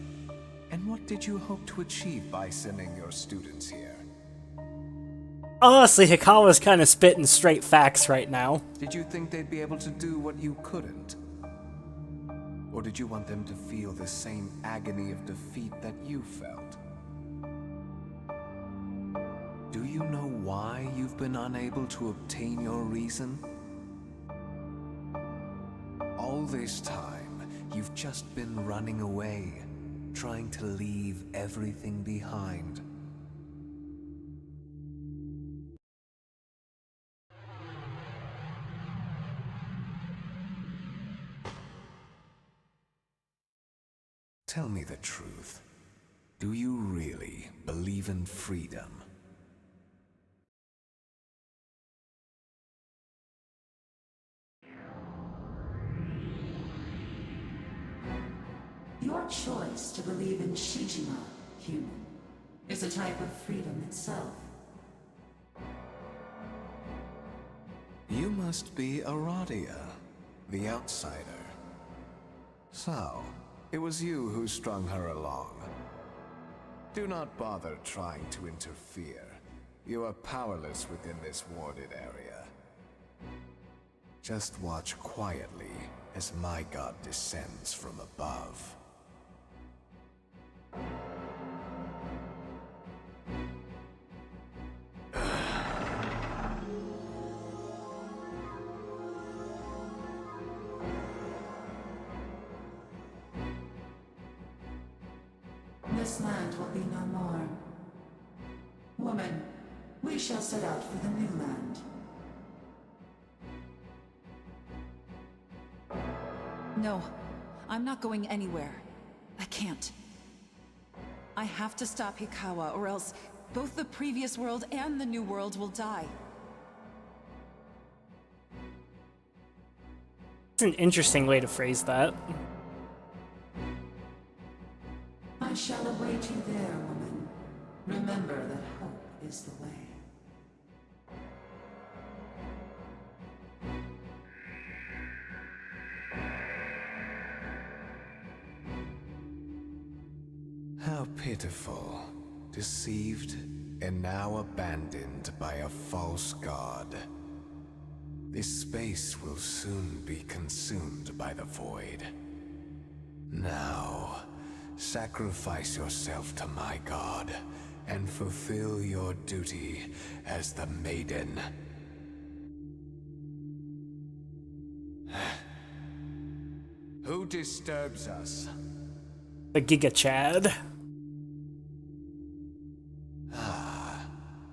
[SPEAKER 8] And what did you hope to achieve by sending your students here?
[SPEAKER 7] Honestly, Hikawa's kind of spitting straight facts right now.
[SPEAKER 8] Did you think they'd be able to do what you couldn't? Or did you want them to feel the same agony of defeat that you felt? Do you know why you've been unable to obtain your reason? All this time, you've just been running away, trying to leave everything behind. Tell me the truth. Do you really believe in freedom?
[SPEAKER 5] Your choice to believe in Shijima, human, is a type of freedom itself.
[SPEAKER 8] You must be Aradia, the outsider. So, it was you who strung her along. Do not bother trying to interfere. You are powerless within this warded area. Just watch quietly as my god descends from above.
[SPEAKER 5] This land will be no more. Woman, we shall set out for the new land.
[SPEAKER 9] No, I'm not going anywhere. I can't. I have to stop Hikawa, or else both the previous world and the new world will die.
[SPEAKER 7] It's an interesting way to phrase that.
[SPEAKER 5] I shall await you there, woman. Remember that hope is the way.
[SPEAKER 8] How pitiful. Deceived and now abandoned by a false god. This space will soon be consumed by the void. Now, sacrifice yourself to my god and fulfill your duty as the maiden. Who disturbs us?
[SPEAKER 7] The Giga Chad.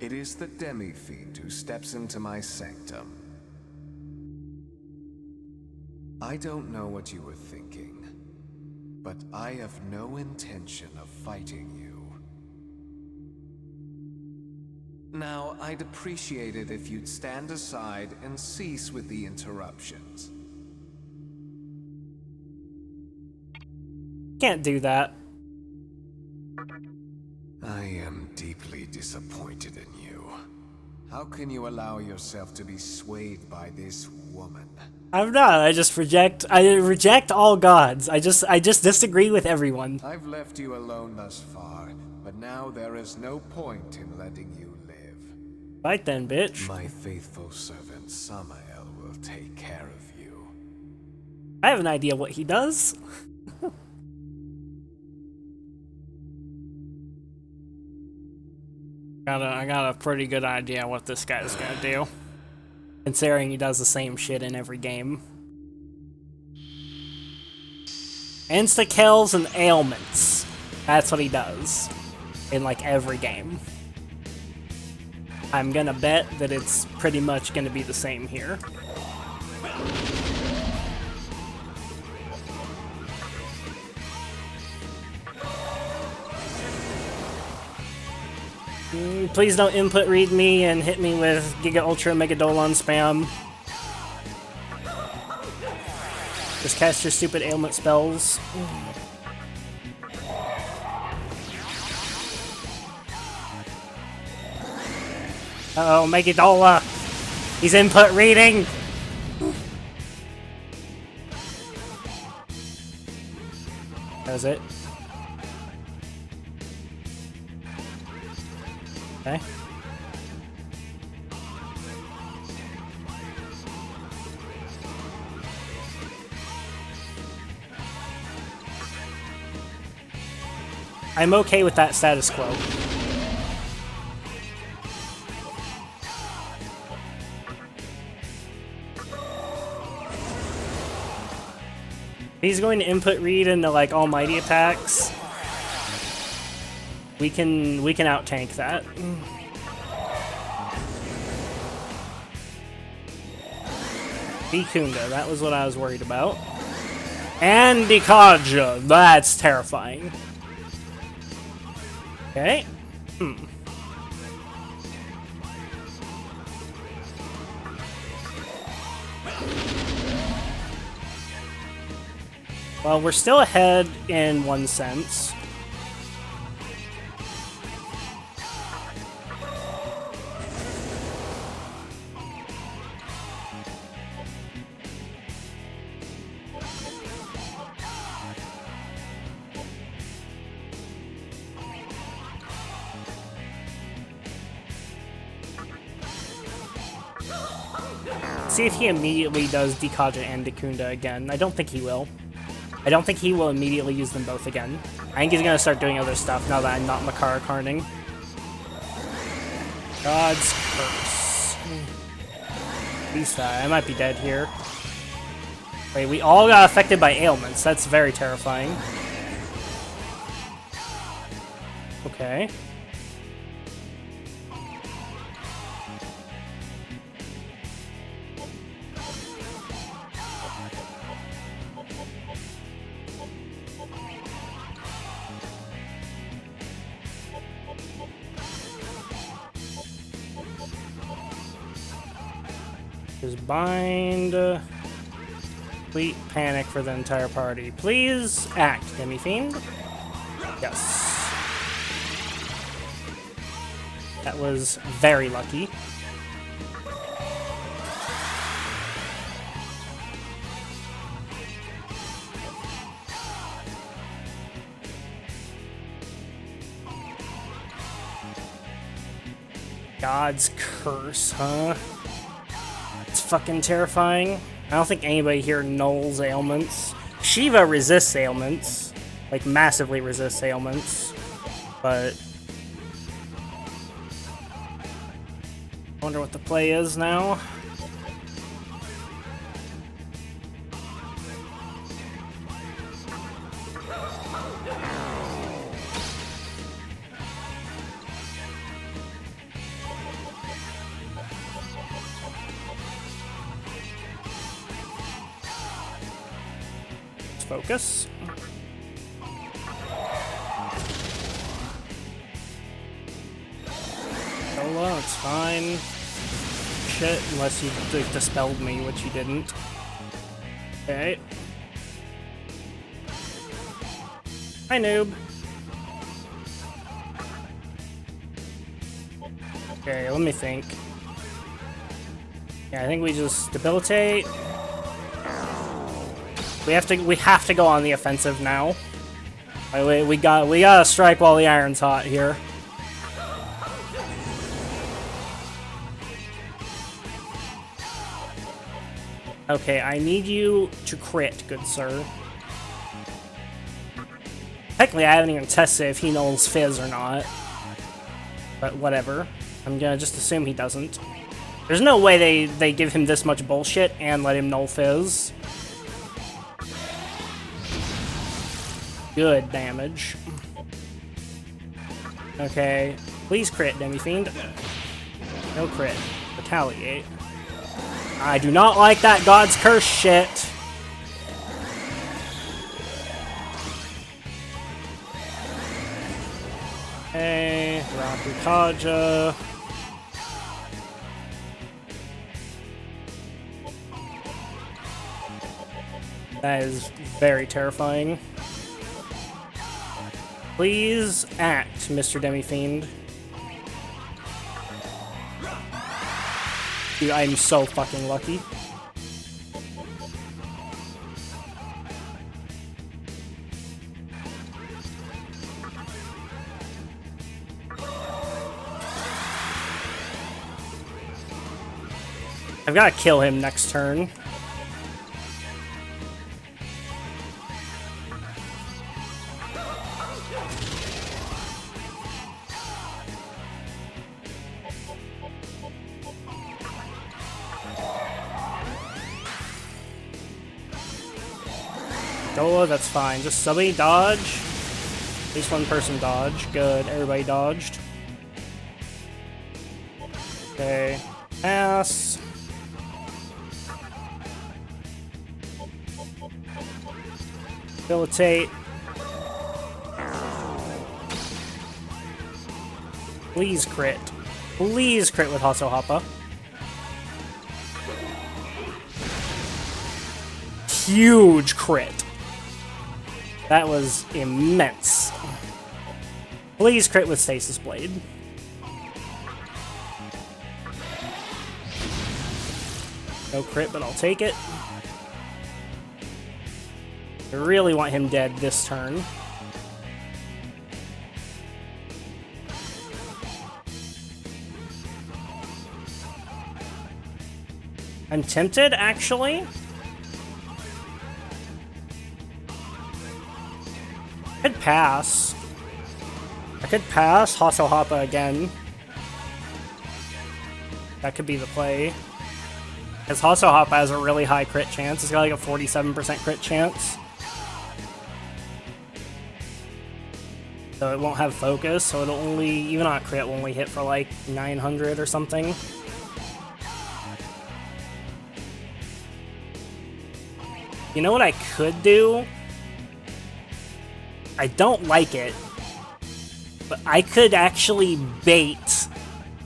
[SPEAKER 8] It is the Demi-fiend who steps into my sanctum. I don't know what you were thinking, but I have no intention of fighting you. Now, I'd appreciate it if you'd stand aside and cease with the interruptions.
[SPEAKER 7] Can't do that.
[SPEAKER 8] I am deeply disappointed in you. How can you allow yourself to be swayed by this woman?
[SPEAKER 7] I'm not. I reject all gods. I just disagree with everyone.
[SPEAKER 8] I've left you alone thus far, but now there is no point in letting you live.
[SPEAKER 7] Fight then, bitch.
[SPEAKER 8] My faithful servant Samael will take care of you.
[SPEAKER 7] I have an idea what he does. I got a pretty good idea what this guy's gonna do. Considering he does the same shit in every game. Insta-kills and ailments. That's what he does. In like every game. I'm gonna bet that it's pretty much gonna be the same here. Please don't input read me and hit me with Giga Ultra Megadolon spam. Just cast your stupid ailment spells. Uh-oh, Megadola! He's input reading! That was it. Okay. I'm okay with that status quo. He's going to input read into like almighty attacks. We can out tank that. Bikunda, that was what I was worried about. And Dikaja, that's terrifying. Okay. Well, we're still ahead in one sense. See if he immediately does Dikaja and Dikunda again. I don't think he will. I don't think he will immediately use them both again. I think he's gonna start doing other stuff now that I'm not Makara Karning. God's curse. Lisa, I might be dead here. Wait, we all got affected by ailments. That's very terrifying. Okay. Just bind. Complete panic for the entire party. Please act, Demi-fiend. Yes. That was very lucky. God's curse, huh? It's fucking terrifying. I don't think anybody here nulls ailments. Shiva resists ailments. Like, massively resists ailments. But I wonder what the play is now. focus. Solo, it's fine. Shit, unless you dispelled me, which you didn't. Okay. Hi, noob. Okay, let me think. Yeah, I think we just debilitate. We have to go on the offensive now. We gotta strike while the iron's hot here. Okay, I need you to crit, good sir. Technically, I haven't even tested if he knows Fizz or not. But whatever. I'm gonna just assume he doesn't. There's no way they give him this much bullshit and let him null Fizz. Good damage. Okay. Please crit, Demi-fiend. No crit. Retaliate. I do not like that God's Curse shit. Okay, Rakukaja. That is very terrifying. Please act, Mr. Demi-fiend. Dude, I'm so fucking lucky. I've got to kill him next turn. Dola, that's fine. Just somebody dodge. At least one person dodge. Good. Everybody dodged. Okay. Pass. Debilitate. Please crit. Please crit with Hasso Hoppa. Huge crit. That was immense. Please crit with Stasis Blade. No crit, but I'll take it. I really want him dead this turn. I'm tempted, actually. I could pass. I could pass Hasso Hoppa again. That could be the play. Because Hasso Hoppa has a really high crit chance. It's got like a 47% crit chance. So it won't have focus, so it'll only, even on a crit, will only hit for like 900 or something. You know what I could do? I don't like it, but I could actually bait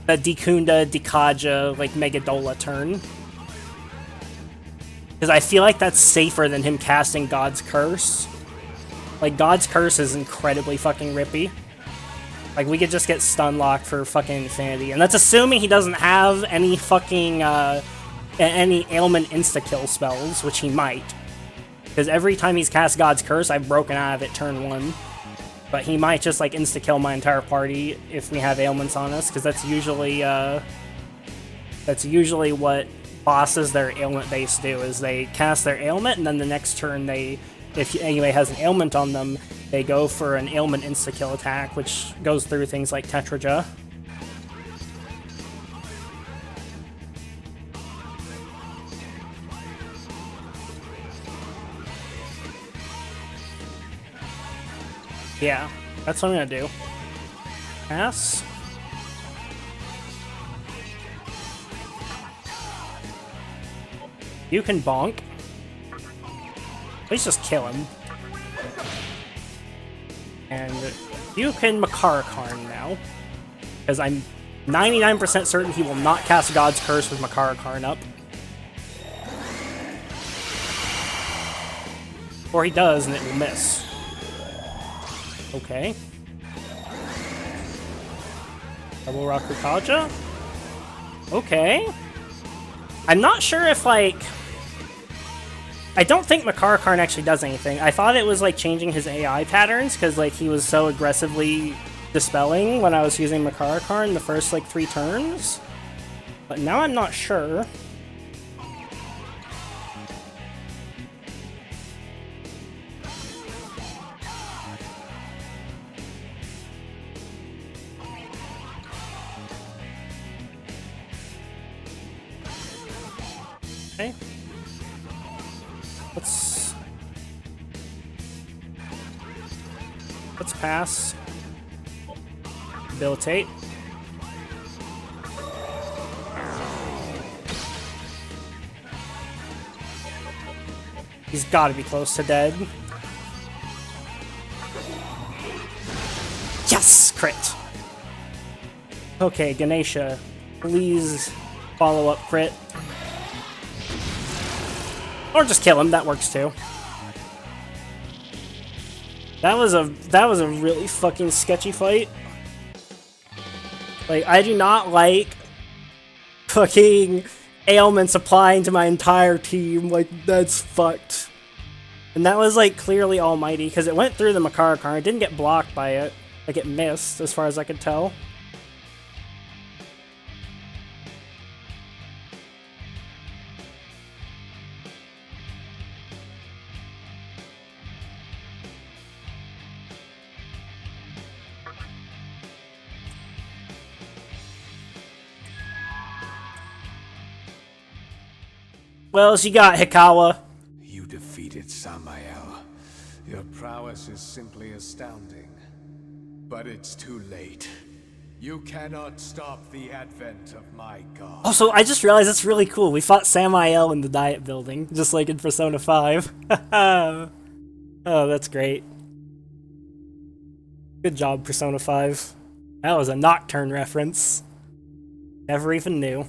[SPEAKER 7] the Dikunda, Dikaja, like Megadola turn. Because I feel like that's safer than him casting God's Curse. Like, God's Curse is incredibly fucking rippy. Like, we could just get stun locked for fucking infinity. And that's assuming he doesn't have any fucking, any ailment insta-kill spells, which he might. Because every time he's cast God's Curse, I've broken out of it turn 1. But he might just, like, insta-kill my entire party if we have ailments on us, because that's usually what bosses their ailment base do, is they cast their ailment, and then the next turn they, if anybody has an ailment on them, they go for an ailment insta-kill attack, which goes through things like Tetraja. Yeah, that's what I'm gonna do. Pass. You can bonk. Please just kill him. And you can Makara Karn now. Because I'm 99% certain he will not cast God's Curse with Makara Karn up. Or he does and it will miss. Okay. Double Rakukaja? Okay. I'm not sure if, like... I don't think Makara Karn actually does anything. I thought it was, like, changing his AI patterns, because, like, he was so aggressively dispelling when I was using Makara Karn the first, like, 3 turns. But now I'm not sure. Okay. Let's pass. Debilitate. He's got to be close to dead. Yes! Crit! Okay, Ganesha, please follow up crit. Or just kill him, that works too. That was a really fucking sketchy fight. Like, I do not like fucking ailments applying to my entire team. Like, that's fucked. And that was, like, clearly almighty, because it went through the Makara Karn. It didn't get blocked by it. Like, it missed, as far as I could tell. What else you got, Hikawa?
[SPEAKER 8] You defeated Samael. Your prowess is simply astounding. But it's too late. You cannot stop the advent of my god.
[SPEAKER 7] Also, I just realized that's really cool. We fought Samael in the Diet Building, just like in Persona 5. Oh, that's great. Good job, Persona 5. That was a Nocturne reference. Never even knew.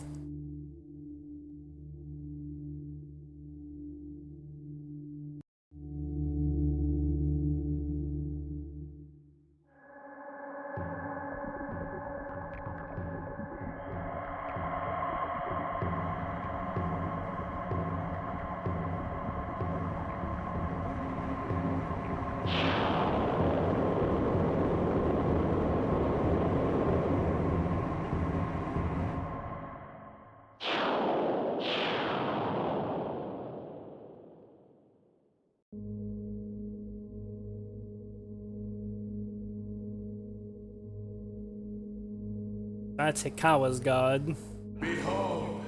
[SPEAKER 7] That's Hikawa's god.
[SPEAKER 8] Behold,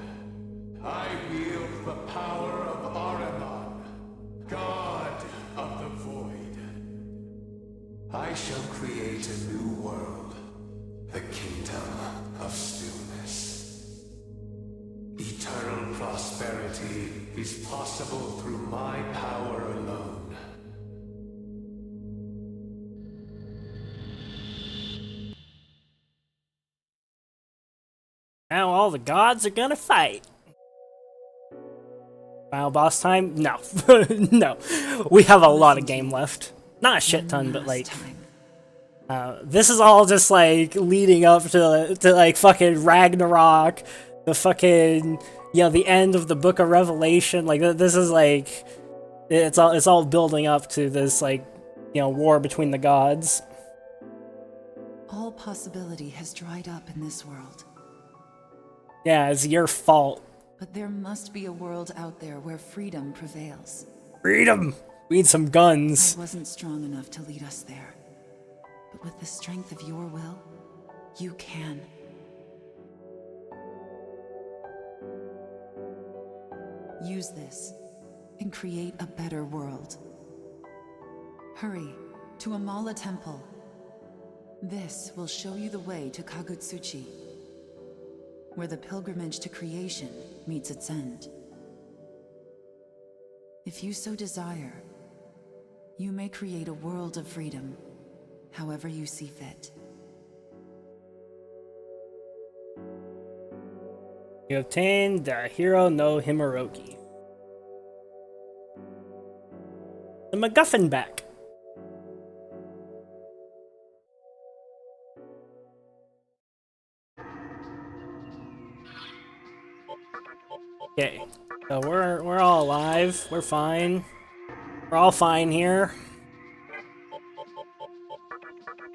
[SPEAKER 8] I wield the power of Ahriman, god of the void. I shall create a new world, the kingdom of stillness. Eternal prosperity is possible through my power alone.
[SPEAKER 7] Now all the gods are gonna fight. Final boss time? No. No. We have a lot of game left. Not a shit ton, but like... this is all just like leading up to like fucking Ragnarok, the fucking, you know, the end of the Book of Revelation. Like, this is like... It's all building up to this, like, you know, war between the gods.
[SPEAKER 9] All possibility has dried up in this world.
[SPEAKER 7] Yeah, it's your fault.
[SPEAKER 9] But there must be a world out there where freedom prevails.
[SPEAKER 7] Freedom! We need some guns.
[SPEAKER 9] I wasn't strong enough to lead us there. But with the strength of your will, you can. Use this and create a better world. Hurry to Amala Temple. This will show you the way to Kagutsuchi, where the pilgrimage to creation meets its end. If you so desire, You may create a world of freedom, however you see fit.
[SPEAKER 7] You obtained the Hero no Himorogi. The MacGuffin back. Okay, so we're all alive. We're fine. We're all fine here.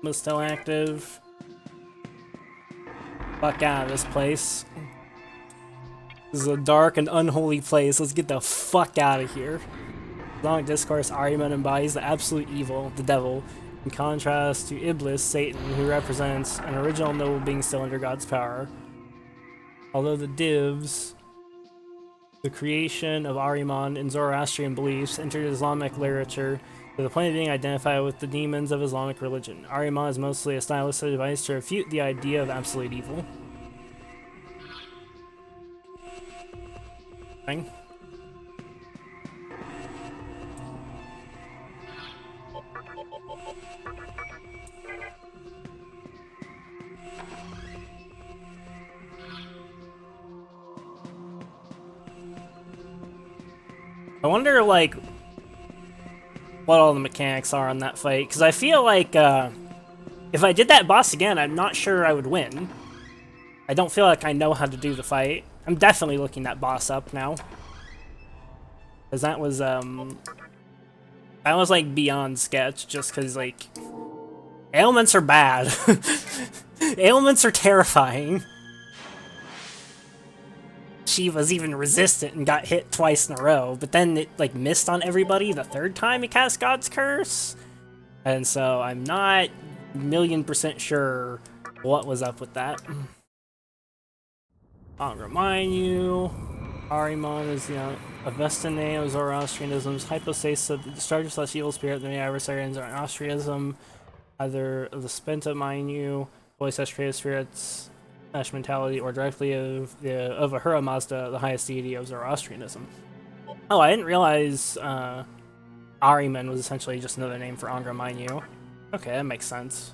[SPEAKER 7] I'm still active. Fuck out of this place. This is a dark and unholy place. Let's get the fuck out of here. Long discourse, Ahriman embodies the absolute evil, the devil, in contrast to Iblis, Satan, who represents an original noble being still under God's power. Although the divs, the creation of Ahriman in Zoroastrian beliefs, entered Islamic literature to the point of being identified with the demons of Islamic religion. Ahriman is mostly a stylistic device to refute the idea of absolute evil. Thing. I wonder, like, what all the mechanics are on that fight, because I feel like, if I did that boss again, I'm not sure I would win. I don't feel like I know how to do the fight. I'm definitely looking that boss up now. Because that was, like, beyond sketch, just because, like, ailments are bad. Ailments are terrifying. Shiva's even resistant and got hit twice in a row, but then it like missed on everybody the third time it cast God's Curse, and so I'm not 1,000,000% sure what was up with that. I'll remind you, Ahriman is a Avestan name of Zoroastrianism's hypostasis of the destructive / evil spirit. The main adversary in Zoroastrianism, either of the Spenta Mainu, Holy creative spirits, mentality, or directly of Ahura Mazda, the highest deity of Zoroastrianism. Oh, I didn't realize Ahriman was essentially just another name for Angra Mainyu. Okay, that makes sense.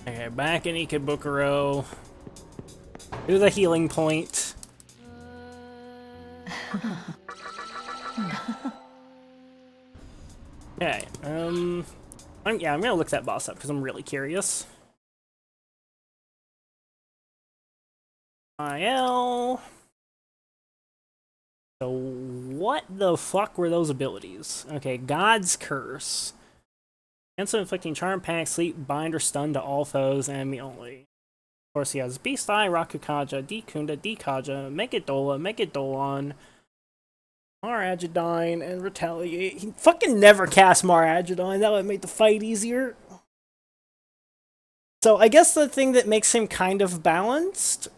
[SPEAKER 7] Okay, back in Ikebukuro. Do the healing point. Okay, I'm gonna look that boss up because I'm really curious. IL. So what the fuck were those abilities? Okay, God's Curse. Cancel inflicting charm, panic, sleep, bind, or stun to all foes, enemy only. Of course, he has Beast Eye, Rakukaja, Dekunda, Dekaja, Megadola, Megadolon, Maragidine, and Retaliate. He fucking never cast Maragidine. That would make the fight easier. So I guess the thing that makes him kind of balanced,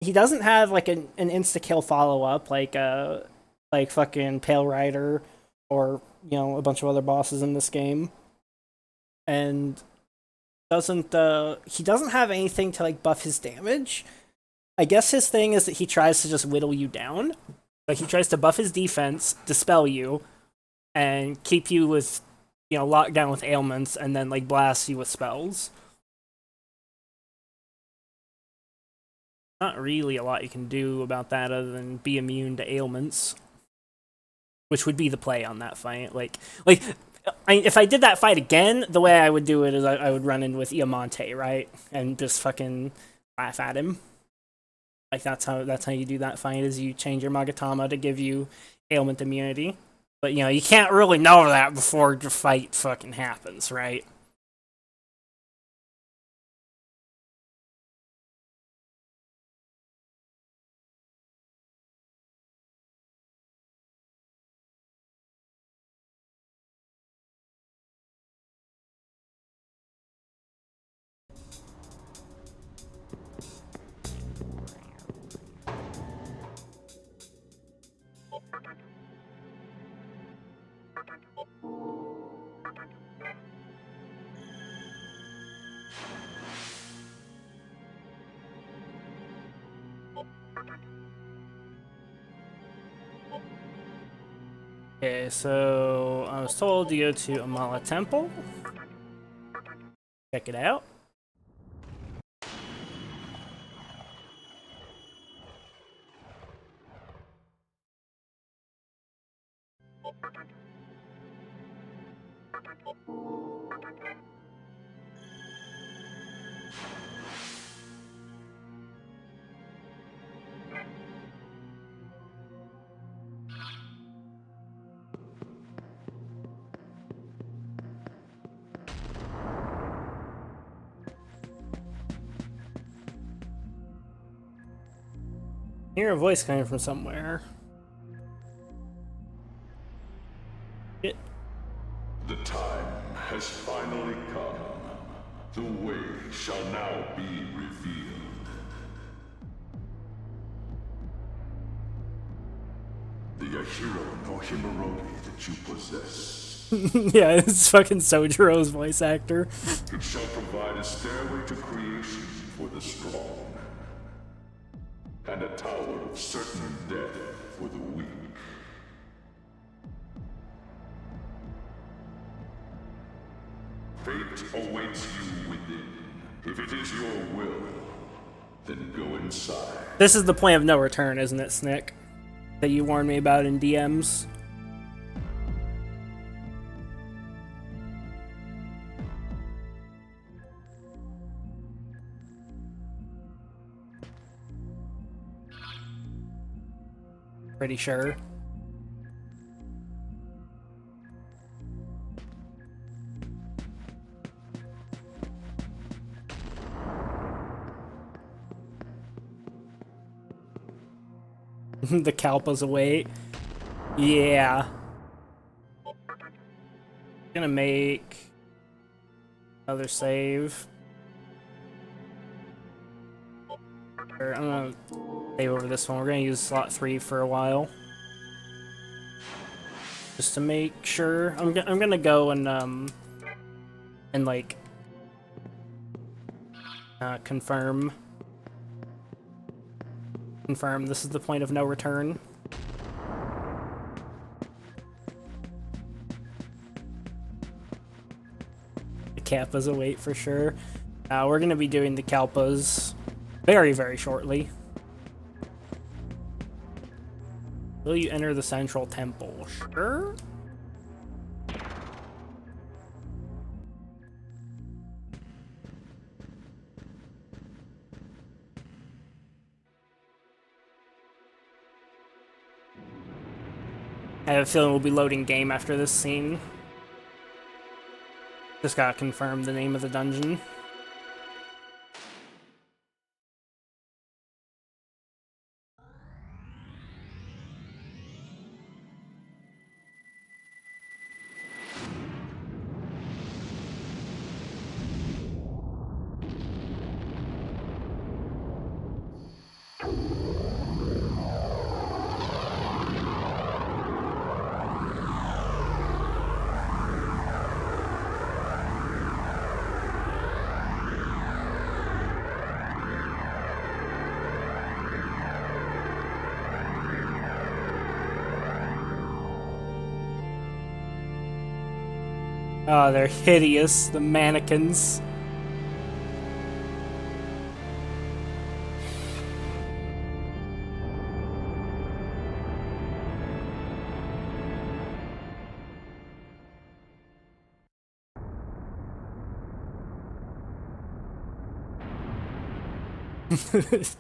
[SPEAKER 7] he doesn't have like an insta-kill follow-up like fucking Pale Rider or, a bunch of other bosses in this game. And he doesn't have anything to like buff his damage. I guess his thing is that he tries to just whittle you down. Like he tries to buff his defense, dispel you, and keep you with, locked down with ailments, and then like blast you with spells. Not really a lot you can do about that other than be immune to ailments, which would be the play on that fight. If I did that fight again, the way I would do it is I would run in with Iamonte, right? And just fucking laugh at him. Like that's how you do that fight, is you change your Magatama to give you ailment immunity. But you can't really know that before the fight fucking happens, right? Okay, so I was told to go to Amala Temple. Check it out. I hear a voice coming from somewhere.
[SPEAKER 10] The time has finally come. The way shall now be revealed. The Ahiro no Himorogi that you possess.
[SPEAKER 7] Yeah, it's fucking Sojiro's voice actor.
[SPEAKER 10] It shall provide a stairway to creation for the strong, and a tower of certain death for the weak. Fate awaits you within. If it is your will, then go inside.
[SPEAKER 7] This is the point of no return, isn't it, Snick? That you warned me about in DMs. Pretty sure. The Kalpas await. Yeah. Gonna make another save. Or I'm gonna save over this one. We're gonna use slot 3 for a while, just to make sure. I'm gonna go and like confirm. Confirm this is the point of no return. The Kappas await for sure. We're gonna be doing the Kalpas very, very shortly. Will you enter the central temple? Sure. I have a feeling we'll be loading game after this scene. Just gotta confirm the name of the dungeon. Oh, they're hideous, the mannequins.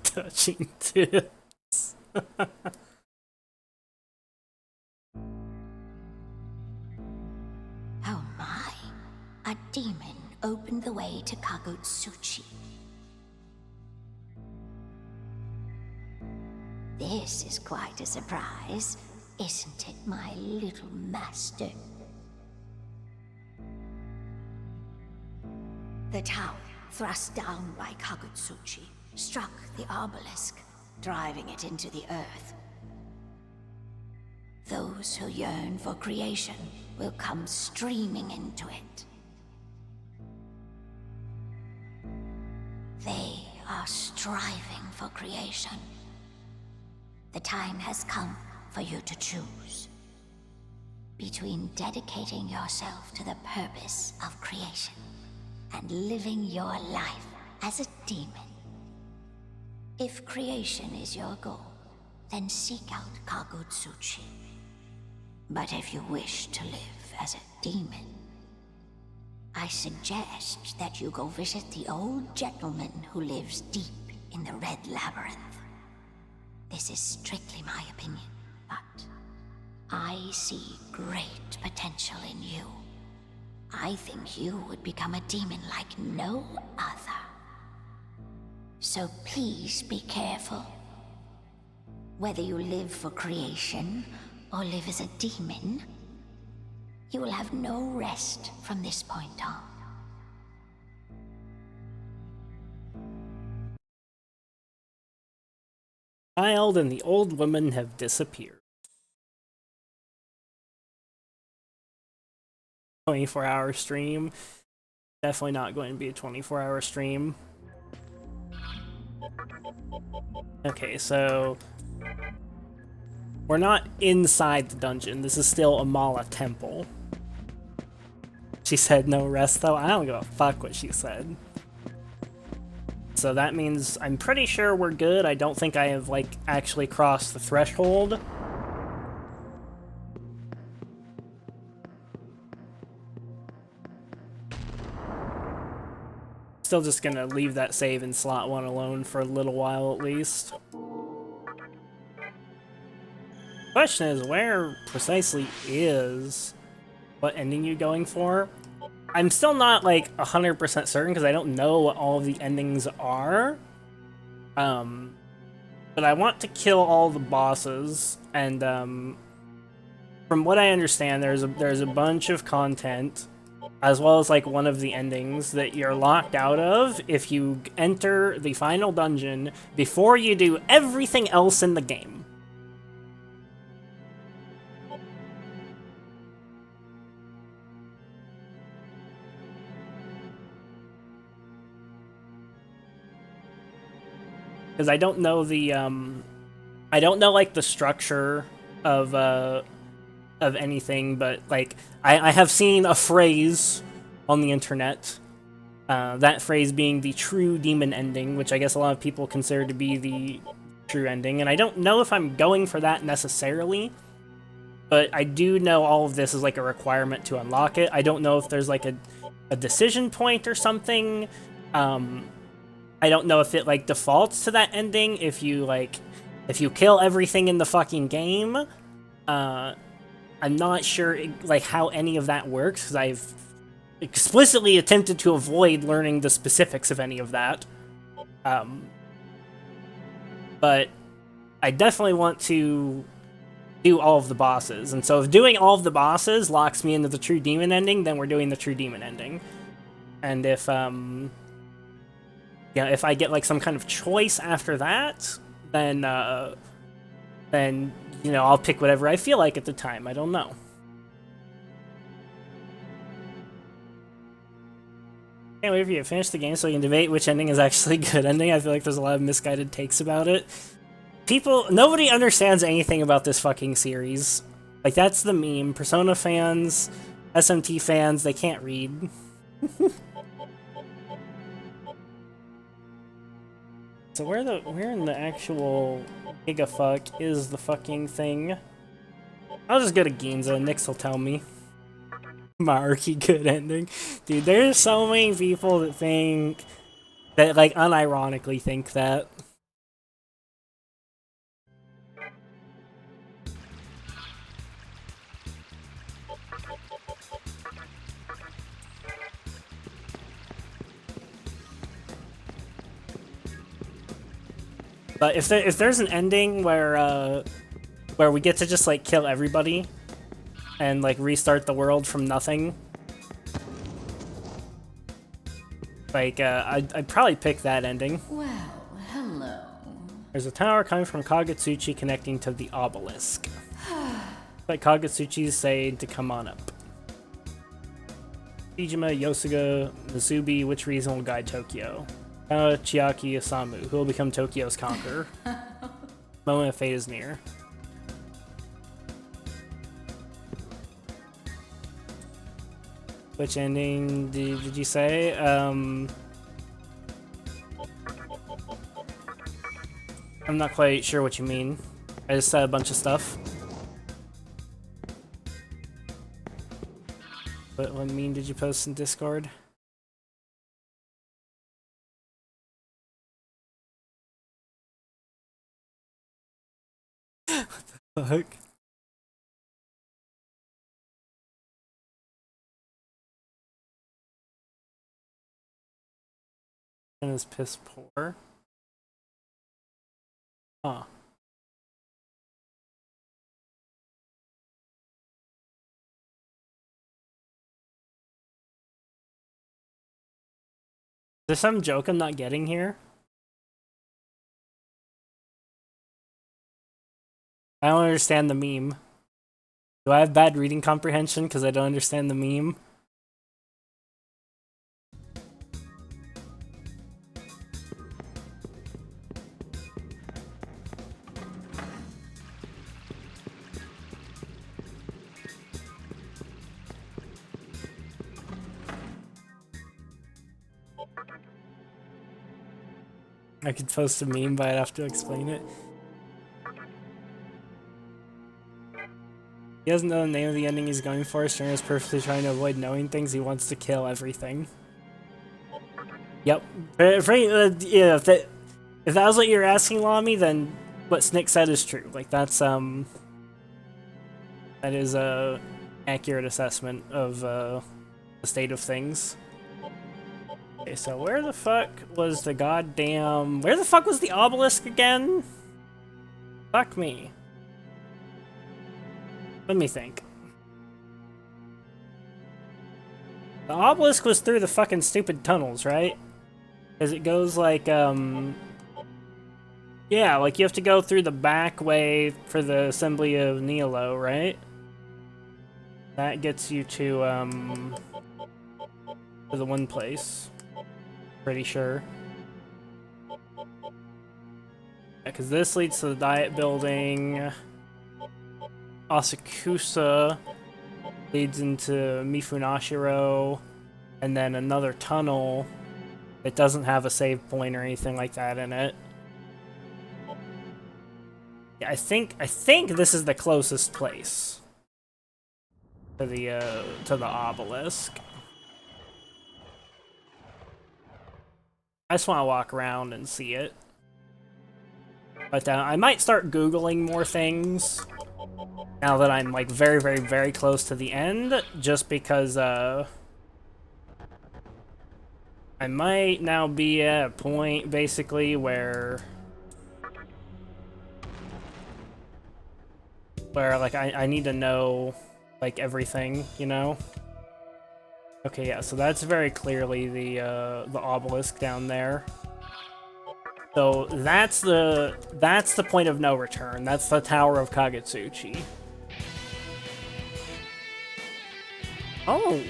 [SPEAKER 7] Touching tits.
[SPEAKER 11] Oh my. A demon opened the way to Kagutsuchi. This is quite a surprise, isn't it, my little master? The tower, thrust down by Kagutsuchi, struck the obelisk, driving it into the earth. Those who yearn for creation will come streaming into it. They are striving for creation. The time has come for you to choose. between dedicating yourself to the purpose of creation and living your life as a demon. If creation is your goal, then seek out Kagutsuchi. But if you wish to live as a demon, I suggest that you go visit the old gentleman who lives deep in the Red Labyrinth. This is strictly my opinion, but I see great potential in you. I think you would become a demon like no other. So please be careful. Whether you live for creation or live as a demon, you will have no rest from this point on.
[SPEAKER 7] Child and the old woman have disappeared. 24-hour stream. Definitely not going to be a 24-hour stream. Okay, so we're not inside the dungeon. This is still Amala Temple. She said no rest though. I don't give a fuck what she said. So that means I'm pretty sure we're good. I don't think I have like actually crossed the threshold. Still just gonna leave that save in slot 1 alone for a little while at least. Question is, where precisely is what ending you going for? I'm still not like 100% certain because I don't know what all of the endings are. But I want to kill all the bosses, and from what I understand, there's a bunch of content, as well as like one of the endings that you're locked out of if you enter the final dungeon before you do everything else in the game. Because I don't know the I don't know like the structure of anything, but like I have seen a phrase on the internet, that phrase being the true demon ending, which I guess a lot of people consider to be the true ending, and I don't know if I'm going for that necessarily, but I do know all of this is like a requirement to unlock it. I don't know if there's like a decision point or something. I don't know if it like defaults to that ending if you kill everything in the fucking game. I'm not sure like how any of that works because I've explicitly attempted to avoid learning the specifics of any of that. But I definitely want to do all of the bosses, and so if doing all of the bosses locks me into the true demon ending, then we're doing the true demon ending. And if yeah, if I get like some kind of choice after that, then you know, I'll pick whatever I feel like at the time. I don't know. Can't wait for you to finish the game so you can debate which ending is actually a good ending. I feel like there's a lot of misguided takes about it. Nobody understands anything about this fucking series. Like, that's the meme. Persona fans, SMT fans, they can't read. So where in the actual gigafuck is the fucking thing? I'll just go to Ginza, Nyx will tell me. Maruki good ending. Dude, there's so many people that think that like unironically think that. But if there's an ending where we get to just like kill everybody and like restart the world from nothing, like I'd probably pick that ending.
[SPEAKER 5] Well, hello.
[SPEAKER 7] There's a tower coming from Kagutsuchi connecting to the obelisk. Like Kagutsuchi's saying to come on up. Ijima, Yosuga, Mizubi, which reason will guide Tokyo? Chiaki Osamu, who will become Tokyo's conqueror. Moment of fate is near. Which ending did you say? I'm not quite sure what you mean. I just said a bunch of stuff. What meme did you post in Discord? What the fuck? And is piss poor. Huh. Is there some joke I'm not getting here? I don't understand the meme. Do I have bad reading comprehension because I don't understand the meme? I could post a meme, but I'd have to explain it. He doesn't know the name of the ending he's going for. Stringer is perfectly trying to avoid knowing things. He wants to kill everything. Yep. Yeah, if that was what you're asking, Lamy, then what Snick said is true. Like, that's, that is a accurate assessment of, the state of things. Okay, so where the fuck was the goddamn... Where the fuck was the obelisk again? Fuck me. Let me think. The obelisk was through the fucking stupid tunnels, right? Because it goes like, yeah, like you have to go through the back way for the Assembly of Nihilo, right? That gets you to the one place. Pretty sure. Yeah, because this leads to the Diet Building. Asakusa leads into Mifunashiro, and then another tunnel. It doesn't have a save point or anything like that in it. Yeah, I think this is the closest place to the obelisk. I just want to walk around and see it. But I might start Googling more things now that I'm like very, very, very close to the end, just because I might now be at a point basically where like I need to know like everything, you know? Okay, yeah, so that's very clearly the obelisk down there. So that's the point of no return. That's the Tower of Kagutsuchi. Oh,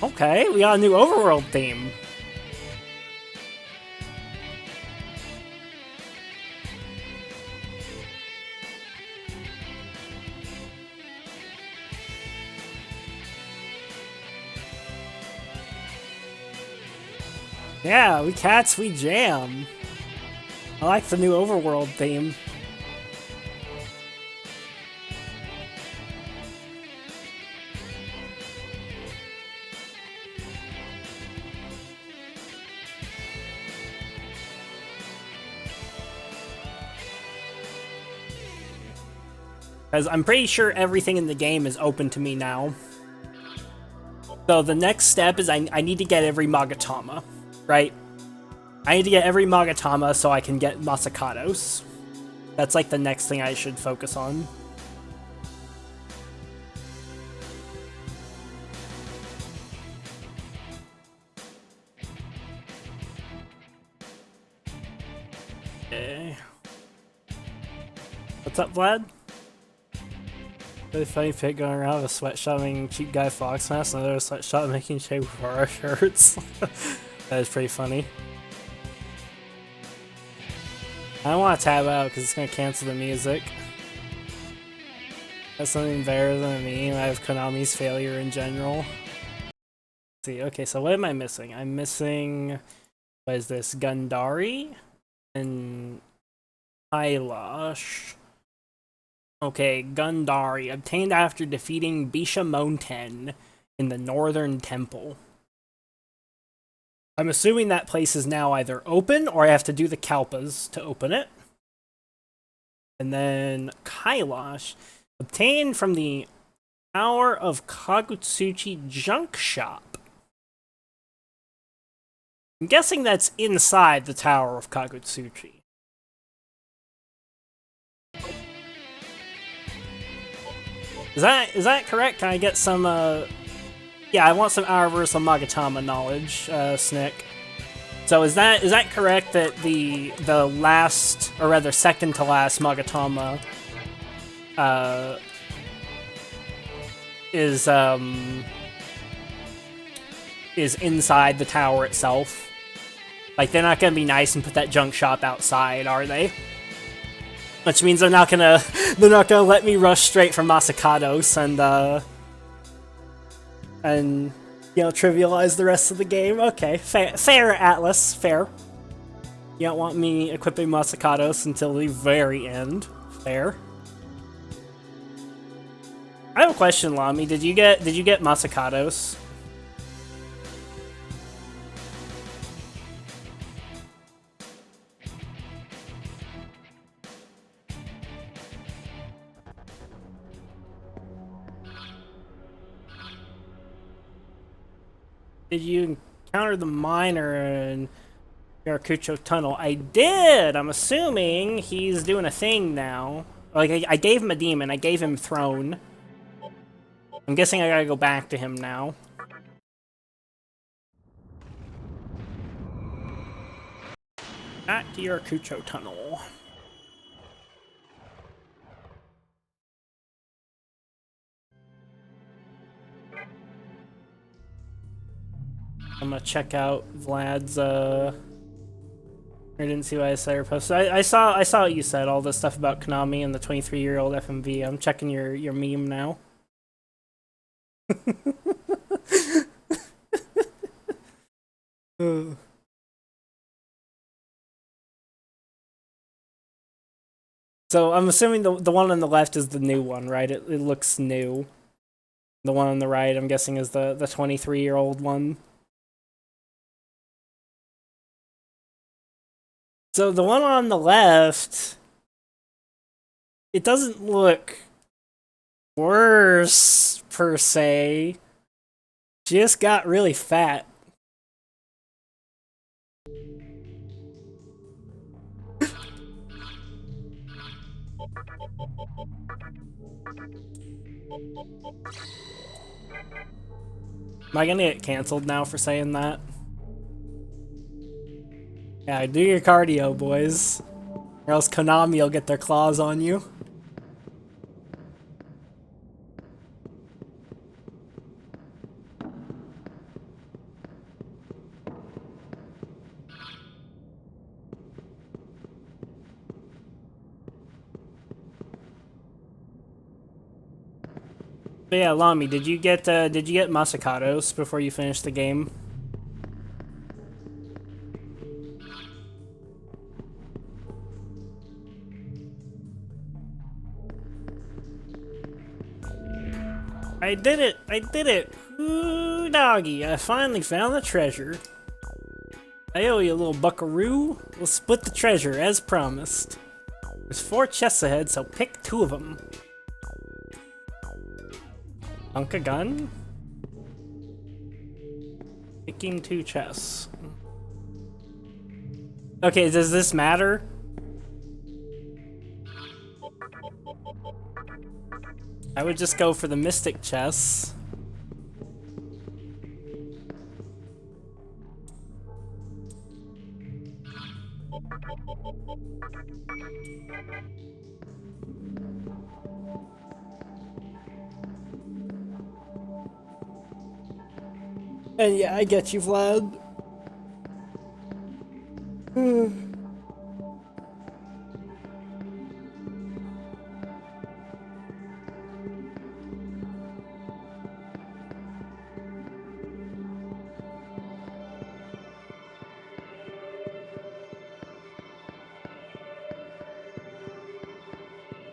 [SPEAKER 7] okay, we got a new overworld theme. Yeah, we cats, we jam. I like the new overworld theme. Because I'm pretty sure everything in the game is open to me now. So the next step is I need to get every Magatama, right? I need to get every Magatama so I can get Masakados. That's like the next thing I should focus on. Okay. What's up, Vlad? Really funny pic going around with a sweatshop making cheap guy fox mask and another sweatshop making Che Guevara shirts. That is pretty funny. I don't want to tab out because it's going to cancel the music. That's something better than a meme. I have Konami's failure in general. See, okay, so what am I missing? I'm missing, what is this, Gundari and Kailash. Okay, Gundari, obtained after defeating Bishamonten in the Northern Temple. I'm assuming that place is now either open, or I have to do the Kalpas to open it. And then Kailash, obtained from the Tower of Kagutsuchi Junk Shop. I'm guessing that's inside the Tower of Kagutsuchi. Is that correct? Can I get some, yeah, I want some Araversal Magatama knowledge, Snick. So is that correct that the last, or rather second to last Magatama, is inside the tower itself? Like, they're not gonna be nice and put that junk shop outside, are they? Which means they're not gonna let me rush straight from Masakados and you know, trivialize the rest of the game. Okay, fair, Atlas, fair. You don't want me equipping Masakados until the very end. Fair. I have a question, Lamy. Did you get Masakados? Did you encounter the miner in Yarakucho Tunnel? I did! I'm assuming he's doing a thing now. Like, I gave him a demon. I gave him Throne. I'm guessing I gotta go back to him now. Back to Yarakucho Tunnel. I'm gonna check out Vlad's, I didn't see what I said or posted. I saw what you said, all this stuff about Konami and the 23-year-old FMV. I'm checking your meme now. So I'm assuming the one on the left is the new one, right? It looks new. The one on the right, I'm guessing, is the 23-year-old one. So the one on the left, it doesn't look worse, per se. Just got really fat. Am I gonna get canceled now for saying that? Yeah, do your cardio, boys. Or else Konami will get their claws on you. But yeah, Lamy, did you get Masakados before you finished the game? I did it! Ooh, doggy, I finally found the treasure. I owe you a little buckaroo. We'll split the treasure, as promised. There's 4 chests ahead, so pick 2 of them. Dunk a gun? Picking 2 chests. Okay, does this matter? I would just go for the Mystic chests. And yeah, I get you, Vlad.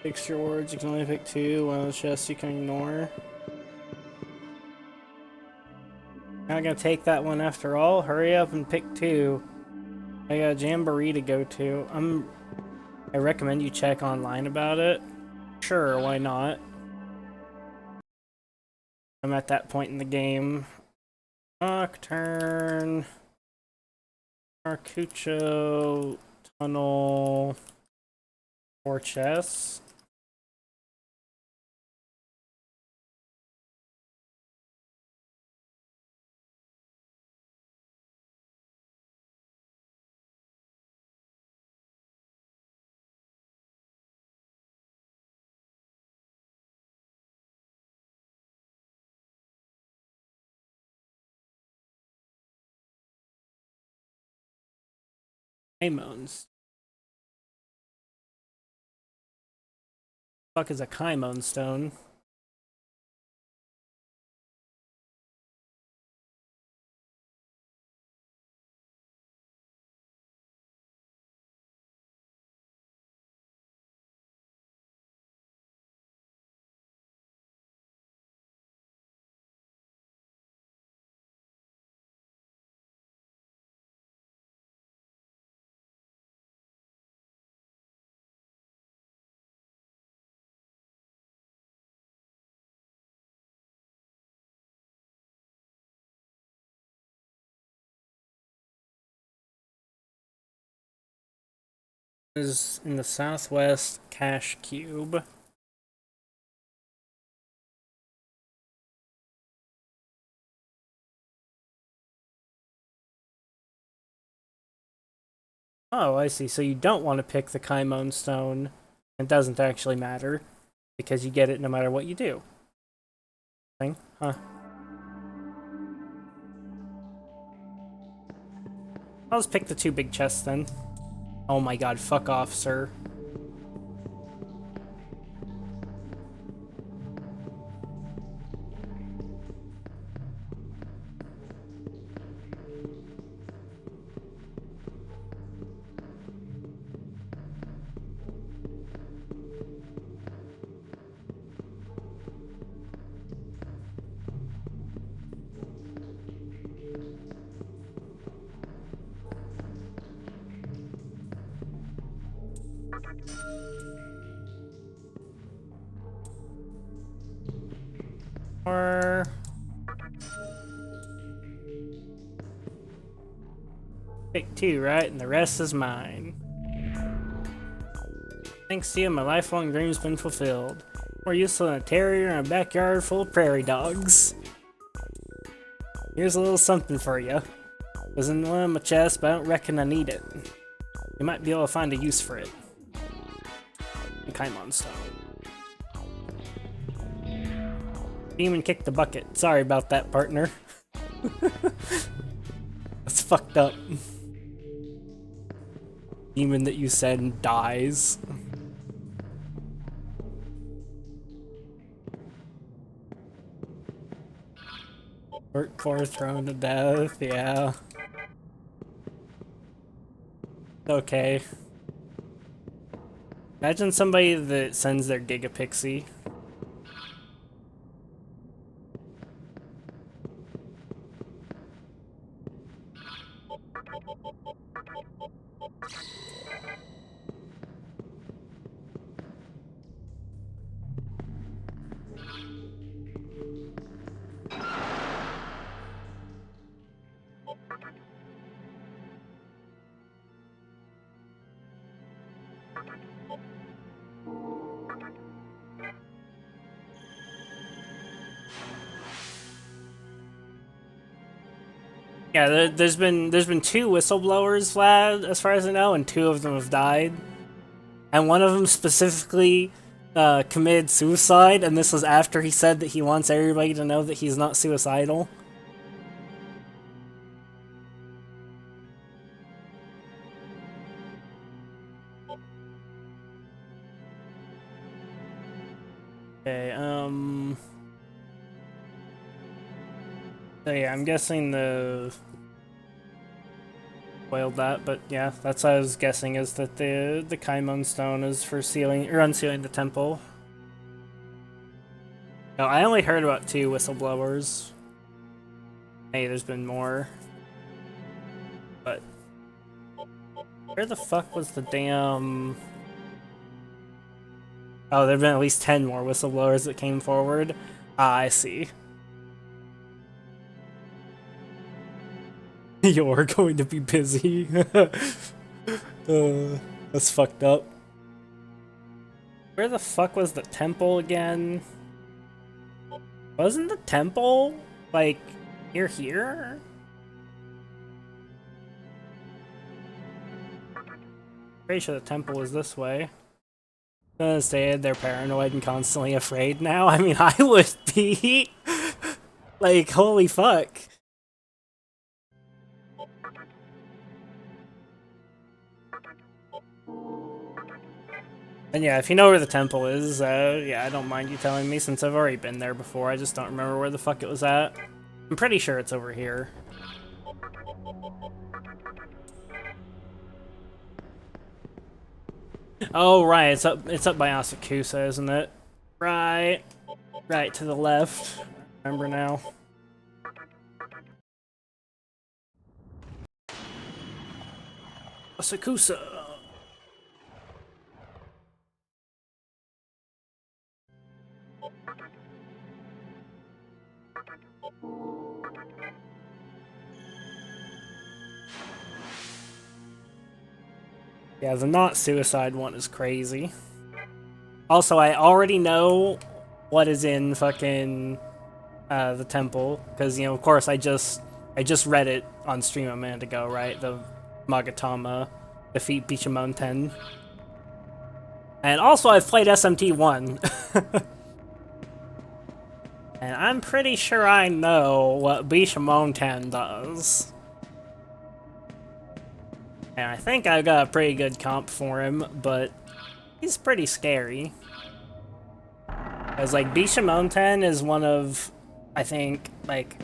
[SPEAKER 7] Fix your words, you can only pick 2. One of the chests you can ignore. Not gonna take that one after all. Hurry up and pick 2. I got a jamboree to go to. I recommend you check online about it. Sure, why not? I'm at that point in the game. Nocturne. Marcucho. Tunnel. 4 chests. Kaimons. Fuck is a Kaimon stone? Is in the southwest cache cube. Oh, I see. So you don't want to pick the Kaimon stone. It doesn't actually matter because you get it no matter what you do. Thing? Huh. I'll just pick the 2 big chests then. Oh my god, fuck off, sir. Or... pick 2, right? And the rest is mine. Thanks to you, my lifelong dream's been fulfilled. More useful than a terrier in a backyard full of prairie dogs. Here's a little something for you. Was in one of my chests, but I don't reckon I need it. You might be able to find a use for it. Kaimon stone. Demon kicked the bucket. Sorry about that, partner. That's fucked up. Demon that you said dies. Workforce thrown to death, yeah. Okay. Imagine somebody that sends their Gigapixie. Yeah, there's been 2 whistleblowers, Vlad, as far as I know, and 2 of them have died. And one of them specifically committed suicide, and this was after he said that he wants everybody to know that he's not suicidal. Okay, so yeah, I'm guessing the... spoiled that, but yeah, that's what I was guessing, is that the Kaimon stone is for sealing or unsealing the temple. No, I only heard about 2 whistleblowers. Hey, there's been more. But where the fuck was the damn... Oh, there've been at least 10 more whistleblowers that came forward. Ah, I see. You're going to be busy. That's fucked up. Where the fuck was the temple again? Wasn't the temple, like, near here? Pretty sure the temple was this way. I'm gonna say they're paranoid and constantly afraid now. I mean, I would be. Like, holy fuck. And yeah, if you know where the temple is, yeah, I don't mind you telling me, since I've already been there before. I just don't remember where the fuck it was at. I'm pretty sure it's over here. Oh, right, it's up by Asakusa, isn't it? Right. Right to the left. I remember now. Asakusa. Yeah, the not suicide one is crazy. Also, I already know what is in fucking the temple, because, you know, of course, I just read it on stream a minute ago, right? The Magatama defeat Bishamon 10. And also, I've played SMT 1. And I'm pretty sure I know what Bishamon 10 does. And I think I've got a pretty good comp for him, but he's pretty scary. Because, like, Bishamon 10 is one of, I think, like,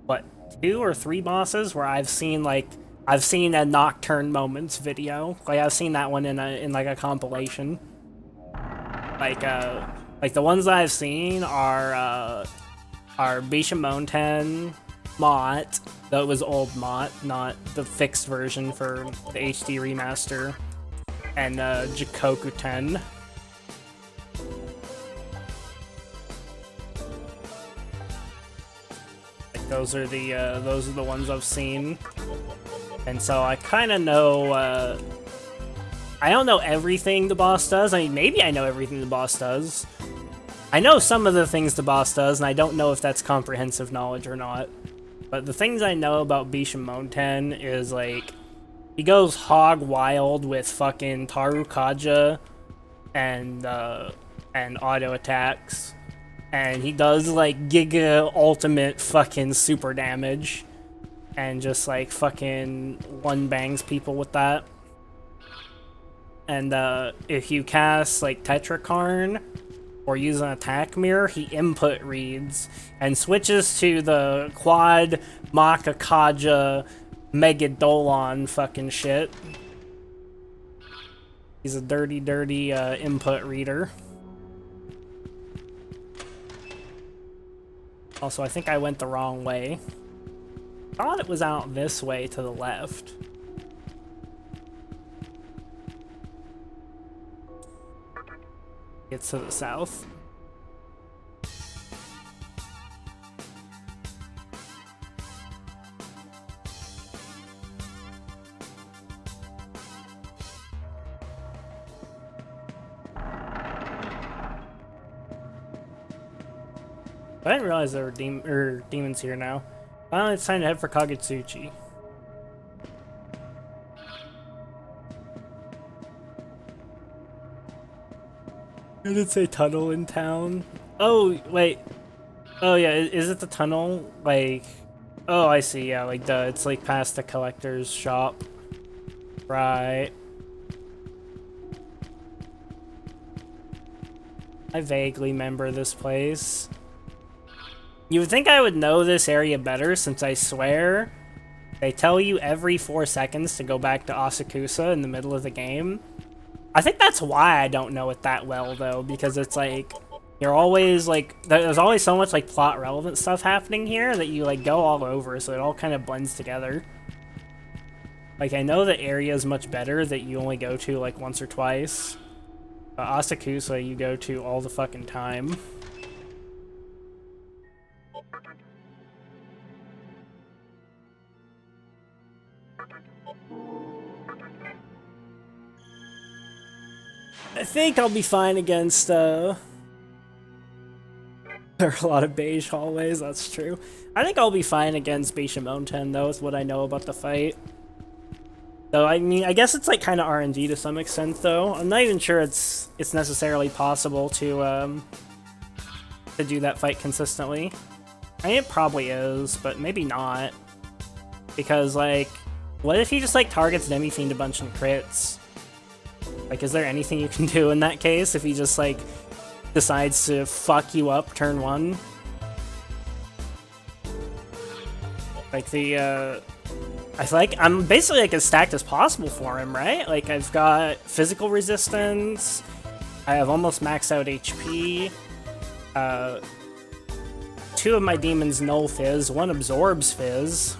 [SPEAKER 7] what, 2 or 3 bosses where I've seen a Nocturne Moments video. Like, I've seen that one in like a compilation. Like the ones that I've seen are Bishamon 10, Mott, though it was old Mott, not the fixed version for the HD remaster, and Jikoku 10. Like, those are the ones I've seen, and so I kind of know. I don't know everything the boss does. I mean, maybe I know everything the boss does. I know some of the things the boss does, and I don't know if that's comprehensive knowledge or not. But the things I know about Bishamon 10 is, like, he goes hog wild with fucking Tarukaja and auto attacks. And he does, like, giga ultimate fucking super damage. And just, like, fucking one bangs people with that. And if you cast, like, Tetrakarn or use an attack mirror, he input reads and switches to the quad Makakaja Megadolon fucking shit. He's a dirty, dirty input reader. Also, I think I went the wrong way. Thought it was out this way to the left. It's to the south. I didn't realize there were demons here now. Finally, it's time to head for Kagutsuchi. Did it say tunnel in town? Oh, wait. Oh, yeah, is it the tunnel? Like, oh, I see, yeah, like, it's like past the collector's shop. Right. I vaguely remember this place. You would think I would know this area better, since I swear They tell you every 4 seconds to go back to Asakusa in the middle of the game. I think that's why I don't know it that well, though, because it's like, you're always, like, there's always so much, like, plot-relevant stuff happening here that you, like, go all over, so it all kind of blends together. Like, I know the area is much better that you only go to, like, once or twice. But Asakusa, you go to all the fucking time. I think I'll be fine against, there are a lot of beige hallways, that's true. I think I'll be fine against Bishamonten, though, is what I know about the fight. So, I mean, I guess it's, like, kind of RNG to some extent, though. I'm not even sure it's necessarily possible to do that fight consistently. I mean, it probably is, but maybe not. Because, like, what if he just, like, targets Demi-fiend a bunch and crits? Like, is there anything you can do in that case if he just, like, decides to fuck you up turn 1? Like, I feel like I'm basically, like, as stacked as possible for him, right? Like, I've got physical resistance, I have almost maxed out HP, 2 of my demons null fizz, 1 absorbs fizz,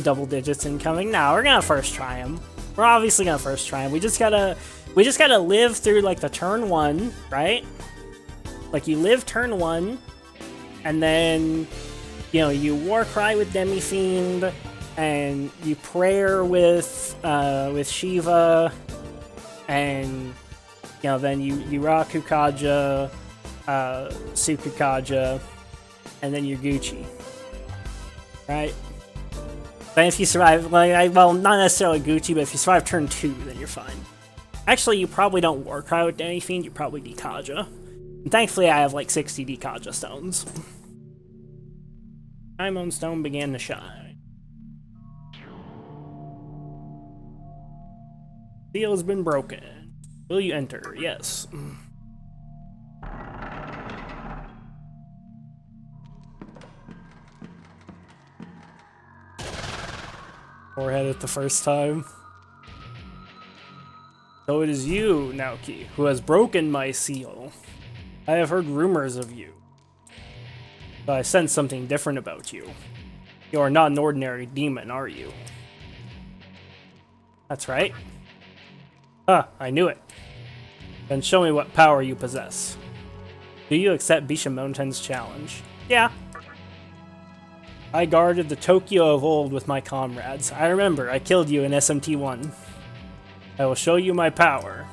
[SPEAKER 7] double digits incoming. Now we're gonna first try him. We're obviously gonna first try him. We just gotta live through, like, the turn 1, right? Like, you live turn 1, and then, you know, you war cry with Demi-fiend, and you prayer with Shiva, and, you know, then you Rakukaja, Sukukaja, and then you're Gucci, right? Then if you survive, well, not necessarily Gucci, but if you survive turn 2, then you're fine. Actually, you probably don't war cry with Demi-fiend, you probably Dekaja. And thankfully, I have like 60 Dekaja stones. Daimon stone began to shine. Seal has been broken. Will you enter? Yes. Forehead it the first time. So it is you, Naoki, who has broken my seal. I have heard rumors of you. But I sense something different about you. You are not an ordinary demon, are you? That's right. Ah, I knew it. Then show me what power you possess. Do you accept Bishamonten's challenge? Yeah. I guarded the Tokyo of old with my comrades. I remember, I killed you in SMT1. I will show you my power.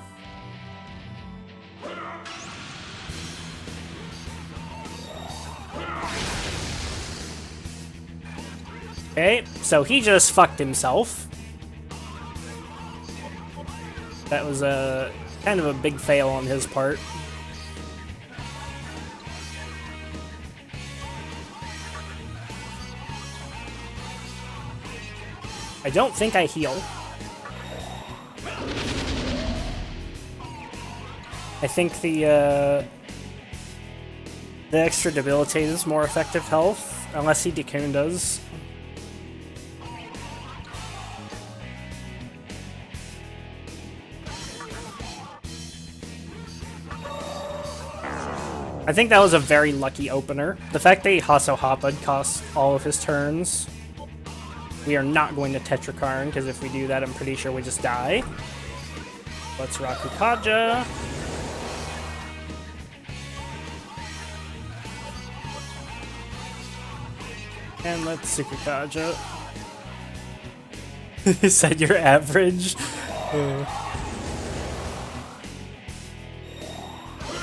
[SPEAKER 7] Okay, so he just fucked himself. That was a kind of a big fail on his part. I don't think I heal. I think the extra debilitate is more effective health, unless he Dekun does. I think that was a very lucky opener. The fact that he Hasso Hoppa'd cost all of his turns. We are not going to Tetrakarn, because if we do that, I'm pretty sure we just die. Let's Rakukaja. And let's Sukukaja. You said you're average.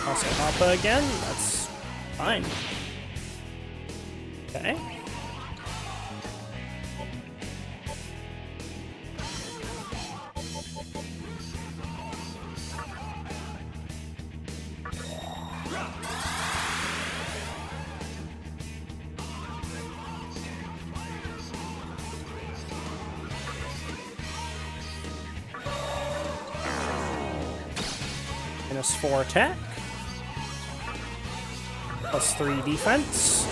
[SPEAKER 7] Also Hoppa again, that's fine. Okay. -4 attack. +3 defense.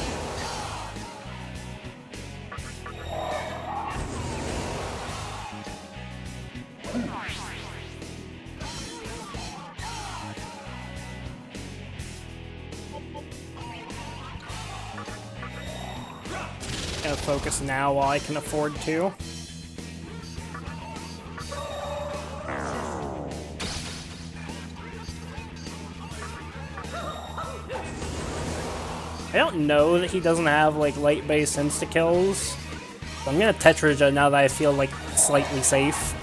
[SPEAKER 7] gonna focus now while I can afford to. I don't know that he doesn't have like light-based insta-kills. So I'm gonna Tetraja now that I feel like slightly safe.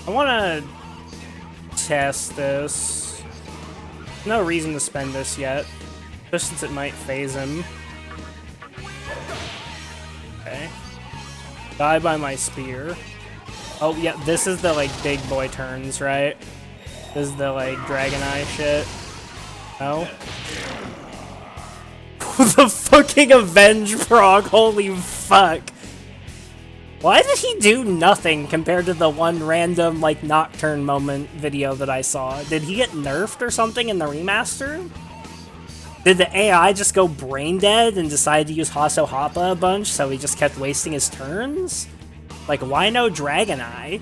[SPEAKER 7] I want to test this. No reason to spend this yet, just since it might phase him. Okay. Die by my spear. Oh yeah, this is the like big boy turns, right? This is the like Dragon Eye shit. No? The fucking Avenge proc, holy fuck. Why did he do nothing compared to the one random, like, Nocturne moment video that I saw? Did he get nerfed or something in the remaster? Did the AI just go brain dead and decide to use Hasso Hoppa a bunch, so he just kept wasting his turns? Like, why no Dragon Eye?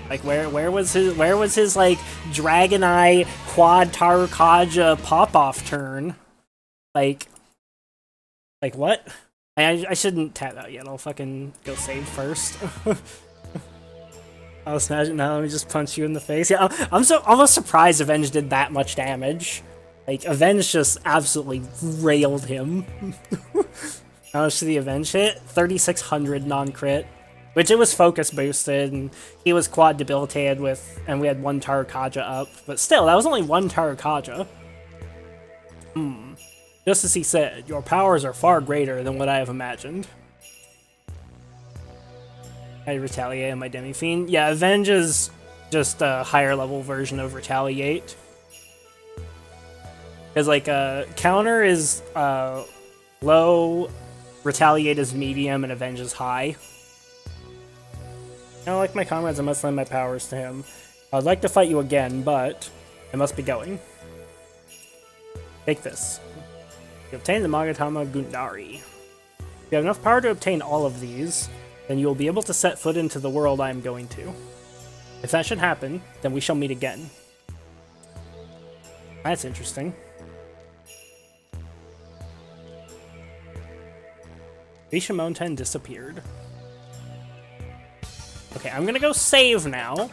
[SPEAKER 7] Like, where was his, like, Dragon Eye quad Tarukaja pop-off turn? Like, what? I shouldn't tap out yet. I'll fucking go save first. I was imagining now. Let me just punch you in the face. Yeah, I'm so almost surprised Avenge did that much damage. Like Avenge just absolutely railed him. How much did the Avenge hit? 3,600 non-crit, which it was focus boosted, and he was quad debilitated with, and we had one Tarukaja up. But still, that was only one Tarukaja. Just as he said, your powers are far greater than what I have imagined. I retaliate on my Demi-fiend. Yeah, Avenge is just a higher level version of Retaliate. Because, like, Counter is low, Retaliate is medium, and Avenge is high. I don't like my comrades, I must lend my powers to him. I'd like to fight you again, but I must be going. Take this. You obtain the Magatama Gundari. If you have enough power to obtain all of these, then you will be able to set foot into the world I am going to. If that should happen, then we shall meet again. That's interesting. Bishamonten disappeared. Okay, I'm gonna go save now.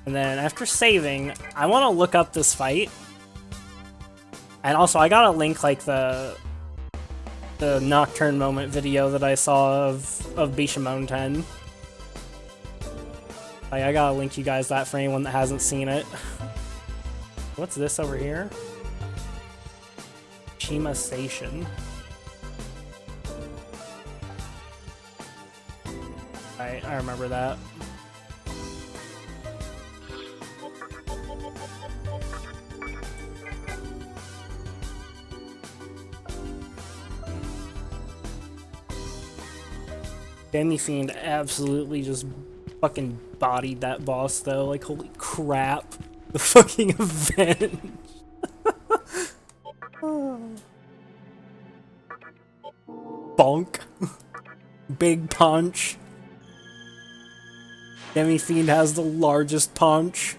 [SPEAKER 7] And then after saving, I want to look up this fight. And also, I gotta link, like, the Nocturne moment video that I saw of Bishamonten. Like, I gotta link you guys that for anyone that hasn't seen it. What's this over here? Shima Station. I remember that. Demi-fiend absolutely just fucking bodied that boss though, like holy crap. The fucking event. Bonk. Big punch. Demi-fiend has the largest punch.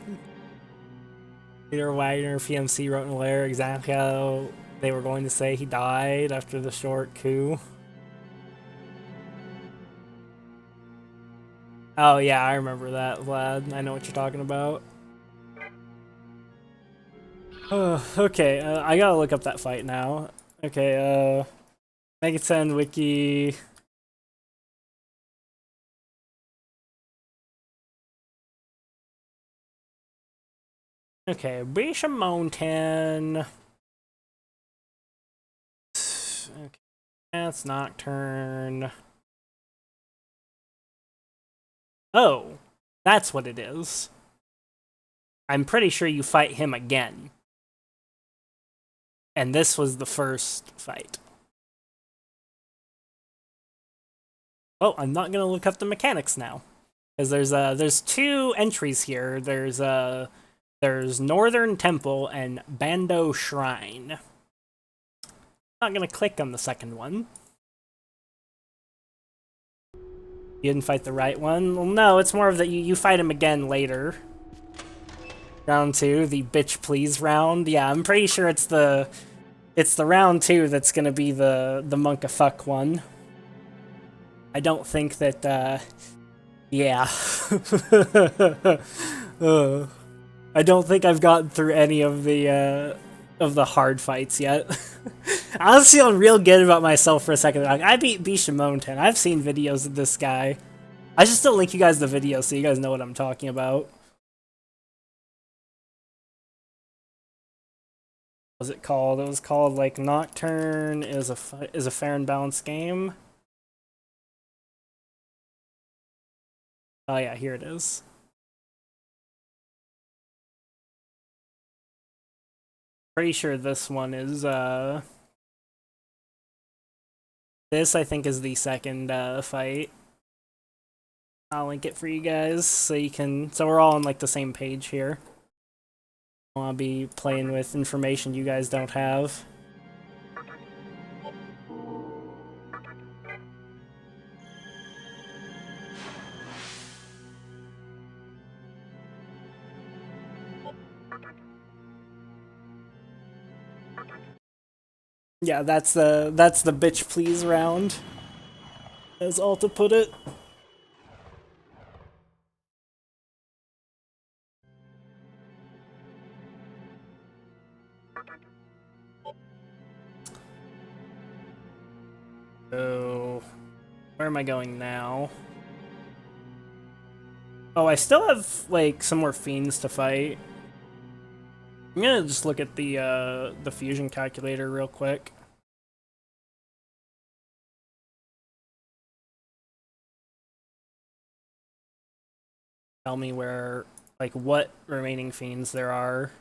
[SPEAKER 7] Peter Wagner, PMC wrote in a letter exactly how they were going to say he died after the short coup. Oh yeah, I remember that, Vlad. I know what you're talking about. Okay, I gotta look up that fight now. Okay, Megaten Wiki. Okay, Bishamonten. Okay, that's Nocturne. Oh, that's what it is. I'm pretty sure you fight him again. And this was the first fight. Oh, I'm not gonna look up the mechanics now, because there's two entries here. There's Northern Temple and Bando Shrine. Not gonna click on the second one. You didn't fight the right one? Well, no, it's more of that you fight him again later. Round 2, the bitch please round. Yeah, I'm pretty sure it's the round 2 that's gonna be the monka fuck one. I don't think that, yeah. I don't think I've gotten through any of the hard fights yet. I was feeling real good about myself for a second. Like, I beat Bishamonten. I've seen videos of this guy. I should still link you guys the video so you guys know what I'm talking about. What was it called? It was called, like, Nocturne is a fair and balanced game. Oh yeah, here it is. Pretty sure this one is, this, I think, is the second, fight. I'll link it for you guys, so you can, so we're all on, like, the same page here. I wanna be playing with information you guys don't have. Yeah, that's the bitch please round. As all to put it. So, where am I going now? Oh, I still have, like, some more fiends to fight. I'm gonna just look at the fusion calculator real quick. Tell me where, like, what remaining fiends there are.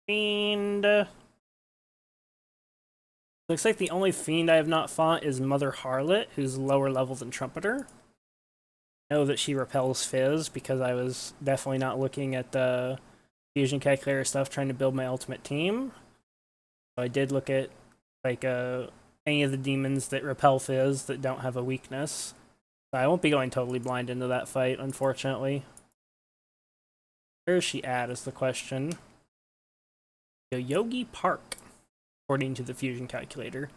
[SPEAKER 7] Fiend. Looks like the only fiend I have not fought is Mother Harlot, who's lower level than Trumpeter. I know that she repels Fizz because I was definitely not looking at the fusion calculator stuff trying to build my ultimate team. So I did look at, like, any of the demons that repel Fizz that don't have a weakness. So I won't be going totally blind into that fight, unfortunately. Where is she at is the question. Yogi Park, according to the fusion calculator.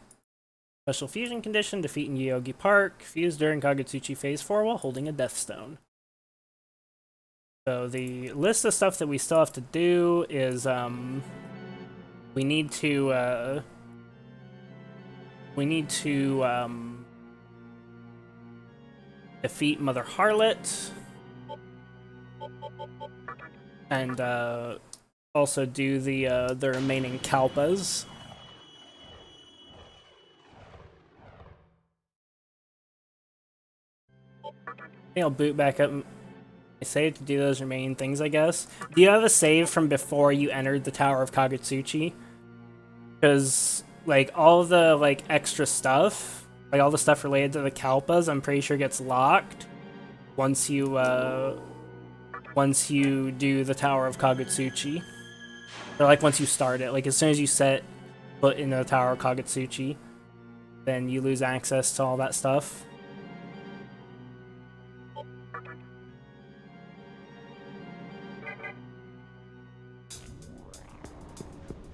[SPEAKER 7] Special fusion condition, defeating Yogi Park, fused during Kagutsuchi Phase 4 while holding a Death Stone. So the list of stuff that we still have to do is, we need to defeat Mother Harlot, and, also do the remaining Kalpas. I think I'll boot back up my save to do those remaining things, I guess. Do you have a save from before you entered the Tower of Kagutsuchi? Because, like, all the, like, extra stuff, like, all the stuff related to the Kalpas, I'm pretty sure gets locked once you do the Tower of Kagutsuchi. Or, like, once you start it. Like, as soon as you set foot in the Tower of Kagutsuchi, then you lose access to all that stuff.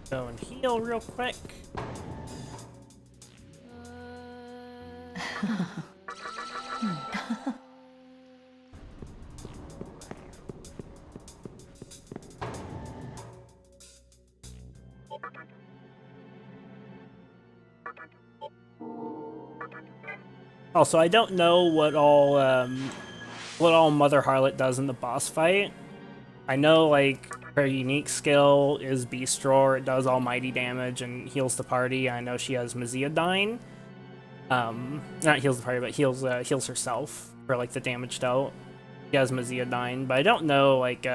[SPEAKER 7] Go and heal real quick. Also, I don't know what all Mother Harlot does in the boss fight. I know, like, her unique skill is Beast Roar. It does almighty damage and heals the party. I know she has Maziodyne. Not heals the party, but heals herself for, like, the damage dealt. Yasmaziadine, but I don't know, like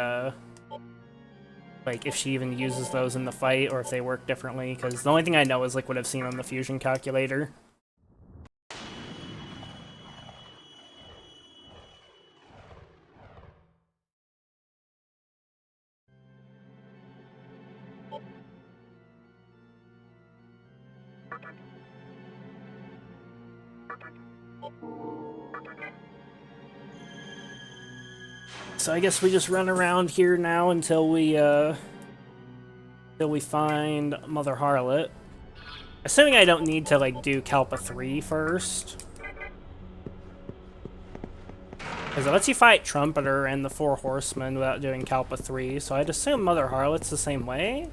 [SPEAKER 7] if she even uses those in the fight or if they work differently, because the only thing I know is like what I've seen on the fusion calculator. So I guess we just run around here now until we find Mother Harlot. Assuming I don't need to like do Kalpa 3 first. Because it lets you fight Trumpeter and the 4 Horsemen without doing Kalpa 3, so I'd assume Mother Harlot's the same way.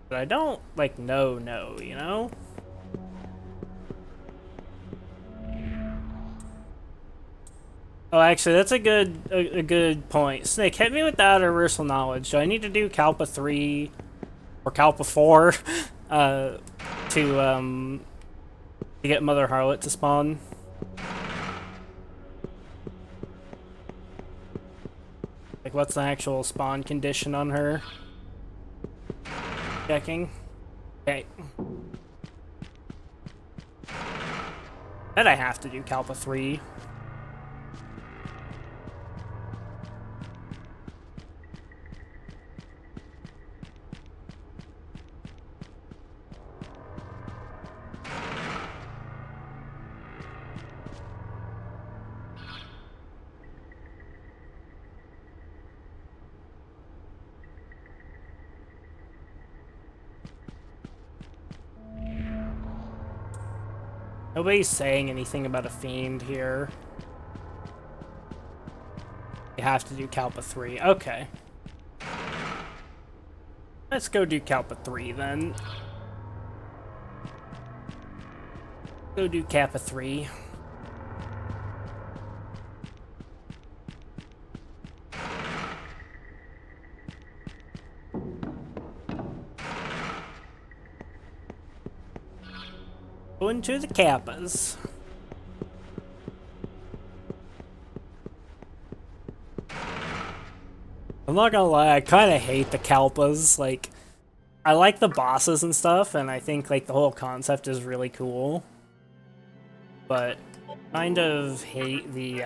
[SPEAKER 7] But I don't like know, you know? Oh, actually, that's a good point. Snake, hit me with that universal knowledge. Do I need to do Kalpa 3 or Kalpa 4 to get Mother Harlot to spawn? Like, what's the actual spawn condition on her? Checking. Okay. Bet I have to do Kalpa 3. Nobody's saying anything about a fiend here. You have to do Kalpa 3. Okay. Let's go do Kalpa 3 then. Go do Kappa 3. Going to the Kappas. I'm not gonna lie, I kind of hate the Kalpas. Like, I like the bosses and stuff, and I think like the whole concept is really cool. But kind of hate the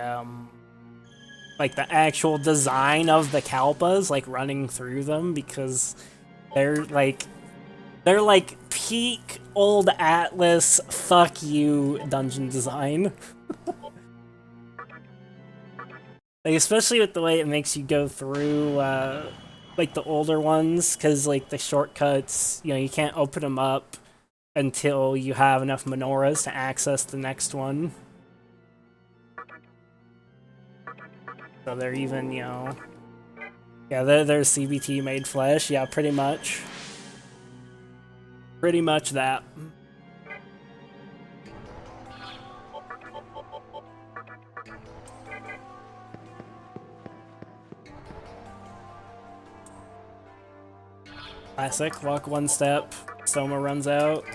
[SPEAKER 7] like the actual design of the Kalpas, like running through them, because they're like peak old Atlas fuck you dungeon design. Like, especially with the way it makes you go through like the older ones, because like the shortcuts, you know, you can't open them up until you have enough menorahs to access the next one. So they're even, you know, yeah, they're CBT made flesh. Yeah, pretty much. Pretty much that. Classic, walk one step, Soma runs out.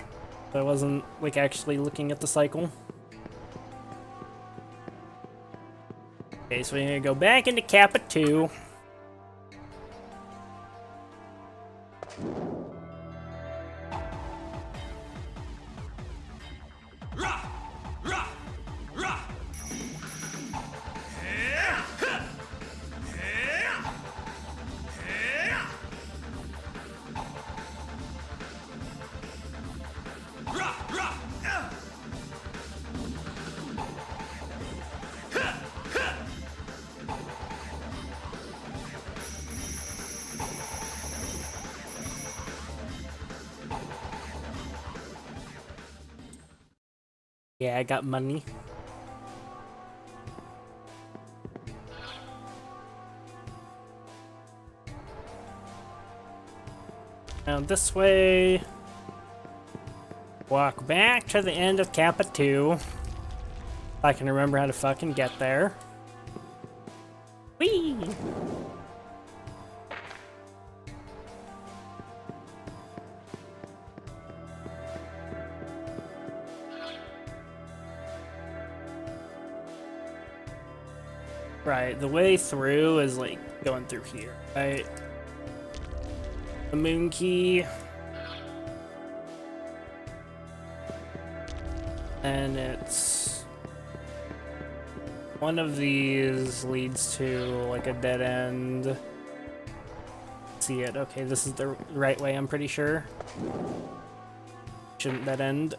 [SPEAKER 7] So I wasn't, like, actually looking at the cycle. Okay, so we're gonna go back into Kappa 2. Yeah, I got money. Now this way. Walk back to the end of Kappa 2. If I can remember how to fucking get there. Whee! Right, the way through is like going through here, right? The moon key. And it's one of these leads to like a dead end. See it. Okay, this is the right way, I'm pretty sure. Shouldn't dead end.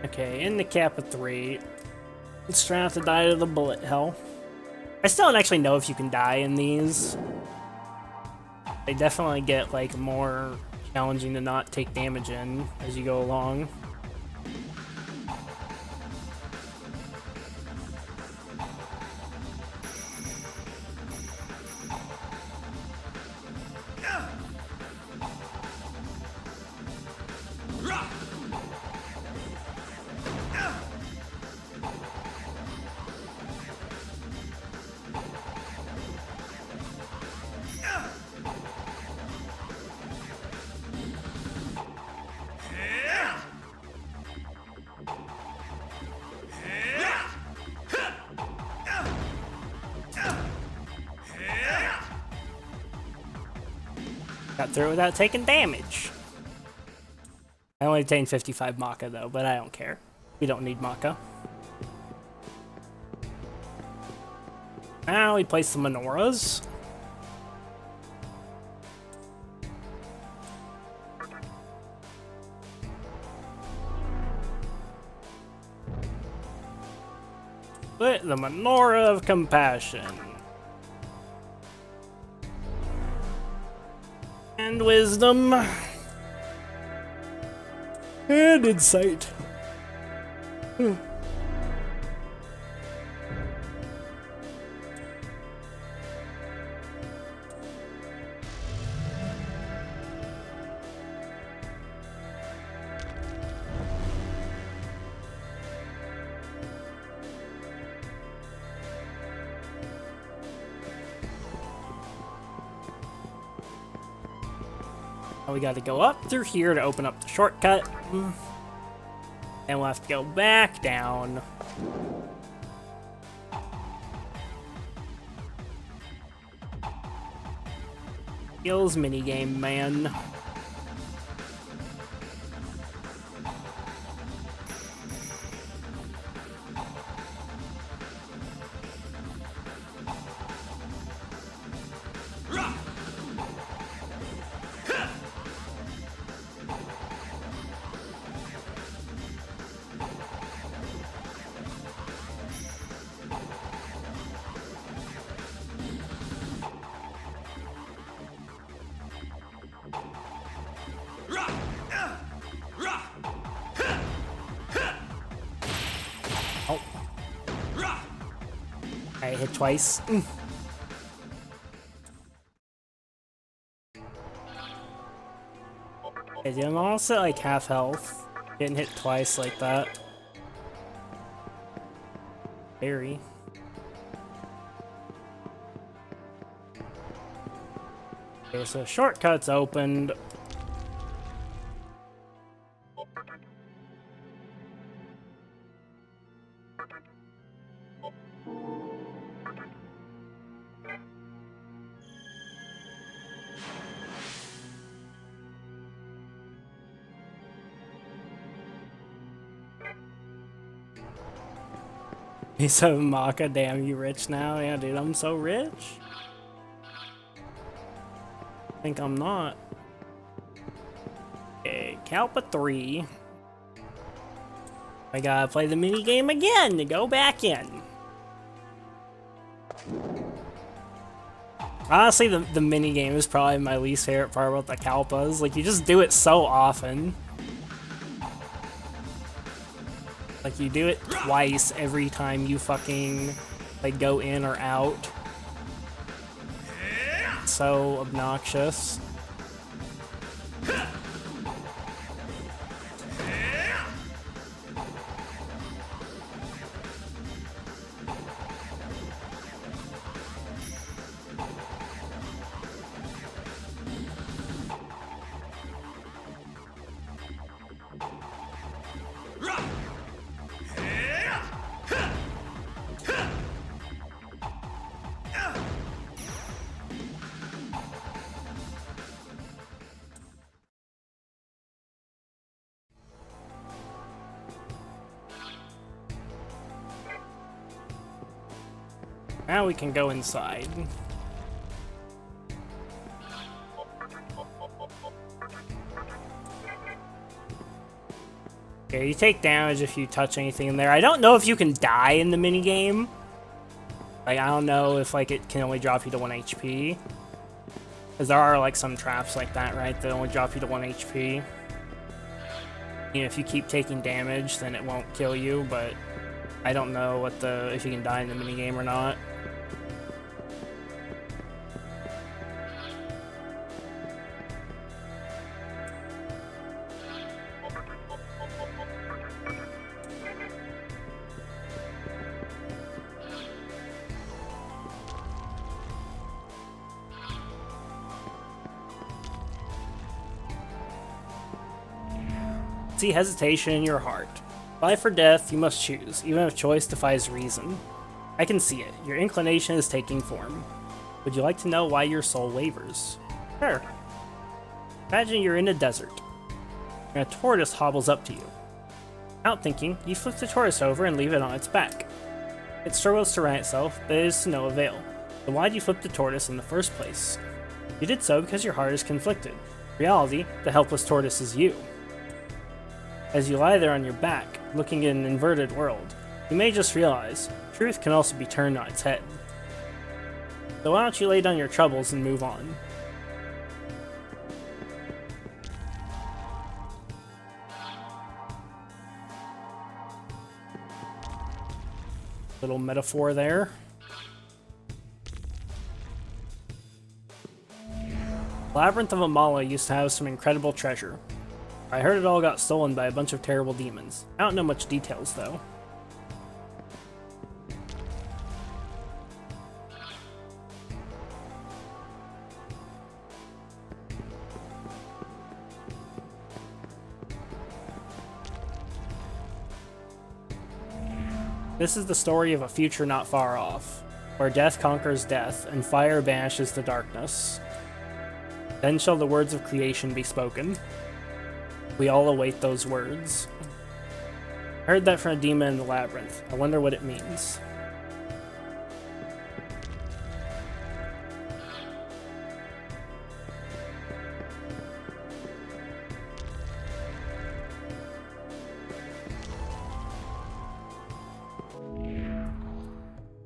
[SPEAKER 7] Okay, in the cap of 3. Let's try not to die to the bullet hell. I still don't actually know if you can die in these. They definitely get like more challenging to not take damage in as you go along. Got through without taking damage. I only attained 55 Maka though, but I don't care. We don't need Maka. Now we place the menorahs. Lit the menorah of compassion. And wisdom. And insight. We got to go up through here to open up the shortcut. And we'll have to go back down. Skills minigame, man. I hit twice. Okay, dude, I'm also at like half health. Getting hit twice like that. Very. Okay, so shortcuts opened. He's so Maka, damn, you rich now? Yeah, dude, I'm so rich. I think I'm not. Okay, Kalpa 3. I gotta play the mini game again to go back in. Honestly, the mini game is probably my least favorite part about the Kalpas. Like, you just do it so often. Like, you do it twice every time you fucking, like, go in or out. It's so obnoxious. Now we can go inside. Okay, you take damage if you touch anything in there. I don't know if you can die in the minigame. Like, I don't know if, like, it can only drop you to 1 HP. Because there are, like, some traps like that, right? That only drop you to 1 HP. You know, if you keep taking damage, then it won't kill you, but I don't know what if you can die in the minigame or not. See hesitation in your heart. Life or death, you must choose, even if choice defies reason. I can see it. Your inclination is taking form. Would you like to know why your soul wavers? Sure. Imagine you're in a desert, and a tortoise hobbles up to you. Without thinking, you flip the tortoise over and leave it on its back. It struggles to right itself, but it is to no avail. Then why did you flip the tortoise in the first place? You did so because your heart is conflicted. In reality, the helpless tortoise is you. As you lie there on your back, looking at an inverted world, you may just realize truth can also be turned on its head. So why don't you lay down your troubles and move on? Little metaphor there. Labyrinth of Amala used to have some incredible treasure. I heard it all got stolen by a bunch of terrible demons. I don't know much details, though. This is the story of a future not far off, where death conquers death and fire banishes the darkness. Then shall the words of creation be spoken. We all await those words. I heard that from a demon in the labyrinth. I wonder what it means.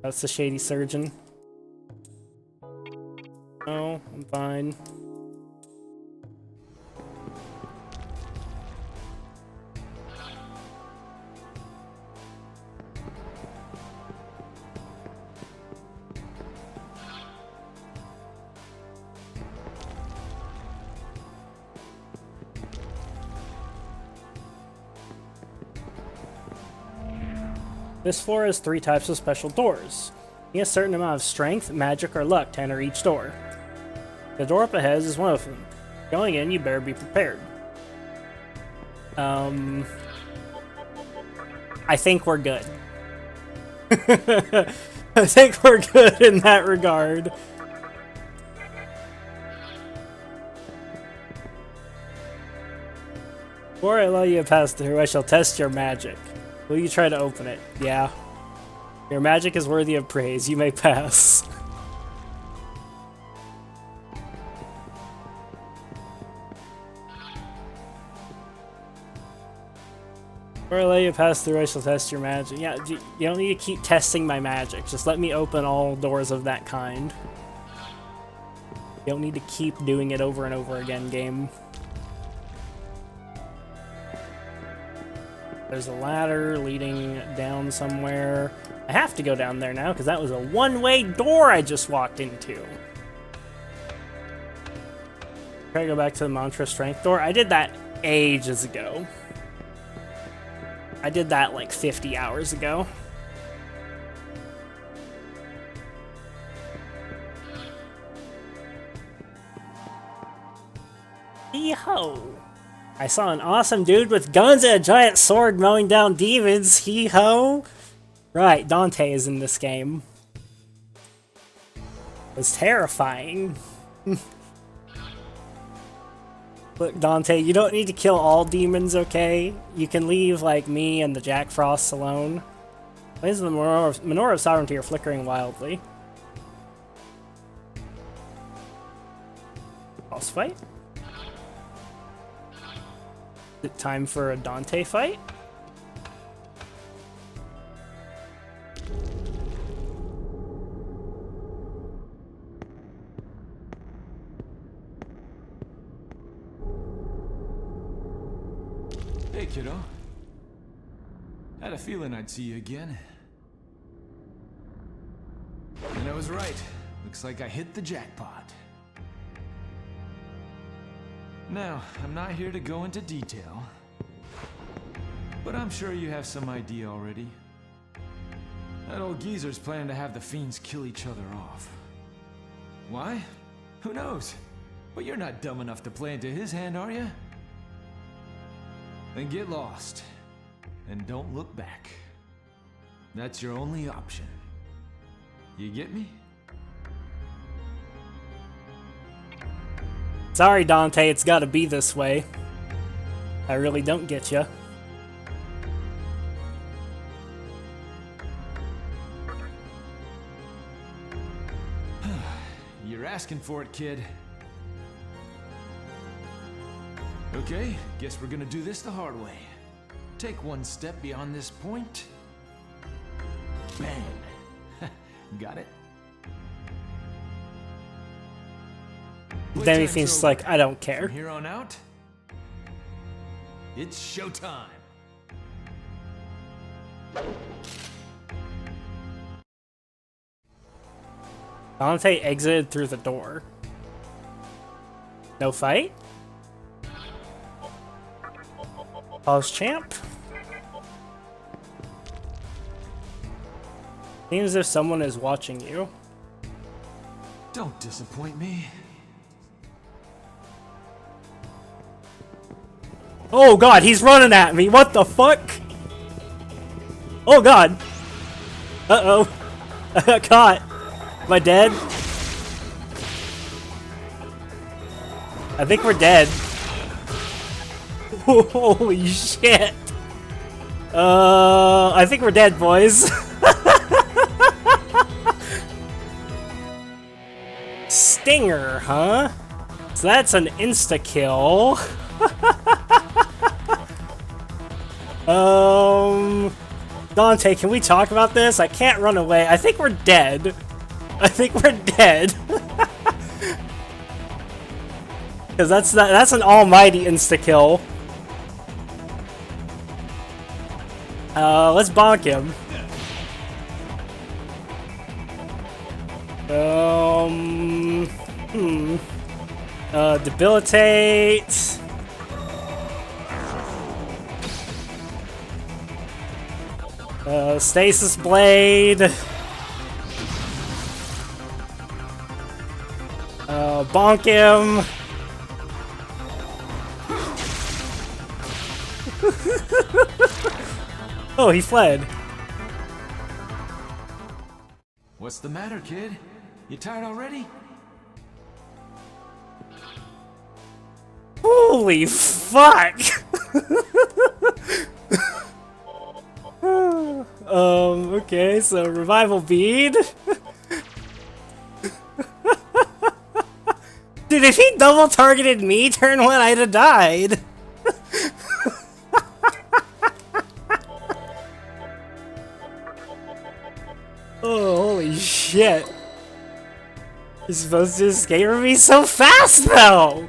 [SPEAKER 7] That's the shady surgeon. Oh, I'm fine. This floor has 3 types of special doors. You need a certain amount of strength, magic, or luck to enter each door. The door up ahead is one of them. Going in, you better be prepared. I think we're good. I think we're good in that regard. Before I allow you to pass through, I shall test your magic. Will you try to open it? Yeah. Your magic is worthy of praise. You may pass. Before I let you pass through, I shall test your magic. Yeah, you don't need to keep testing my magic. Just let me open all doors of that kind. You don't need to keep doing it over and over again, game. There's a ladder leading down somewhere. I have to go down there now because that was a one-way door I just walked into. Try to go back to the mantra strength door. I did that ages ago. I did that like 50 hours ago. Hee-ho! I saw an awesome dude with guns and a giant sword mowing down demons. Hee-ho! Right, Dante is in this game. It was terrifying. Look, Dante, you don't need to kill all demons, okay? You can leave, like, me and the Jack Frosts alone. Flames of the Menorah of Sovereignty are flickering wildly. Boss fight? Is it time for a Dante fight?
[SPEAKER 12] Hey, kiddo. Had a feeling I'd see you again. And I was right. Looks like I hit the jackpot. Now, I'm not here to go into detail, but I'm sure you have some idea already. That old geezer's planning to have the fiends kill each other off. Why? Who knows? But you're not dumb enough to play into his hand, are you? Then get lost, and don't look back. That's your only option. You get me?
[SPEAKER 7] Sorry, Dante, it's gotta be this way. I really don't get ya.
[SPEAKER 12] You're asking for it, kid. Okay, guess we're gonna do this the hard way. Take one step beyond this point. Bang! Got it?
[SPEAKER 7] Demi-fiend's like, I don't care.
[SPEAKER 12] From here on out, it's showtime.
[SPEAKER 7] Dante exited through the door. No fight? Pause champ? Seems as if someone is watching you.
[SPEAKER 12] Don't disappoint me.
[SPEAKER 7] Oh god, he's running at me! What the fuck? Oh god! Uh-oh. I got caught. Am I dead? I think we're dead. Holy shit! I think we're dead, boys. Stinger, huh? So that's an insta-kill. Dante, can we talk about this? I can't run away. I think we're dead. I think we're dead. Because that's an almighty insta-kill. Let's bonk him. Debilitate. Stasis blade. Bonk him. Oh, he fled.
[SPEAKER 12] What's the matter, kid? You tired already?
[SPEAKER 7] Holy fuck! Okay, so revival bead. Dude, if he double targeted me turn one, I'd have died. Oh, holy shit. You're supposed to escape from me so fast, though!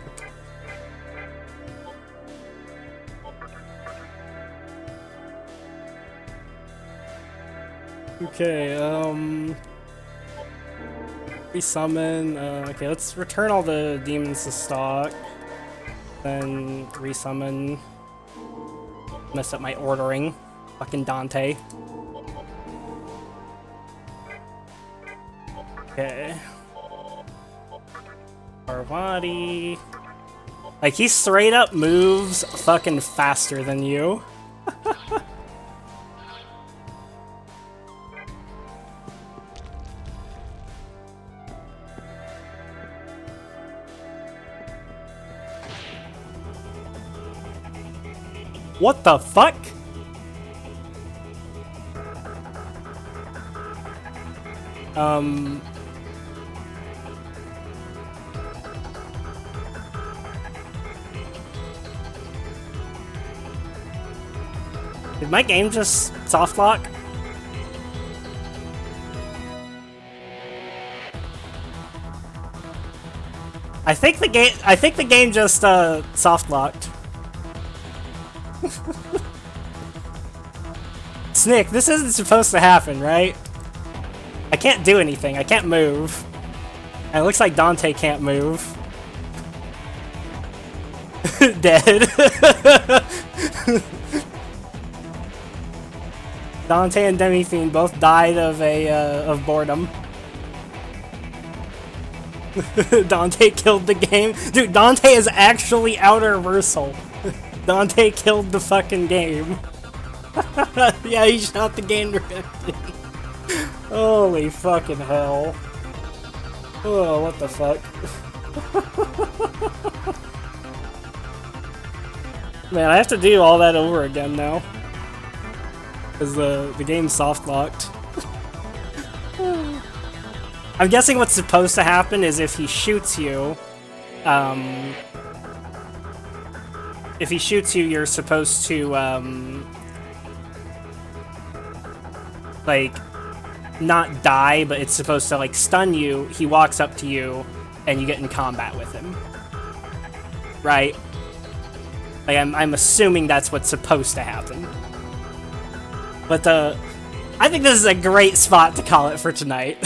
[SPEAKER 7] Okay, resummon, okay, let's return all the demons to stock. Then resummon. Mess up my ordering. Fucking Dante. Okay. Parvati. Like, he straight up moves fucking faster than you. What the fuck? Did my game just soft lock? I think the game just soft locked. Snick, this isn't supposed to happen, right? I can't do anything. I can't move. And it looks like Dante can't move. Dead. Dante and Demi-fiend both died of boredom. Dante killed the game. Dude, Dante is actually outer reversal. Dante killed the fucking game. Yeah, he shot the game directly. Holy fucking hell. Oh, what the fuck. Man, I have to do all that over again now. Because the game's soft locked. I'm guessing what's supposed to happen is if he shoots you, you're supposed to, like, not die, but it's supposed to, like, stun you. He walks up to you, and you get in combat with him. Right? Like, I'm assuming that's what's supposed to happen. But, I think this is a great spot to call it for tonight.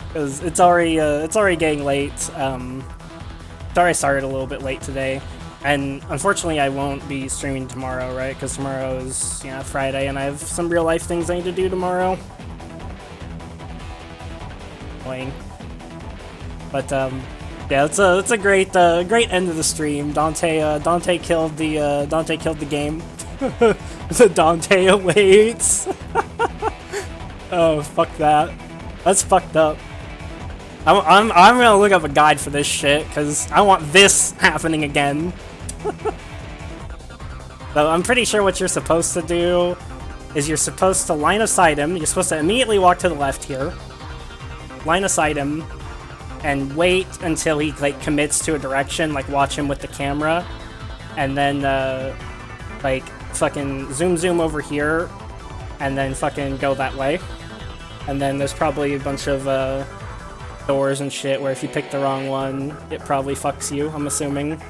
[SPEAKER 7] Because it's already getting late. Sorry I started a little bit late today. And unfortunately I won't be streaming tomorrow, right? Because tomorrow is, you know, Friday and I have some real life things I need to do tomorrow. Annoying. But yeah, it's a great end of the stream. Dante killed the game. The Dante awaits. Oh, fuck that. That's fucked up. I'm gonna look up a guide for this shit, because I want this happening again. So I'm pretty sure what you're supposed to do is you're supposed to line of sight him. You're supposed to immediately walk to the left here. Line of sight him. And wait until he, like, commits to a direction, like, watch him with the camera. And then, like, fucking zoom over here. And then fucking go that way. And then there's probably a bunch of, doors and shit where if you pick the wrong one, it probably fucks you, I'm assuming.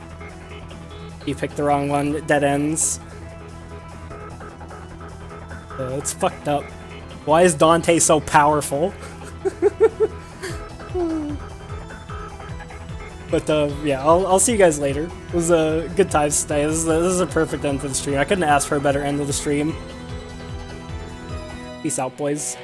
[SPEAKER 7] You pick the wrong one, it dead ends. It's fucked up. Why is Dante so powerful? But yeah, I'll see you guys later. It was a good time today. This is a perfect end to the stream. I couldn't ask for a better end of the stream. Peace out, boys.